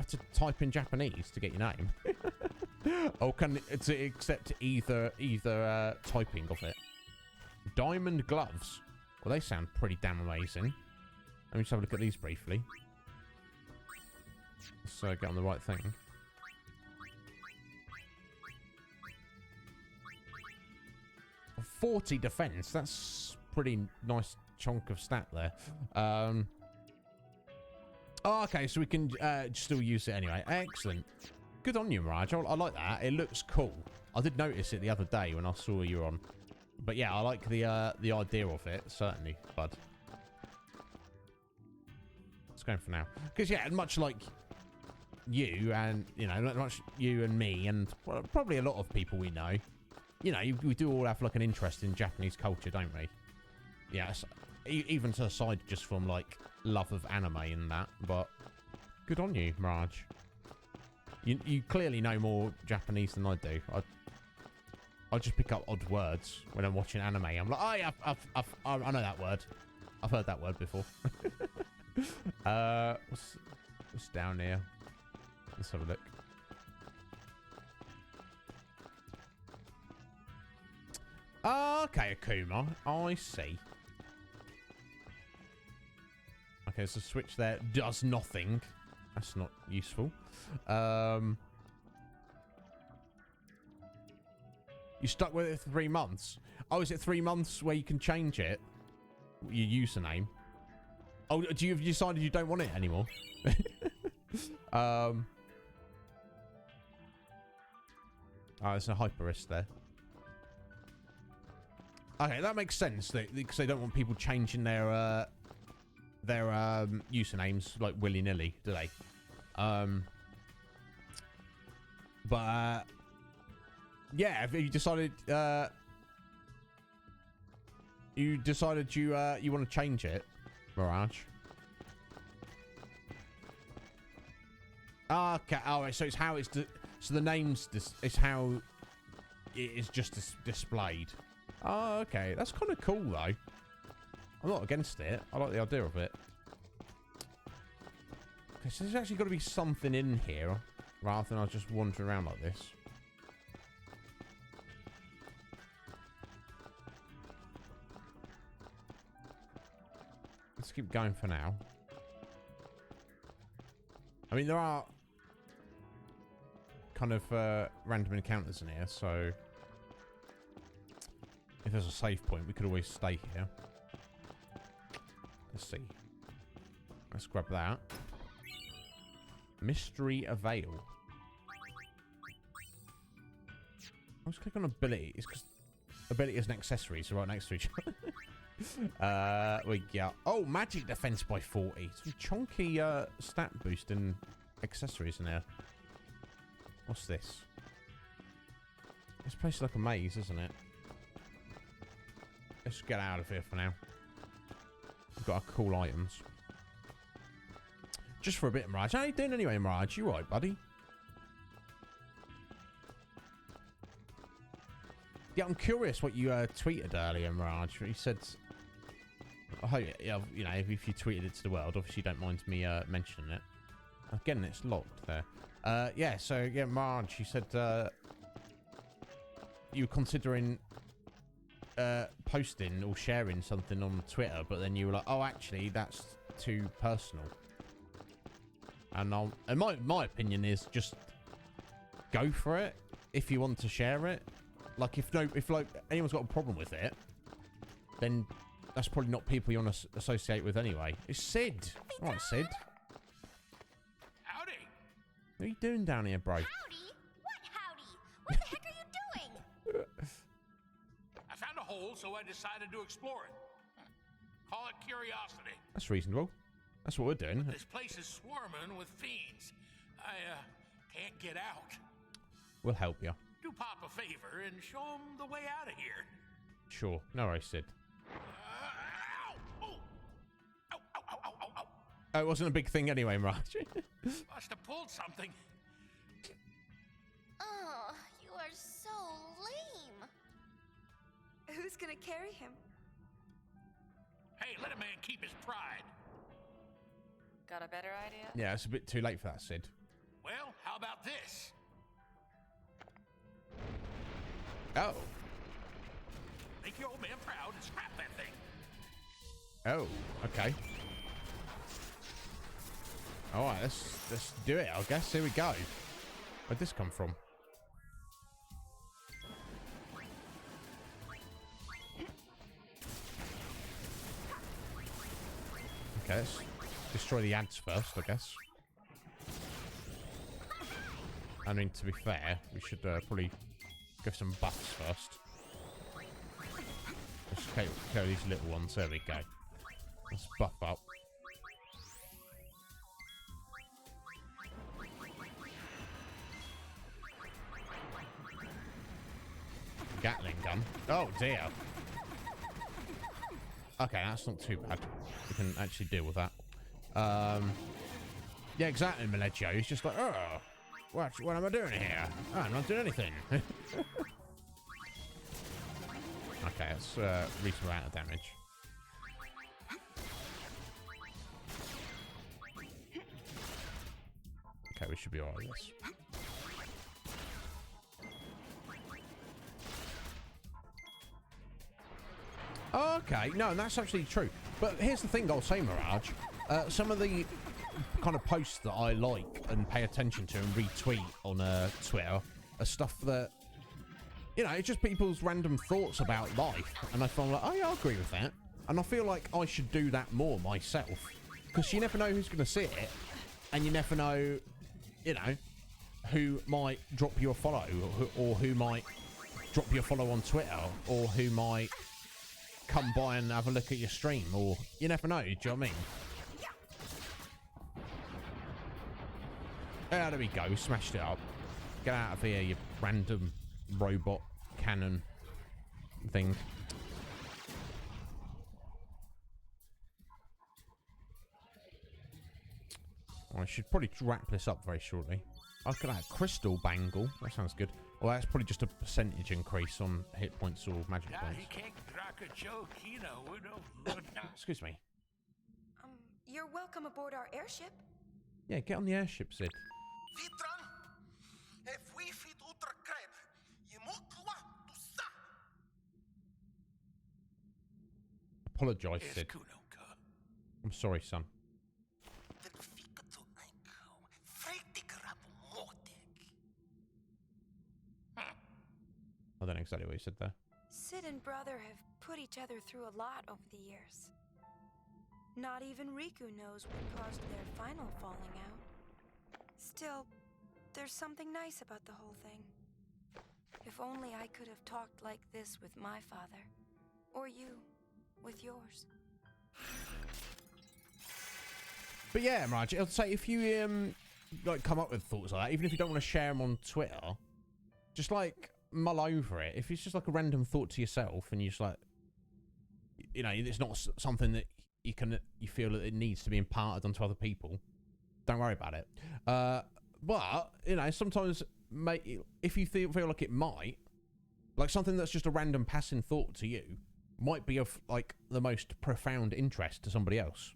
to type in Japanese to get your name? Or can it accept either typing of it? Diamond gloves. Well, they sound pretty damn amazing. Let me just have a look at these briefly. Let's get on the right thing. A 40 defense. That's pretty nice chunk of stat there. Oh, okay, so we can still use it anyway. Excellent. Good on you, Mirage. I like that. It looks cool. I did notice it the other day when I saw you on. But yeah, I like the idea of it, certainly, bud. Let's go for now. Because yeah, much like you and, you know, much you and me and well, probably a lot of people we know, you know, we do all have like an interest in Japanese culture, don't we? Yes, even to the side just from like love of anime and that. But good on you, Mirage. You clearly know more Japanese than I do. I just pick up odd words when I'm watching anime. I'm like, oh yeah, I know that word. I've heard that word before. What's down here? Let's have a look. Okay, Akuma. I see. Okay, so switch there does nothing. That's not useful. You stuck with it for 3 months. Oh, is it 3 months where you can change it? Your username. Oh, do you have decided you don't want it anymore? Oh, there's a hyperist there. Okay, that makes sense. Because they don't want people changing their usernames like willy-nilly, do they? But yeah, if you decided you want to change it, Mirage. Okay, alright, so it's how it's so the name's is how it is just displayed. Oh, okay, that's kind of cool though. I'm not against it. I like the idea of it. Okay, so there's actually got to be something in here rather than I just wander around like this. Let's keep going for now. I mean, there are kind of random encounters in here, so if there's a save point, we could always stay here. Let's see. Let's grab that. Mystery Avail. Let's click on ability. It's because ability is an accessory, so right next to each other. We got magic defense by 40. Some chunky stat boosting accessories in there. What's this? This place is like a maze, isn't it? Let's get out of here for now. We've got our cool items. Just for a bit, Mirage. How you doing anyway, Mirage? You right, buddy? Yeah, I'm curious what you tweeted earlier, Mirage. You said, I hope, you know, if you tweeted it to the world, obviously you don't mind me mentioning it. Again, it's locked there. Yeah, so, yeah, Mirage, you said you were considering posting or sharing something on Twitter, but then you were like, oh, actually, that's too personal. And my opinion is just go for it if you want to share it. Like if like anyone's got a problem with it, then that's probably not people you want to associate with anyway. It's Sid. All right, Sid. Howdy. What are you doing down here, bro? Howdy? What howdy? What the heck are you doing? I found a hole, so I decided to explore it. Call it curiosity. That's reasonable. That's what we're doing. This place is swarming with fiends. I can't get out. We'll help you. Do Pop a favor and show him the way out of here. Sure. No worries, Sid. Oh, it wasn't a big thing anyway, Mirage. Must have pulled something. Oh, you are so lame. Who's gonna carry him? Hey, let a man keep his pride. Got a better idea? Yeah, it's a bit too late for that, Sid. Well, how about this? Oh. Make your old man proud and scrap that thing. Oh, okay. All right, let's do it, I guess. Here we go. Where'd this come from? Okay, let's destroy the ants first, I guess. I mean, to be fair, we should probably go for some buffs first. Let's kill these little ones. There we go. Let's buff up. Gatling gun. Oh dear. Okay, that's not too bad. We can actually deal with that. Yeah, exactly, Mileggio. He's just like, oh, what am I doing here? Oh, I'm not doing anything. Okay, that's a reasonable amount of damage. Okay, we should be alright with this. Okay, no, that's actually true. But here's the thing I'll say, Mirage. Some of the kind of posts that I like and pay attention to and retweet on Twitter are stuff that, you know, it's just people's random thoughts about life. And I feel like, oh yeah, I agree with that. And I feel like I should do that more myself. Because you never know who's going to see it. And you never know, you know, who might drop you a follow. Or who might drop you a follow on Twitter. Or who might come by and have a look at your stream. Or you never know, do you know what I mean? Yeah, there we go. We smashed it up. Get out of here, you random robot cannon thing. I should probably wrap this up very shortly. I've got that crystal bangle. That sounds good. Well, that's probably just a percentage increase on hit points or magic points. Excuse me. You're welcome aboard our airship. Yeah, get on the airship, Sid. Apologise, Sid. I'm sorry, son. I don't know exactly what you said there. Sid and brother have put each other through a lot over the years. Not even Riku knows what caused their final falling out. Still, there's something nice about the whole thing. If only I could have talked like this with my father. Or you, with yours. But yeah, Marge, I'll say if you like come up with thoughts like that, even if you don't want to share them on Twitter, just like mull over it. If it's just like a random thought to yourself, and you just like, you know, it's not something that you feel that it needs to be imparted onto other people, don't worry about it. But you know, sometimes if you feel like it might, like something that's just a random passing thought to you, might be of like the most profound interest to somebody else.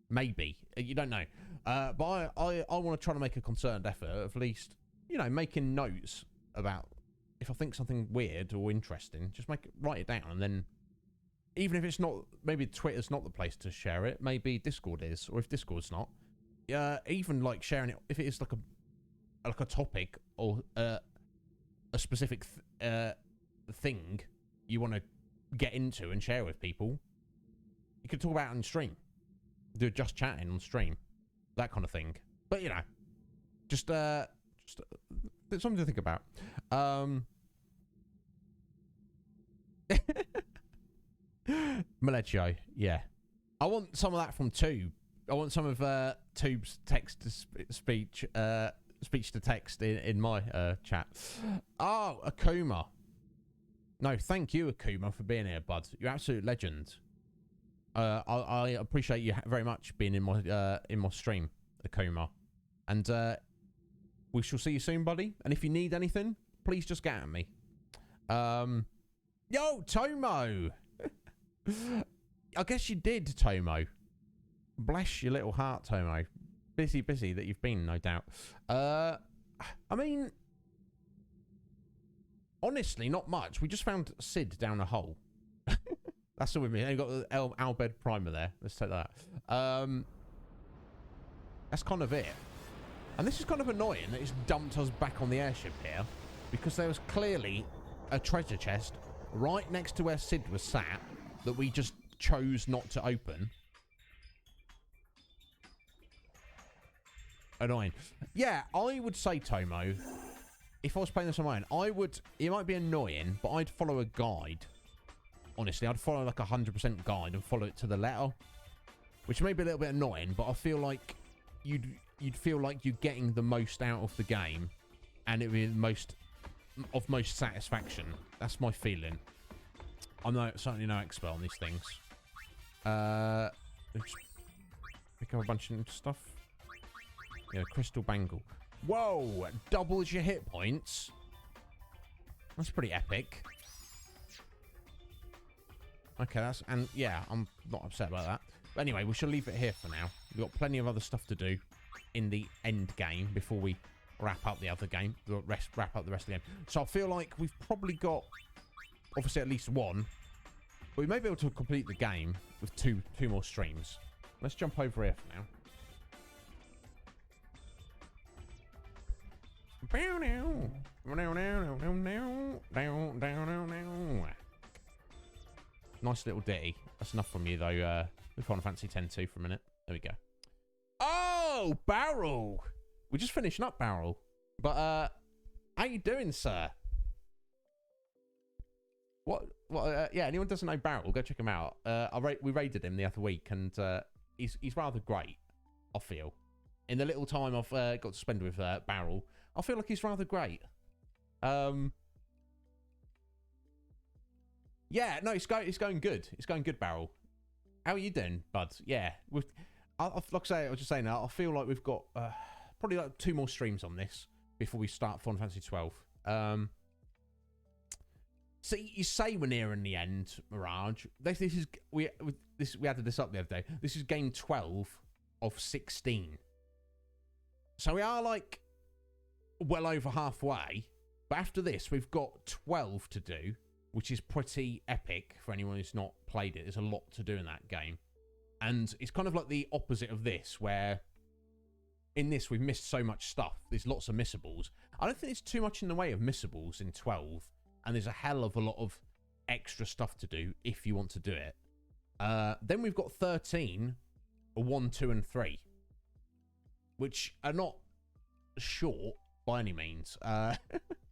Maybe, you don't know. But I want to try to make a concerted effort of at least, you know, making notes about if I think something weird or interesting, just write it down, and then even if it's not, maybe Twitter's not the place to share it, maybe Discord is, or if Discord's not, even like sharing it if it is like a topic or a specific thing you want to get into and share with people, you could talk about it on stream, do just chatting on stream, that kind of thing. But you know, just something to think about. Maleggio, yeah. I want some of that from Tube. I want some of Tube's text to speech to text in my chat. Oh, Akuma. No, thank you, Akuma, for being here, bud. You're an absolute legend. I appreciate you very much being in my stream, Akuma. And we shall see you soon, buddy. And if you need anything, please just get at me. Yo, Tomo! I guess you did, Tomo. Bless your little heart, Tomo. Busy that you've been, no doubt. I mean, honestly, not much. We just found Sid down a hole. That's all with me. And got the Albed Primer there. Let's take that. That's kind of it. And this is kind of annoying that it's dumped us back on the airship here, because there was clearly a treasure chest right next to where Sid was sat that we just chose not to open. Annoying. Yeah, I would say, Tomo, if I was playing this on my own, it might be annoying, but I'd follow a guide. Honestly, I'd follow like 100% guide and follow it to the letter, which may be a little bit annoying, but I feel like you'd feel like you're getting the most out of the game, and it'd be the most satisfaction. That's my feeling. I'm certainly no expert on these things. Let's pick up a bunch of stuff. Yeah, crystal bangle. Whoa! Doubles your hit points. That's pretty epic. Okay, yeah, I'm not upset about that. But anyway, we shall leave it here for now. We've got plenty of other stuff to do in the end game before we wrap up the other game. Wrap up the rest of the game. So I feel like we've probably got, obviously, at least one. But we may be able to complete the game with two more streams. Let's jump over here for now. Nice little ditty. That's enough from you, though. We Final Fantasy X-2 for a minute. There we go. Oh, Barrel! We're just finishing up Barrel. But, how you doing, sir? Yeah, anyone doesn't know Barrel, go check him out. We raided him the other week, and he's rather great, I feel. In the little time I've got to spend with Barrel, I feel like he's rather great. Yeah, no, it's going good. It's going good, Barrel. How are you doing, bud? Yeah, like I say, I was just saying that I feel like we've got probably like 2 more streams on this before we start Final Fantasy 12. So you say we're nearing the end, Mirage. We added this up the other day. This is game 12 of 16. So we are like well over halfway. But after this, we've got 12 to do, which is pretty epic for anyone who's not played it. There's a lot to do in that game. And it's kind of like the opposite of this, where in this we've missed so much stuff. There's lots of missables. I don't think there's too much in the way of missables in 12. And there's a hell of a lot of extra stuff to do if you want to do it. Then we've got 13, 1, 2, and 3, which are not short by any means. And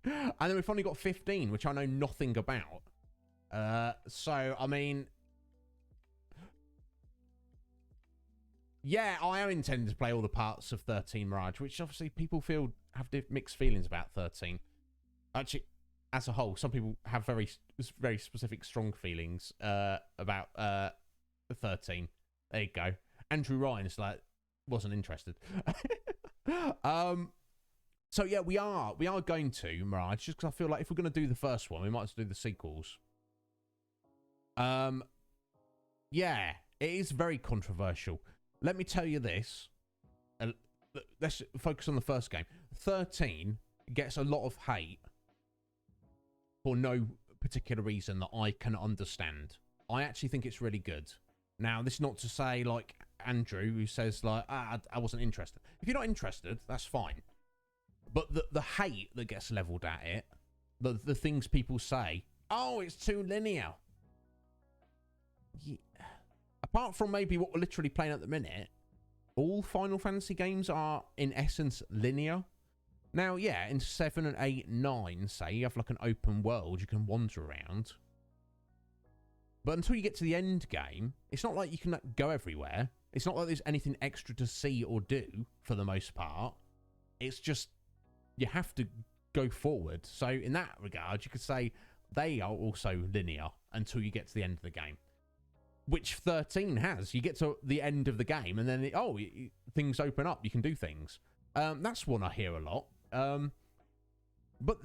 then we've finally got 15, which I know nothing about. So, I mean... Yeah, I am intending to play all the parts of 13 Mirage, which obviously people have mixed feelings about 13. Actually, as a whole, some people have very specific, strong feelings about 13. There you go. Andrew Ryan's like wasn't interested. So yeah, we are going to Mirage, just because I feel like if we're going to do the first one, we might as well do the sequels. Yeah, it is very controversial. Let me tell you this. Let's focus on the first game. 13 gets a lot of hate for no particular reason that I can understand. I actually think it's really good. Now, this is not to say, like, Andrew, who says, like, I wasn't interested. If you're not interested, that's fine. But the hate that gets leveled at it, the things people say, oh, it's too linear. Yeah. Apart from maybe what we're literally playing at the minute, all Final Fantasy games are, in essence, linear. Now, yeah, in 7 and 8 and 9, say, you have like an open world, you can wander around. But until you get to the end game, it's not like you can go everywhere. It's not like there's anything extra to see or do, for the most part. It's just, you have to go forward. So, in that regard, you could say they are also linear until you get to the end of the game. Which 13 has. You get to the end of the game, and then, things open up. You can do things. That's one I hear a lot. But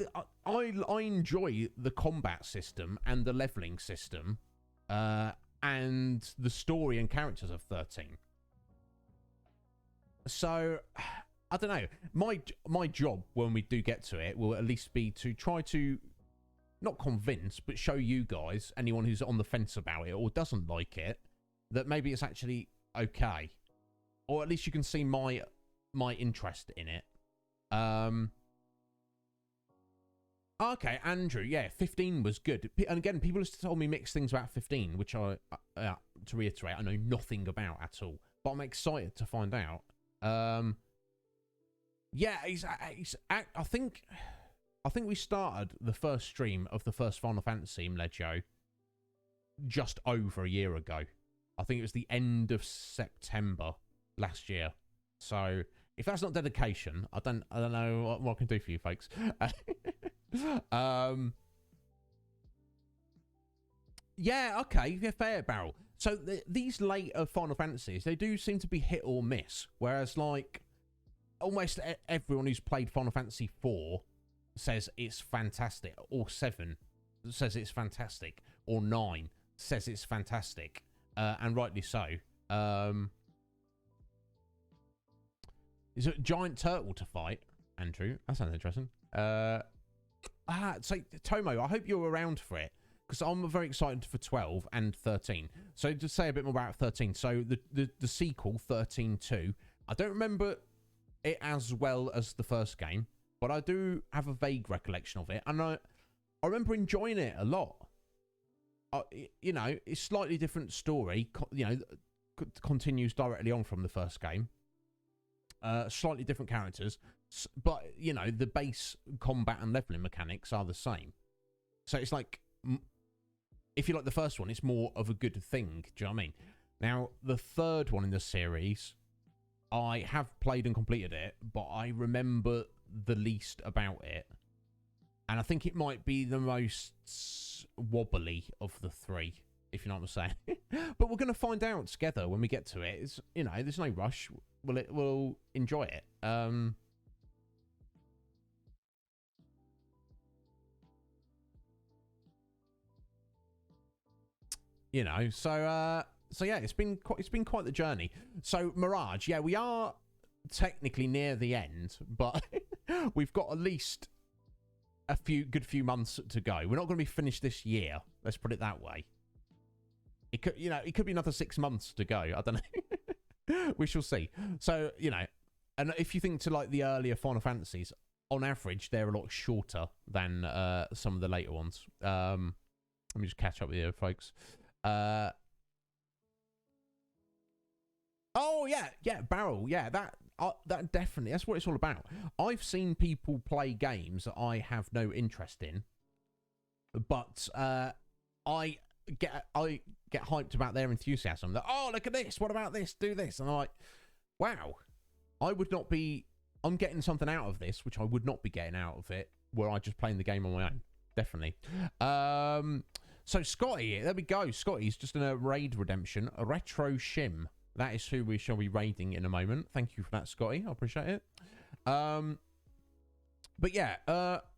I enjoy the combat system and the leveling system and the story and characters of 13. So, I don't know. My job, when we do get to it, will at least be to try to not convince, but show you guys, anyone who's on the fence about it or doesn't like it, that maybe it's actually okay. Or at least you can see my interest in it. Okay, Andrew, yeah, 15 was good. And again, people have told me mixed things about 15, which I, to reiterate, I know nothing about at all. But I'm excited to find out. Yeah, I think we started the first stream of the first Final Fantasy in Legio just over a year ago. I think it was the end of September last year. So if that's not dedication, I don't know what I can do for you folks. Yeah, okay, yeah, fair barrel. So these later Final Fantasies, they do seem to be hit or miss. Whereas like almost everyone who's played Final Fantasy 4 says it's fantastic, or 7 says it's fantastic, or 9 says it's fantastic, and rightly so. Is it a giant turtle to fight, Andrew? That sounds interesting. So Tomo, I hope you're around for it, because I'm very excited for 12 and 13. So to say a bit more about 13, so the sequel 13-2, I don't remember it as well as the first game, but I do have a vague recollection of it, and I remember enjoying it a lot. It's slightly different story, continues directly on from the first game. Slightly different characters, but, the base combat and leveling mechanics are the same. So it's like, if you like the first one, it's more of a good thing, do you know what I mean? Now, the third one in the series, I have played and completed it, but I remember the least about it. And I think it might be the most wobbly of the three, if you know what I'm saying. But we're going to find out together when we get to it. It's, there's no rush. We'll enjoy it. So yeah, it's been quite the journey. So Mirage, yeah, we are technically near the end, but we've got at least a good few months to go. We're not going to be finished this year. Let's put it that way. It could, it could be another 6 months to go. I don't know. We shall see. So, and if you think to like the earlier Final Fantasies, on average, they're a lot shorter than some of the later ones. Let me just catch up with you, folks. Oh yeah, Barrel. Yeah, that definitely. That's what it's all about. I've seen people play games that I have no interest in, but I get hyped about their enthusiasm. That, oh, look at this. What about this? Do this. And I'm like, wow. I'm getting something out of this, which I would not be getting out of it were I just playing the game on my own. Definitely. So Scotty, there we go. Scotty's just in a raid redemption. A Retro Shim. That is who we shall be raiding in a moment. Thank you for that, Scotty. I appreciate it. But yeah,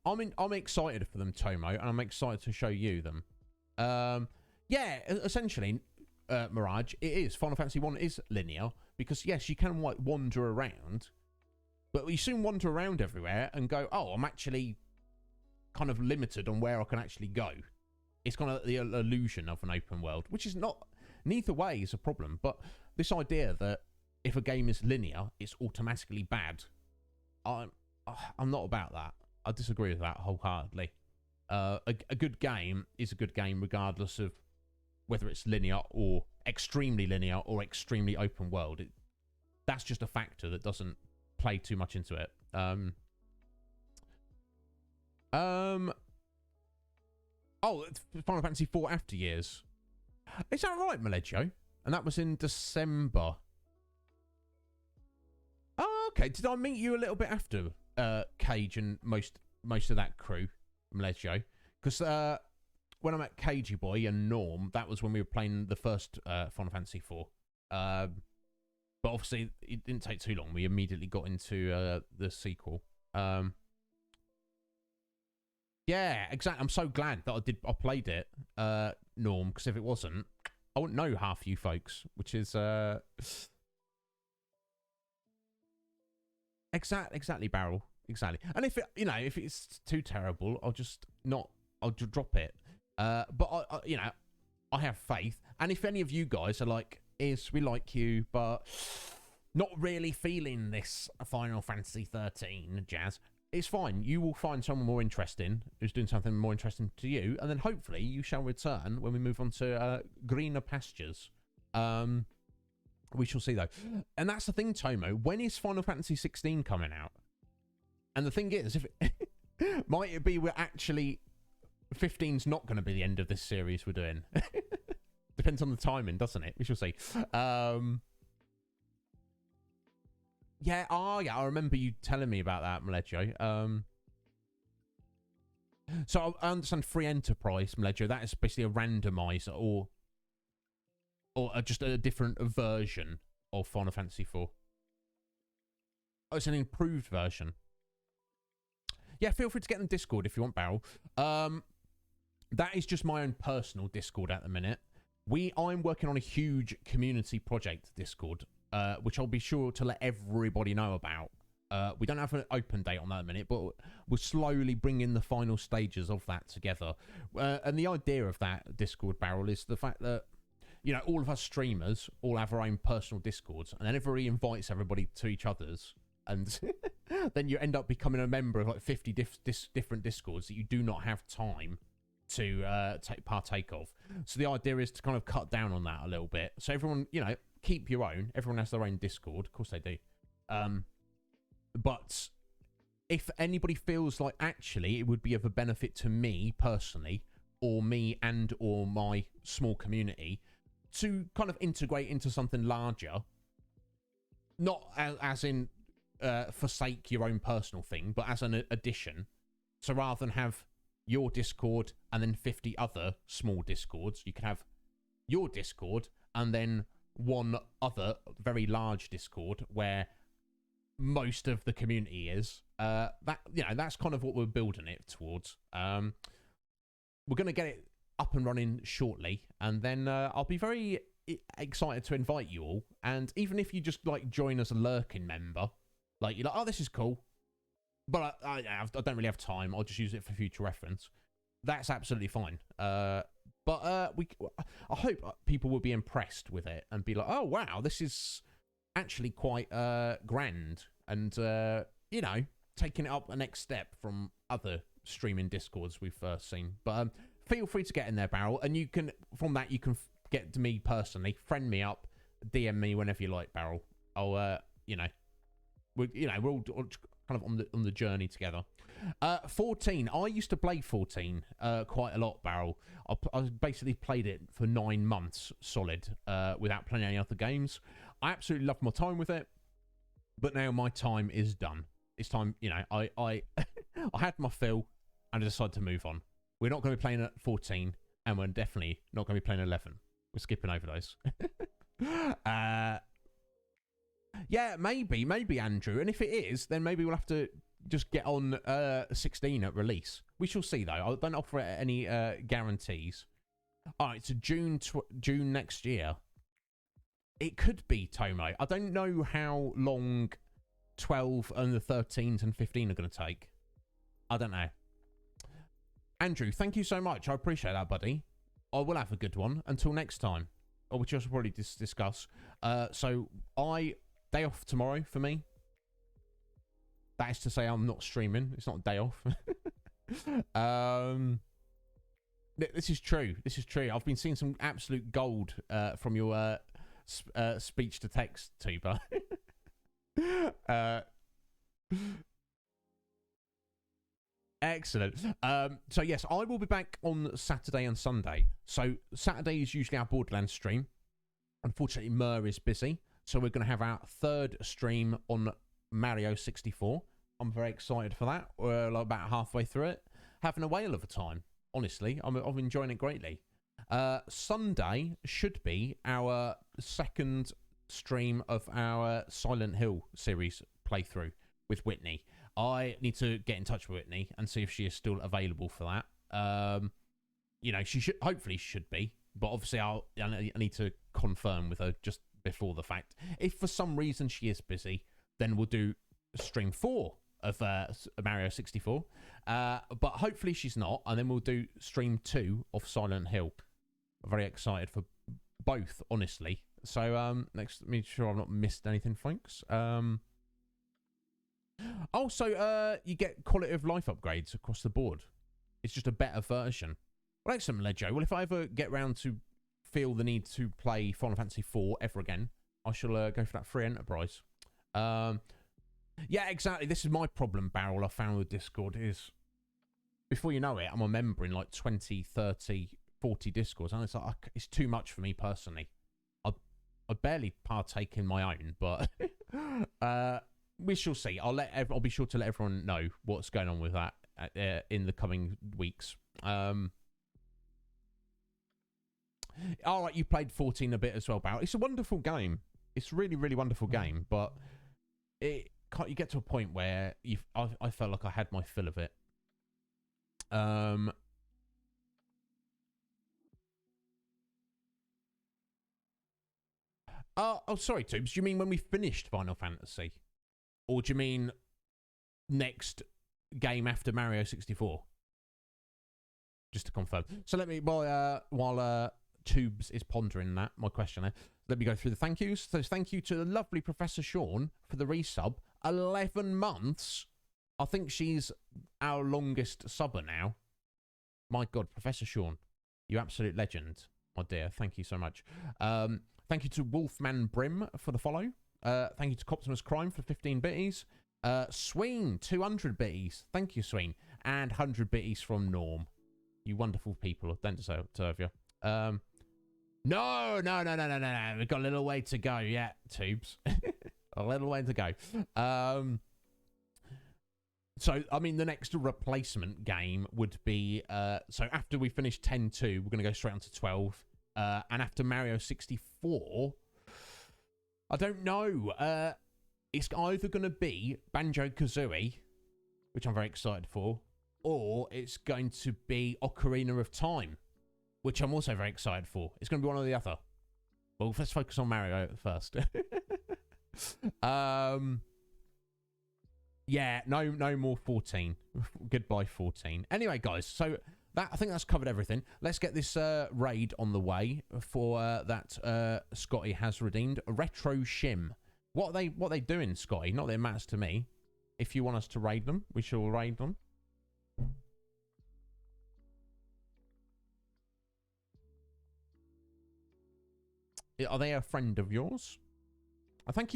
I'm excited for them, Tomo, and I'm excited to show you them. Yeah, essentially, Mirage, it is. Final Fantasy 1 is linear, because yes, you can wander around, but you soon wander around everywhere and go, oh, I'm actually kind of limited on where I can actually go. It's kind of the illusion of an open world, which is not, neither way is a problem, but this idea that if a game is linear, it's automatically bad, I'm not about that. I disagree with that wholeheartedly. A good game is a good game regardless of whether it's linear or extremely open world. That's just a factor that doesn't play too much into it. Oh, Final Fantasy 4 After Years. Is that right, Maleggio? And that was in December. Oh, okay. Did I meet you a little bit after Cage and most of that crew, Maleggio? Because when I met Cagey Boy and Norm, that was when we were playing the first Final Fantasy 4. But obviously, it didn't take too long. We immediately got into the sequel. Yeah, exactly. I'm so glad that I played it, Norm, because if it wasn't, I wouldn't know half you folks, which is exactly, Barrel, exactly. And if if it's too terrible, I'll just drop it. But I have faith, and if any of you guys are like, we like you, but not really feeling this Final Fantasy 13 jazz, it's fine. You will find someone more interesting who's doing something more interesting to you, and then hopefully you shall return when we move on to greener pastures. We shall see though. And that's the thing, Tomo. When is Final Fantasy 16 coming out? And the thing is, might it be we're actually 15's not going to be the end of this series we're doing? Depends on the timing, doesn't it? We shall see. Yeah, I remember you telling me about that, Maleggio. So I understand Free Enterprise, Maleggio, that is basically a randomizer or just a different version of Final Fantasy 4. Oh, it's an improved version. Yeah, feel free to get in Discord if you want, Barrel. That is just my own personal Discord at the minute. I'm working on a huge community project Discord, which I'll be sure to let everybody know about. We don't have an open date on that at the minute, but we're slowly bringing the final stages of that together. And the idea of that Discord, Barrel, is the fact that, all of us streamers all have our own personal Discords, and then everybody invites everybody to each other's, and then you end up becoming a member of like 50 different Discords that you do not have time to partake of. So the idea is to kind of cut down on that a little bit. So everyone, keep your own. Everyone has their own Discord. Of course they do. But if anybody feels like actually it would be of a benefit to me personally, or me or my small community, to kind of integrate into something larger, not as in forsake your own personal thing, but as an addition. So rather than have your Discord and then 50 other small Discords, you can have your Discord and then one other very large Discord where most of the community is. That's kind of what we're building it towards. We're going to get it up and running shortly, and then I'll be very excited to invite you all. And even if you just like join as a lurking member, like you're like, oh, this is cool, but I don't really have time, I'll just use it for future reference, that's absolutely fine. But I hope people will be impressed with it and be like, oh wow, this is actually quite grand, and taking it up the next step from other streaming Discords we've seen. But feel free to get in there, Barrel, and you can get to me personally, friend me up, DM me whenever you like, Barrel. I'll you know, we're all kind of on the journey together. 14. I used to play 14 quite a lot, Barrel. I basically played it for 9 months solid without playing any other games. I absolutely loved my time with it, but now my time is done. It's time, you know, I I had my fill and I decided to move on. We're not going to be playing at 14, and we're definitely not going to be playing 11. We're skipping over those. Yeah, maybe Andrew. And if it is, then maybe we'll have to just get on 16 at release. We shall see, though. I don't offer any guarantees. All right, so June next year. It could be, Tomo. I don't know how long 12 and the 13s and 15 are going to take. I don't know. Andrew, thank you so much. I appreciate that, buddy. I will have a good one. Until next time. Or which I should probably discuss. So, day off tomorrow for me. That is to say I'm not streaming. It's not a day off. This is true. This is true. I've been seeing some absolute gold from your speech to text tuber. Excellent. So yes, I will be back on Saturday and Sunday. So Saturday is usually our Borderlands stream. Unfortunately, Mur is busy. So we're going to have our third stream on Mario 64. I'm very excited for that. We're like about halfway through it. Having a whale of a time. Honestly, I'm enjoying it greatly. Sunday should be our second stream of our Silent Hill series playthrough with Whitney. I need to get in touch with Whitney and see if she is still available for that. You know, she hopefully should be, but obviously I need to confirm with her just before the fact. If for some reason she is busy, then we'll do stream 4 of Mario 64. But hopefully she's not, and then we'll do stream 2 of Silent Hill. I'm very excited for both, honestly. So next, make sure I've not missed anything, folks. Also, you get quality of life upgrades across the board. It's just a better version. Well, excellent, Lejo. Well, if I ever get round to feel the need to play Final Fantasy IV ever again, I shall go for that free enterprise. Yeah, exactly. This is my problem, Barrel, I found with Discord is, before you know it, I'm a member in like 20, 30, 40 Discords, and it's like, it's too much for me personally. I barely partake in my own, but we shall see. I'll be sure to let everyone know what's going on with that in the coming weeks. All right, you played 14 a bit as well, Barrel. It's a wonderful game. It's a really, really wonderful game, but you get to a point where I felt like I had my fill of it. Oh, sorry, Tubes. Do you mean when we finished Final Fantasy? Or do you mean next game after Mario 64? Just to confirm. So let me, while Tubes is pondering that, my question there, let me go through the thank yous. So thank you to the lovely Professor Sean for the resub. 11 months. I think she's our longest subber now. My God, Professor Sean, you absolute legend, my dear. Thank you so much. Thank you to Wolfman Brim for the follow. Thank you to Coptimus Crime for 15 bitties. Sween, 200 bitties. Thank you, Sween. And 100 bitties from Norm. You wonderful people. Don't deserve you. No. We've got a little way to go yet, Tubes. A little way to go. So, I mean, the next replacement game would be... so after we finish 10-2, we're going to go straight on to 12. And after Mario 64... I don't know. It's either going to be Banjo-Kazooie, which I'm very excited for, or it's going to be Ocarina of Time, which I'm also very excited for. It's going to be one or the other. Well, let's focus on Mario first. Yeah, no more 14. Goodbye, 14. Anyway, guys, so I think that's covered everything. Let's get this raid on the way for that Scotty has redeemed. Retro Shim. What are they doing, Scotty? Not that it matters to me. If you want us to raid them, we shall raid them. Are they a friend of yours? And thank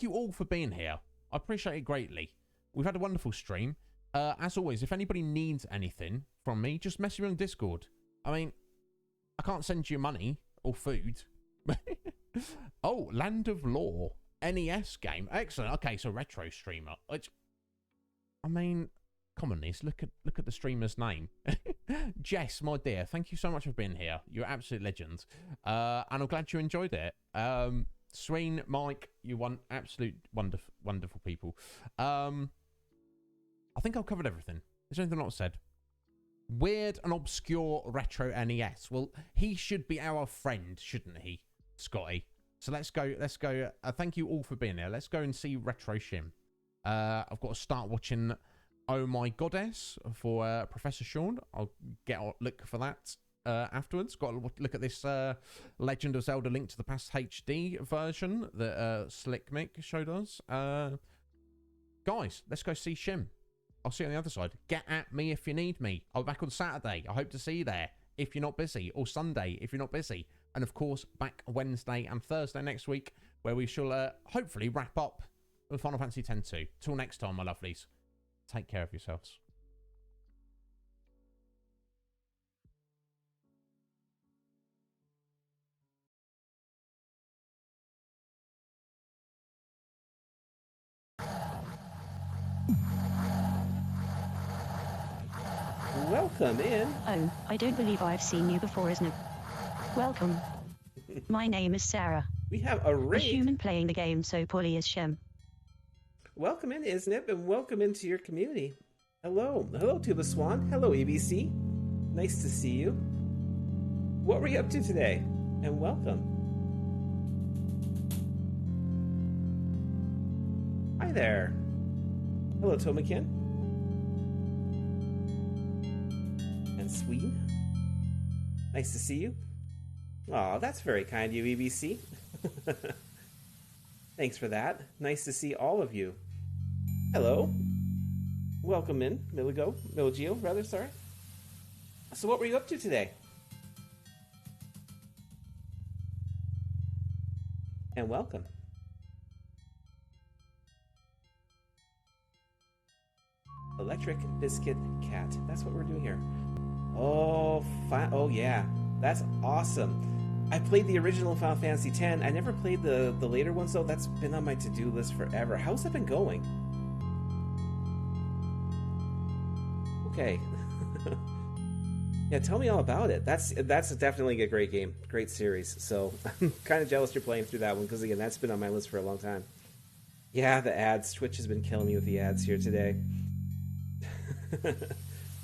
you all for being here. I appreciate it greatly. We've had a wonderful stream. As always, if anybody needs anything from me, just message me on Discord. I mean, I can't send you money or food. Oh, Land of Lore. NES game. Excellent. Okay, so retro streamer. I mean, come on, Liz. Look at the streamer's name. Jess, my dear, thank you so much for being here. You're absolute legend. And I'm glad you enjoyed it. Sween, Mike, you want absolute wonderful people. I think I've covered everything. Is there anything not said? Weird and obscure retro NES. Well, he should be our friend, shouldn't he, Scotty? So let's go. Thank you all for being here. Let's go and see Retro Shim. I've got to start watching Oh My Goddess for Professor Sean. I'll get a look for that afterwards. Got to look at this Legend of Zelda Link to the Past HD version that Slick Mick showed us. Guys, let's go see Shim. I'll see you on the other side. Get at me if you need me. I'll be back on Saturday. I hope to see you there if you're not busy. Or Sunday if you're not busy. And of course, back Wednesday and Thursday next week, where we shall hopefully wrap up with Final Fantasy X-2. Till next time, my lovelies. Take care of yourselves. Welcome in. Oh, I don't believe I've seen you before, Iznib. Welcome. My name is Sarah. We have a raid. A human playing the game so poorly as Shem. Welcome in, Iznib, and welcome into your community. Hello. Hello to the Swan. Hello, ABC. Nice to see you. What were you up to today? And welcome. Hi there. Hello, Tomakin. And Sween. Nice to see you. Aw, that's very kind of you, EBC. Thanks for that. Nice to see all of you. Hello. Welcome in, Milligio, rather, sorry. So what were you up to today? And welcome. Electric Biscuit Cat. That's what we're doing here. Oh, oh yeah. That's awesome. I played the original Final Fantasy X. I never played the later ones, though. That's been on my to-do list forever. How's that been going? Okay. Yeah, tell me all about it. That's definitely a great game. Great series. So I'm kind of jealous you're playing through that one, because, again, that's been on my list for a long time. Yeah, the ads. Twitch has been killing me with the ads here today.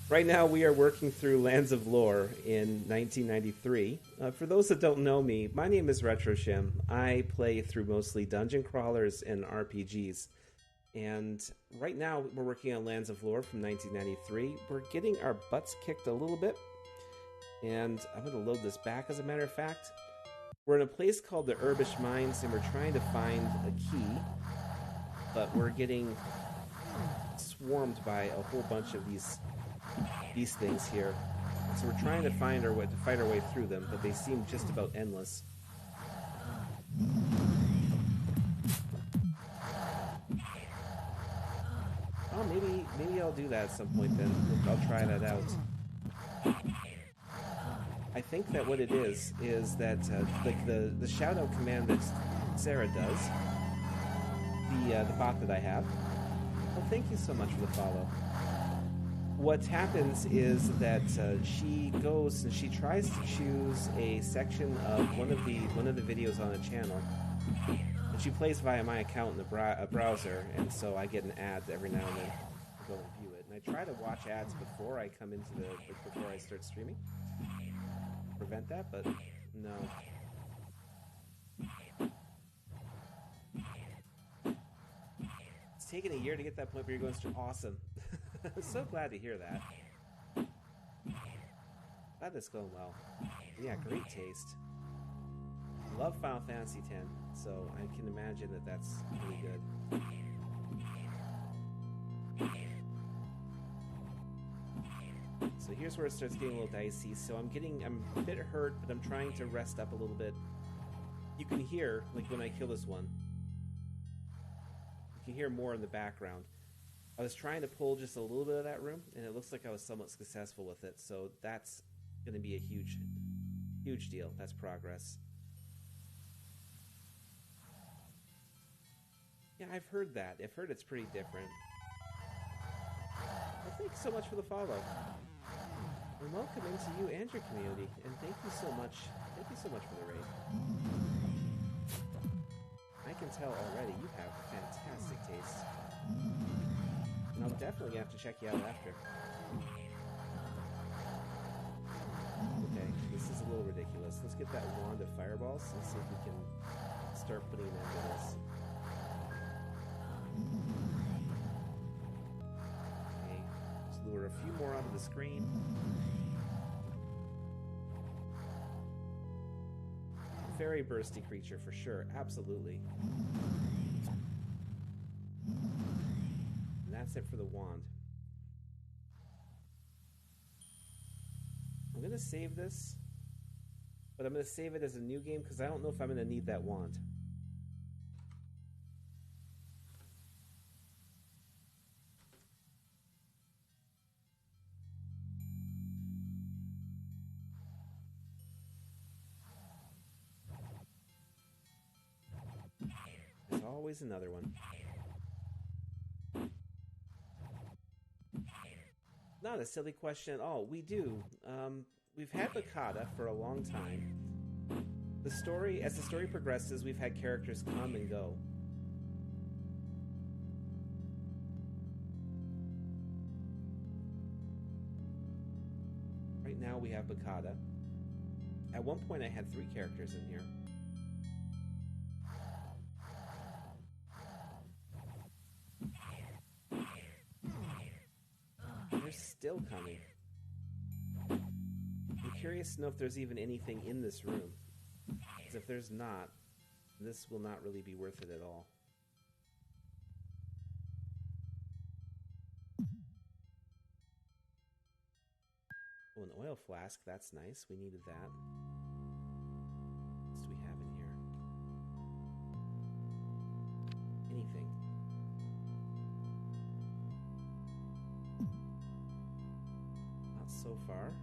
Right now, we are working through Lands of Lore in 1993. For those that don't know me, my name is RetroShim. I play through mostly dungeon crawlers and RPGs. And right now, we're working on Lands of Lore from 1993. We're getting our butts kicked a little bit. And I'm going to load this back, as a matter of fact. We're in a place called the Urbish Mines, and we're trying to find a key. But we're getting swarmed by a whole bunch of these things here. So we're trying to fight our way through them, but they seem just about endless. Oh, maybe I'll do that at some point then. I'll try that out. I think that what it is that like the shout out command that Sarah does, the bot that I have. Well, thank you so much for the follow. What happens is that she goes and she tries to choose a section of one of the videos on the channel, and she plays via my account in the browser, and so I get an ad every now and then to go and view it. And I try to watch ads before I come into before I start streaming, prevent that, but no. It's taken a year to get that point where you're going awesome. I'm so glad to hear that. Glad that's going well. Yeah, great taste. Love Final Fantasy X, so I can imagine that that's really good. So here's where it starts getting a little dicey. So I'm a bit hurt, but I'm trying to rest up a little bit. You can hear, like when I kill this one, You can hear more in the background. I was trying to pull just a little bit of that room, and it looks like I was somewhat successful with it, so that's going to be a huge, huge deal. That's progress. Yeah, I've heard that. I've heard it's pretty different. Well, thank you so much for the follow. And welcome into you and your community, and thank you so much. Thank you so much for the raid. I can tell already you have fantastic taste. And I'm definitely gonna have to check you out after. Okay, this is a little ridiculous. Let's get that wand of fireballs and see if we can start putting an end to this. Okay, let's lure a few more onto the screen. Very bursty creature for sure, absolutely. And that's it for the wand. I'm gonna save this, but I'm gonna save it as a new game because I don't know if I'm gonna need that wand. There's always another one. Not a silly question at all. We do. We've had Bakata for a long time. The story, as the story progresses, we've had characters come and go. Right now we have Bakata. At one point I had 3 characters in here. They're still coming. I'm curious to know if there's even anything in this room. Because if there's not, this will not really be worth it at all. Oh, an oil flask. That's nice. We needed that. What else do we have in here? Anything. Not so far.